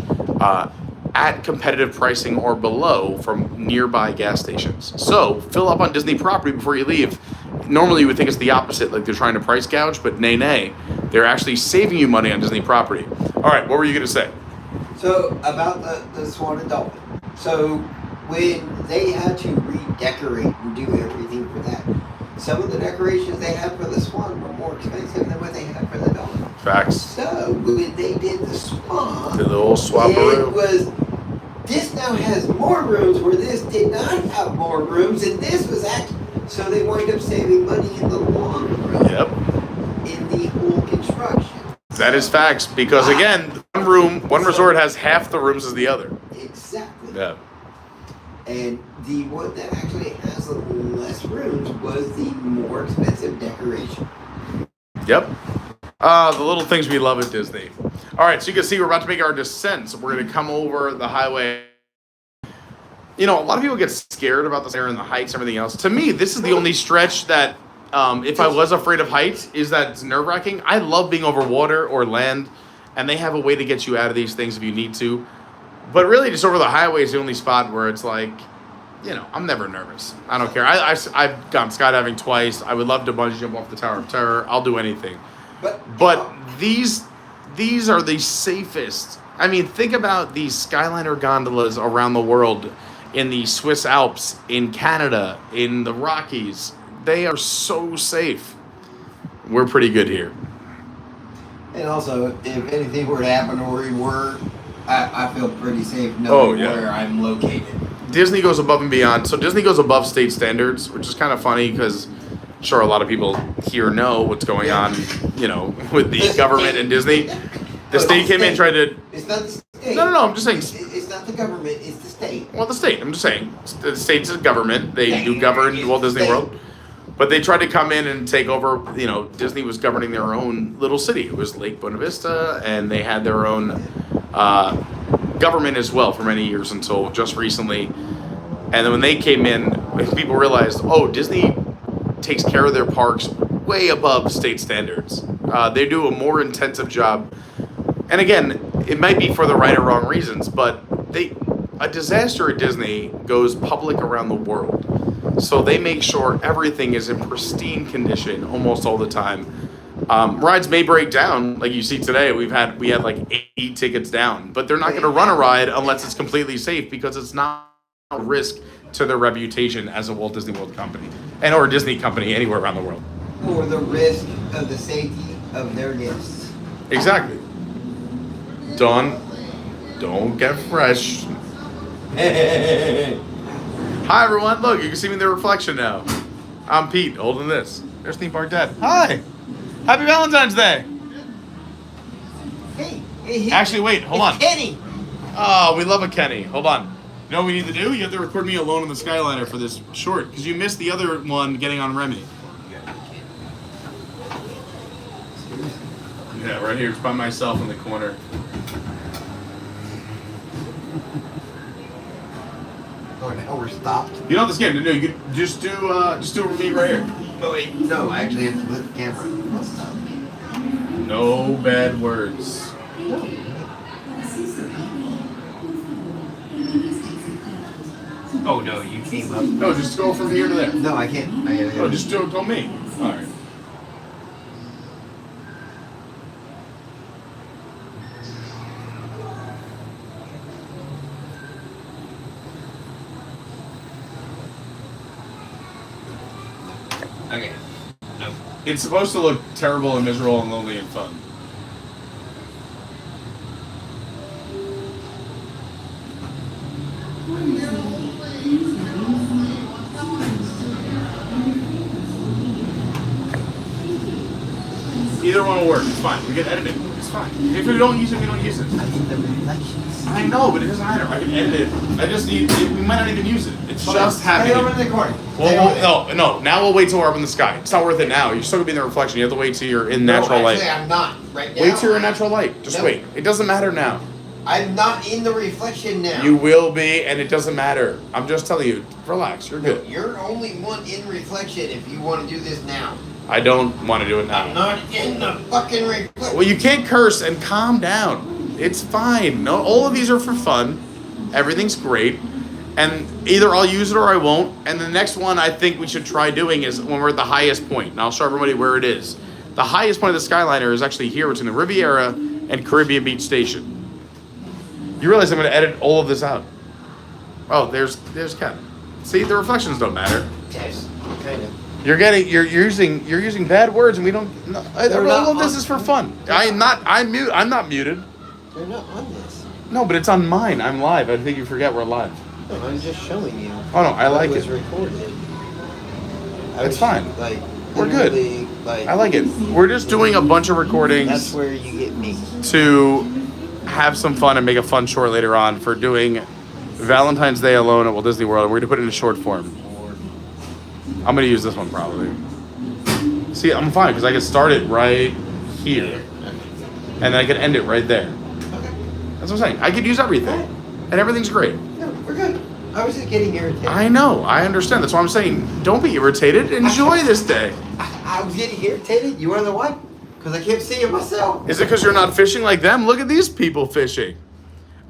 at competitive pricing or below from nearby gas stations. So fill up on Disney property before you leave. Normally you would think it's the opposite, like they're trying to price gouge, but nay. They're actually saving you money on Disney property. All right, what were you going to say? So about the Swan and Dolphin. So when they had to redecorate and do everything for that, some of the decorations they had for the Swan were more expensive than what they had for the Dolphin. Facts. So when they did the Swan, the little swap-a-roo. This now has more rooms where this did not have more rooms, and this was so they wind up saving money in the long run. Yep. In the whole construction. That is facts, because again, one resort has half the rooms as the other. Exactly. Yeah. And the one that actually has the less rooms was the more expensive decoration. Yep. The little things we love at Disney. All right, so you can see we're about to make our descent. So we're going to come over the highway. You know, a lot of people get scared about this area and the heights and everything else. To me, this is the only stretch that, if I was afraid of heights, is that it's nerve-wracking. I love being over water or land, and they have a way to get you out of these things if you need to. But really, just over the highway is the only spot where it's like, you know, I'm never nervous. I don't care. I've gone skydiving twice. I would love to bungee jump off the Tower of Terror. I'll do anything. But these are the safest. I mean, think about these Skyliner gondolas around the world, in the Swiss Alps, in Canada, in the Rockies. They are so safe. We're pretty good here. And also, if anything were to happen where we were, I feel pretty safe knowing where I'm located. Disney goes above and beyond. So Disney goes above state standards, which is kind of funny because sure a lot of people here know what's going on, you know, with the government and Disney. The state came in and tried to... It's not the state. No, I'm just saying... It's not the government, it's the state. Well, the state. I'm just saying. The state's a government. They do govern Walt Disney World. But they tried to come in and take over, you know, Disney was governing their own little city. It was Lake Buena Vista, and they had their own government as well for many years until just recently. And then when they came in, people realized, oh, Disney takes care of their parks way above state standards. They do a more intensive job. And again, it might be for the right or wrong reasons, but a disaster at Disney goes public around the world. So they make sure everything is in pristine condition almost all the time. Rides may break down, like you see today. We had like 8 tickets down, but they're not going to run a ride unless it's completely safe because it's not a risk to their reputation as a Walt Disney World company or a Disney company anywhere around the world. Or the risk of the safety of their guests. Exactly. Don't get fresh. Hi everyone, look, you can see me in the reflection now. I'm Pete, holding this. There's Theme Park Dad. Hi! Happy Valentine's Day! Hey, actually, wait, hold on. Kenny! Oh, we love a Kenny. Hold on. You know what we need to do? You have to record me alone on the Skyliner for this short, because you missed the other one getting on Remy. Yeah, right here, it's by myself in the corner. Oh, now we're stopped. You know what this game to do? You could just do me right here. Oh wait, no, I actually have to flip the camera. No bad words. Oh no, you came up. No, just go from here to there. No, I can't. Oh, just do me. All right. Okay. No. It's supposed to look terrible and miserable and lonely and fun. Either one will work. It's fine. We can edit it. It's fine. If we don't use it, we don't use it. I need the reflections. I know, but it doesn't matter. I can edit it. I just need. We might not even use it. It's just happening. Stay over in the corner. No. Now we'll wait till we're up in the sky. It's not worth it now. You're still gonna be in the reflection. You have to wait till you're in natural light. Actually, I'm not right now. Wait till you're in natural light. Just wait. It doesn't matter now. I'm not in the reflection now. You will be, and it doesn't matter. I'm just telling you. Relax. You're good. You're only one in reflection if you want to do this now. I don't want to do it now. I'm not in the fucking reflection. Well, you can't curse and calm down. It's fine. No, all of these are for fun. Everything's great. And either I'll use it or I won't. And the next one I think we should try doing is when we're at the highest point. And I'll show everybody where it is. The highest point of the Skyliner is actually here between the Riviera and Caribbean Beach Station. You realize I'm going to edit all of this out. Oh, there's Ken. See, the reflections don't matter. Yes, kind of. You're using bad words and we don't. No, all of this is for fun. I'm not muted. They're not on this. No, but it's on mine. I'm live. I think you forget we're live. No, I'm just showing you. Oh no, I like it. It was recorded. It's fine. Like we're good. I like it. We're just doing a bunch of recordings. That's where you get me. To have some fun and make a fun short later on for doing Valentine's Day alone at Walt Disney World. We're going to put it in short form. I'm going to use this one probably. See, I'm fine because I can start it right here. and then I could end it right there. Okay. That's what I'm saying. I could use everything, and everything's great. No, we're good. I was just getting irritated. I know. I understand. That's why I'm saying, don't be irritated. Enjoy this day. I was getting irritated. You wanna know why? Because I kept seeing myself. Is it because you're not fishing like them? Look at these people fishing.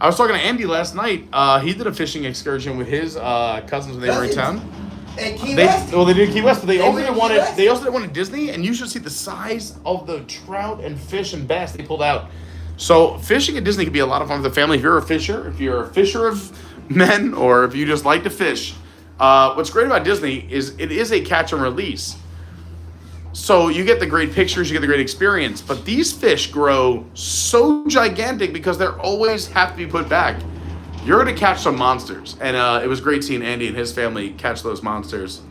I was talking to Andy last night. He did a fishing excursion with his cousins when they were in town. And Key West. Well, they did Key West, but they also went did to one Key at West. they also did one at Disney, and you should see the size of the trout and fish and bass they pulled out. So fishing at Disney can be a lot of fun for the family. If you're a fisher of men, or if you just like to fish, what's great about Disney is it is a catch and release. So you get the great pictures, you get the great experience, but these fish grow so gigantic because they're always have to be put back. You're going to catch some monsters, and it was great seeing Andy and his family catch those monsters.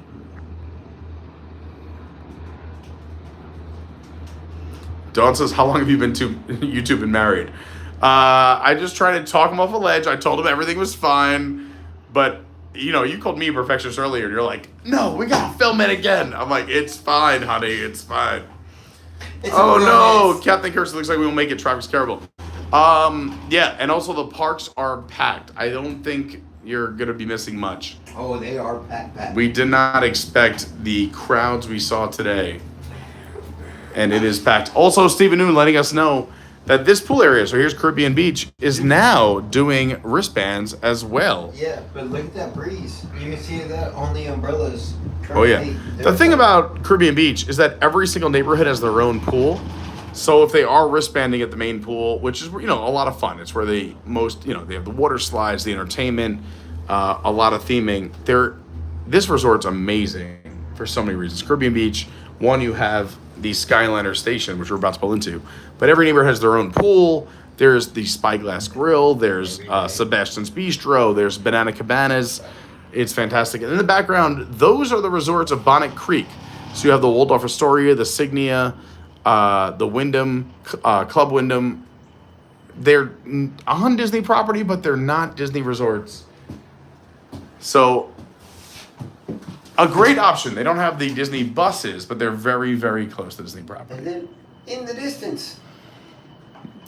Dawn says, how long have you been YouTube been married? I just tried to talk him off a ledge. I told him everything was fine, but you know, you called me a perfectionist earlier, and you're like, no, we got to film it again. I'm like, it's fine, honey, it's fine. Oh no, Captain Kirsten, looks like we won't make it. Traffic's terrible. Yeah, and also the parks are packed. I don't think you're gonna be missing much. Oh, they are packed. We did not expect the crowds we saw today, and it is packed. Also, Stephen Noon letting us know that this pool area, so here's Caribbean Beach, is now doing wristbands as well. Yeah, but look at that breeze. You can see that on the umbrellas. Oh yeah. The thing about Caribbean Beach is that every single neighborhood has their own pool. So if they are wristbanding at the main pool, which is, you know, a lot of fun. It's where they most, you know, they have the water slides, the entertainment, a lot of theming. This resort's amazing for so many reasons. Caribbean Beach, one, you have the Skyliner station, which we're about to pull into, but every neighborhood has their own pool. There's the Spyglass Grill, there's Sebastian's Bistro, there's Banana Cabanas. It's fantastic. And in the background, those are the resorts of Bonnet Creek. So you have the Waldorf Astoria, the Signia, the Wyndham, Club Wyndham. They're on Disney property, but they're not Disney resorts. So a great option. They don't have the Disney buses, but they're very, very close to Disney property. And then in the distance.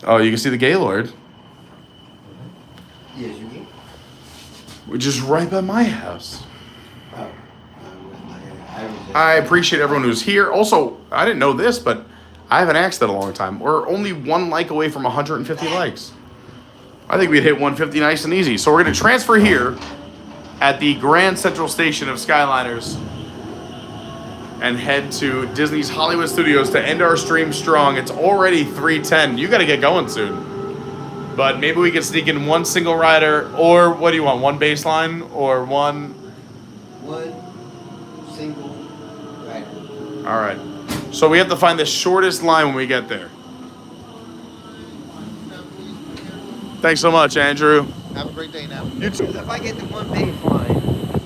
Oh, you can see the Gaylord, Yes, you can. which is right by my house. Oh. I appreciate everyone who's here. Also, I didn't know this, but I haven't asked that in a long time. We're only one like away from 150 likes. I think we'd hit 150 nice and easy. So we're going to transfer here at the Grand Central Station of Skyliners and head to Disney's Hollywood Studios to end our stream strong. It's already 3:10. You got to get going soon. But maybe we can sneak in one single rider, or what do you want? One baseline or one? One single rider. All right. So we have to find the shortest line when we get there. Thanks so much, Andrew. Have a great day now. You too. If I get the one baseline,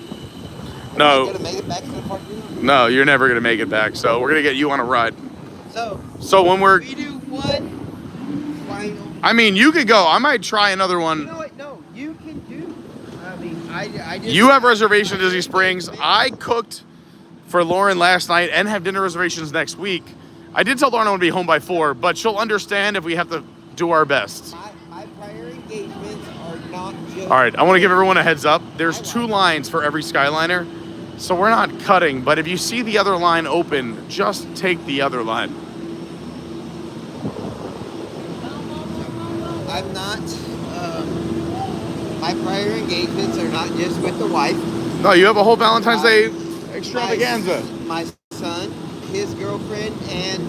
No. gonna make it back to the park. No, you're never going to make it back. So we're going to get you on a ride. So when we're... we do one final. I mean, you could go. I might try another one. You know what? No, you can do. I mean, I just. You have reservations at Disney Springs. I cooked for Lauren last night and have dinner reservations next week. I did tell Lauren I want to be home by 4, but she'll understand if we have to do our best. My prior engagements are not just. All right, I want to give everyone a heads up. There's 2 lines for every Skyliner, so we're not cutting, but if you see the other line open, just take the other line. I'm not. My prior engagements are not just with the wife. No, you have a whole Valentine's Day extravaganza. My son, his girlfriend, and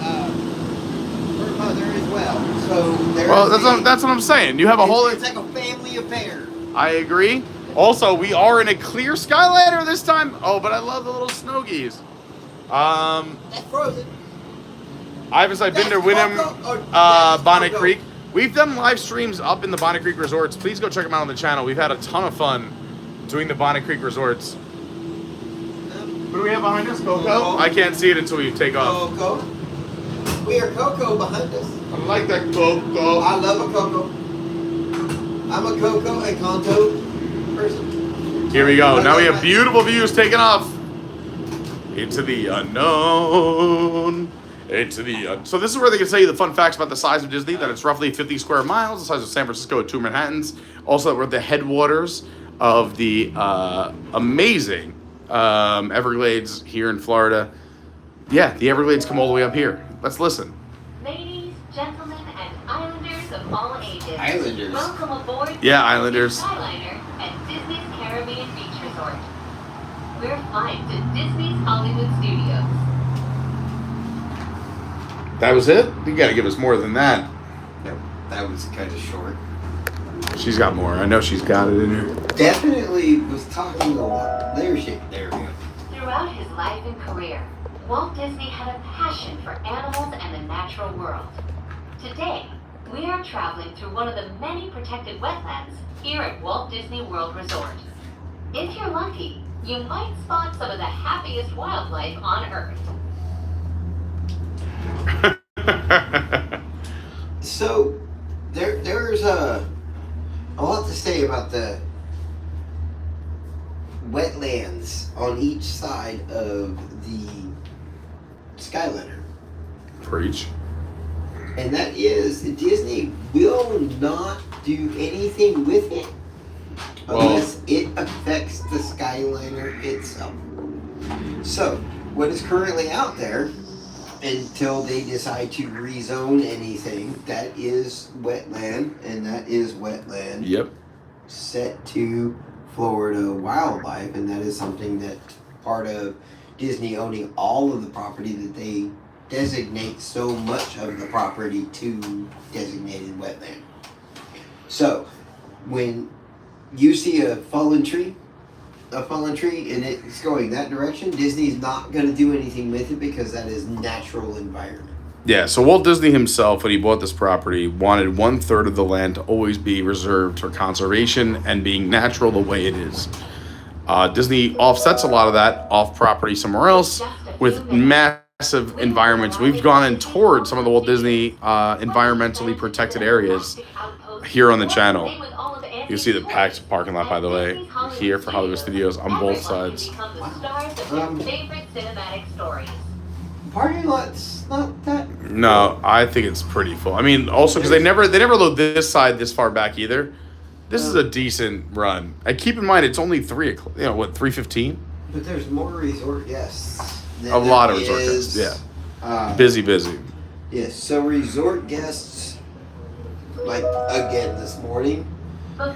her mother as well. So That's what I'm saying. You have a whole... It's like a family affair. I agree. Also, we are in a clear Skyliner this time. Oh, but I love the little snow geese. That's frozen. I've been to Wyndham, Bonnet Creek. We've done live streams up in the Bonnet Creek resorts. Please go check them out on the channel. We've had a ton of fun doing the Bonnet Creek resorts. What do we have behind us, Coco? I can't see it until you take off. Coco. We are Coco behind us. I like that Coco. I love a Coco. I'm a Coco and Conto person. Here we go. Now we have beautiful views taking off into the unknown. Into the so this is where they can tell you the fun facts about the size of Disney. That it's roughly 50 square miles, the size of San Francisco and 2 Manhattans. Also, we're at the headwaters of the amazing Everglades here in Florida. Yeah, the Everglades come all the way up here. Let's listen. Ladies, gentlemen, and islanders of all ages. Islanders. Welcome aboard. Yeah, islanders. Skyliner at Disney's Caribbean Beach Resort. We're flying to Disney's Hollywood Studios. That was it? You got to give us more than that. That was kind of short. She's got more. I know she's got it in her. Definitely was talking a lot. There we go. Throughout his life and career, Walt Disney had a passion for animals and the natural world. Today, we are traveling through one of the many protected wetlands here at Walt Disney World Resort. If you're lucky, you might spot some of the happiest wildlife on Earth. So, there's a lot to say about the wetlands on each side of the Skyliner. Preach. And that is, Disney will not do anything with it unless it affects the Skyliner itself. So, what is currently out there, until they decide to rezone anything, that is wetland, and that is wetland. Yep. Set to Florida wildlife, and that is something that part of Disney owning all of the property that they designate so much of the property to designated wetland. So, when you see a fallen tree and it's going that direction, Disney's not going to do anything with it because that is natural environment. Yeah, so Walt Disney himself, when he bought this property, wanted 1/3 of the land to always be reserved for conservation and being natural the way it is. Disney offsets a lot of that off property somewhere else with massive environments. We've gone and toured some of the Walt Disney environmentally protected areas here on the channel. You can see the packed parking lot, by the way, here for Hollywood Studios on both sides. Parking lot's not that. No, I think it's pretty full. I mean, also because they never load this side this far back either. This is a decent run. And keep in mind, it's only 3:15. But there's more resort guests. A lot of resort guests, yeah. Busy. Yes, so resort guests, like again this morning,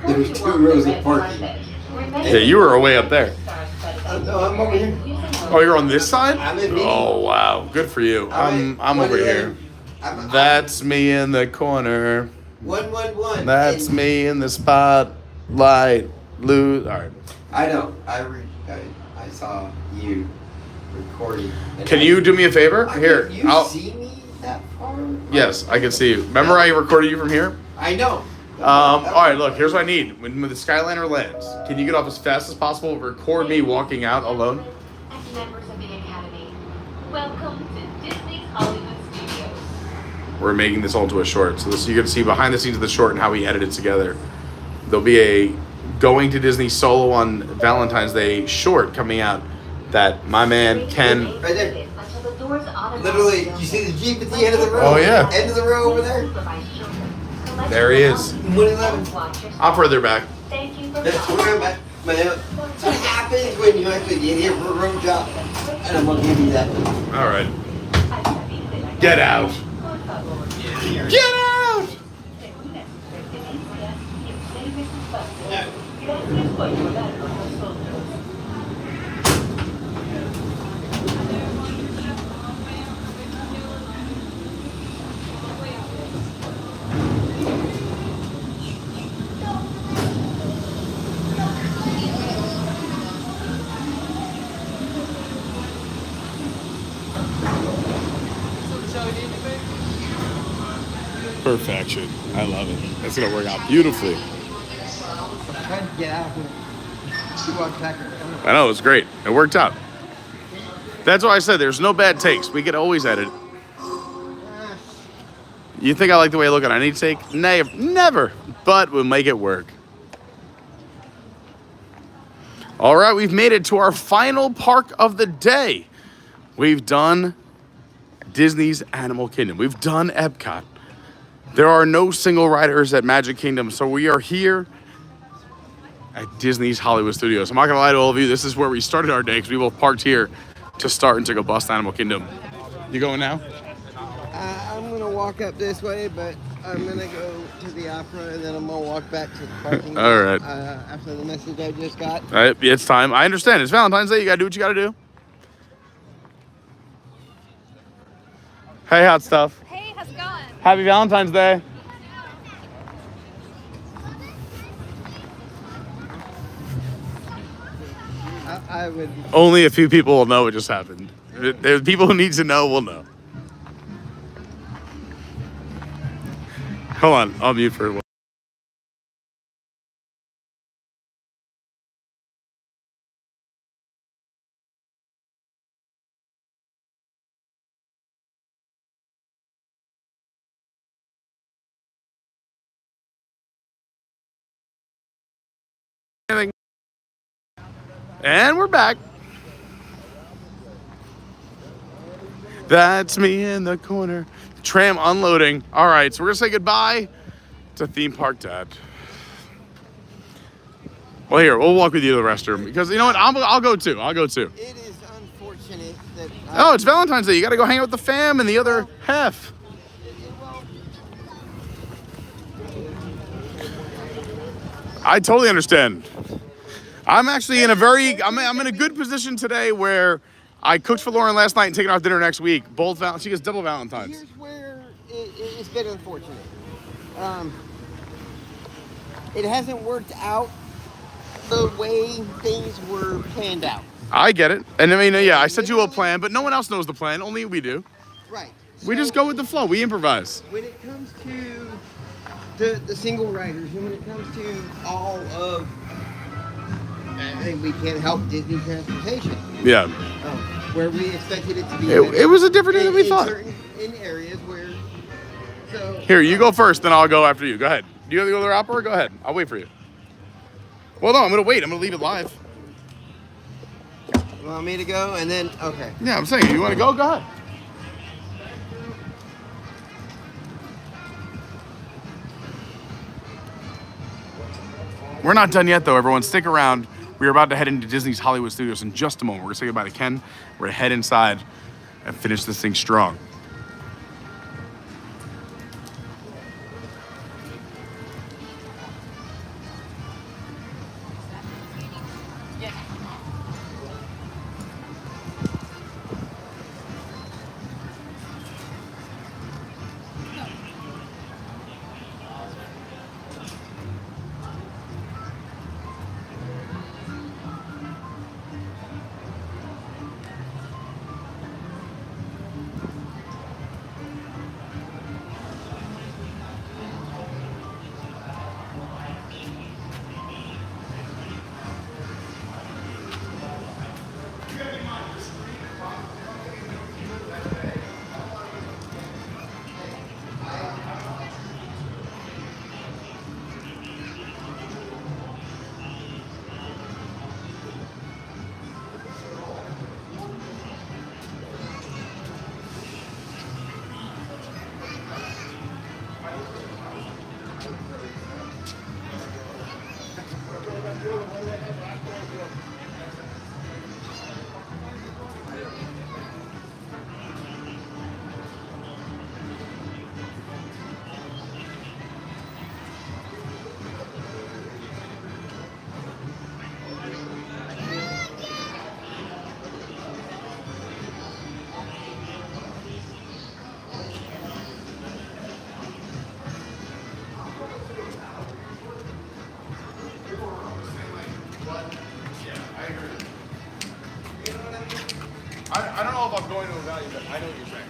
there's 2 rows of parking. Yeah, you were way up there. No, I'm over here. Oh, you're on this side? I'm in Oh, wow. Good for you. I'm over here. That's me in the corner. 111. That's me in the spotlight. All right. I know. I saw you recording. Can you do me a favor? Here. Can you see me that far? Yes, I can see you. Remember I recorded you from here? I know. All right, look, here's what I need. When the Skyliner lands, can you get off as fast as possible, record me walking out alone? As members of the Academy, welcome to Disney's Hollywood Studios. We're making this all into a short. So you can see behind the scenes of the short and how we edited it together. There'll be a Going to Disney solo on Valentine's Day short coming out that my man Ken... Right there. Literally, you see the Jeep at the end of the row? Oh, yeah. End of the row over there? There he is. 111. I'm further back. That's where I'm at. That's what happens when you actually get here for a road job. And I'm going to give you that. All right. Get out. Get out! Perfection. I love it. That's gonna work out beautifully. I'm trying to get out of here. I know, it was great. It worked out. That's why I said there's no bad takes. We could always edit. You think I like the way I look at any take? Never. But we'll make it work. All right, we've made it to our final park of the day. We've done Disney's Animal Kingdom. We've done Epcot. There are no single riders at Magic Kingdom, so we are here at Disney's Hollywood Studios. I'm not gonna lie to all of you, this is where we started our day because we both parked here to start and to go bust Animal Kingdom. You going now? I'm gonna walk up this way, but I'm gonna go to the opera and then I'm gonna walk back to the parking lot. All right. After the message I just got. All right, it's time. I understand. It's Valentine's Day. You gotta do what you gotta do. Hey, hot stuff. Hey, how's it going? Happy Valentine's Day. I would. Only a few people will know what just happened. The people who need to know will know. Hold on, I'll mute for a while. And we're back. That's me in the corner. Tram unloading. All right, so we're gonna say goodbye to Theme Park Dad. Well, here, we'll walk with you to the restroom because you know what? I'll go too. I'll go too. It is unfortunate that. Oh, it's Valentine's Day. You gotta go hang out with the fam and the other half. I totally understand. I'm actually in a I'm in a good position today where I cooked for Lauren last night and taking her out dinner next week. She gets double Valentine's. Here's where it's been unfortunate. It hasn't worked out the way things were planned out. I get it. And I mean, yeah, I sent you a plan, but no one else knows the plan. Only we do. Right. We just go with the flow. We improvise. When it comes to the single riders, and when it comes to all of, we can't help Disney Transportation. Yeah. Where we expected it to be. It was a different day than we thought. In areas where. So. Here, you go first, then I'll go after you. Go ahead. Do you have to go to the opera? Go ahead. I'll wait for you. Well, no, I'm going to wait. I'm going to leave it live. You want me to go and then, okay. Yeah, I'm saying, you want to go? Go ahead. We're not done yet, though, everyone. Stick around. We're about to head into Disney's Hollywood Studios in just a moment. We're going to say goodbye to Ken. We're going to head inside and finish this thing strong. I don't know about going to a value, but I know what you're saying.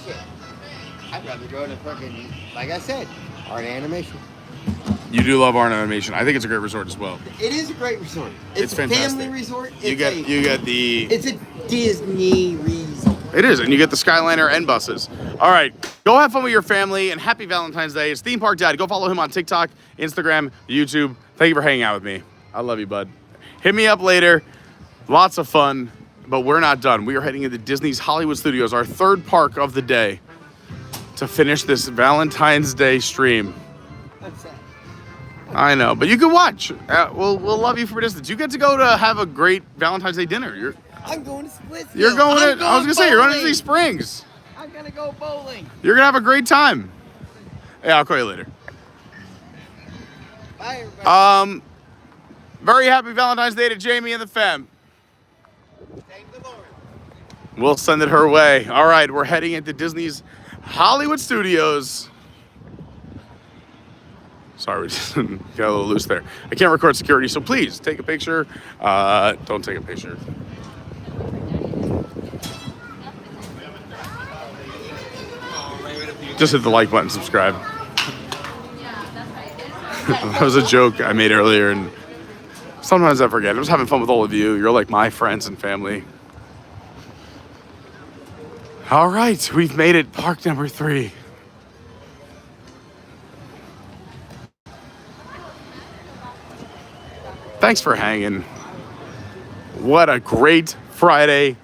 Shit. I'd rather go to fucking, like I said, art animation. You do love art animation. I think it's a great resort as well. It is a great resort. It's a fantastic. family resort. You get the. It's a Disney resort. It is, and you get the Skyliner and buses. All right, go have fun with your family, and happy Valentine's Day. It's Theme Park Dad. Go follow him on TikTok, Instagram, YouTube. Thank you for hanging out with me. I love you, bud. Hit me up later. Lots of fun. But we're not done. We are heading into Disney's Hollywood Studios, our third park of the day, to finish this Valentine's Day stream. What's that? I know, but you can watch. We'll love you for distance. You get to go to have a great Valentine's Day dinner. I'm going to Splitsville. You're going I'm to, I was gonna say, you're going to bowling. Disney Springs. I'm gonna go bowling. You're gonna have a great time. Yeah, I'll call you later. Bye, everybody. Very happy Valentine's Day to Jamie and the fam. Thank the Lord. We'll send it her way. All right, we're heading into Disney's Hollywood Studios. Sorry, we just got a little loose there. I can't record security, so please take a picture. Don't take a picture. Just hit the like button, subscribe. That was a joke I made earlier, and sometimes I forget. I'm just having fun with all of you. You're like my friends and family. All right, we've made it. Park number 3. Thanks for hanging. What a great Friday.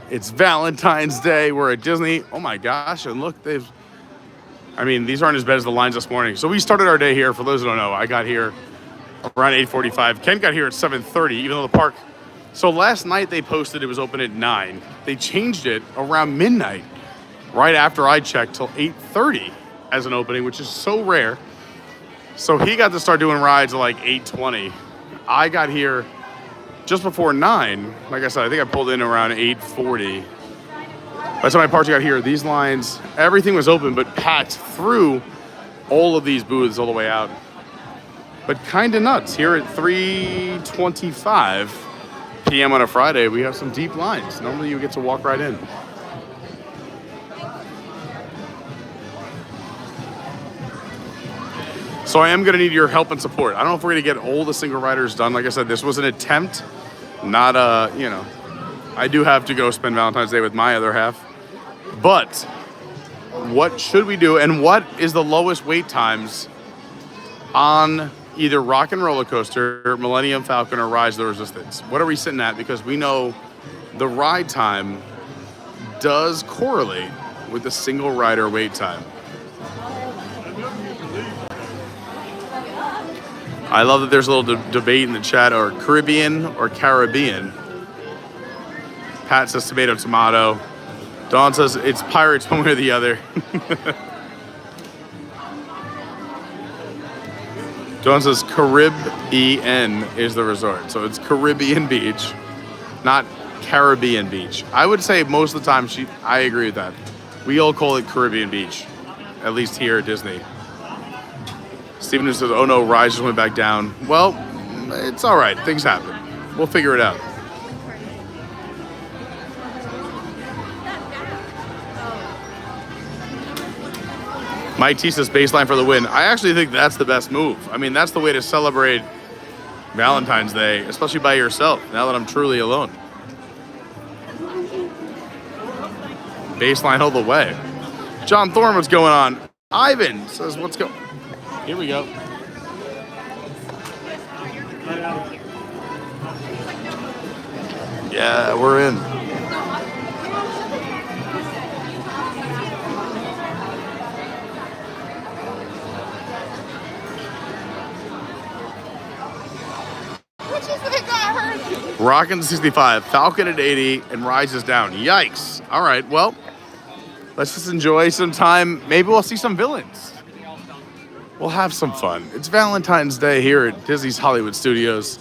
It's Valentine's Day. We're at Disney. Oh my gosh, and look, these aren't as bad as the lines this morning. So we started our day here. For those who don't know, I got here around 8:45. Ken got here at 7:30, even though the park. So last night they posted it was open at 9. They changed it around midnight, right after I checked, till 8:30 as an opening, which is so rare. So he got to start doing rides at like 8:20. I got here just before 9. Like I said, I think I pulled in around 8:40. By the time I partially got here, these lines, everything was open, but packed through all of these booths all the way out. But kind of nuts. Here at 3:25 p.m. on a Friday, we have some deep lines. Normally you get to walk right in. So I am going to need your help and support. I don't know if we're going to get all the single riders done. Like I said, this was an attempt, not I do have to go spend Valentine's Day with my other half. But what should we do, and what is the lowest wait times on either Rock and Roller Coaster, Millennium Falcon, or Rise of the Resistance? What are we sitting at? Because we know the ride time does correlate with the single rider wait time. I love that there's a little debate in the chat, or Caribbean or Caribbean. Pat says tomato, tomato. Dawn says it's pirates one way or the other. Dawn says Caribbean is the resort. So it's Caribbean Beach, not Caribbean Beach. I would say most of the time I agree with that. We all call it Caribbean Beach, at least here at Disney. Steven says, oh no, Rise just went back down. Well, it's all right. Things happen. We'll figure it out. Mike T says baseline for the win. I actually think that's the best move. I mean, that's the way to celebrate Valentine's Day, especially by yourself, now that I'm truly alone. Baseline all the way. John Thorne, what's going on? Ivan says, what's going on? Here we go. Yeah, we're in. Rockin' to 65, Falcon at 80, and Rise is down. Yikes. All right, well, let's just enjoy some time. Maybe we'll see some villains. We'll have some fun. It's Valentine's Day here at Disney's Hollywood Studios.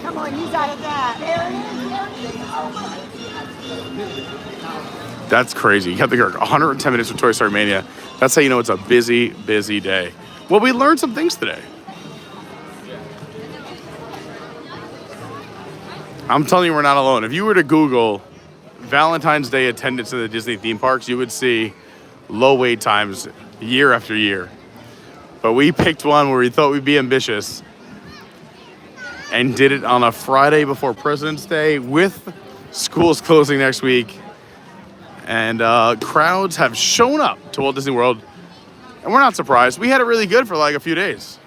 Come on, you got that. That's crazy. You have to go 110 minutes with Toy Story Mania. That's how you know it's a busy, busy day. Well, we learned some things today. I'm telling you, we're not alone. If you were to Google Valentine's Day attendance in the Disney theme parks, you would see low wait times year after year. But we picked one where we thought we'd be ambitious and did it on a Friday before President's Day with schools closing next week. And crowds have shown up to Walt Disney World. And we're not surprised. We had it really good for like a few days.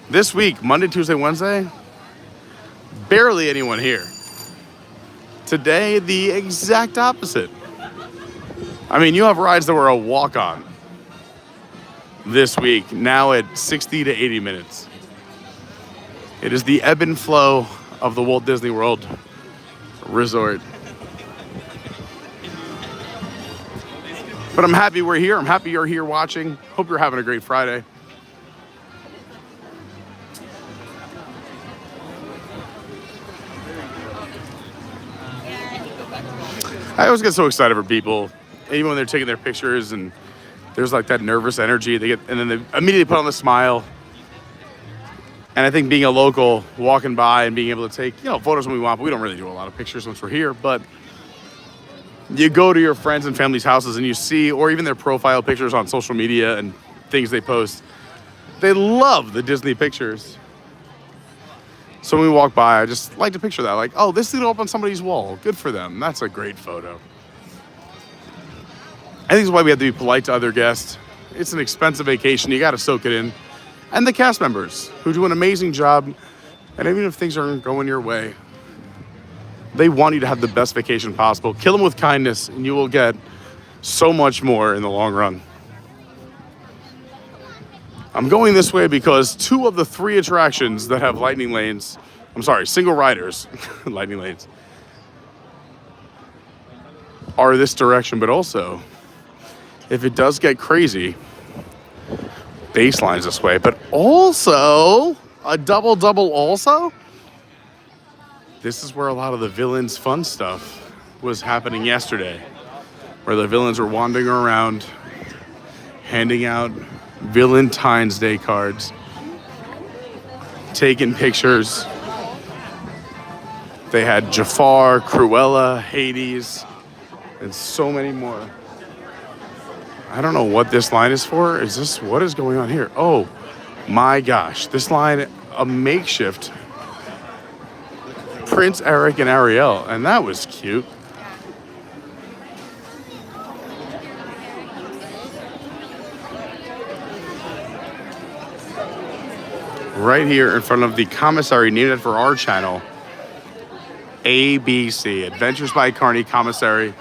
This week, Monday, Tuesday, Wednesday, barely anyone here. Today, the exact opposite. I mean, you have rides that were a walk-on this week, now at 60 to 80 minutes. It is the ebb and flow of the Walt Disney World Resort. But I'm happy we're here. I'm happy you're here watching. Hope you're having a great Friday. I always get so excited for people, even when they're taking their pictures and there's like that nervous energy they get, and then they immediately put on the smile. And I think being a local, walking by and being able to take, photos when we want, but we don't really do a lot of pictures once we're here. But you go to your friends and family's houses and you see, or even their profile pictures on social media and things they post, they love the Disney pictures. So when we walk by, I just like to picture that. Like, oh, this thing up on somebody's wall. Good for them. That's a great photo. I think it's why we have to be polite to other guests. It's an expensive vacation. You got to soak it in. And the cast members who do an amazing job. And even if things aren't going your way, they want you to have the best vacation possible. Kill them with kindness, and you will get so much more in the long run. I'm going this way because 2 of the 3 attractions that have single riders, lightning lanes, are this direction, but also, if it does get crazy, baseline's this way, but also, a double also, this is where a lot of the villains' fun stuff was happening yesterday, where the villains were wandering around, handing out Valentine's Day cards, taking pictures. They had Jafar, Cruella, Hades, and so many more. I don't know what this line is for. What is going on here? Oh my gosh, this line, a makeshift Prince Eric and Ariel, and that was cute. Right here in front of the commissary named after our channel, ABC, Adventures by Carney Commissary.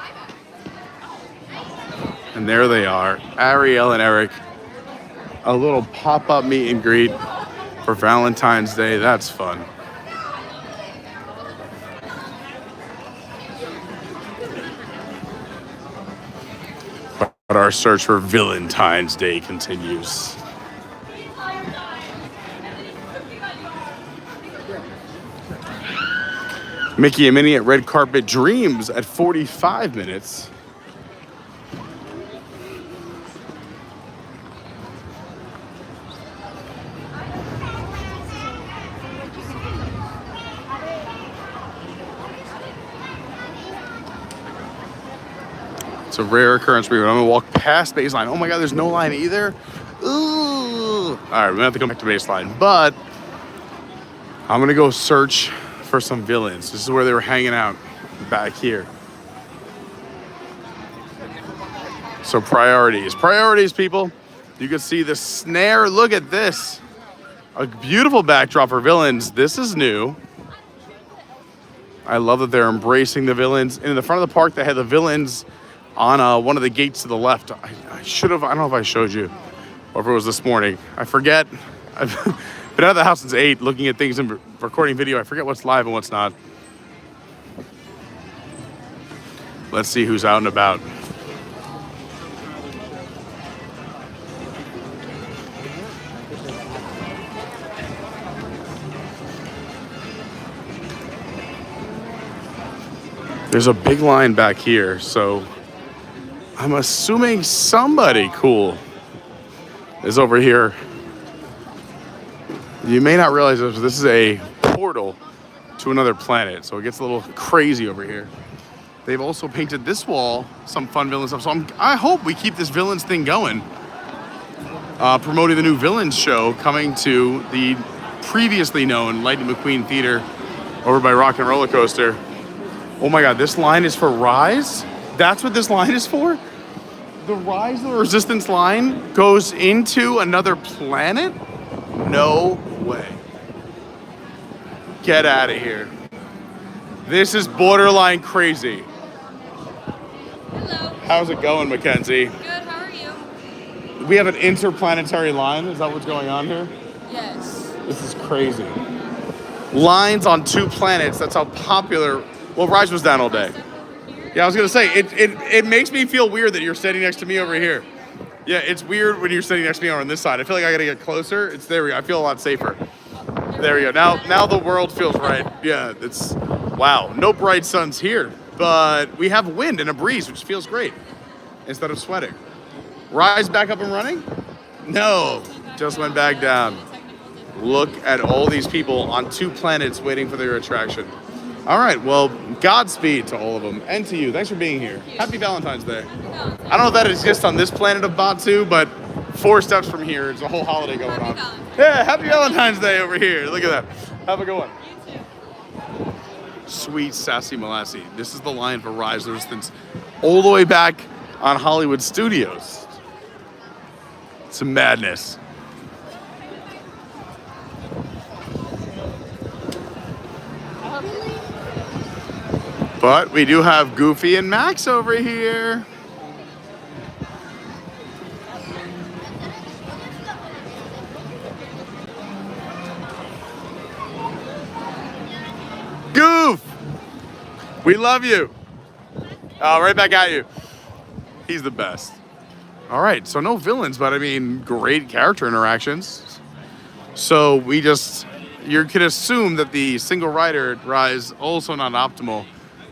And there they are, Ariel and Eric. A little pop-up meet and greet for Valentine's Day. That's fun. But our search for Valentine's Day continues. Mickey and Minnie at Red Carpet Dreams at 45 minutes. It's a rare occurrence for me. I'm gonna walk past baseline. Oh my God, there's no line either. Ooh. All right, we're gonna have to come back to baseline, but I'm gonna go search for some villains. This is where they were hanging out, back here. So priorities, people. You can see the snare. Look at this. A beautiful backdrop for villains. This is new. I love that they're embracing the villains. And in the front of the park, they had the villains on one of the gates to the left. I don't know if I showed you, or if it was this morning. I forget. I've been out of the house since 8, looking at things and recording video. I forget what's live and what's not. Let's see who's out and about. There's a big line back here, so I'm assuming somebody cool is over here. You may not realize this is a portal to another planet, so it gets a little crazy over here. They've also painted this wall, some fun villain stuff. So I hope we keep this villains thing going. Promoting the new villains show coming to the previously known Lightning McQueen Theater over by Rock and Roller Coaster. Oh my God, this line is for Rise? That's what this line is for? The Rise of the Resistance line goes into another planet? No way. Get out of here. This is borderline crazy. Hello. How's it going, Mackenzie? Good, how are you? We have an interplanetary line. Is that what's going on here? Yes. This is crazy. Lines on 2 planets. That's how popular. Well, Rise was down all day. Yeah, I was gonna say it makes me feel weird that you're standing next to me over here. Yeah, it's weird when you're sitting next to me on this side. I feel like I gotta get closer. It's there we go. I feel a lot safer. There we go. Now the world feels right. Yeah, it's wow. No bright suns here, but we have wind and a breeze, which feels great instead of sweating. Rise back up and running? No, just went back down. Look at all these people on 2 planets waiting for their attraction. All right, well, Godspeed to all of them and to you. Thanks for being here. Happy Valentine's Day. I don't know if that exists on this planet of Batu, but 4 steps from here, it's a whole holiday going on. Yeah, happy Valentine's Day over here. Look at that. Have a good one. You too. Sweet Sassy Molassie. This is the line for Rise of the Resistance all the way back on Hollywood Studios. It's a madness. But we do have Goofy and Max over here. Goof! We love you. Right back at you. He's the best. All right, so no villains, but I mean, great character interactions. So you can assume that the single rider Rise also not optimal,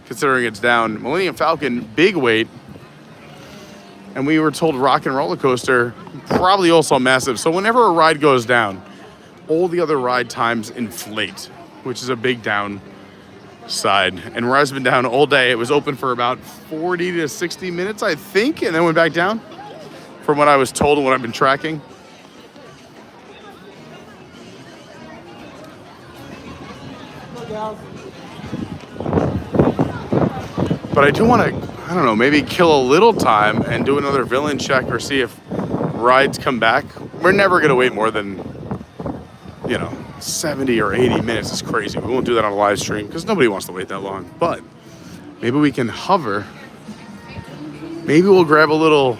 considering it's down. Millennium Falcon, big wait. And we were told Rock and Roller Coaster, probably also massive. So whenever a ride goes down, all the other ride times inflate, which is a big down side. And Rise has been down all day. It was open for about 40 to 60 minutes, I think, and then went back down from what I was told and what I've been tracking. But I do want to, I don't know, maybe kill a little time and do another villain check or see if rides come back. We're never going to wait more than, 70 or 80 minutes. It's crazy. We won't do that on a live stream because nobody wants to wait that long. But maybe we can hover. Maybe we'll grab a little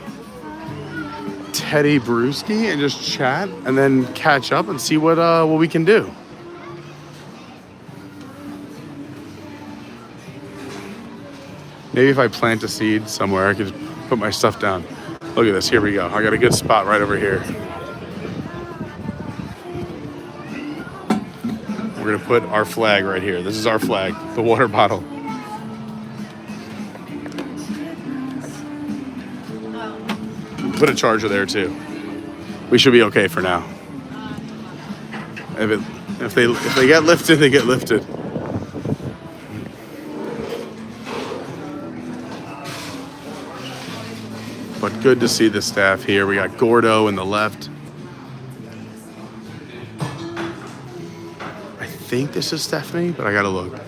Teddy Brewski and just chat and then catch up and see what we can do. Maybe if I plant a seed somewhere, I could put my stuff down. Look at this. Here we go. I got a good spot right over here. We're going to put our flag right here. This is our flag, the water bottle. Put a charger there too. We should be okay for now. If they get lifted, they get lifted. But good to see the staff here. We got Gordo in the left. I think this is Stephanie, but I gotta look.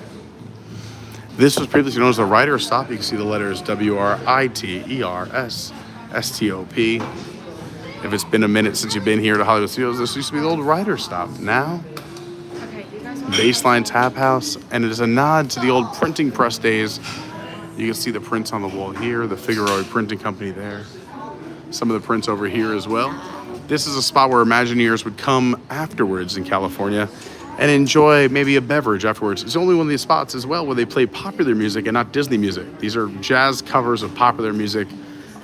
This was previously known as the Rider Stop. You can see the letters WRITERSSTOP. If it's been a minute since you've been here to Hollywood Studios, this used to be the old Rider Stop. Now, Baseline Tap House, and it is a nod to the old printing press days. You can see the prints on the wall here, the Figueroa Printing Company there. Some of the prints over here as well. This is a spot where Imagineers would come afterwards in California and enjoy maybe a beverage afterwards. It's only one of these spots as well where they play popular music and not Disney music. These are jazz covers of popular music.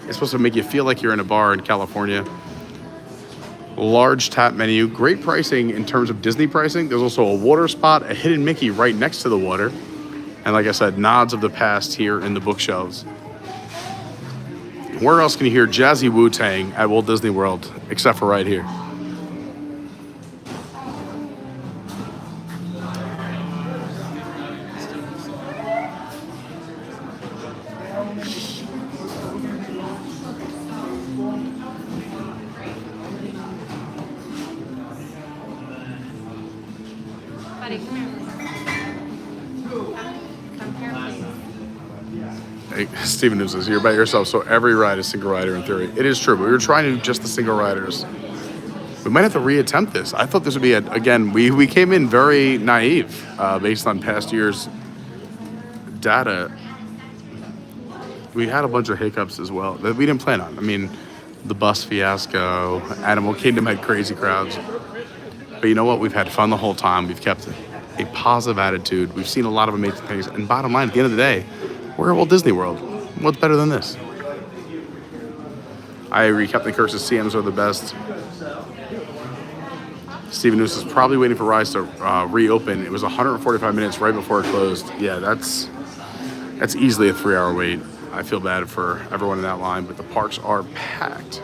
It's supposed to make you feel like you're in a bar in California. Large tap menu, great pricing in terms of Disney pricing. There's also a water spot, a hidden Mickey right next to the water. And like I said, nods of the past here in the bookshelves. Where else can you hear jazzy Wu-Tang at Walt Disney World, except for right here? Steven News says, you're by yourself, so every ride is single rider in theory. It is true, but we were trying to do just the single riders. We might have to reattempt this. I thought this would be, again, we came in very naive based on past years' data. We had a bunch of hiccups as well that we didn't plan on. I mean, the bus fiasco, Animal Kingdom had crazy crowds. But you know what? We've had fun the whole time. We've kept a positive attitude. We've seen a lot of amazing things. And bottom line, at the end of the day, we're at Walt Disney World. What's better than this? I agree. Captain Kirk's CMs are the best. Steven News is probably waiting for rides to reopen. It was 145 minutes right before it closed. Yeah, that's easily a 3-hour wait. I feel bad for everyone in that line, but the parks are packed.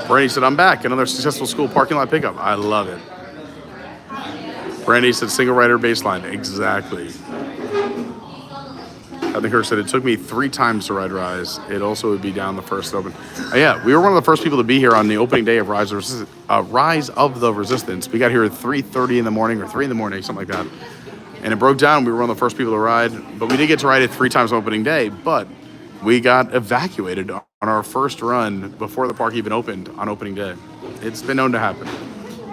Brandy said, I'm back. Another successful school parking lot pickup. I love it. Brandy said, single rider baseline. Exactly. Captain Kirk said, it took me 3 times to ride Rise. It also would be down the first open. Yeah, we were one of the first people to be here on the opening day of Rise of the Resistance. We got here at 3:30 in the morning or 3 in the morning, something like that. And it broke down. We were one of the first people to ride. But we did get to ride it 3 times on opening day. But we got evacuated on our first run before the park even opened on opening day. It's been known to happen.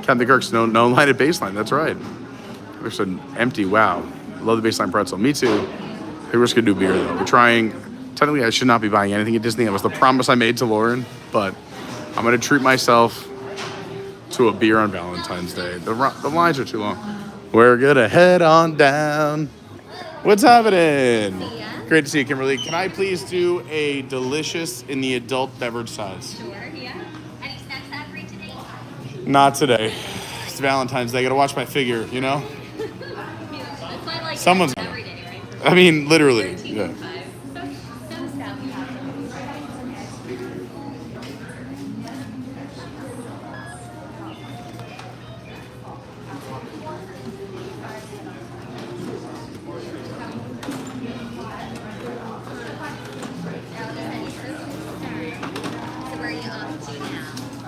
Captain Kirk's no line at baseline. That's right. There's an empty. Wow. Love the baseline pretzel. Me too. We're just going to do beer, though. We're trying. Technically, I should not be buying anything at Disney. That was the promise I made to Lauren. But I'm going to treat myself to a beer on Valentine's Day. The lines are too long. We're going to head on down. What's happening? Great to see you, Kimberly. Can I please do a delicious in the adult beverage size? Sure, yeah. Any snacks out for today? Not today. It's Valentine's Day. I got to watch my figure, you know? That's why I like Someone's. every day, right? I mean, literally. Yeah.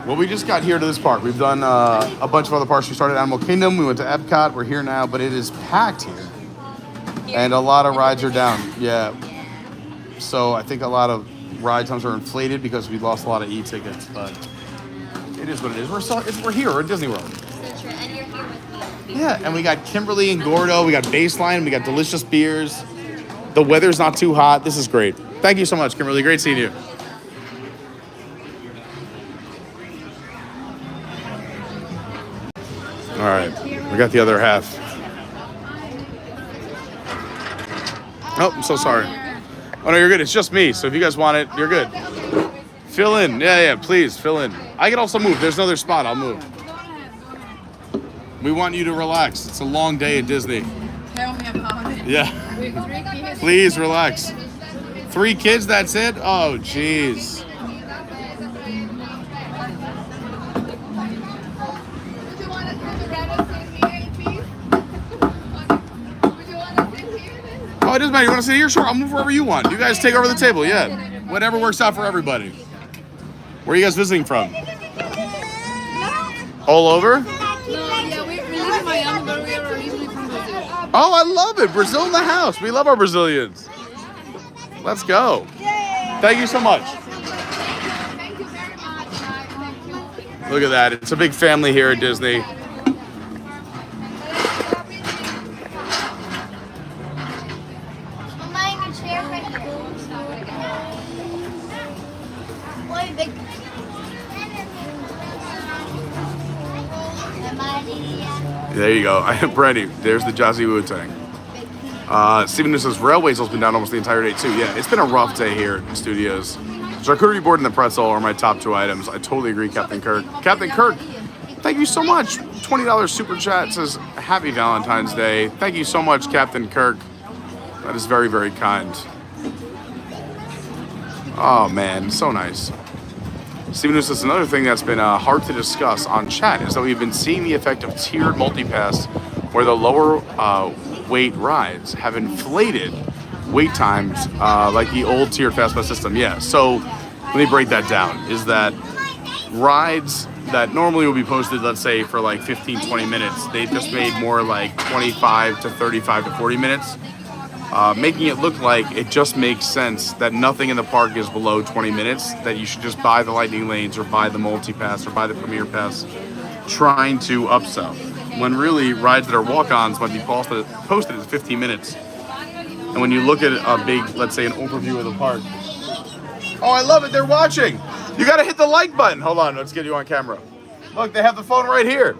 Well, we just got here to this park. We've done a bunch of other parks. We started Animal Kingdom. We went to Epcot. We're here now, but it is packed here. And a lot of rides are down. Yeah. So I think a lot of ride times are inflated because we lost a lot of e-tickets, but it is what it is. We're here. We're at Disney World. So true. And you're here with me. Yeah, and we got Kimberly and Gordo. We got Baseline. We got delicious beers. The weather's not too hot. This is great. Thank you so much, Kimberly. Great seeing you. All right, we got the other half. Oh, I'm so sorry. Oh, no, you're good. It's just me. So if you guys want it, you're good. Fill in. Yeah, please, fill in. I can also move. There's another spot. I'll move. We want you to relax. It's a long day at Disney. Tell me about it. Yeah. Please relax. 3 kids, that's it? Oh, jeez. Oh, it doesn't matter. You want to sit here? Sure, I'll move wherever you want. You guys take over the table, yeah. Whatever works out for everybody. Where are you guys visiting from? All over? No, yeah, we live in Miami, but we are originally from Brazil. Oh, I love it. Brazil in the house. We love our Brazilians. Let's go. Thank you so much. Look at that. It's a big family here at Disney. There you go. Brandi, there's the Jazzy Wu-Tang. Steven News says Railways has been down almost the entire day too. Yeah, it's been a rough day here at the studios. Charcuterie board and the pretzel are my top 2 items. I totally agree, Captain Kirk. Captain Kirk, thank you so much. $20 super chat says Happy Valentine's Day. Thank you so much, Captain Kirk. That is very, very kind. Oh man, so nice. Steven News says another thing that's been hard to discuss on chat is that we've been seeing the effect of tiered multipass where the lower weight rides have inflated wait times like the old tiered fastpass system. Yeah, so let me break that down. Is that rides that normally would be posted, let's say, for like 15, 20 minutes, they just made more like 25 to 35 to 40 minutes. making it look like it just makes sense that nothing in the park is below 20 minutes, that you should just buy the lightning lanes or buy the multi-pass or buy the premier pass, trying to upsell. When really, rides that are walk-ons might be posted as 15 minutes. And when you look at a big, let's say, an overview of the park. Oh, I love it. They're watching. You got to hit the like button. Hold on. Let's get you on camera. Look, they have the phone right here.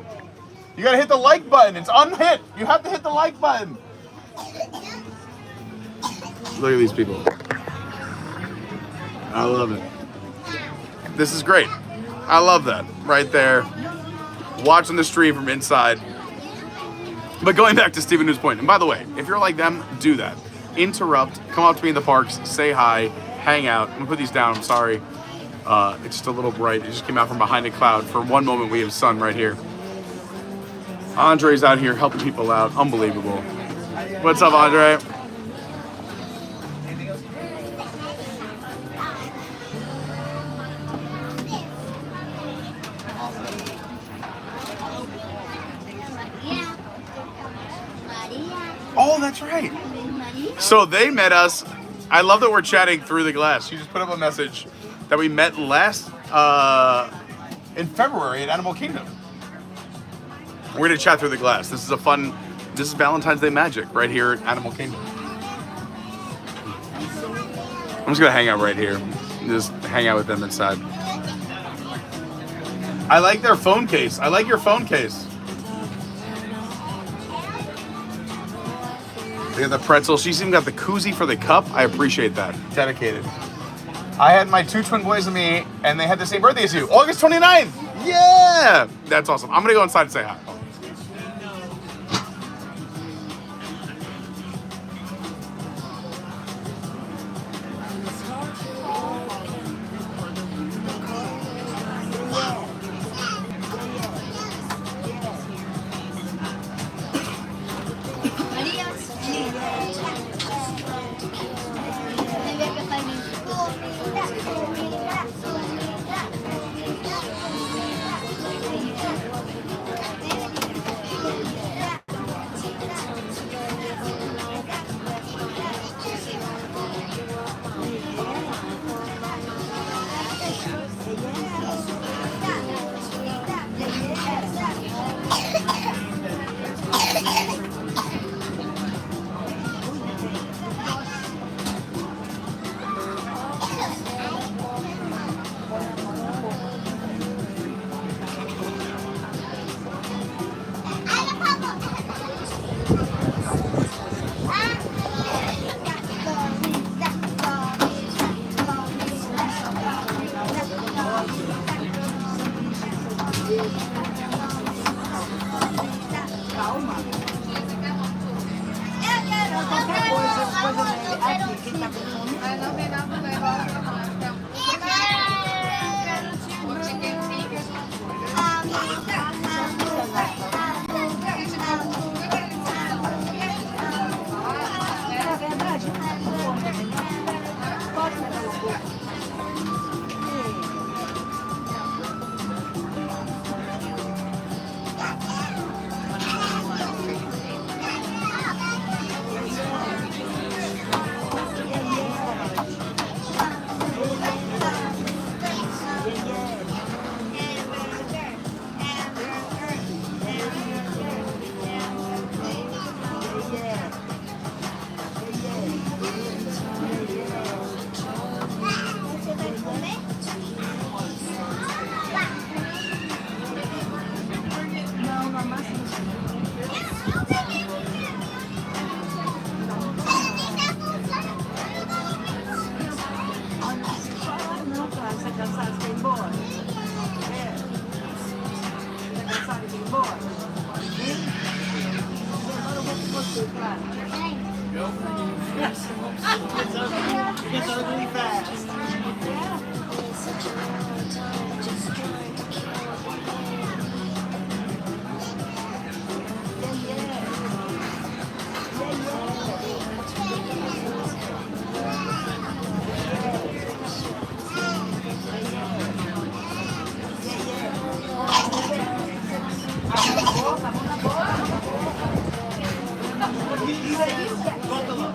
You got to hit the like button. It's unhit. You have to hit the like button. Look at these people. I love it. This is great. I love that. Right there. Watching the stream from inside. But going back to Stephen New's point, and by the way, if you're like them, do that. Interrupt, come up to me in the parks, say hi, hang out. I'm gonna put these down, I'm sorry. It's just a little bright. It just came out from behind a cloud. For one moment, we have sun right here. Andre's out here helping people out. Unbelievable. What's up, Andre? Oh, that's right. So they met us. I love that we're chatting through the glass. She just put up a message that we met last in February at Animal Kingdom. We're gonna chat through the glass. This is Valentine's Day magic right here at Animal Kingdom. I'm just gonna hang out right here. Just hang out with them inside. I like their phone case. I like your phone case. They got the pretzel. She's even got the koozie for the cup. I appreciate that. Dedicated. I had my two twin boys and me, and they had the same birthday as you. August 29th. Yeah! That's awesome. I'm going to go inside and say hi.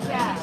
Yeah.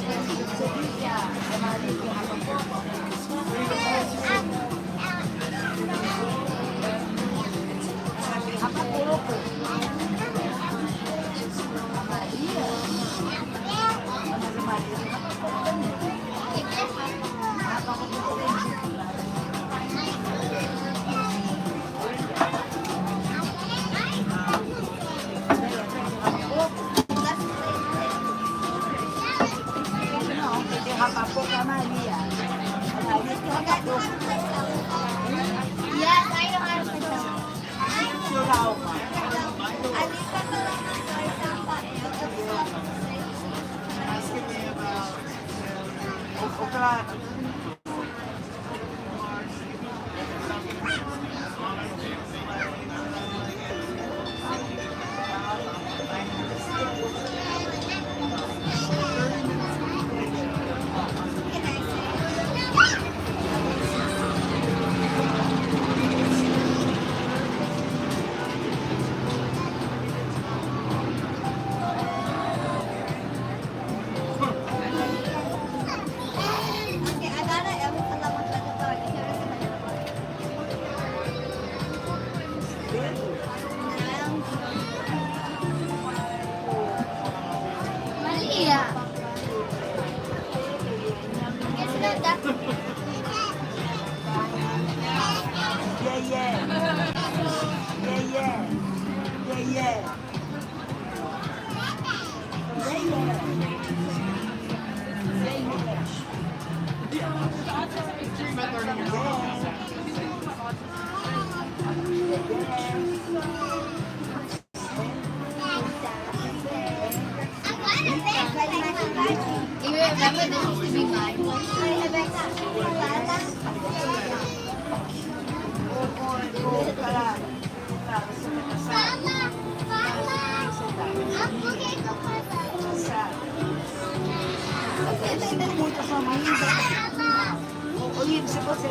Happy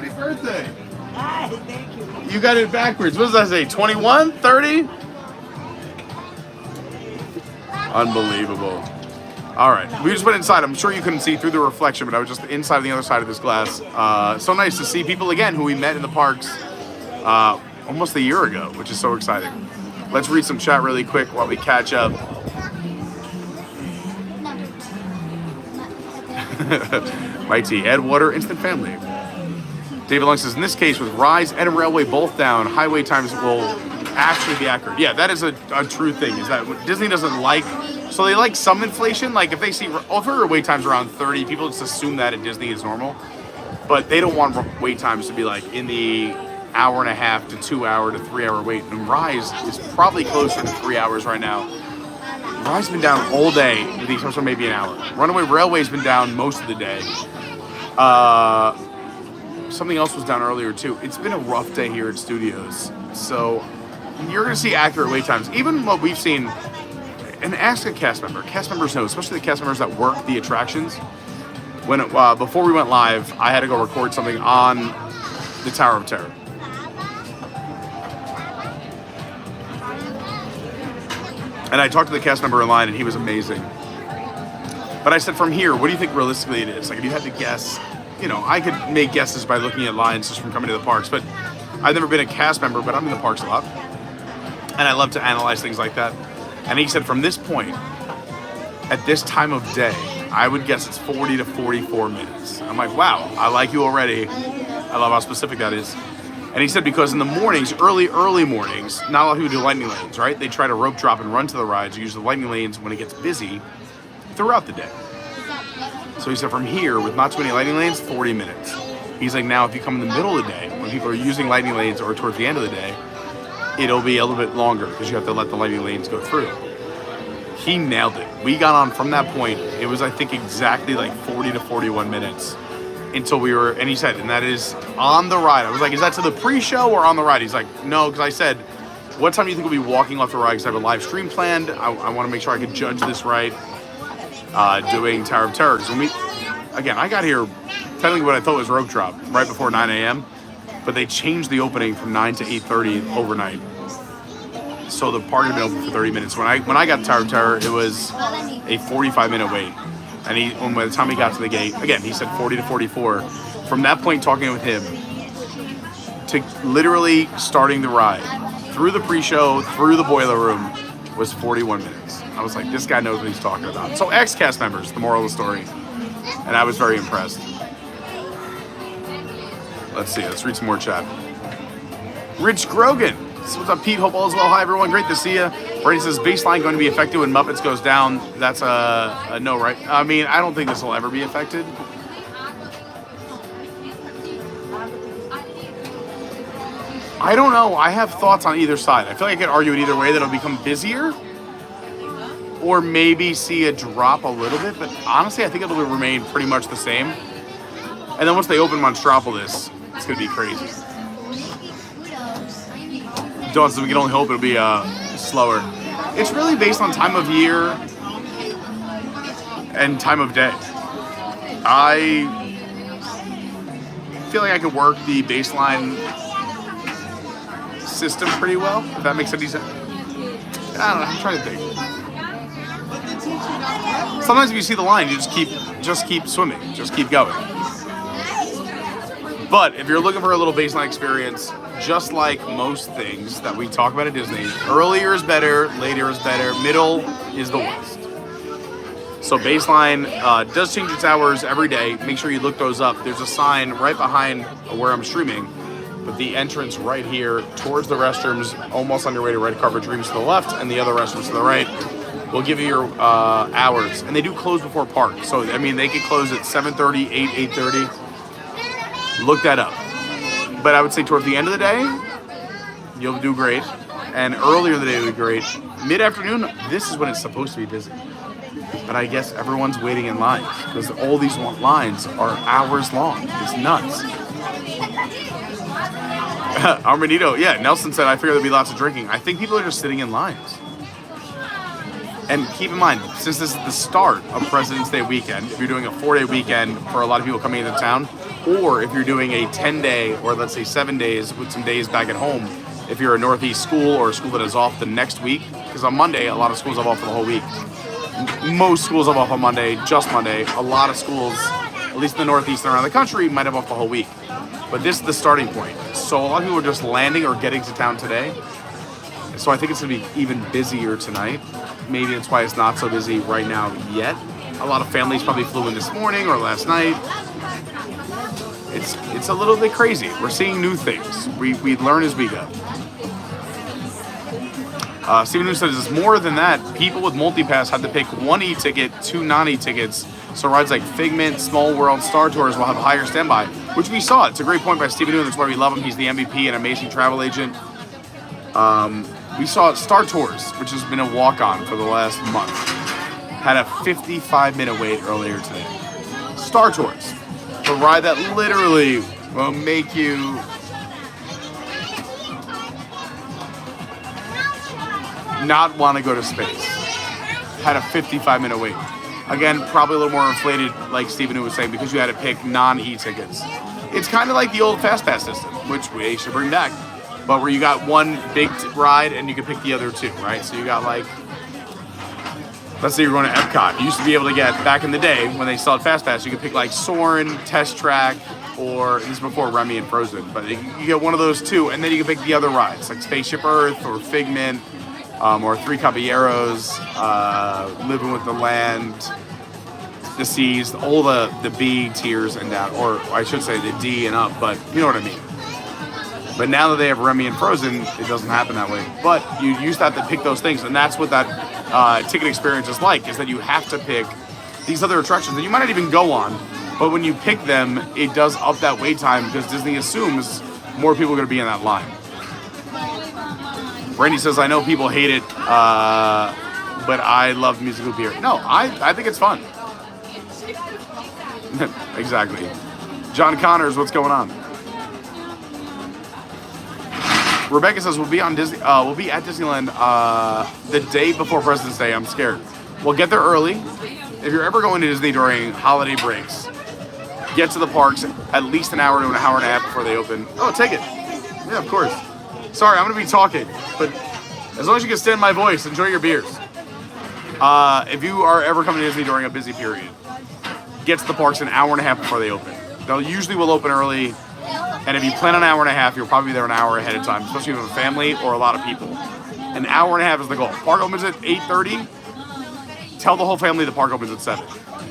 birthday. Hi, thank you. You got it backwards. What does that say? 21? 30? Unbelievable. All right, we just went inside. I'm sure you couldn't see through the reflection, but I was just inside on the other side of this glass. So nice to see people again who we met in the parks almost a year ago, which is so exciting. Let's read some chat really quick while we catch up. Mighty, Ed Water, Instant Family. David Long says, in this case, with Rise and Railway both down, highway times will actually be accurate. Yeah, that is a true thing, is that what Disney doesn't like. So they like some inflation. Like if they see over wait times around 30, people just assume that at Disney is normal. But they don't want wait times to be like in the hour and a half to 2 hour to 3 hour wait. And Rise is probably closer to 3 hours right now. Rise has been down all day, with the exception of maybe an hour. Runaway Railway's been down most of the day. Something else was down earlier too. It's been a rough day here at Studios. So you're gonna see accurate wait times. Even what we've seen, and ask a cast member. Cast members know, especially the cast members that work the attractions. When before we went live, I had to go record something on the Tower of Terror. And I talked to the cast member in line, and he was amazing. But I said, from here, what do you think realistically it is? Like, if you had to guess, you know, I could make guesses by looking at lines just from coming to the parks, but I've never been a cast member, but I'm in the parks a lot. And I love to analyze things like that. And he said, from this point, at this time of day, I would guess it's 40 to 44 minutes. I'm like, wow, I like you already. I love how specific that is. And he said, because in the mornings, early mornings, not a lot of people do lightning lanes, right? They try to rope drop and run to the rides. You use the lightning lanes when it gets busy throughout the day. So he said, from here, with not too many lightning lanes, 40 minutes. He's like, now if you come in the middle of the day, when people are using lightning lanes or towards the end of the day, it'll be a little bit longer because you have to let the lightning lanes go through. He nailed it. We got on from that point. It was, I think, exactly like 40 to 41 minutes until we were, and he said, and that is on the ride. I was like, is that to the pre-show or on the ride? He's like, no, because I said, what time do you think we'll be walking off the ride? Because I have a live stream planned. I want to make sure I can judge this right doing Tower of Terror. Because when we, again, I got here technically what I thought was rope drop right before 9 a.m., but they changed the opening from 9 to 8:30 overnight. So the park had been open for 30 minutes. When I got to Tower of Terror, it was a 45-minute wait. And by the time he got to the gate, again, he said 40 to 44. From that point, talking with him, to literally starting the ride, through the pre-show, through the boiler room, was 41 minutes. I was like, this guy knows what he's talking about. So ex-cast members, the moral of the story. And I was very impressed. Let's see, let's read some more chat. Rich Grogan. What's up, Pete? Hope all is well. Hi, everyone. Great to see you. Brady says, baseline going to be affected when Muppets goes down. That's a no, right? I mean, I don't think this will ever be affected. I don't know. I have thoughts on either side. I feel like I could argue it either way, that it'll become busier or maybe see a drop a little bit. But honestly, I think it'll remain pretty much the same. And then once they open Monstropolis, it's going to be crazy. Dawn says we can only hope it'll be slower. It's really based on time of year and time of day. I feel like I could work the baseline system pretty well, if that makes any sense. I don't know, I'm trying to think. Sometimes if you see the line, you just keep swimming, just keep going. But if you're looking for a little baseline experience, just like most things that we talk about at Disney, earlier is better, later is better, middle is the worst. So baseline does change its hours every day. Make sure you look those up. There's a sign right behind where I'm streaming, but the entrance right here towards the restrooms, almost on your way to Red Carpet Dreams to the left, and the other restrooms to the right, will give you your hours. And they do close before park. So, I mean, they could close at 7:30, 8:30. Look that up. But I would say towards the end of the day, you'll do great. And earlier in the day, you'll do great. Mid-afternoon, this is when it's supposed to be busy. But I guess everyone's waiting in lines because all these lines are hours long. It's nuts. Armbandido, yeah, Nelson said, I figure there'd be lots of drinking. I think people are just sitting in lines. And keep in mind, since this is the start of President's Day weekend, if you're doing a 4-day weekend for a lot of people coming into town, or if you're doing a 10-day or let's say 7 days with some days back at home, if you're a Northeast school or a school that is off the next week, because on Monday, a lot of schools have off for the whole week. Most schools have off on Monday, just Monday. A lot of schools, at least in the Northeast and around the country, might have off the whole week. But this is the starting point. So a lot of people are just landing or getting to town today. So I think it's going to be even busier tonight. Maybe that's why it's not so busy right now yet. A lot of families probably flew in this morning or last night. It's a little bit crazy. We're seeing new things. We learn as we go. Stephen New says it's more than that. People with multi-pass had to pick one e-ticket, 2 non-e-tickets. So rides like Figment, Small World, Star Tours will have higher standby, which we saw. It's a great point by Stephen New. That's why we love him. He's the MVP and amazing travel agent. We saw Star Tours, which has been a walk-on for the last month. Had a 55-minute wait earlier today. Star Tours, a ride that literally will make you not want to go to space. Had a 55-minute wait. Again, probably a little more inflated, like Stephen was saying, because you had to pick non-e-tickets. It's kind of like the old Fast Pass system, which we should bring back, but where you got one big ride and you could pick the other two, right? So you got like, let's say you're going to Epcot. You used to be able to get, back in the day when they still had Fast Pass, you could pick like Soarin', Test Track, or this is before Remy and Frozen, but you get one of those two, and then you can pick the other rides, like Spaceship Earth or Figment, or Three Caballeros, Living with the Land, the Seas, all the B tiers and that, or I should say the D and up, but you know what I mean. But now that they have Remy and Frozen, it doesn't happen that way. But you used to have to pick those things, and that's what that ticket experience is like, is that you have to pick these other attractions that you might not even go on, but when you pick them, it does up that wait time because Disney assumes more people are going to be in that line. Brandy says, I know people hate it, but I love musical beer. No, I think it's fun. Exactly. John Connors, what's going on? Rebecca says we'll be at Disneyland the day before President's Day. I'm scared. We'll get there early. If you're ever going to Disney during holiday breaks, get to the parks at least an hour to an hour and a half before they open. Oh, take it. Yeah, of course. Sorry, I'm going to be talking, but as long as you can stand my voice, enjoy your beers. If you are ever coming to Disney during a busy period, get to the parks an hour and a half before they open. They'll usually will open early, and if you plan an hour and a half, you'll probably be there an hour ahead of time, especially if you have a family or a lot of people. An hour and a half is the goal. Park opens at 8:30. Tell the whole family the park opens at 7.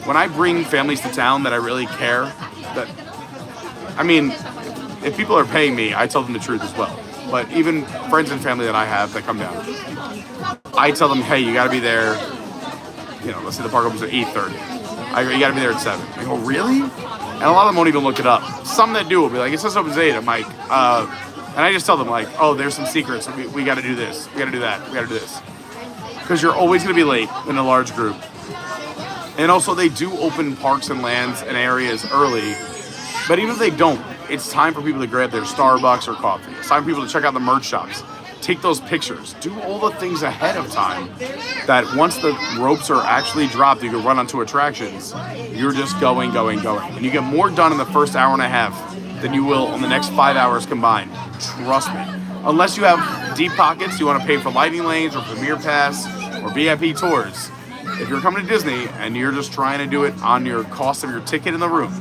When I bring families to town that I really care, if people are paying me, I tell them the truth as well. But even friends and family that I have that come down, I tell them, hey, you got to be there, let's say the park opens at 8:30. You got to be there at 7. I go, really? And a lot of them won't even look it up. Some that do will be like, it says opens at 8. I'm like, and I just tell them like, oh, there's some secrets. We got to do this. We got to do that. We got to do this. Because you're always going to be late in a large group. And also they do open parks and lands and areas early. But even if they don't, it's time for people to grab their Starbucks or coffee. It's time for people to check out the merch shops. Take those pictures. Do all the things ahead of time that once the ropes are actually dropped, you can run onto attractions. You're just going. And you get more done in the first hour and a half than you will in the next 5 hours combined. Trust me. Unless you have deep pockets, you want to pay for lighting lanes or Premier Pass or VIP tours. If you're coming to Disney and you're just trying to do it on your cost of your ticket in the room,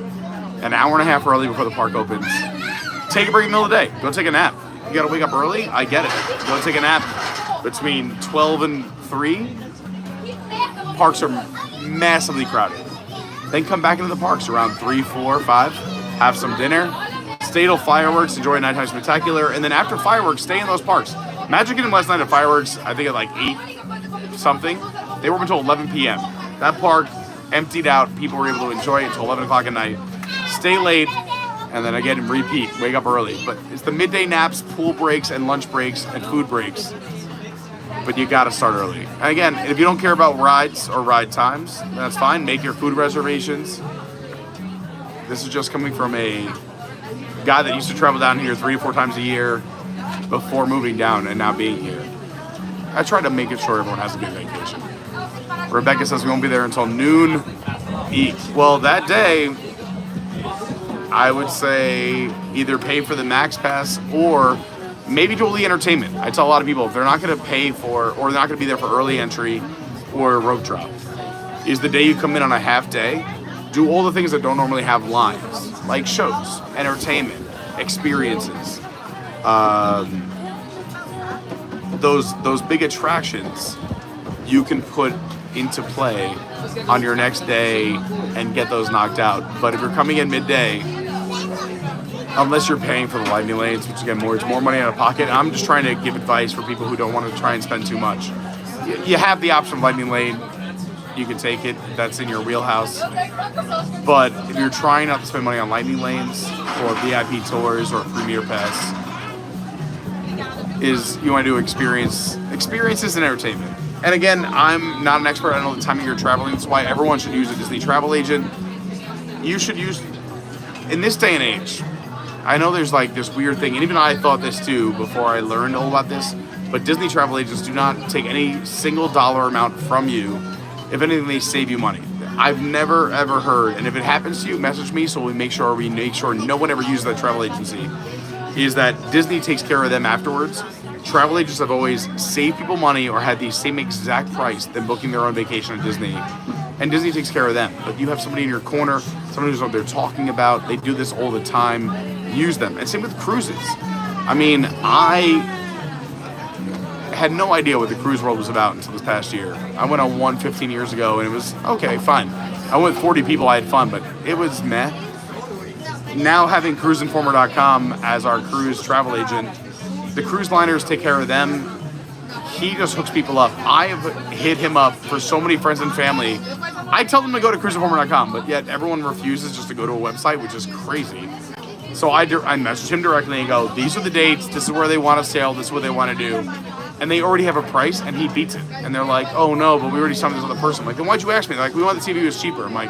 an hour and a half early before the park opens, take a break in the middle of the day. Go take a nap. You gotta wake up early? I get it. Go take a nap between 12 and 3. Parks are massively crowded. Then come back into the parks around 3, 4, 5. Have some dinner. Stay till fireworks. Enjoy a nighttime spectacular. And then after fireworks, stay in those parks. Magic Kingdom last night at fireworks, I think at like 8 something. They were open until 11 p.m. That park emptied out. People were able to enjoy it until 11 o'clock at night. Stay late. And then again, repeat, wake up early. But it's the midday naps, pool breaks, and lunch breaks, and food breaks. But you gotta start early. And again, if you don't care about rides or ride times, that's fine. Make your food reservations. This is just coming from a guy that used to travel down here 3 to 4 times a year before moving down and now being here. I try to make it sure everyone has a good vacation. Rebecca says we won't be there until noon. Well, that day, I would say either pay for the Max Pass or maybe do all the entertainment. I tell a lot of people if they're not going to pay for, or they're not going to be there for early entry or rope drop, is the day you come in on a half day, do all the things that don't normally have lines, like shows, entertainment, experiences, those big attractions you can put into play on your next day and get those knocked out. But if you're coming in midday, unless you're paying for the lightning lanes, which again, it's more money out of pocket. I'm just trying to give advice for people who don't want to try and spend too much. You have the option of lightning lane. You can take it. That's in your wheelhouse. But if you're trying not to spend money on lightning lanes or VIP tours or Premier Pass, you want to do experiences and entertainment. And again, I'm not an expert. I don't know the time of year traveling. That's why everyone should use a Disney travel agent. You should use, in this day and age, I know there's like this weird thing, and even I thought this too before I learned all about this, but Disney travel agents do not take any single dollar amount from you. If anything, they save you money. I've never ever heard, and if it happens to you, message me so we make sure no one ever uses that travel agency, is that Disney takes care of them afterwards. Travel agents have always saved people money or had the same exact price than booking their own vacation at Disney. And Disney takes care of them. But you have somebody in your corner, someone who's what they're talking about. They do this all the time. Use them. And same with cruises. I mean, I had no idea what the cruise world was about until this past year. I went on one 15 years ago and it was, okay, fine. I went with 40 people, I had fun, but it was meh. Now having cruiseinformer.com as our cruise travel agent, the cruise liners take care of them. He just hooks people up. I have hit him up for so many friends and family. I tell them to go to cruiseinformer.com, but yet everyone refuses just to go to a website, which is crazy. So I message him directly and go, these are the dates, this is where they want to sail, this is what they want to do. And they already have a price, and he beats it. And they're like, oh no, but we already saw this other person. I'm like, then why'd you ask me? They're like, we wanted to see if he was cheaper. I'm like,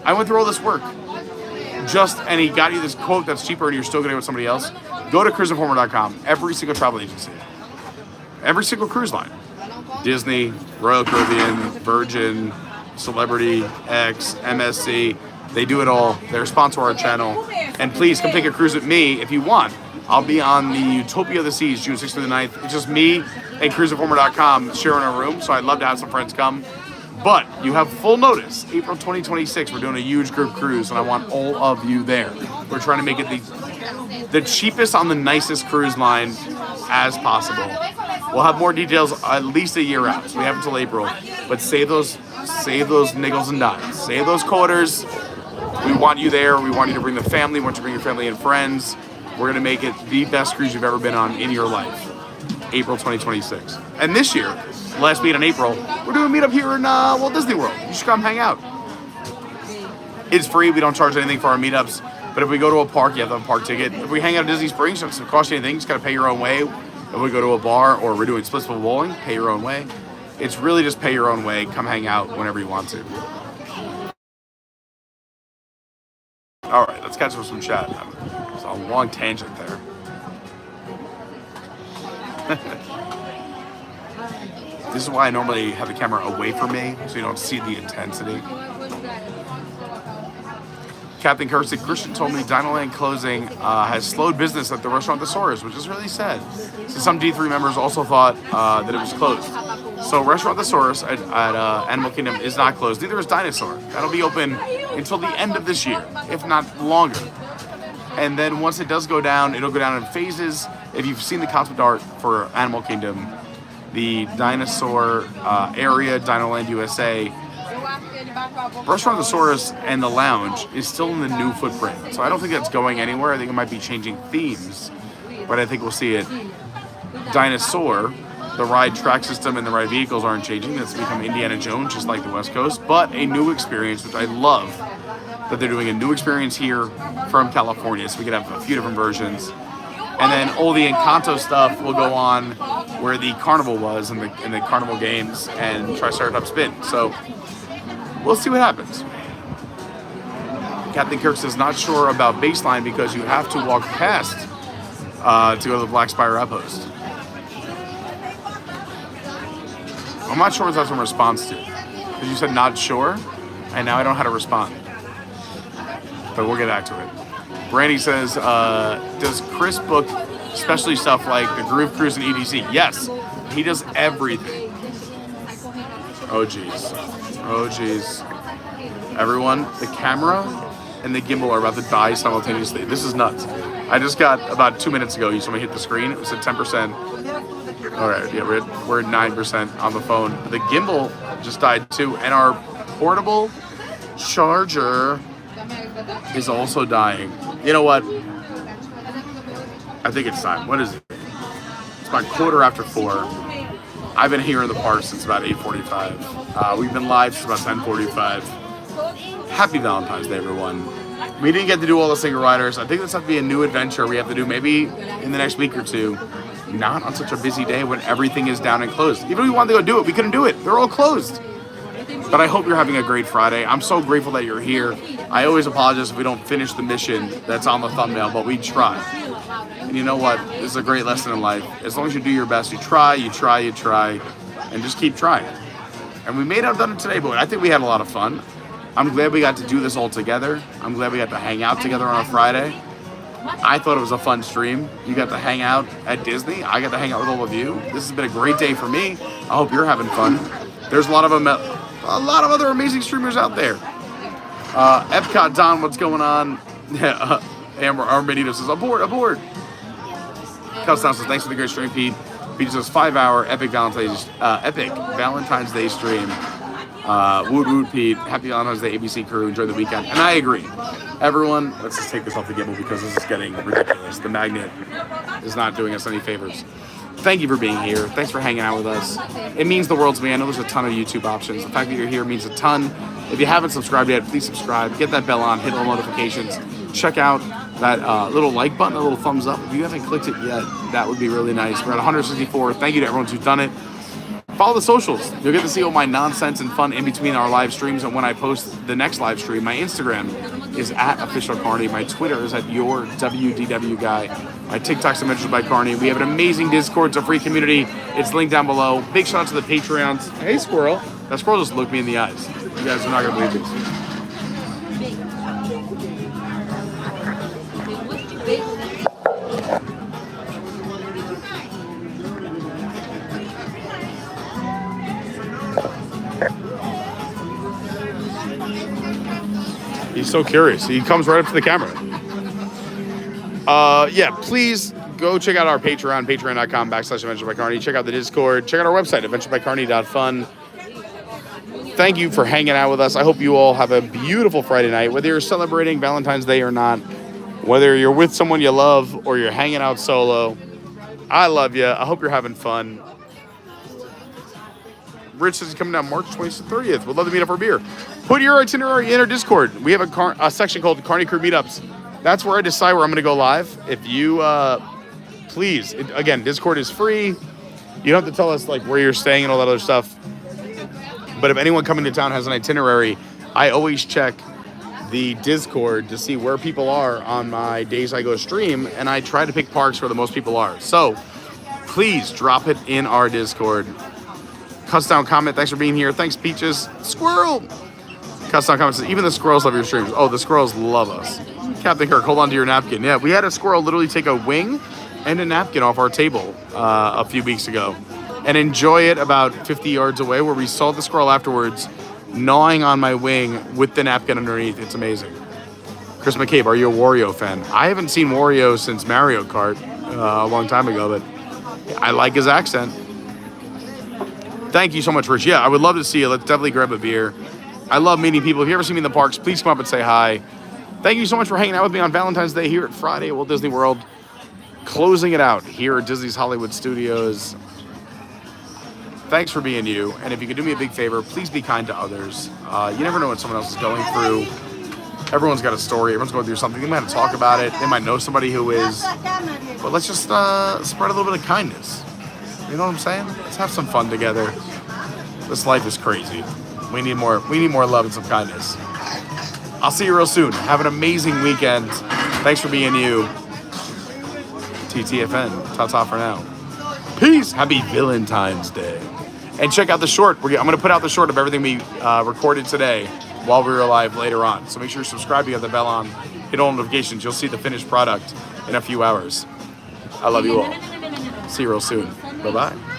I went through all this work. And he got you this quote that's cheaper and you're still going to go with somebody else. Go to cruiseinformer.com. Every single travel agency. Every single cruise line. Disney, Royal Caribbean, Virgin, Celebrity, X, MSC. They do it all. They're a sponsor of our channel. And please come take a cruise with me if you want. I'll be on the Utopia of the Seas, June 6th through the 9th. It's just me and cruiseinformer.com sharing a room, so I'd love to have some friends come. But you have full notice. April 2026, we're doing a huge group cruise, and I want all of you there. We're trying to make it the cheapest on the nicest cruise line as possible. We'll have more details at least a year out, so we have until April. But save those nickels and dimes. Save those quarters. We want you there. We want you to bring the family. We want you to bring your family and friends. We're going to make it the best cruise you've ever been on in your life. April 2026. And this year, last meet in April, we're doing a meetup here in Walt Disney World. You should come hang out. It's free. We don't charge anything for our meetups. But if we go to a park, you have to have a park ticket. If we hang out at Disney Springs, it doesn't cost you anything. You just got to pay your own way. If we go to a bar or we're doing splitsville bowling, pay your own way. It's really just pay your own way. Come hang out whenever you want to. All right, let's catch up with some chat. It's a long tangent there. This is why I normally have the camera away from me, so you don't see the intensity. Captain Kirsty Christian told me Dinoland closing has slowed business at the Restaurant Thesaurus, which is really sad. So some D3 members also thought that it was closed. So Restaurant Thesaurus at Animal Kingdom is not closed. Neither is Dinosaur. That'll be open until the end of this year, if not longer. And then once it does go down, it'll go down in phases. If you've seen the concept art for Animal Kingdom, the dinosaur area, Dinoland USA, Restaurant Thesaurus and the lounge is still in the new footprint. So I don't think that's going anywhere. I think it might be changing themes, but I think we'll see it. Dinosaur, the ride track system and the ride vehicles aren't changing. It's become Indiana Jones, just like the West Coast, but a new experience, which I love that they're doing a new experience here from California. So we can have a few different versions. And then all the Encanto stuff will go on where the carnival was in the carnival games and Triceratops Spin. So we'll see what happens. Captain Kirk says not sure about baseline because you have to walk past to go to the Black Spire outpost. I'm not sure what that's in response to. Because you said not sure, and now I don't know how to respond. But we'll get back to it. Brandi says, does Chris book specialty stuff like the Groove Cruise and EDC? Yes, he does everything. Oh geez. Oh geez. Everyone, the camera and the gimbal are about to die simultaneously. This is nuts. I just got about 2 minutes ago, you saw me hit the screen. It was at 10%. All right, yeah, we're at 9% on the phone. The gimbal just died too, and our portable charger is also dying. You know what? I think it's time. What is it? It's about 4:15. I've been here in the park since about 8:45. We've been live since about 10:45. Happy Valentine's Day, everyone. We didn't get to do all the single riders. I think this has to be a new adventure we have to do maybe in the next week or two. Not on such a busy day when everything is down and closed. Even if we wanted to go do it, we couldn't do it. They're all closed. But I hope you're having a great Friday. I'm so grateful that you're here. I always apologize if we don't finish the mission that's on the thumbnail, but we try. And you know what? This is a great lesson in life. As long as you do your best, you try, and just keep trying. And we may not have done it today, but I think we had a lot of fun. I'm glad we got to do this all together. I'm glad we got to hang out together on a Friday. I thought it was a fun stream. You got to hang out at Disney. I got to hang out with all of you. This has been a great day for me. I hope you're having fun. There's a lot of other amazing streamers out there. Epcot Don, what's going on? Armbandido says, aboard. Kelsey says, thanks for the great stream, Pete. Pete says, 5-hour epic Valentine's Day stream. Woot woot, Pete. Happy Valentine's Day, ABC crew. Enjoy the weekend. And I agree. Everyone, let's just take this off the gimbal because this is getting ridiculous. The magnet is not doing us any favors. Thank you for being here. Thanks for hanging out with us. It means the world to me. I know there's a ton of YouTube options. The fact that you're here means a ton. If you haven't subscribed yet, please subscribe. Get that bell on. Hit all notifications. Check out that little like button, a little thumbs up. If you haven't clicked it yet, that would be really nice. We're at 164. Thank you to everyone who's done it. Follow the socials. You'll get to see all my nonsense and fun in between our live streams. And when I post the next live stream, my Instagram is @officialcarney. My Twitter is @yourwdwguy. My TikTok's mentioned by Carney. We have an amazing Discord. It's a free community. It's linked down below. Big shout out to the Patreons. Hey, squirrel. That squirrel just looked me in the eyes. You guys are not going to believe this. He's so curious. He comes right up to the camera. Yeah, please go check out our Patreon, patreon.com/adventurebycarney. Check out the Discord. Check out our website, adventurebycarney.fun. Thank you for hanging out with us. I hope you all have a beautiful Friday night, whether you're celebrating Valentine's Day or not, whether you're with someone you love or you're hanging out solo. I love you. I hope you're having fun. Rich is coming down March 20th to 30th. We'd love to meet up for a beer. Put your itinerary in our Discord. We have a section called Carney Crew Meetups. That's where I decide where I'm going to go live. If you, please, again, Discord is free. You don't have to tell us like where you're staying and all that other stuff. But if anyone coming to town has an itinerary, I always check the Discord to see where people are on my days I go stream, and I try to pick parks where the most people are. So please drop it in our Discord. Cuts down comment, thanks for being here. Thanks, Peaches. Squirrel! Cuts down comment says, even the squirrels love your streams. Oh, the squirrels love us. Captain Kirk, hold on to your napkin. Yeah, we had a squirrel literally take a wing and a napkin off our table a few weeks ago and enjoy it about 50 yards away, where we saw the squirrel afterwards gnawing on my wing with the napkin underneath. It's amazing. Chris McCabe, are you a Wario fan? I haven't seen Wario since Mario Kart a long time ago, but I like his accent. Thank you so much, Rich. Yeah, I would love to see you. Let's definitely grab a beer. I love meeting people. If you ever see me in the parks, please come up and say hi. Thank you so much for hanging out with me on Valentine's Day here at Friday at Walt Disney World. Closing it out here at Disney's Hollywood Studios. Thanks for being you. And if you could do me a big favor, please be kind to others. You never know what someone else is going through. Everyone's got a story. Everyone's going through something. They might have to talk about it. They might know somebody who is. But let's just spread a little bit of kindness. You know what I'm saying? Let's have some fun together. This life is crazy. We need more love and some kindness. I'll see you real soon. Have an amazing weekend. Thanks for being you. TTFN. Ta-ta for now. Peace. Happy Valentine's Day. And check out the short. I'm going to put out the short of everything we recorded today while we were live later on. So make sure you're subscribed, you have the bell on, hit all notifications. You'll see the finished product in a few hours. I love you all. See you real soon. Bye-bye.